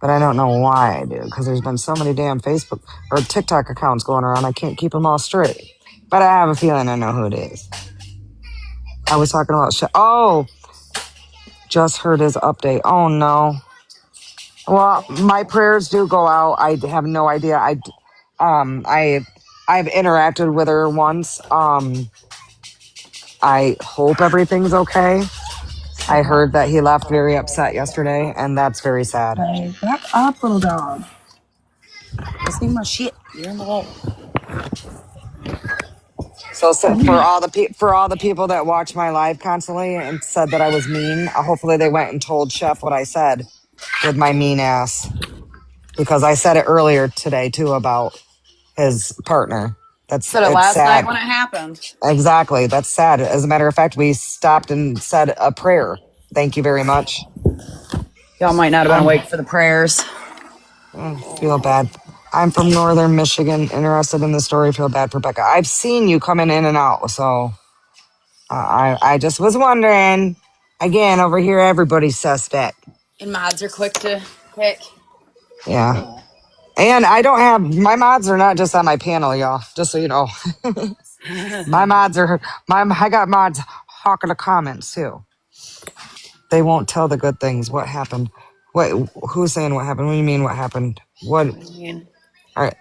but I don't know why I do because there's been so many damn Facebook or TikTok accounts going around. I can't keep them all straight, but I have a feeling I know who it is. I was talking about shit. Oh, just heard his update. Oh no. Well, my prayers do go out. I have no idea. I've interacted with her once. I hope everything's okay. I heard that he left very upset yesterday, and that's very sad. Hey, back up, little dog. This ain't my shit. You're in the way. So for all the people that watch my live constantly and said that I was mean, hopefully they went and told Chef what I said with my mean ass because I said it earlier today too about his partner. Said it It's last night sad. when it happened. Exactly. That's sad. As a matter of fact, we stopped and said a prayer. Thank you very much. Y'all might not have been I'm awake for the prayers. feel bad. I'm from Northern Michigan. Interested in the story. Feel bad for Becca. I've seen you coming in and out, so I just was wondering. Again, over here, everybody's suspect. And mods are quick to pick. Yeah, and I don't have my mods are not just on my panel, y'all. Just so you know, my mods are I got mods hawking the comments too. They won't tell the good things. What happened? What? Who's saying what happened? What do you mean what happened? What? I mean, All right,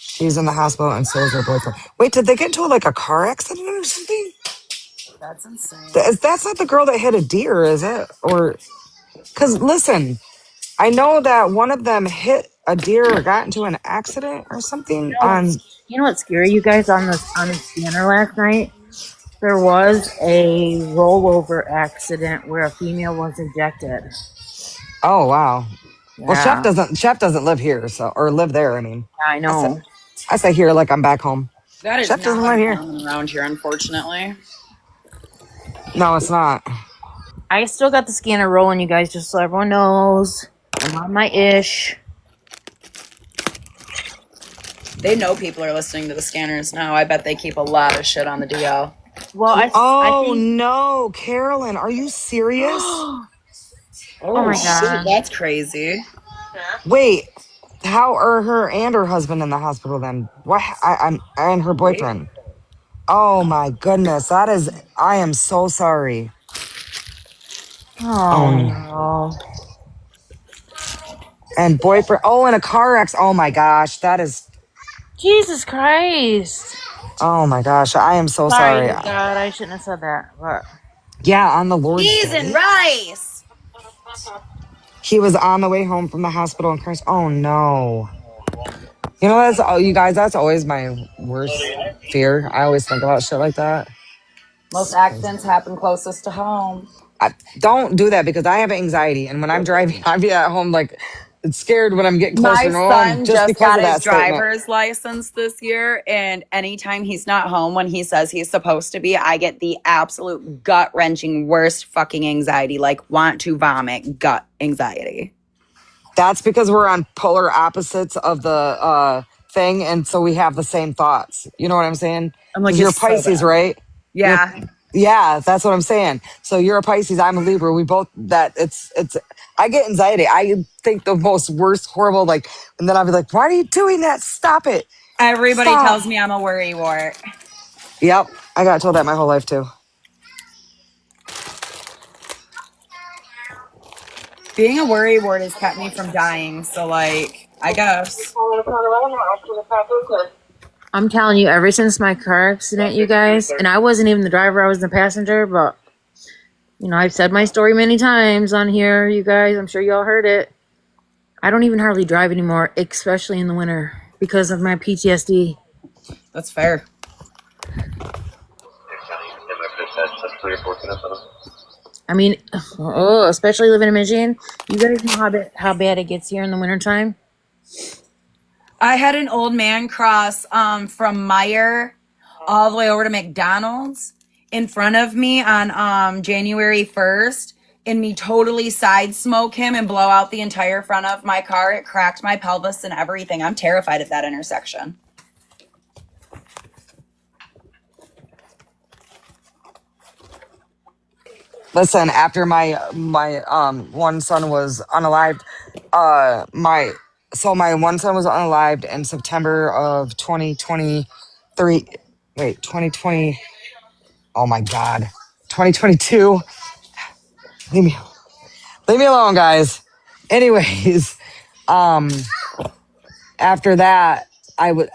she's in the hospital and so is her boyfriend. Wait, did they get into like a car accident or something? that's insane. That's not the girl that hit a deer, is it? Or because listen, I know that one of them hit a deer or got into an accident or something on. You know what's scary, you guys, on the scanner last night? There was a rollover accident where a female was ejected. Oh wow. Well, Yeah, Chef doesn't live here, so or live there. I mean, I I say know. I say here like I'm back home. That is Chef not doesn't live here. uncommon around here, unfortunately. No, it's not. I still got the scanner rolling, you guys, just so everyone knows. I'm on my ish. They know people are listening to the scanners now. I bet they keep a lot of shit on the DL. Well, I Oh think. no, Carolyn, are you serious? Oh Oh my shit, god. that's crazy. Wait, how are her and her husband in the hospital then? What? I'm and her Wait. boyfriend. Oh my goodness, that is. I am so sorry. Oh, Oh no. and boyfriend. Oh, in a car accident. Oh my gosh, that is. Jesus Christ. Oh my gosh, I am so sorry. Sorry, God, I shouldn't have said that. But Yeah, on the Lord's Cheese and Day, rice. he was on the way home from the hospital in Christ. Oh no. You know, that's oh, you guys. That's always my worst fear. I always think about shit like that. Most accidents happen closest to home. Don't do that because I have anxiety, and when I'm driving, I be at home like scared when I'm getting closer My to home son just just because got of his that statement. driver's license this year, and anytime he's not home when he says he's supposed to be, I get the absolute gut wrenching worst fucking anxiety, like want to vomit gut anxiety. That's because we're on polar opposites of the thing, and so we have the same thoughts. You know what I'm saying? I'm like, Because you're it's so Pisces, bad. right? You're Yeah. yeah, that's what I'm saying. So you're a Pisces, I'm a Libra. We both that it's. I get anxiety. I think the most worst, horrible, like, and then I'll be like, "Why are you doing that? Stop it! Everybody Stop!" tells me I'm a worry wart. Yep, I got told that my whole life too. Being a worry wart has kept me from dying, so like, I guess. I'm telling you, ever since my car accident, you guys, and I wasn't even the driver, I was the passenger, but you know, I've said my story many times on here, you guys. I'm sure y'all heard it. I don't even hardly drive anymore, especially in the winter, because of my PTSD. That's fair. I mean, oh, especially living in Michigan. You guys know how bad it gets here in the wintertime? I had an old man cross from Meyer all the way over to McDonald's in front of me on January 1st, and me totally side smoke him and blow out the entire front of my car. It cracked my pelvis and everything. I'm terrified at that intersection. Listen, after my one son was unalived, my one son was unalived in September of 2023. Wait, 2020. Oh my God, 2022. Leave me leave me alone, guys. Anyways, um, after that,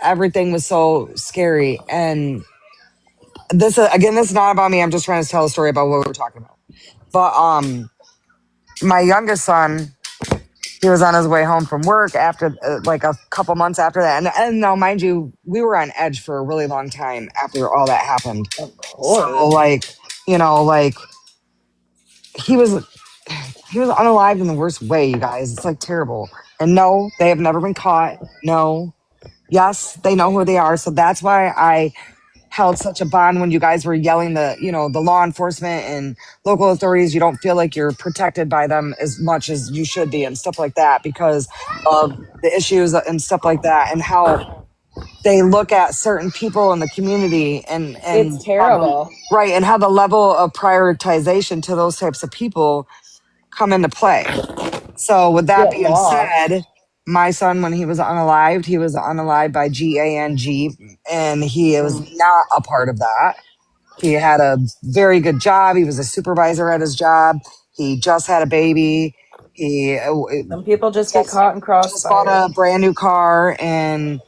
everything was so scary, and this again, this is not about me. I'm just trying to tell a story about what we were talking about. But my youngest son, he was on his way home from work after like a couple months after that, and now mind you, we were on edge for a really long time after all that happened. Of So course. like, like he was he was unalived in the worst way, you guys. It's like terrible. And no, they have never been caught. No, yes, they know who they are. So that's why I held such a bond when you guys were yelling the law enforcement and local authorities. You don't feel like you're protected by them as much as you should be and stuff like that because of the issues and stuff like that and how they look at certain people in the community It's and how terrible. right and how the level of prioritization to those types of people come into play. So with that Get being lost. said, my son, when he was unalived by GANG, and he was not a part of that. He had a very good job. He was a supervisor at his job. He just had a baby. He Some people just get just caught in just bought crossfire. a brand new car, and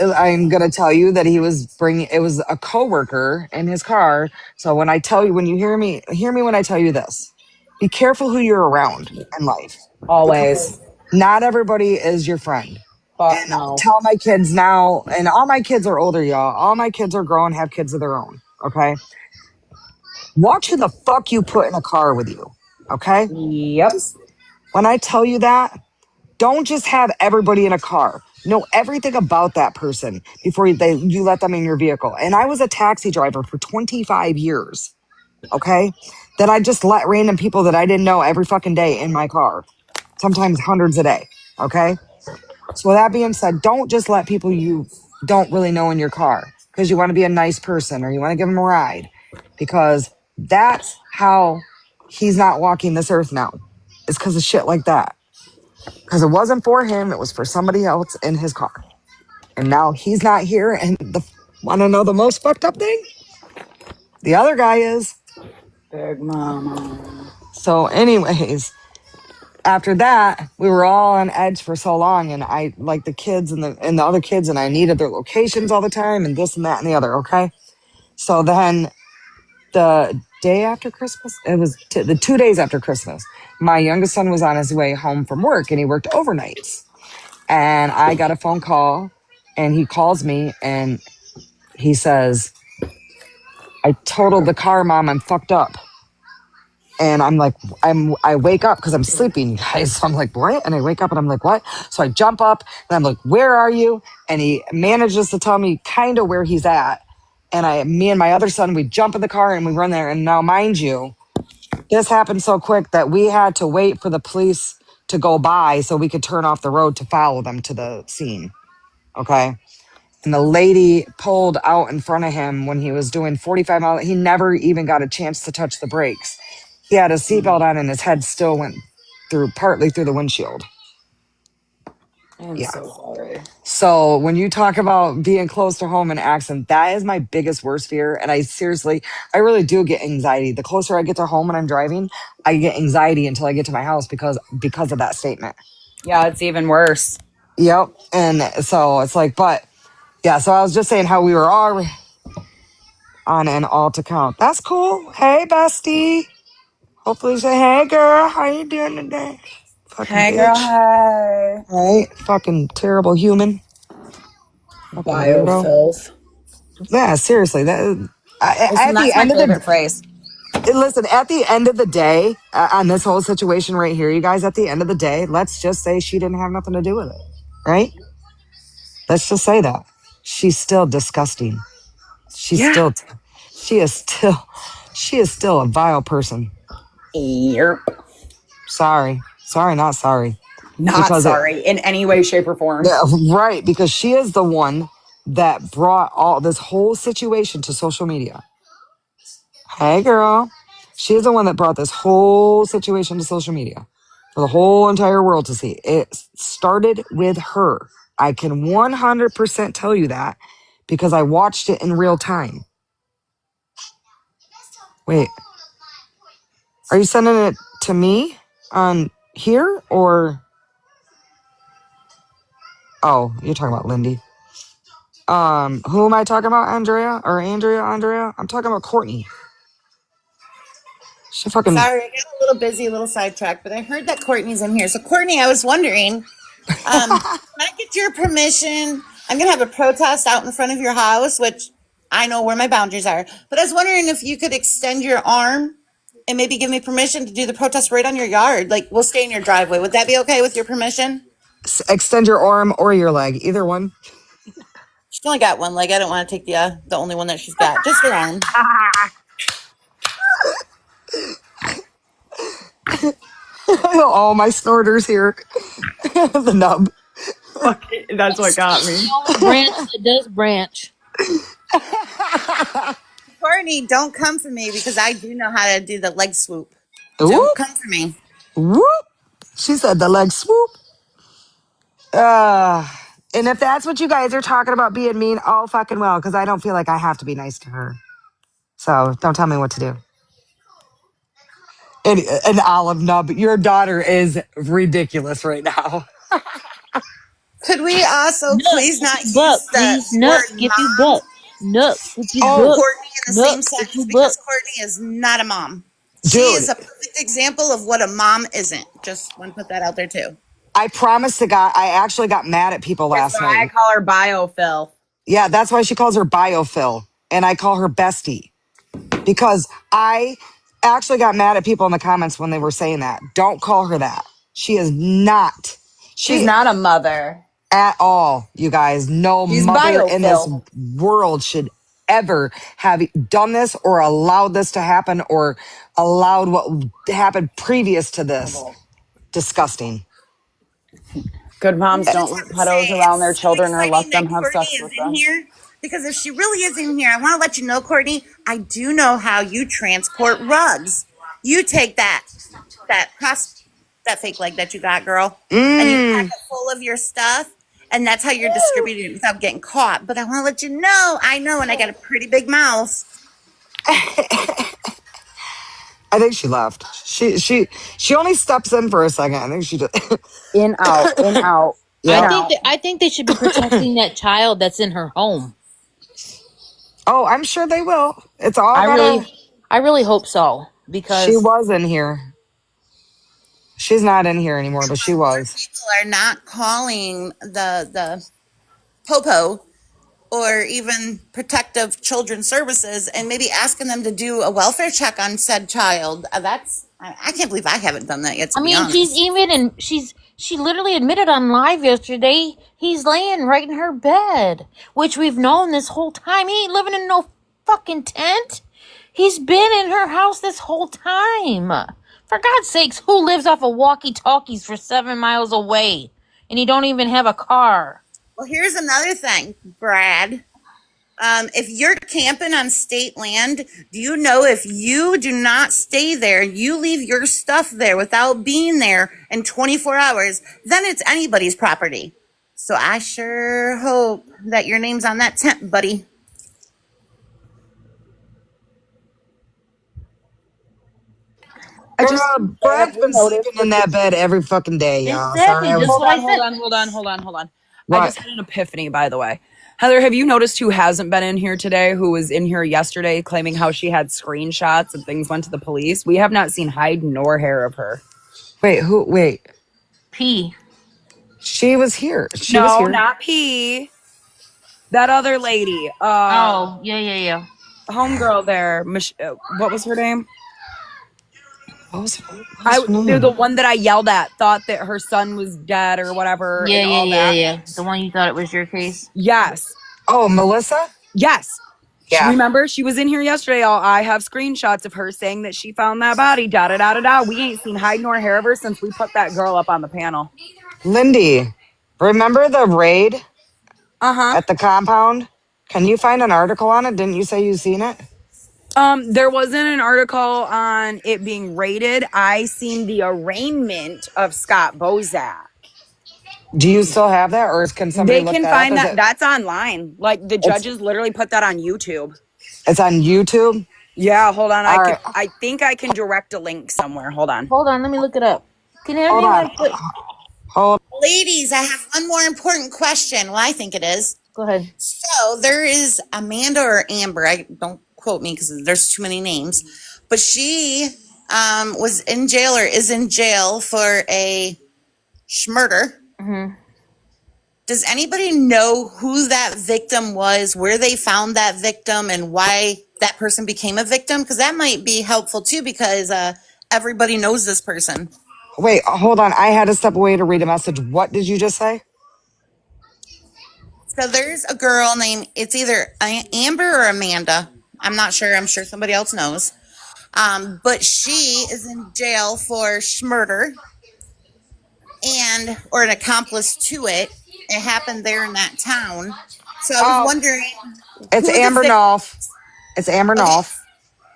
I'm gonna tell you that he was bringing. It was a coworker in his car. So when I tell you, when you hear me when I tell you this. Be careful who you're around in life Always. because not everybody is your friend. Fuck And I no. tell my kids now, and all my kids are older, y'all. All my kids are grown, have kids of their own. Okay. Watch who the fuck you put in a car with you. Okay. Yep. When I tell you that, don't just have everybody in a car. Know everything about that person before you let them in your vehicle. And I was a taxi driver for 25 years. Okay. That I just let random people that I didn't know every fucking day in my car, sometimes hundreds a day. Okay. So with that being said, don't just let people you don't really know in your car because you want to be a nice person or you want to give them a ride, because that's how he's not walking this earth now. It's because of shit like that. Because it wasn't for him, it was for somebody else in his car. And now he's not here. And want to know the most fucked up thing? The other guy is. Big mama. So, anyways, after that, we were all on edge for so long, and I like the kids and the other kids, and I needed their locations all the time, and this and that and the other. Okay, so then the day after Christmas, it was the 2 days after Christmas. My youngest son was on his way home from work, and he worked overnights, and I got a phone call, and he calls me, and he says, "I totaled the car, Mom. I'm fucked up." And I'm like, I wake up because I'm sleeping, guys. So I'm like, what? And I wake up and I'm like, what? So I jump up and I'm like, where are you? And he manages to tell me kind of where he's at. And me and my other son, we jump in the car and we run there. And now, mind you, this happened so quick that we had to wait for the police to go by so we could turn off the road to follow them to the scene. Okay. And the lady pulled out in front of him when he was doing 45 miles. He never even got a chance to touch the brakes. He had his seatbelt on and his head still went partly through the windshield. I'm Yeah. so sorry. So when you talk about being close to home and accident, that is my biggest worst fear. And I really do get anxiety. The closer I get to home when I'm driving, I get anxiety until I get to my house because of that statement. Yeah, it's even worse. Yep. And so it's like, but yeah, so I was just saying how we were all on an alt account. That's cool. Hey, bestie. Hopefully say, hey, girl, how you doing today? Fucking Hey, girl, bitch. hey. Right? Fucking terrible human. Fucking weirdo. Biofilth. Yeah, seriously. Listen, At the that's my end of favorite phrase. listen, at the end of the day, on this whole situation right here, you guys, at the end of the day, let's just say she didn't have nothing to do with it. Right? Let's just say that. She's still disgusting. She's Yeah. still, she is still, she is still a vile person. Yep. Sorry. Sorry, not sorry. Not Because sorry in any way, shape, or form. yeah, right, because she is the one that brought all this whole situation to social media. Hey, girl. She is the one that brought this whole situation to social media for the whole entire world to see. It started with her. I can 100% tell you that because I watched it in real time. Wait, are you sending it to me on here or? Oh, you're talking about Lindy. Who am I talking about? Andrea? I'm talking about Courtney. She fucking. Sorry, I got a little busy, a little sidetracked, but I heard that Courtney's in here. So, Courtney, I was wondering, can I get your permission? I'm going to have a protest out in front of your house, which I know where my boundaries are. But I was wondering if you could extend your arm and maybe give me permission to do the protest right on your yard. Like, we'll stay in your driveway. Would that be okay with your permission? Extend your arm or your leg, either one. She's only got one leg. I don't want to take the only one that she's got. Just her arm. All my snorters here. The nub. That's what got me. The only branch that does branch. Courtney, don't come for me because I do know how to do the leg swoop. Don't Whoop, come for me. whoop. She said the leg swoop. Uh, and if that's what you guys are talking about being mean, oh fucking well, because I don't feel like I have to be nice to her. So don't tell me what to do. An olive nub. Your daughter is ridiculous right now. Could we also Nuck, please if not you buck, use the please. Nuck, word if you mom buck. Nuck, if you and Oh, buck. Courtney in the Nuck, same if sentence you buck. because Courtney is not a mom. She is dude, a perfect example of what a mom isn't. Just want to put that out there too. I promise to God, I actually got mad at people That's last why I night. call her biofilth. Yeah, that's why she calls her biophil, and I call her bestie because I actually got mad at people in the comments when they were saying that. Don't call her that. She is not. She's She not a mother. at all, you guys. No She's mother in this biofilm. world should ever have done this or allowed this to happen or allowed what happened previous to this. Disgusting. Good moms I don't just let have to say, pedos around their it's so children or let exciting them that have Courtney sex is with in them. here. Because if she really is in here, I want to let you know, Courtney, I do know how you transport rugs. You take that fake leg that you got, girl, and you pack Mmm. it full of your stuff, and that's how you're distributing it without getting caught. But I want to let you know, I know, and I got a pretty big mouth. I think she left. She only steps in for a second. I think she just. In, out, in, out, in, Yeah. out. I think they should be protecting that child that's in her home. Oh, I'm sure they will. It's all I gotta. really hope so She because was in here. She's not in here anymore, but she More was. people are not calling the popo or even protective children's services and maybe asking them to do a welfare check on said child. I can't believe I haven't done that yet, to I be mean, she's honest. even and she literally admitted on live yesterday he's laying right in her bed, which we've known this whole time. He ain't living in no fucking tent. He's been in her house this whole time. For God's sakes, who lives off of walkie-talkies for 7 miles away and he don't even have a car? Well, here's another thing, Brad. If you're camping on state land, do you know if you do not stay there, you leave your stuff there without being there in 24 hours, then it's anybody's property. So I sure hope that your name's on that tent, buddy. I just Girl, But have Brad's you been noticed sleeping in with the that bed every fucking day, y'all. Sorry, Exactly, I just was. what I said. hold on. I What? just had an epiphany, by the way. Heather, have you noticed who hasn't been in here today, who was in here yesterday claiming how she had screenshots and things went to the police? We have not seen hide nor hair of her. Wait, who? Wait. P. She was here. She was No, here. not P. That other lady. Oh, yeah. Homegirl there. What was her name? What was her The name? one that I yelled at thought that her son was dead or whatever and all that. Yeah. The one you thought it was your case? Yes. Oh, Melissa? Yes. Yeah. Remember, she was in here yesterday. I have screenshots of her saying that she found that body. Da da da da da. We ain't seen hide nor hair of her since we put that girl up on the panel. Lindy, remember the raid Uh at the compound? Can you find an article on it? Didn't you say you seen it? There wasn't an article on it being raided. I seen the arraignment of Scott Bozak. Do you still have that, or can somebody They look can that up? find Is that. it? That's online. Like the It's judges literally put that on YouTube. it's on YouTube. Yeah, hold on. All right, I think I can direct a link somewhere. Hold on. Hold on, let me look it up. Can hold on. anyone put? Hold. Ladies, I have one more important question. Well, I think it is. Go ahead. So there is Amanda or Amber. I don't quote me because there's too many names, but she was in jail or is in jail for a murder. Mm-hmm. Does anybody know who that victim was, where they found that victim, and why that person became a victim? Because that might be helpful too, because everybody knows this person. Wait, hold on. I had to step away to read a message. What did you just say? So there's a girl named, it's either Amber or Amanda. I'm not sure. I'm sure somebody else knows. But she is in jail for murder or an accomplice to it. It happened there in that town. So I was Oh, wondering it's who the Amber victim. Knopf. It's Amber Okay, Knopf,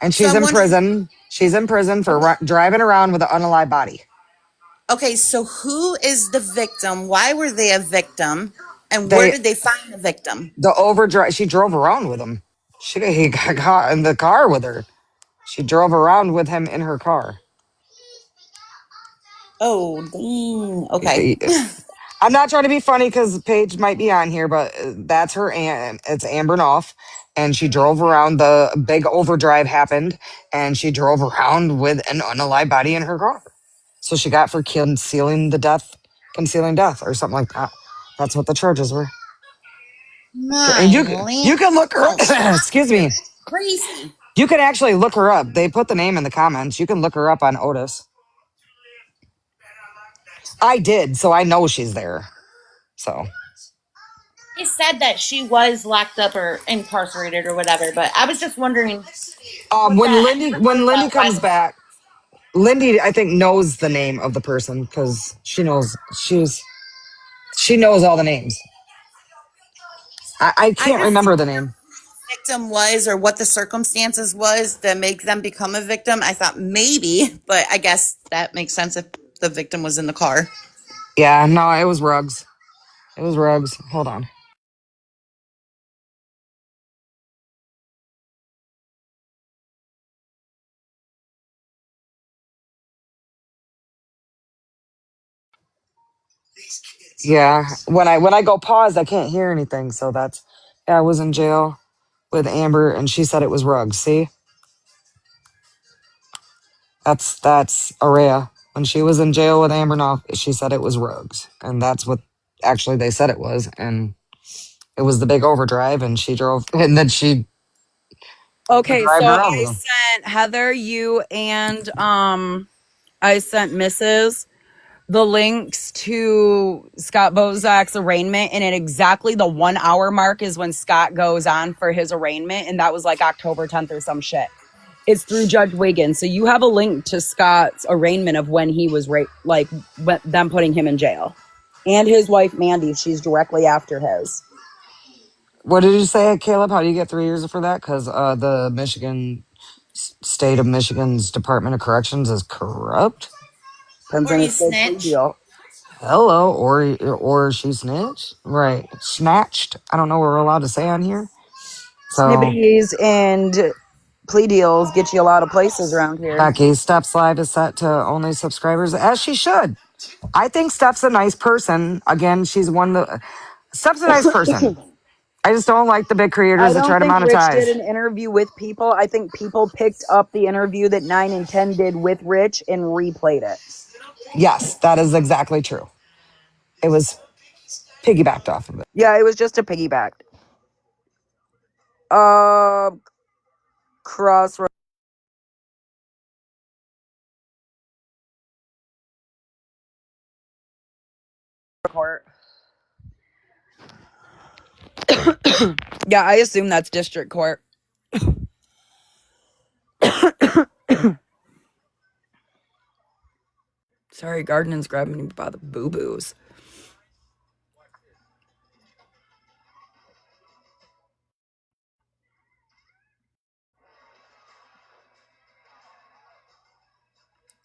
and so she's I'm in wondering. prison. She's in prison for Okay, driving around with an unalive body. okay, so who is the victim? Why were they a victim? And where They did they find the victim? the overdrive. She drove around with him. He got caught in the car with her. She drove around with him in her car. Oh, dang. Okay. I'm not trying to be funny because Paige might be on here, but that's her aunt. It's Amber Knopf, and she drove around. The big overdrive happened, and she drove around with an unalive body in her car. So she got for concealing death, or something like that. That's what the charges were. And My you land. can look her. Don't stop Excuse here. me. It's crazy. You can actually look her up. They put the name in the comments. You can look her up on Otis. I did, so I know she's there. So He said that she was locked up or incarcerated or whatever, but I was just wondering when that Lindy comes back, Lindy I think knows the name of the person because she knows all the names. I I can't just remember the name. victim was or what the circumstances was that make them become a victim. I thought maybe, but I guess that makes sense if the victim was in the car. Yeah, no, it was Ruggs. It was Ruggs. Hold on. Yeah, when I go pause, I can't hear anything. So that's yeah, I was in jail with Amber, and she said it was Ruggs. See, that's Araya. When she was in jail with Amber Knopf, she said it was Ruggs, and that's what actually they said it was, and it was the big overdrive, and she drove, and then she Okay, drive so her I over them. sent Heather, you, and I sent Mrs. the links to Scott Bozak's arraignment, and at exactly the 1 hour mark is when Scott goes on for his arraignment, and that was like October 10th or some shit. It's through Judge Wiggins, so you have a link to Scott's arraignment of when he was them putting him in jail, and his wife Mandy. She's directly after his. What did you say, Caleb? How do you get 3 years for that? Because the state of Michigan's Department of Corrections is corrupt. Depends Or on he his good plea snitched. deal. Hello, or she snitched, right? Snatched. I don't know what we're allowed to say on here. So Snibbities and plea deals get you a lot of places around here. Becky, Steph's live is set to only subscribers, as she should. I think Steph's a nice person. Again, she's Steph's a nice person. I just don't like the big I creators that don't try to think Rich did monetize. an interview with people. I think people picked up the interview that 9 and 10 did with Rich and replayed it. Yes, that is exactly true. It was piggybacked off of it. Yeah, it was just a piggyback. Crossroad court. Yeah, I assume that's district court. Sorry, Gardner's grabbing me by the boo-boos.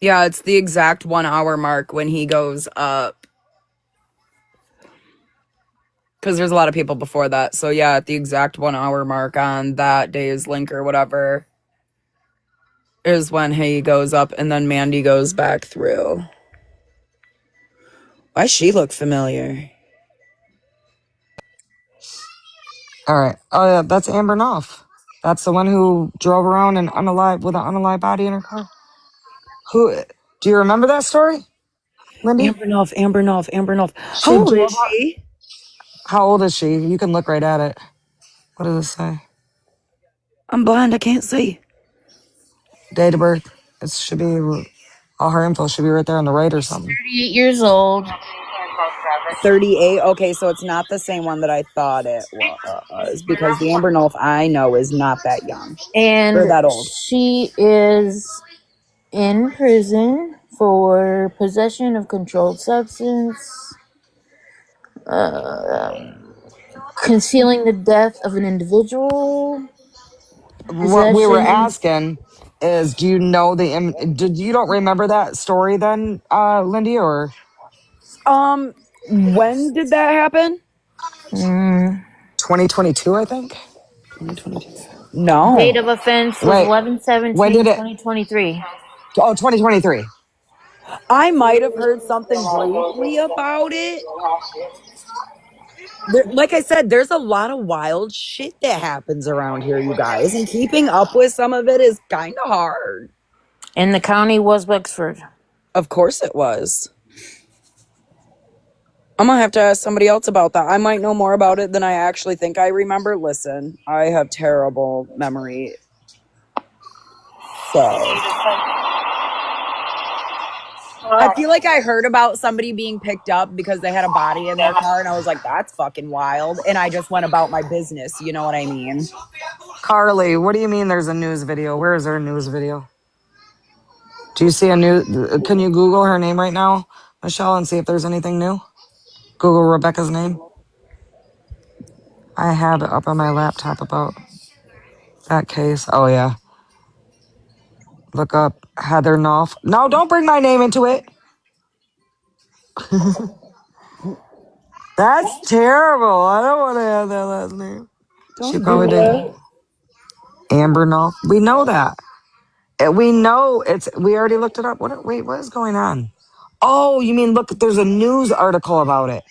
Yeah, it's the exact 1 hour mark when he goes up. Because there's a lot of people before that. So yeah, at the exact 1 hour mark on that day's link or whatever is when he goes up and then Mandy goes back through. Why she look familiar? All right. Oh yeah, that's Amber Knopf. That's the one who drove around with an unalive body in her car. Who? Do you remember that story, Lindy? Amber Knopf. She How old drove. is she? How old is she? You can look right at it. What does it say? I'm blind, I can't see. Date of birth. It should be all her info should be right there on the right or She's something. 38 years old. 38. Okay, so it's not the same one that I thought it was because the Amber Knopf I know is not that young or And that old. she is in prison for possession of controlled substance, concealing the death of an individual, What we were possession. asking is, do you know did you don't remember that story then, Lindy, or When did that happen? Mm, 2022? I think. 2022. No. date of offense was Wait, when 11/17, did it? 2023. Oh, 2023. I might have heard something briefly about it. Like I said, there's a lot of wild shit that happens around here, you guys, and keeping up with some of it is kind of hard. And the county was Wexford. Of course it was. I'm gonna have to ask somebody else about that. I might know more about it than I actually think I remember. Listen, I have terrible memory. So I feel like I heard about somebody being picked up because they had a body in their car, and I was like, that's fucking wild. And I just went about my business. You know what I mean? Carly, what do you mean there's a news video? Where is there a news video? Do you see a new? Can you Google her name right now, Michelle, and see if there's anything new? Google Rebecca's name. I have it up on my laptop about that case. Oh, yeah. Look up Heather Knopf. No, don't bring my name into it. That's terrible. I don't want to have that last name. She Don't probably do did. it. Amber Knopf. We know that. We know it's. We already looked it up. Wait, what is going on? Oh, you mean look? There's a news article about it.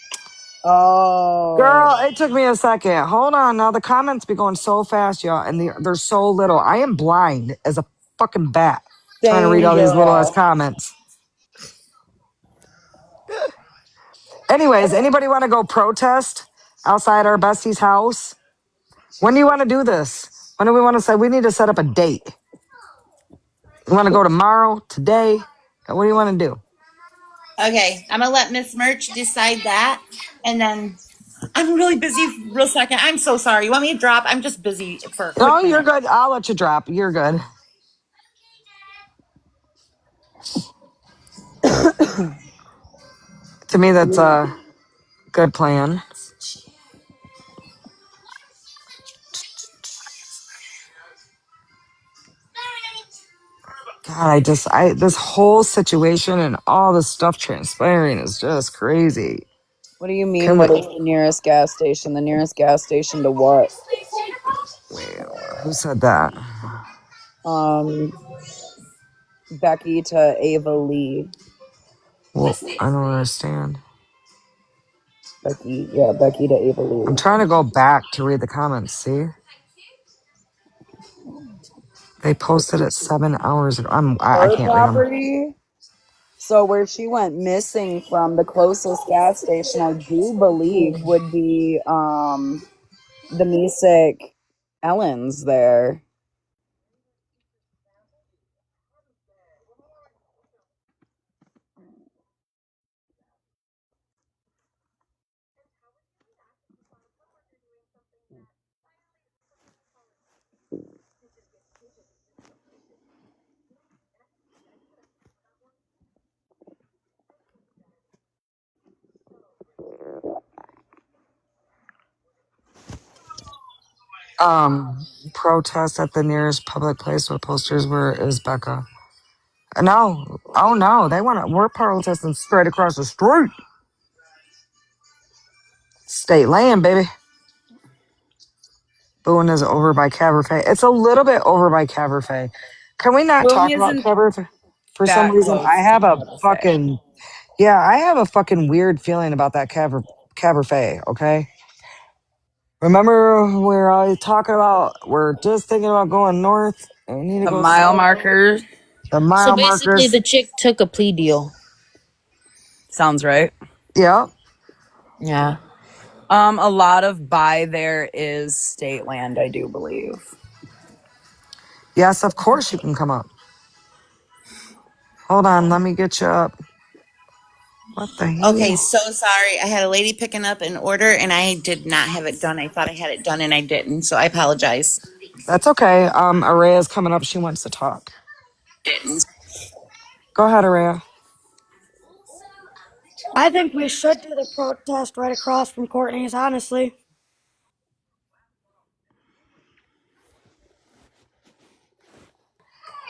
Oh. Girl, it took me a second. Hold on. Now the comments be going so fast, y'all, and they're so little. I am blind as a fucking bat trying to read Same all these little ass girl. comments. Anyways, anybody want to go protest outside our bestie's house? When do you want to do this? When do we want to say we need to set up a date? You want to go tomorrow, today? What do you want to do? Okay, I'm gonna let Miss Merch decide that, and then I'm really busy. Real second, I'm so sorry. You want me to drop? I'm just busy for a No, quick you're minute. good. I'll let you drop. You're good. To me, that's a good plan. God, this whole situation and all this stuff transpiring is just crazy. What do you mean? Can we? What is the nearest gas station? The nearest gas station to what? Wait, who said that? Um, Becky to Ava Lee. Well, I don't understand. Becky to Ava I'm Lee. trying to go back to read the comments. See, they posted it 7 hours ago. I Her can't read them. property. So where she went missing from, the closest gas station I do believe would be the Mesick Ellen's there. Protest at the nearest public place with posters. Where is Becca? No. Oh no, we're protesting straight across the street. State land, baby. Boone is over by Caberfay. It's a little bit over by Caberfay. Can we not Boone talk about isn't Caberfay? For some that reason, I close to have a Caberfay. fucking I have a fucking weird feeling about that Caberfay. Okay. Remember we were always talking about we're just thinking about going north and we need to The go mile south. markers. The So mile basically, markers. the chick took a plea deal. Sounds right. Yep. Yeah. A lot of by there is state land, I do believe. Yes, of course you can come up. Hold on, let me get you up. What the Okay, hell? so sorry. I had a lady picking up an order, and I did not have it done. I thought I had it done, and I didn't. So I apologize. That's okay. Araya's coming up. She wants to talk. Didn't. Go ahead, Araya. I think we should do the protest right across from Courtney's, honestly.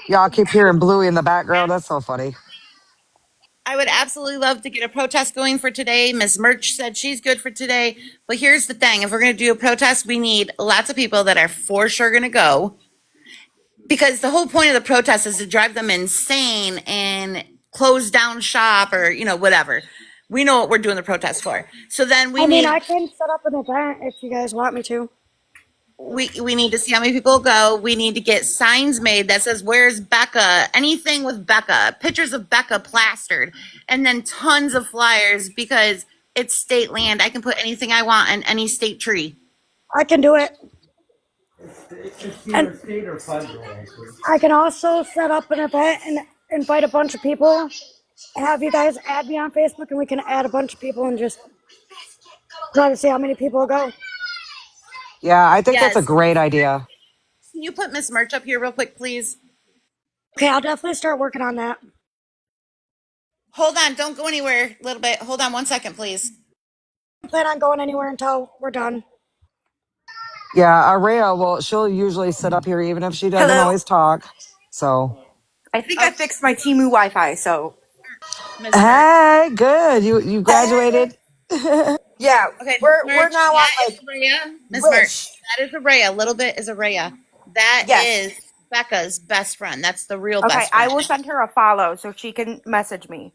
Y'all keep hearing Bluey in the background. That's so funny. I would absolutely love to get a protest going for today. Ms. Merch said she's good for today. But here's the thing. If we're going to do a protest, we need lots of people that are for sure going to go. Because the whole point of the protest is to drive them insane and close down shop or, whatever. We know what we're doing the protest for. So then we I mean, need I can set up an event if you guys want me to. we need to see how many people go. We need to get signs made that says "Where's Becca?" Anything with Becca, pictures of Becca plastered, and then tons of flyers because it's state land. I can put anything I want on any state tree. I can do it. And I can also set up an event and invite a bunch of people. have you guys add me on Facebook and we can add a bunch of people and just try to see how many people go. Yeah, I think that's a Yes. great idea. Can you put Miss Merch up here real quick, please? Okay, I'll definitely start working on that. Hold on. Don't go anywhere. A little bit. Hold on 1 second, please. I don't plan on going anywhere until we're done. Yeah, Araya, well, she'll usually sit up here even if she doesn't Hello. always talk. So, I think I fixed my Timu Wi-Fi. So Miss Merch. hey, good. You graduated. yeah, Okay, Miss we're Merch. now on That is like Araya. Miss Merch. Wish. That is Araya. A little bit is Araya. That Yes. is Becca's best friend. That's the real Okay, best I friend. will send her a follow so she can message me.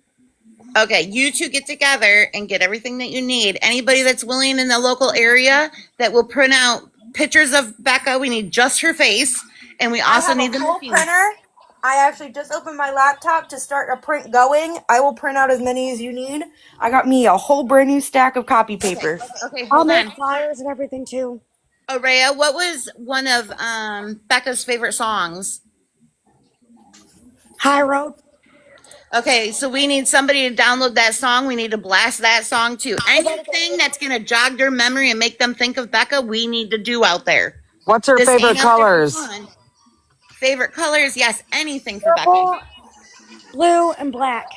Okay, you two get together and get everything that you need. Anybody that's willing in the local area that will print out pictures of Becca, we need just her face, and we I also have a need the full machine. printer. I actually just opened my laptop to start a print going. I will print out as many as you need. I got me a whole brand new stack of copy Okay, paper. okay, I'll hold make on. flyers and everything too. Araya, what was one of Becca's favorite songs? High Road. Okay, so we need somebody to download that song. We need to blast that song too. Anything that's gonna jog their memory and make them think of Becca, we need to do out there. What's her This ain't favorite out there for colors? fun. Favorite colors? Yes, anything for Becca. Purple, blue, and black.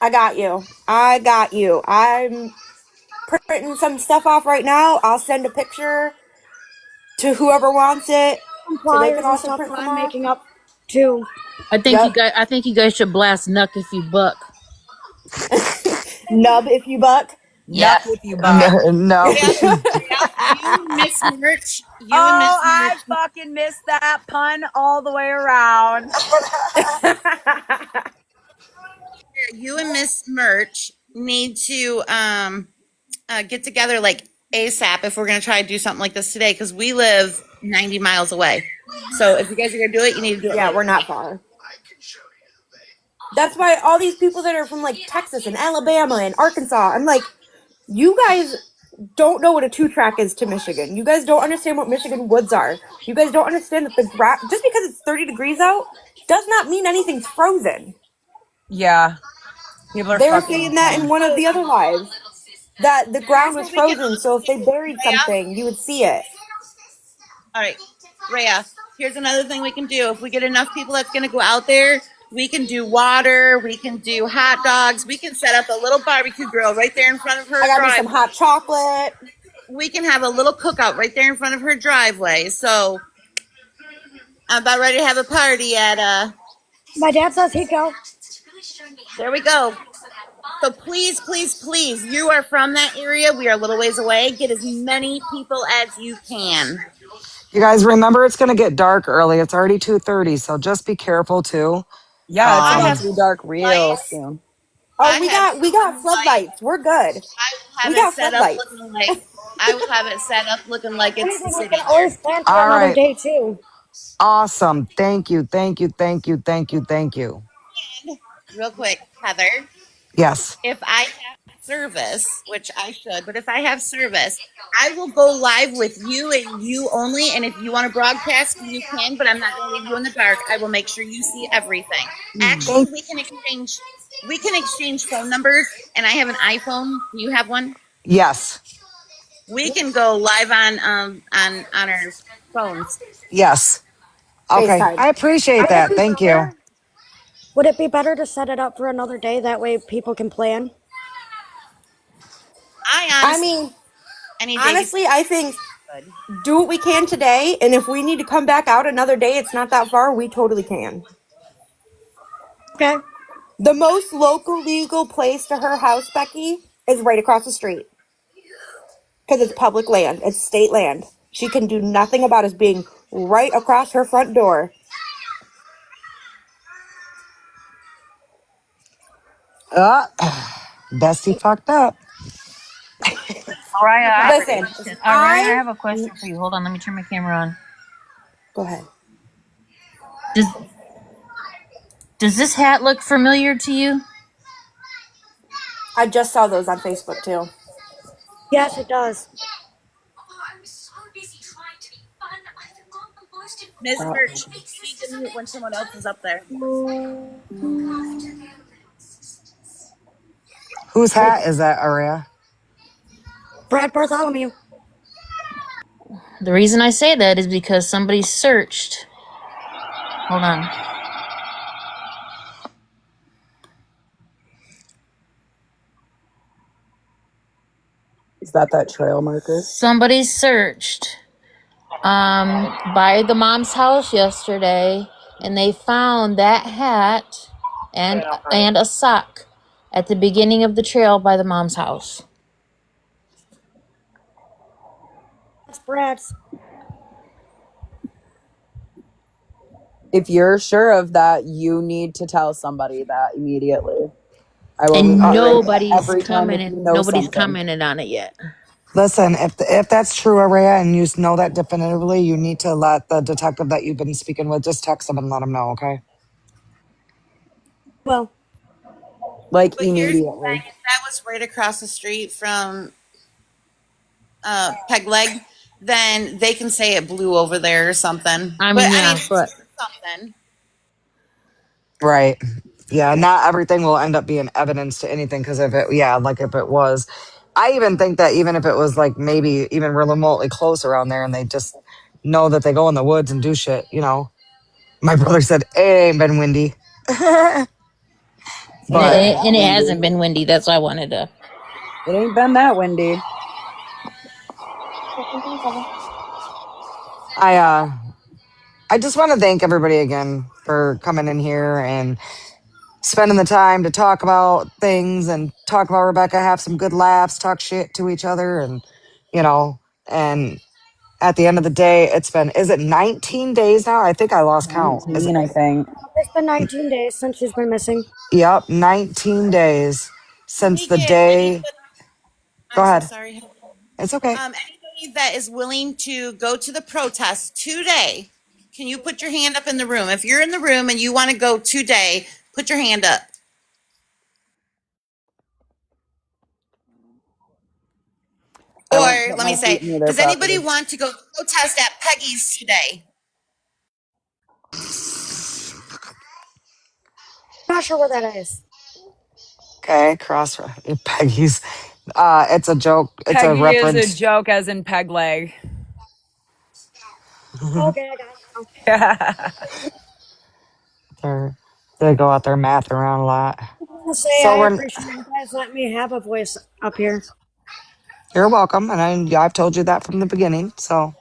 I got you. I got you. I'm printing some stuff off right now. I'll send a picture to whoever wants it Some so they can flyers and also stuff print that some I'm off. making up too. Yep. I think you guys should blast Nuck if you buck. Nub if you buck. Nuck Yes. if you Okay. buck. No. Rhea, you and Miss Merch, Oh, I fucking missed that pun all the way around. you and Miss Merch need to get together like ASAP if we're gonna try to do something like this today because we live 90 miles away. So if you guys are gonna do it, you need to do it Yeah, like we're not far. That's why all these people that are from like Texas and Alabama and Arkansas, I'm like, you guys don't know what a 2-track is to Michigan. You guys don't understand what Michigan woods are. You guys don't understand that the grass, just because it's 30 degrees out, does not mean anything's frozen. Yeah. People are They were fucking saying that in insane. one of the other lives, that the ground here's was what we can frozen, so if they buried Rhea. something, you would see it. All right, Rhea, here's another thing we can do. If we get enough people that's gonna go out there, we can do water, we can do hot dogs, we can set up a little barbecue grill right there in front of her I got me some driveway. hot chocolate. We can have a little cookout right there in front of her driveway. So I'm about ready to have a party at My dad says he'd go. there we go. So please, please, please, you are from that area. We are a little ways away. Get as many people as you can. You guys remember it's going to get dark early. It's already 2:30, so just be careful too. Yeah, it's I gonna Um have be dark real lights. soon. Oh, I we have got lights. floodlights. We're good. I will have We it got set up floodlights. looking like I will have it set up looking like it's the Anything, we city can here. always plan for all another right. day too. Awesome. Thank you. Thank you. Thank you. Thank you. Thank you. And real quick, Heather, Yes. if I have service, which I should, but if I have service, I will go live with you and you only. And if you want to broadcast, you can, but I'm not going to leave you in the dark. I will make sure you see everything. Actually, Thank we can exchange phone numbers. And I have an iPhone. Do you have one? Yes. We can go live on our phones. Yes. Okay. FaceTime. I appreciate Would it that. be Thank you. better? Would it be better to set it up for another day? That way people can plan. I I honestly mean, any day before honestly, I think good. do what we can today, and if we need to come back out another day, it's not that far. We totally can. Okay. The most local legal place to her house, Becky, is right across the street because it's public land. It's state land. She can do nothing about us being right across her front door. Uh, Bestie fucked up. Araya, I have a Listen, question. Araya, I I have a question for you. Hold on, let me turn my camera on. go ahead. Does does this hat look familiar to you? I just saw those on Facebook too. Yes, it does. Ms. Birch, you need to mute when someone else is up there. Whose hat is that, Aria? Brad Bartholomew. The reason I say that is because somebody searched. Hold on. Is that trail marker? Somebody searched by the mom's house yesterday, and they found that hat and a sock at the beginning of the trail by the mom's house. That's Brad's. If you're sure of that, you need to tell somebody that immediately. I will And reiterate that every time if you know nobody's something. commented on it yet. Listen, if that's true, Aria, and you know that definitively, you need to let the detective that you've been speaking with just text them and let them know, okay? Well, Like But here's the immediately. thing: if that was right across the street from Peg Leg, then they can say it blew over there or something. I But mean, I yeah, mean, it's but something. Right. Yeah, not everything will end up being evidence to anything because if it, yeah, like if it was, I even think that even if it was like maybe even remotely close around there and they just know that they go in the woods and do shit, you know. My brother said, it ain't been windy. It ain't But been that and it windy. hasn't been windy. That's why I wanted to. It ain't been that windy. I, uh, I just want to thank everybody again for coming in here and spending the time to talk about things and talk about Rebecca, have some good laughs, talk shit to each other, and you know, and at the end of the day, it's been is it 19 days now? I think I lost count. Is it? 19, I think. it's been 19 days since she's been missing. Yep, 19 days Can since we the get day. anybody? Go I'm so ahead. sorry. It's okay. Anybody that is willing to go to the protest today, can you put your hand up in the room? If you're in the room and you want to go today, put your hand up. I Or won't put let my me feet say, near their does anybody property. want to go protest at Peggy's today? Not sure where that is. Okay, cross Peggy's. It's a joke. It's a Peggy is a reference. joke, as in peg leg. Okay, I got it now. They're, they go out there math around a lot. I want to say So I we're appreciate you guys letting me have a voice up here. you're welcome, and I've told you that from the beginning. So,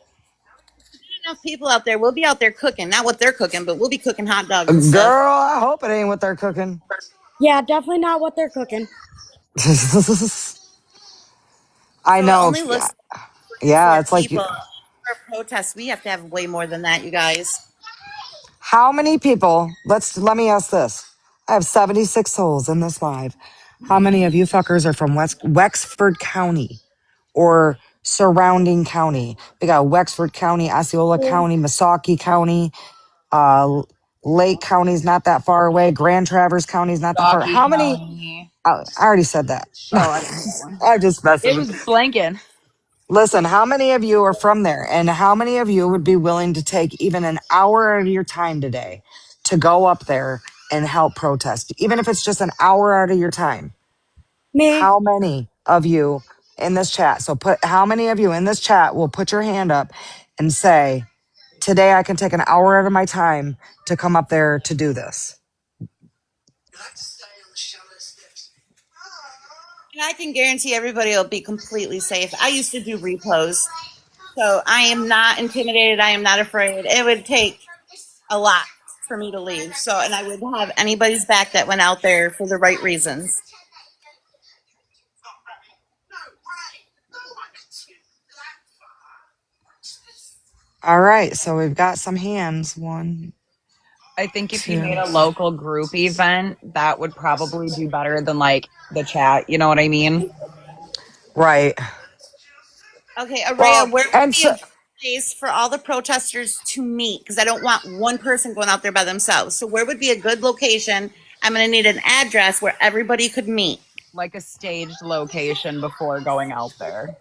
Enough people out there. We'll be out there cooking. Not what they're cooking, but we'll be cooking hot dogs and stuff. girl, I hope it ain't what they're cooking. Yeah, definitely not what they're cooking. I So it know. only Yeah, looks yeah. 34 It's like people. For a protest, we have to have way more than that, you guys. how many people? Let me ask this. I have 76 souls in this live. How many of you fuckers are from Wexford County or surrounding county? We got Wexford County, Osceola County, Missaukee County, uh, Lake County's not that far away. Grand Traverse County's not that far. Stocky How many? County. I already said that. Oh, I didn't hear that one. I just messing It with. was blanking. Listen, how many of you are from there? And how many of you would be willing to take even an hour out of your time today to go up there and help protest? Even if it's just an hour out of your time. Me. How many of you in this chat? So put how many of you in this chat will put your hand up and say, today I can take an hour out of my time to come up there to do this. And I can guarantee everybody will be completely safe. I used to do repos, so I am not intimidated. I am not afraid. It would take a lot for me to leave. So, and I would have anybody's back that went out there for the right reasons. All right, so we've got some hands. One, I think if you made two. a local group event, that would probably do better than like the chat. You know what I mean? Right. Okay, Well, Araya, where would and be a so, good place for all the protesters to meet? Because I don't want one person going out there by themselves. So, where would be a good location? I'm going to need an address where everybody could meet. Like a staged location before going out there.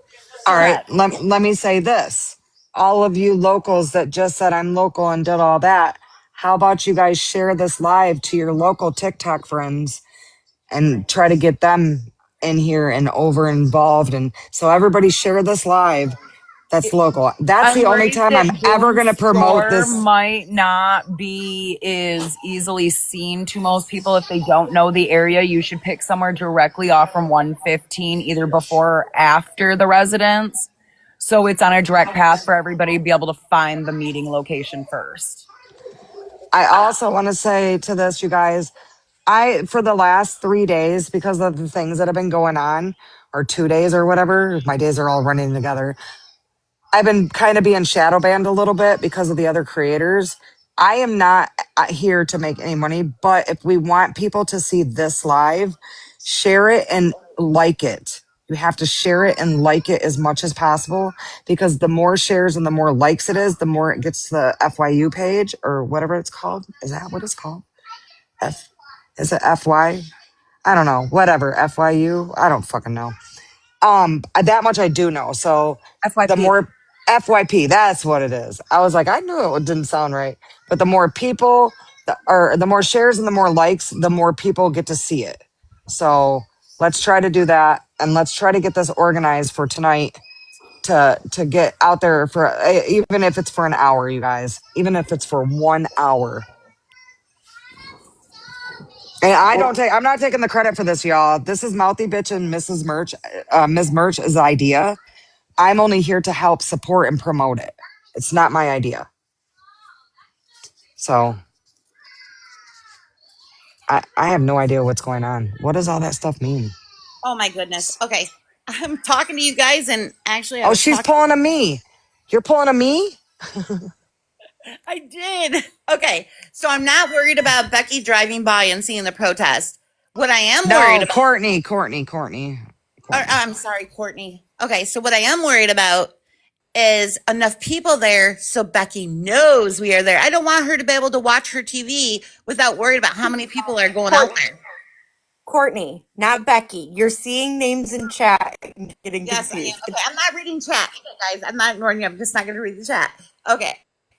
all right, Correct. let me say this. All of you locals that just said I'm local and did all that, how about you guys share this live to your local TikTok friends and try to get them in here and over involved. And so everybody share this live. That's local. That's I'm the only worried time I'm that ever going Boone's to promote store this. might not be as easily seen to most people if they don't know the area. You should pick somewhere directly off from 115, either before or after the residence. So it's on a direct path for everybody to be able to find the meeting location first. I also want to say to this, you guys, for the last 3 days, because of the things that have been going on, or 2 days or whatever, my days are all running together. I've been kind of being shadow banned a little bit because of the other creators. I am not here to make any money, but if we want people to see this live, share it and like it. You have to share it and like it as much as possible, because the more shares and the more likes it is, the more it gets to the FYU page or whatever it's called. Is that what it's called? F is it FY? I don't know. Whatever. FYU. I don't fucking know. That much I do know. So the FYP. more FYP, that's what it is. I was like, I knew it didn't sound right. But the more people, or the more shares and the more likes, the more people get to see it. So let's try to do that, and let's try to get this organized for tonight to get out there for, even if it's for an hour, you guys, even if it's for 1 hour. And I'm not taking the credit for this, y'all. This is Mouthy Bitch and Ms. Merch's idea. I'm only here to help support and promote it. It's not my idea. So I have no idea what's going on. What does all that stuff mean? Oh my goodness. Okay. I'm talking to you guys, and actually I Oh, was she's talking. pulling a me. You're pulling a me? I did. Okay. So I'm not worried about Becky driving by and seeing the protest. What I am worried No, about, Courtney. I'm sorry, Courtney. Okay. So what I am worried about is enough people there so Becky knows we are there. I don't want her to be able to watch her TV without worried about how many people are going out there. Courtney, not Becky. You're seeing names in chat and getting Yes, I am. confused. Okay, I'm not reading chat. Okay, guys, I'm not ignoring you. I'm just not going to read the chat. Okay.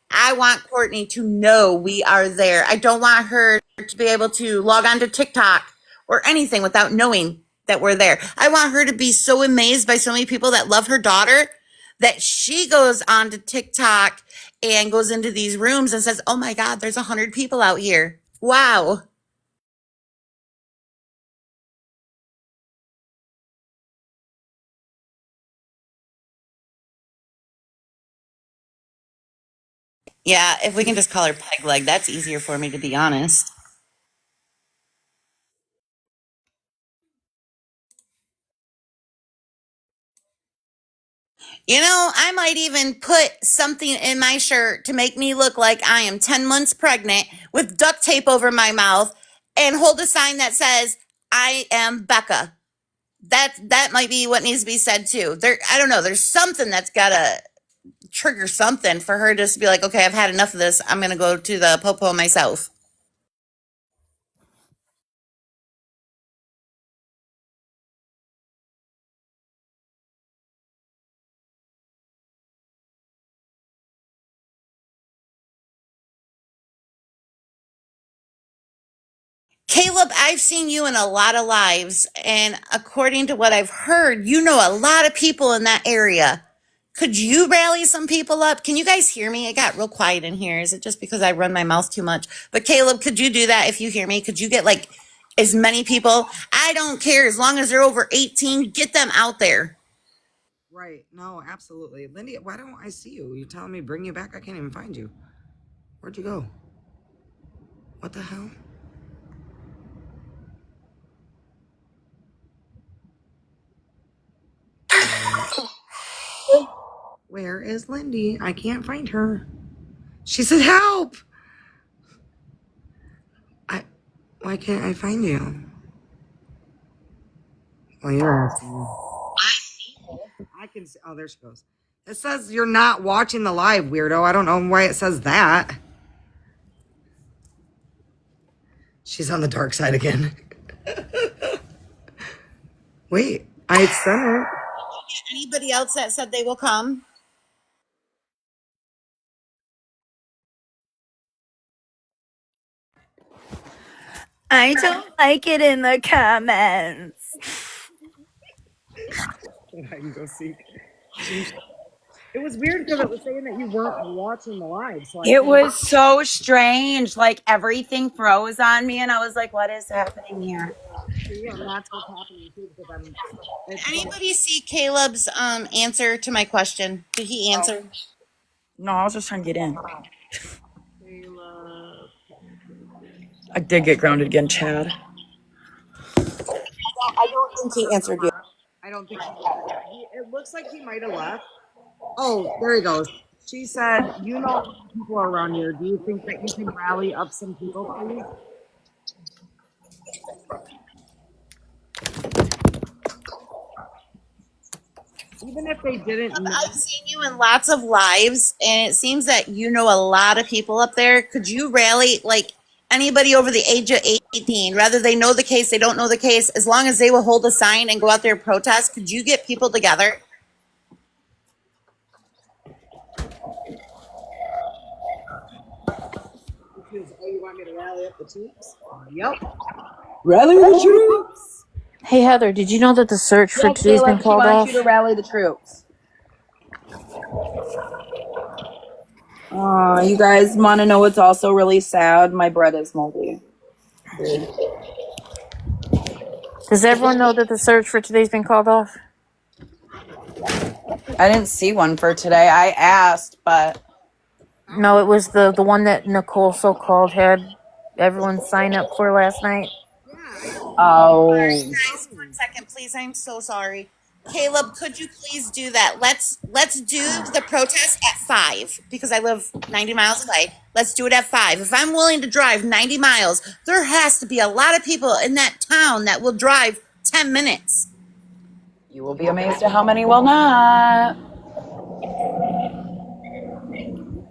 I want Courtney to know we are there. I don't want her to be able to log on to TikTok or anything without knowing that we're there. I want her to be so amazed by so many people that love her daughter that she goes on to TikTok and goes into these rooms and says, "Oh my God, there's 100 people out here. Wow." Yeah, if we can just call her Peg Leg, that's easier for me, to be honest. You know, I might even put something in my shirt to make me look like I am 10 months pregnant with duct tape over my mouth and hold a sign that says, "I am Becca." That might be what needs to be said too. I don't know, there's something that's got to trigger something for her just to be like, "Okay, I've had enough of this. I'm going to go to the popo myself." Caleb, I've seen you in a lot of lives, and according to what I've heard, you know a lot of people in that area. Could you rally some people up? Can you guys hear me? It got real quiet in here. Is it just because I run my mouth too much? But Caleb, could you do that if you hear me? Could you get like as many people? I don't care. As long as they're over 18, get them out there. Right. No, absolutely. Lindy, why don't I see you? You're telling me bring you back? I can't even find you. Where'd you go? What the hell? Where is Lindy? I can't find her. She said help. Why can't I find you? Well, you're asking. I can see. Oh, there she goes. It says you're not watching the live, weirdo. I don't know why it says that. She's on the dark side again. Wait, I sent it. Anybody else that said they will come? I don't like it in the comments. I can go seek. It was weird because it was saying that you weren't watching the live. So it was so strange. Like everything froze on me, and I was like, "What is happening here?" See, and that's what's happening too because I'm. Anybody see Caleb's answer to my question? Did he answer? No, I was just trying to get in. I did get grounded again, Chad. I don't think he answered you. I don't think he answered yet. It looks like he might have left. Oh, there he goes. She said, "You know, people are around here. Do you think that you can rally up some people, please?" Even if they didn't know. I've seen you in lots of lives, and it seems that you know a lot of people up there. Could you rally like anybody over the age of 18, whether they know the case, they don't know the case, as long as they will hold a sign and go out there and protest? Could you get people together? Oh, you want me to rally up the troops? Yep. Rally the troops. Hey Heather, did you know that the search for Yeah, today's been Caleb, she called wants off? you to rally the troops. You guys want to know what's also really sad? My bread is moldy. Weird. Does everyone know that the search for today's been called off? I didn't see one for today. I asked, but No, it was the one that Nicole so-called had everyone sign up for last night. oh, Guys, 1 second, please. I'm so sorry. Caleb, could you please do that? Let's do the protest at 5 because I live 90 miles away. Let's do it at 5. If I'm willing to drive 90 miles, there has to be a lot of people in that town that will drive 10 minutes. you will be amazed at how many will not.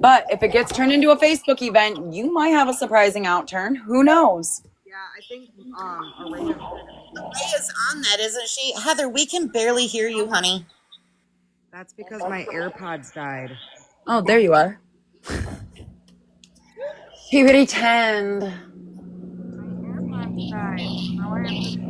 But if it gets turned into a Facebook event, you might have a surprising outturn. Who knows? Yeah, I think Array Is on that, isn't she? Heather, we can barely hear you, honey. That's because my AirPods died. Oh, there you are. Puberty 10. My AirPods died. Now I have to.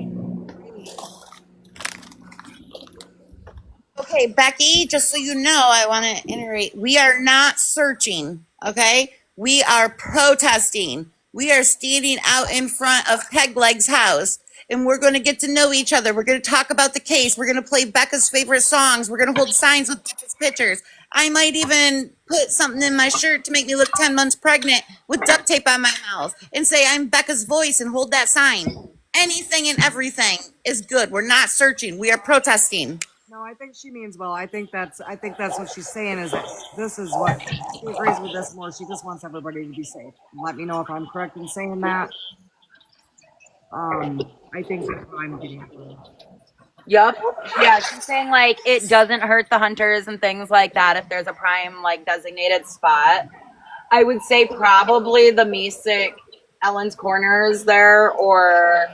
Okay, Becky, just so you know, I want to iterate. We are not searching, okay? We are protesting. We are standing out in front of Pegleg's house, and we're going to get to know each other. We're going to talk about the case. We're going to play Becca's favorite songs. We're going to hold signs with Becca's pictures. I might even put something in my shirt to make me look 10 months pregnant with duct tape on my mouth and say I'm Becca's voice and hold that sign. Anything and everything is good. We're not searching. We are protesting. No, I think she means well. I think that's what she's saying is that this is what she agrees with this more. She just wants everybody to be safe. Let me know if I'm correct in saying that. I think that's what I'm getting from. Yep. Yeah, she's saying like it doesn't hurt the hunters and things like that if there's a prime like designated spot. I would say probably the Mesick Ellen's Corners there, or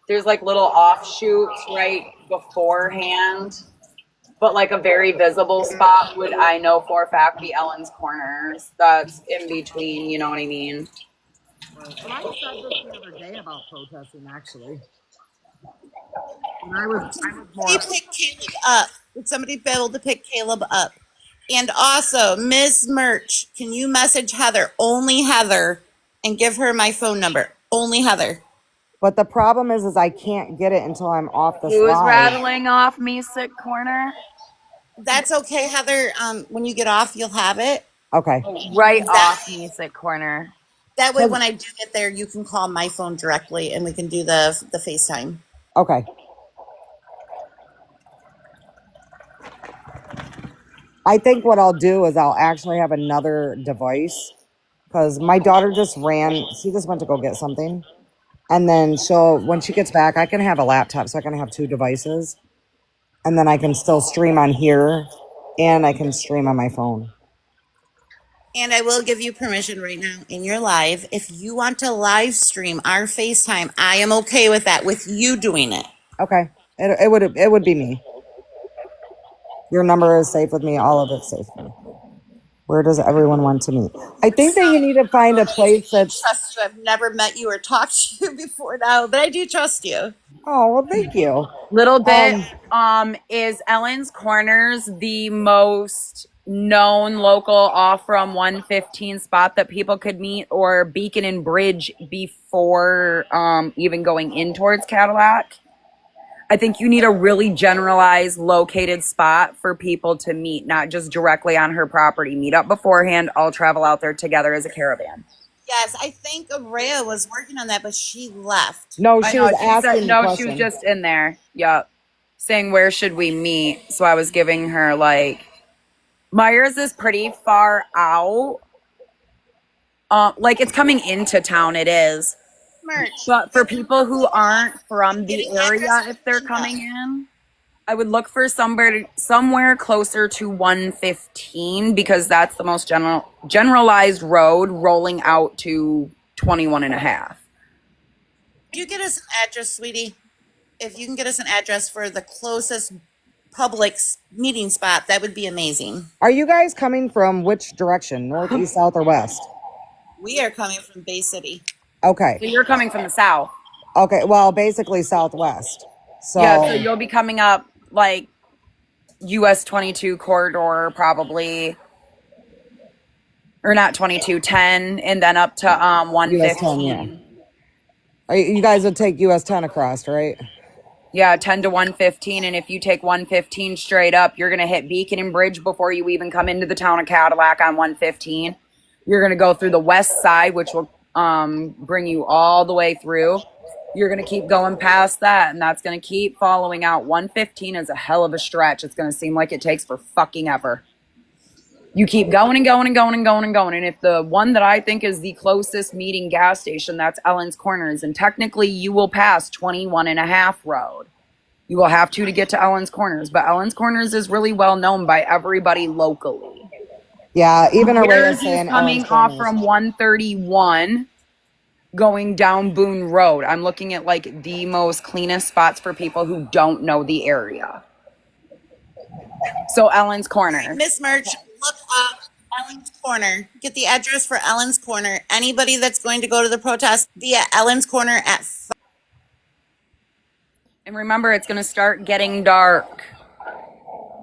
there's like little offshoots right beforehand. But like a very visible spot would I know for a fact be Ellen's Corners. That's in between, you know what I mean? And I said this the other day about protesting actually. And I was more. Pick Caleb up. Would somebody be able to pick Caleb up? And also, Ms. Merch, can you message Heather, only Heather, and give her my phone number? Only Heather. But the problem is I can't get it until I'm off the Who's slide. rattling off Mesick Corner? That's okay, Heather. When you get off, you'll have it. Okay. Right off Mesick Corner. That way, when I do get there, you can call my phone directly, and we can do the FaceTime. Okay. I think what I'll do is I'll actually have another device because my daughter just ran. She just went to go get something. And then when she gets back, I can have a laptop. So I can have 2 devices. And then I can still stream on here and I can stream on my phone. And I will give you permission right now in your live. If you want to live stream our FaceTime, I am okay with that, with you doing it. Okay. It would be me. Your number is safe with me. All of it's safe with me. Where does everyone want to meet? I think that you need to find a place that's... Trust you. I've never met you or talked to you before now, but I do trust you. Oh, well, thank you. Little bit. Is Ellen's Corners the most known local off from 115 spot that people could meet, or Beacon and Bridge before even going in towards Cadillac? I think you need a really generalized located spot for people to meet, not just directly on her property. Meet up beforehand, all travel out there together as a caravan. Yes, I think Rhea was working on that, but she left. No, I she know. was She said asking the no. She question. was just in there. Yep, saying where should we meet. So I was giving her like Myers is pretty far out. Like it's coming into town. It is. Merch. But for people who aren't from the Getting area, address if they're coming in, I would look for somewhere closer to 115 because that's the most generalized road rolling out to 21 and a half. Could you get us an address, sweetie? If you can get us an address for the closest public meeting spot, that would be amazing. Are you guys coming from which direction? North, east, south, or west? We are coming from Bay City. Okay. So you're coming from the south. Okay, well, basically southwest. So yeah, so you'll be coming up like US 22 corridor probably, or not 22, 10, and then up to 115. US 10, yeah. You guys would take US 10 across, right? Yeah, 10 to 115, and if you take 115 straight up, you're going to hit Beacon and Bridge before you even come into the town of Cadillac on 115. You're going to go through the west side, which will bring you all the way through. You're going to keep going past that, and that's going to keep following out. 115 is a hell of a stretch. It's going to seem like it takes for fucking ever. You keep going and going and going and going and going. And if the one that I think is the closest meeting gas station, that's Ellen's Corners. And technically you will pass 21 and a half road. You will have to get to Ellen's Corners. But Ellen's Corners is really well known by everybody locally. Yeah, even Yours is coming off from 131 going down Boone Road. I'm looking at like the most cleanest spots for people who don't know the area. So Ellen's Corner. Miss Merch, look up Ellen's Corner. Get the address for Ellen's Corner. Anybody that's going to go to the protest via Ellen's Corner at. And remember, it's going to start getting dark.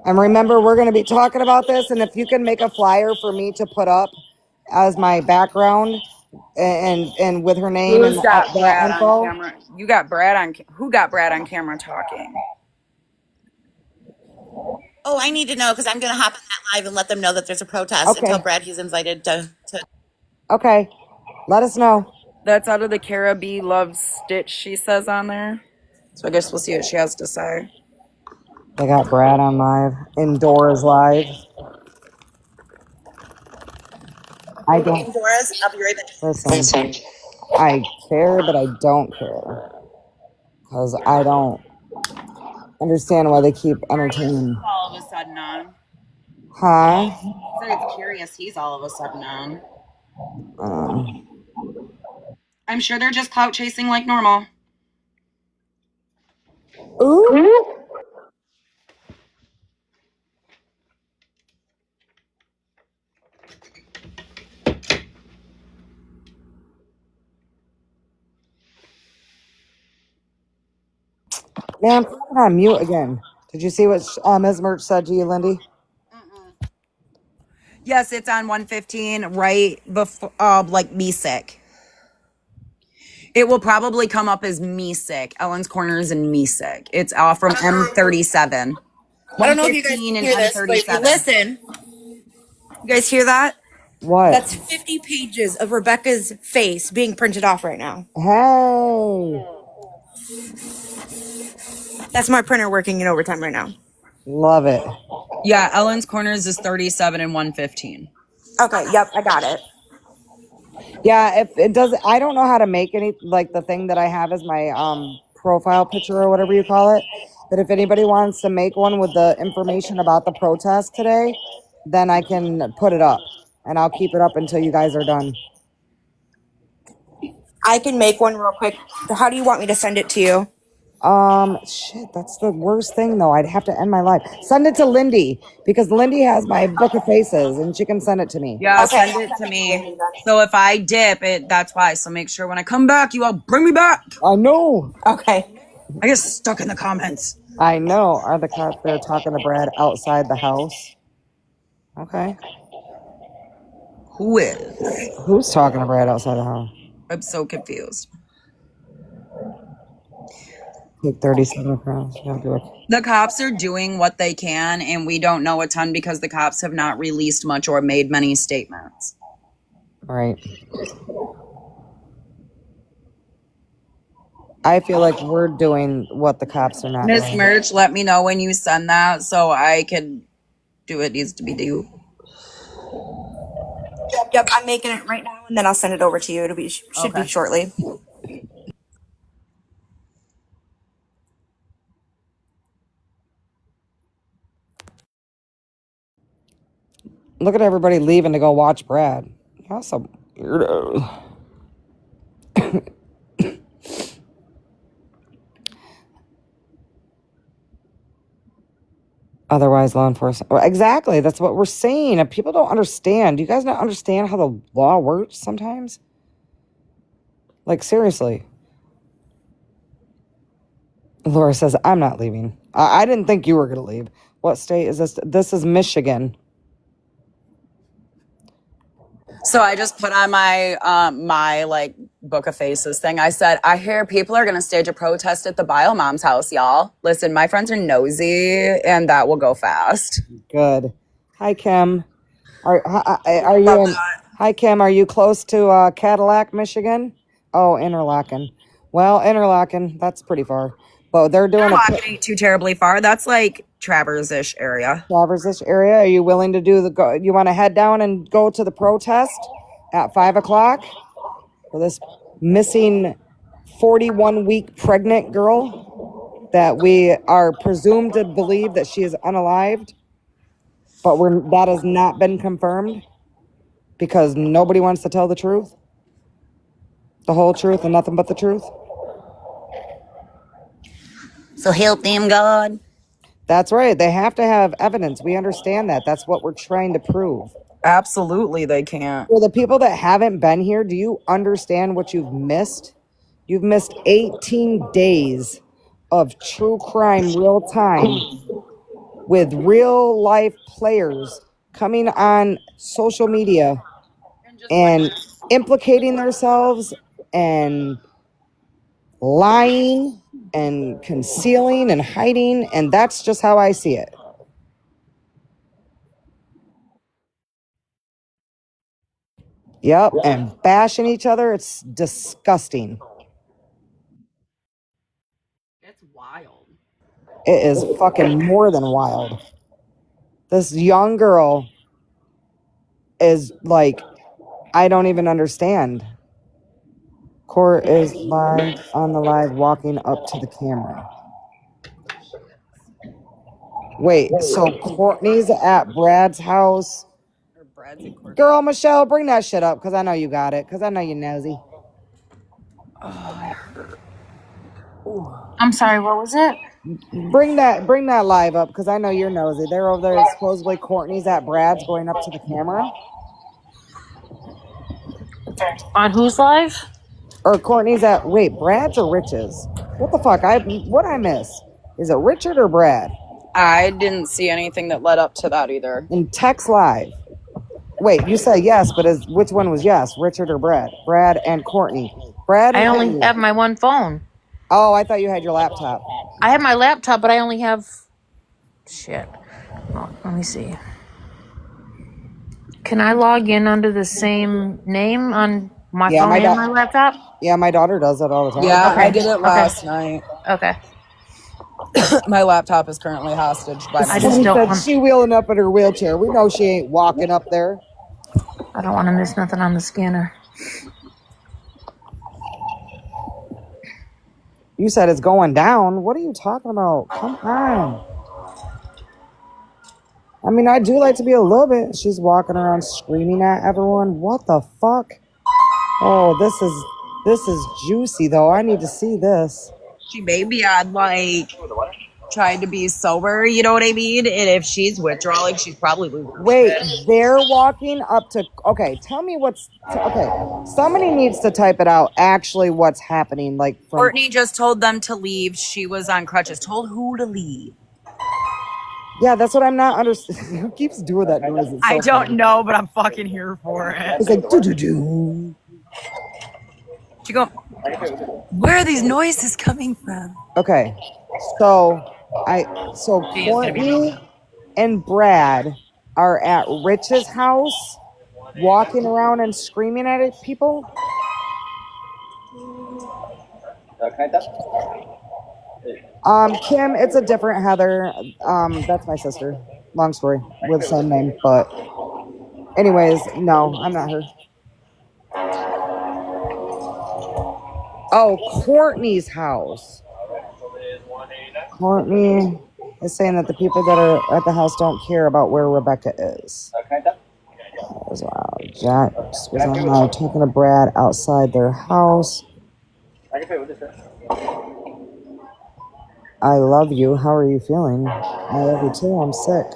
And remember, we're going to be talking about this. And if you can make a flyer for me to put up as my background and with her name Who's and got Brad info. on camera? You got Brad on. Who got Brad on camera talking? Oh, I need to know because I'm going to hop in that live and let them know that there's a protest and tell Brad he's invited to. Okay, let us know. That's out of the Caribbean Love Stitch, she says on there. So I guess we'll see what she has to say. They got Brad on live. Indoors live. I don't. Indoors, I'll be right back. Listen, I care, but I don't care. Because I don't understand why they keep entertaining. All of a sudden on. Huh? So it's curious he's all of a sudden on. I'm sure they're just clout chasing like normal. Ooh. Man, put it on mute again. Did you see what Ms. Merch said to you, Lindy? Yes, it's on 115 right before, like Me Sick. It will probably come up as Me Sick. Ellen's Corners and Me Sick. It's off from M37. I don't know if you guys can hear this, but if you listen. You guys hear that? What? That's 50 pages of Rebecca's face being printed off right now. Hey. That's my printer working in overtime right now. Love it. Yeah, Ellen's Corners is 37 and 115. Okay, yep, I got it. Yeah, if it does, I don't know how to make any, like the thing that I have as my profile picture or whatever you call it. But if anybody wants to make one with the information about the protest today, then I can put it up. And I'll keep it up until you guys are done. I can make one real quick. How do you want me to send it to you? Shit, that's the worst thing though. I'd have to end my life. Send it to Lindy because Lindy has my book of faces and she can send it to me. Yeah, okay. Send it to me. So if I dip it, that's why. So make sure when I come back, you all bring me back. I know. Okay. I get stuck in the comments. I know. Are the cops there talking to Brad outside the house? Okay. Who is? Who's talking to Brad outside the house? I'm so confused. Take 37 across. The cops are doing what they can, and we don't know a ton because the cops have not released much or made many statements. Right. I feel like we're doing what the cops are not Miss doing. Merch, let me know when you send that so I can do what needs to be due. Yep, I'm making it right now, and then I'll send it over to you. Should be shortly. Look at everybody leaving to go watch Brad. That's some weirdo. Otherwise, law enforcement. Exactly. That's what we're saying. And people don't understand. Do you guys not understand how the law works sometimes? Like, seriously. Laura says, I'm not leaving. I didn't think you were going to leave. What state is this? This is Michigan. So I just put on my my like book of faces thing. I said, I hear people are gonna stage a protest at the Bio Mom's house, y'all. Listen, my friends are nosy, and that will go fast. Good. Hi, Kim. Are you in? Hi, Kim. Are you close to Cadillac, Michigan? Oh, Interlaken. Well, Interlaken. That's pretty far. But they're doing Interlaken ain't too terribly far. That's like Travers-ish area. Travers-ish area. Are you willing to do the? You want to head down and go to the protest at 5 o'clock for this missing 41-week pregnant girl that we are presumed to believe that she is unalived, but that has not been confirmed because nobody wants to tell the truth, the whole truth, and nothing but the truth. So help them, God. That's right. They have to have evidence. We understand that. That's what we're trying to prove. Absolutely, they can't. For the people that haven't been here, do you understand what you've missed? You've missed 18 days of true crime real time with real life players coming on social media and implicating themselves and lying and concealing and hiding. And that's just how I see it. Yep, and bashing each other. It's disgusting. It's wild. It is fucking more than wild. This young girl is like, I don't even understand. Court is live on the live walking up to the camera. Wait, so Courtney's at Brad's house. Girl, Michelle, bring that shit up because I know you got it. Because I know you're nosy. I'm sorry, what was it? Bring that live up because I know you're nosy. They're over there. Supposedly Courtney's at Brad's going up to the camera. On whose live? Or Courtney's at Brad's or Rich's? What the fuck? What I miss? Is it Richard or Brad? I didn't see anything that led up to that either. In text live. Wait, you say yes, but which one was yes? Richard or Brad? Brad and Courtney. Brad and I only Courtney. have my one phone. Oh, I thought you had your laptop. I have my laptop, but I only have shit. Oh, let me see. Can I log in under the same name on my phone and my laptop? Yeah, my daughter does that all the time. Yeah, okay. I did it last night. Okay. My laptop is currently hostage by my I just don't want... She wheeling up in her wheelchair. We know she ain't walking up there. I don't want to miss nothing on the scanner. You said it's going down. What are you talking about? Come on. I mean, I do like to be a little bit. She's walking around screaming at everyone. What the fuck? Oh, this is juicy though. I need to see this. She baby, I'd like. tried to be sober, you know what I mean? And if she's withdrawing, she's probably losing her Wait, shit. they're walking up to. Okay, tell me okay, somebody needs to type it out. Actually, what's happening? Like from Courtney just told them to leave. She was on crutches. Told who to leave? Yeah, that's what I'm not understanding. Who keeps doing that noise? It's so I don't funny. know, but I'm fucking here for it. It's like do do do. She go, where are these noises coming from? Okay, so Courtney and Brad are at Rich's house, walking around and screaming at people. Kim, it's a different Heather. That's my sister. Long story. We're the same name, but anyways, no, I'm not her. Oh, Courtney's house. Courtney is saying that the people that are at the house don't care about where Rebecca is. Wow. Jack was online talking to Brad outside their house. I love you. How are you feeling? I love you too. I'm sick.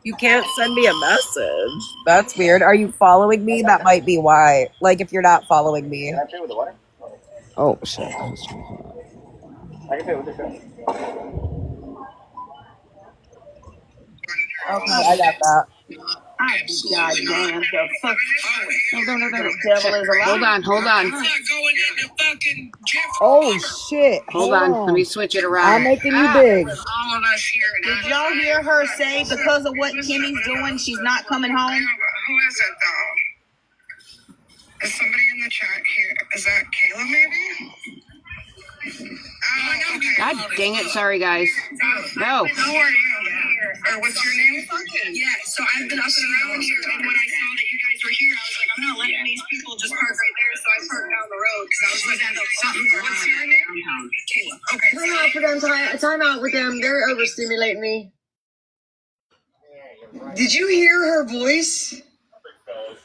You can't send me a message. That's weird. Are you following me? That might be why. Like, if you're not following me. Oh, shit. Okay, I got that. God damn, the fuck. Hold on. Oh, shit. Hold on. Let me switch it around. I'm making you big. All of us here now. Did y'all hear her say because of what Kimmy's doing, she's not coming home? Who is it, though? Is somebody in the chat here? Is that Kayla, maybe? Oh, okay. God dang it. Sorry, guys. No. How are you? Or what's your name? Yeah, so I've been up and around here, and when I saw that you guys were here, I was like, I'm not letting these people just park right there, so I parked down the road, because I was like, what's your name? Kayla. Okay. I'm not put on time out with them. They're overstimulating me. Did you hear her voice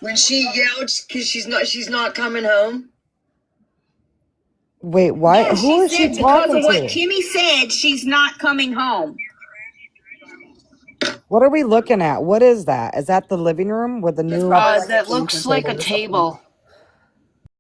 when she yelled because she's not coming home? Wait, what? Yeah, Who is she talking because of what to? Kimmy said, she's not coming home. What are we looking at? What is that? Is that the living room with the new? That looks like a table.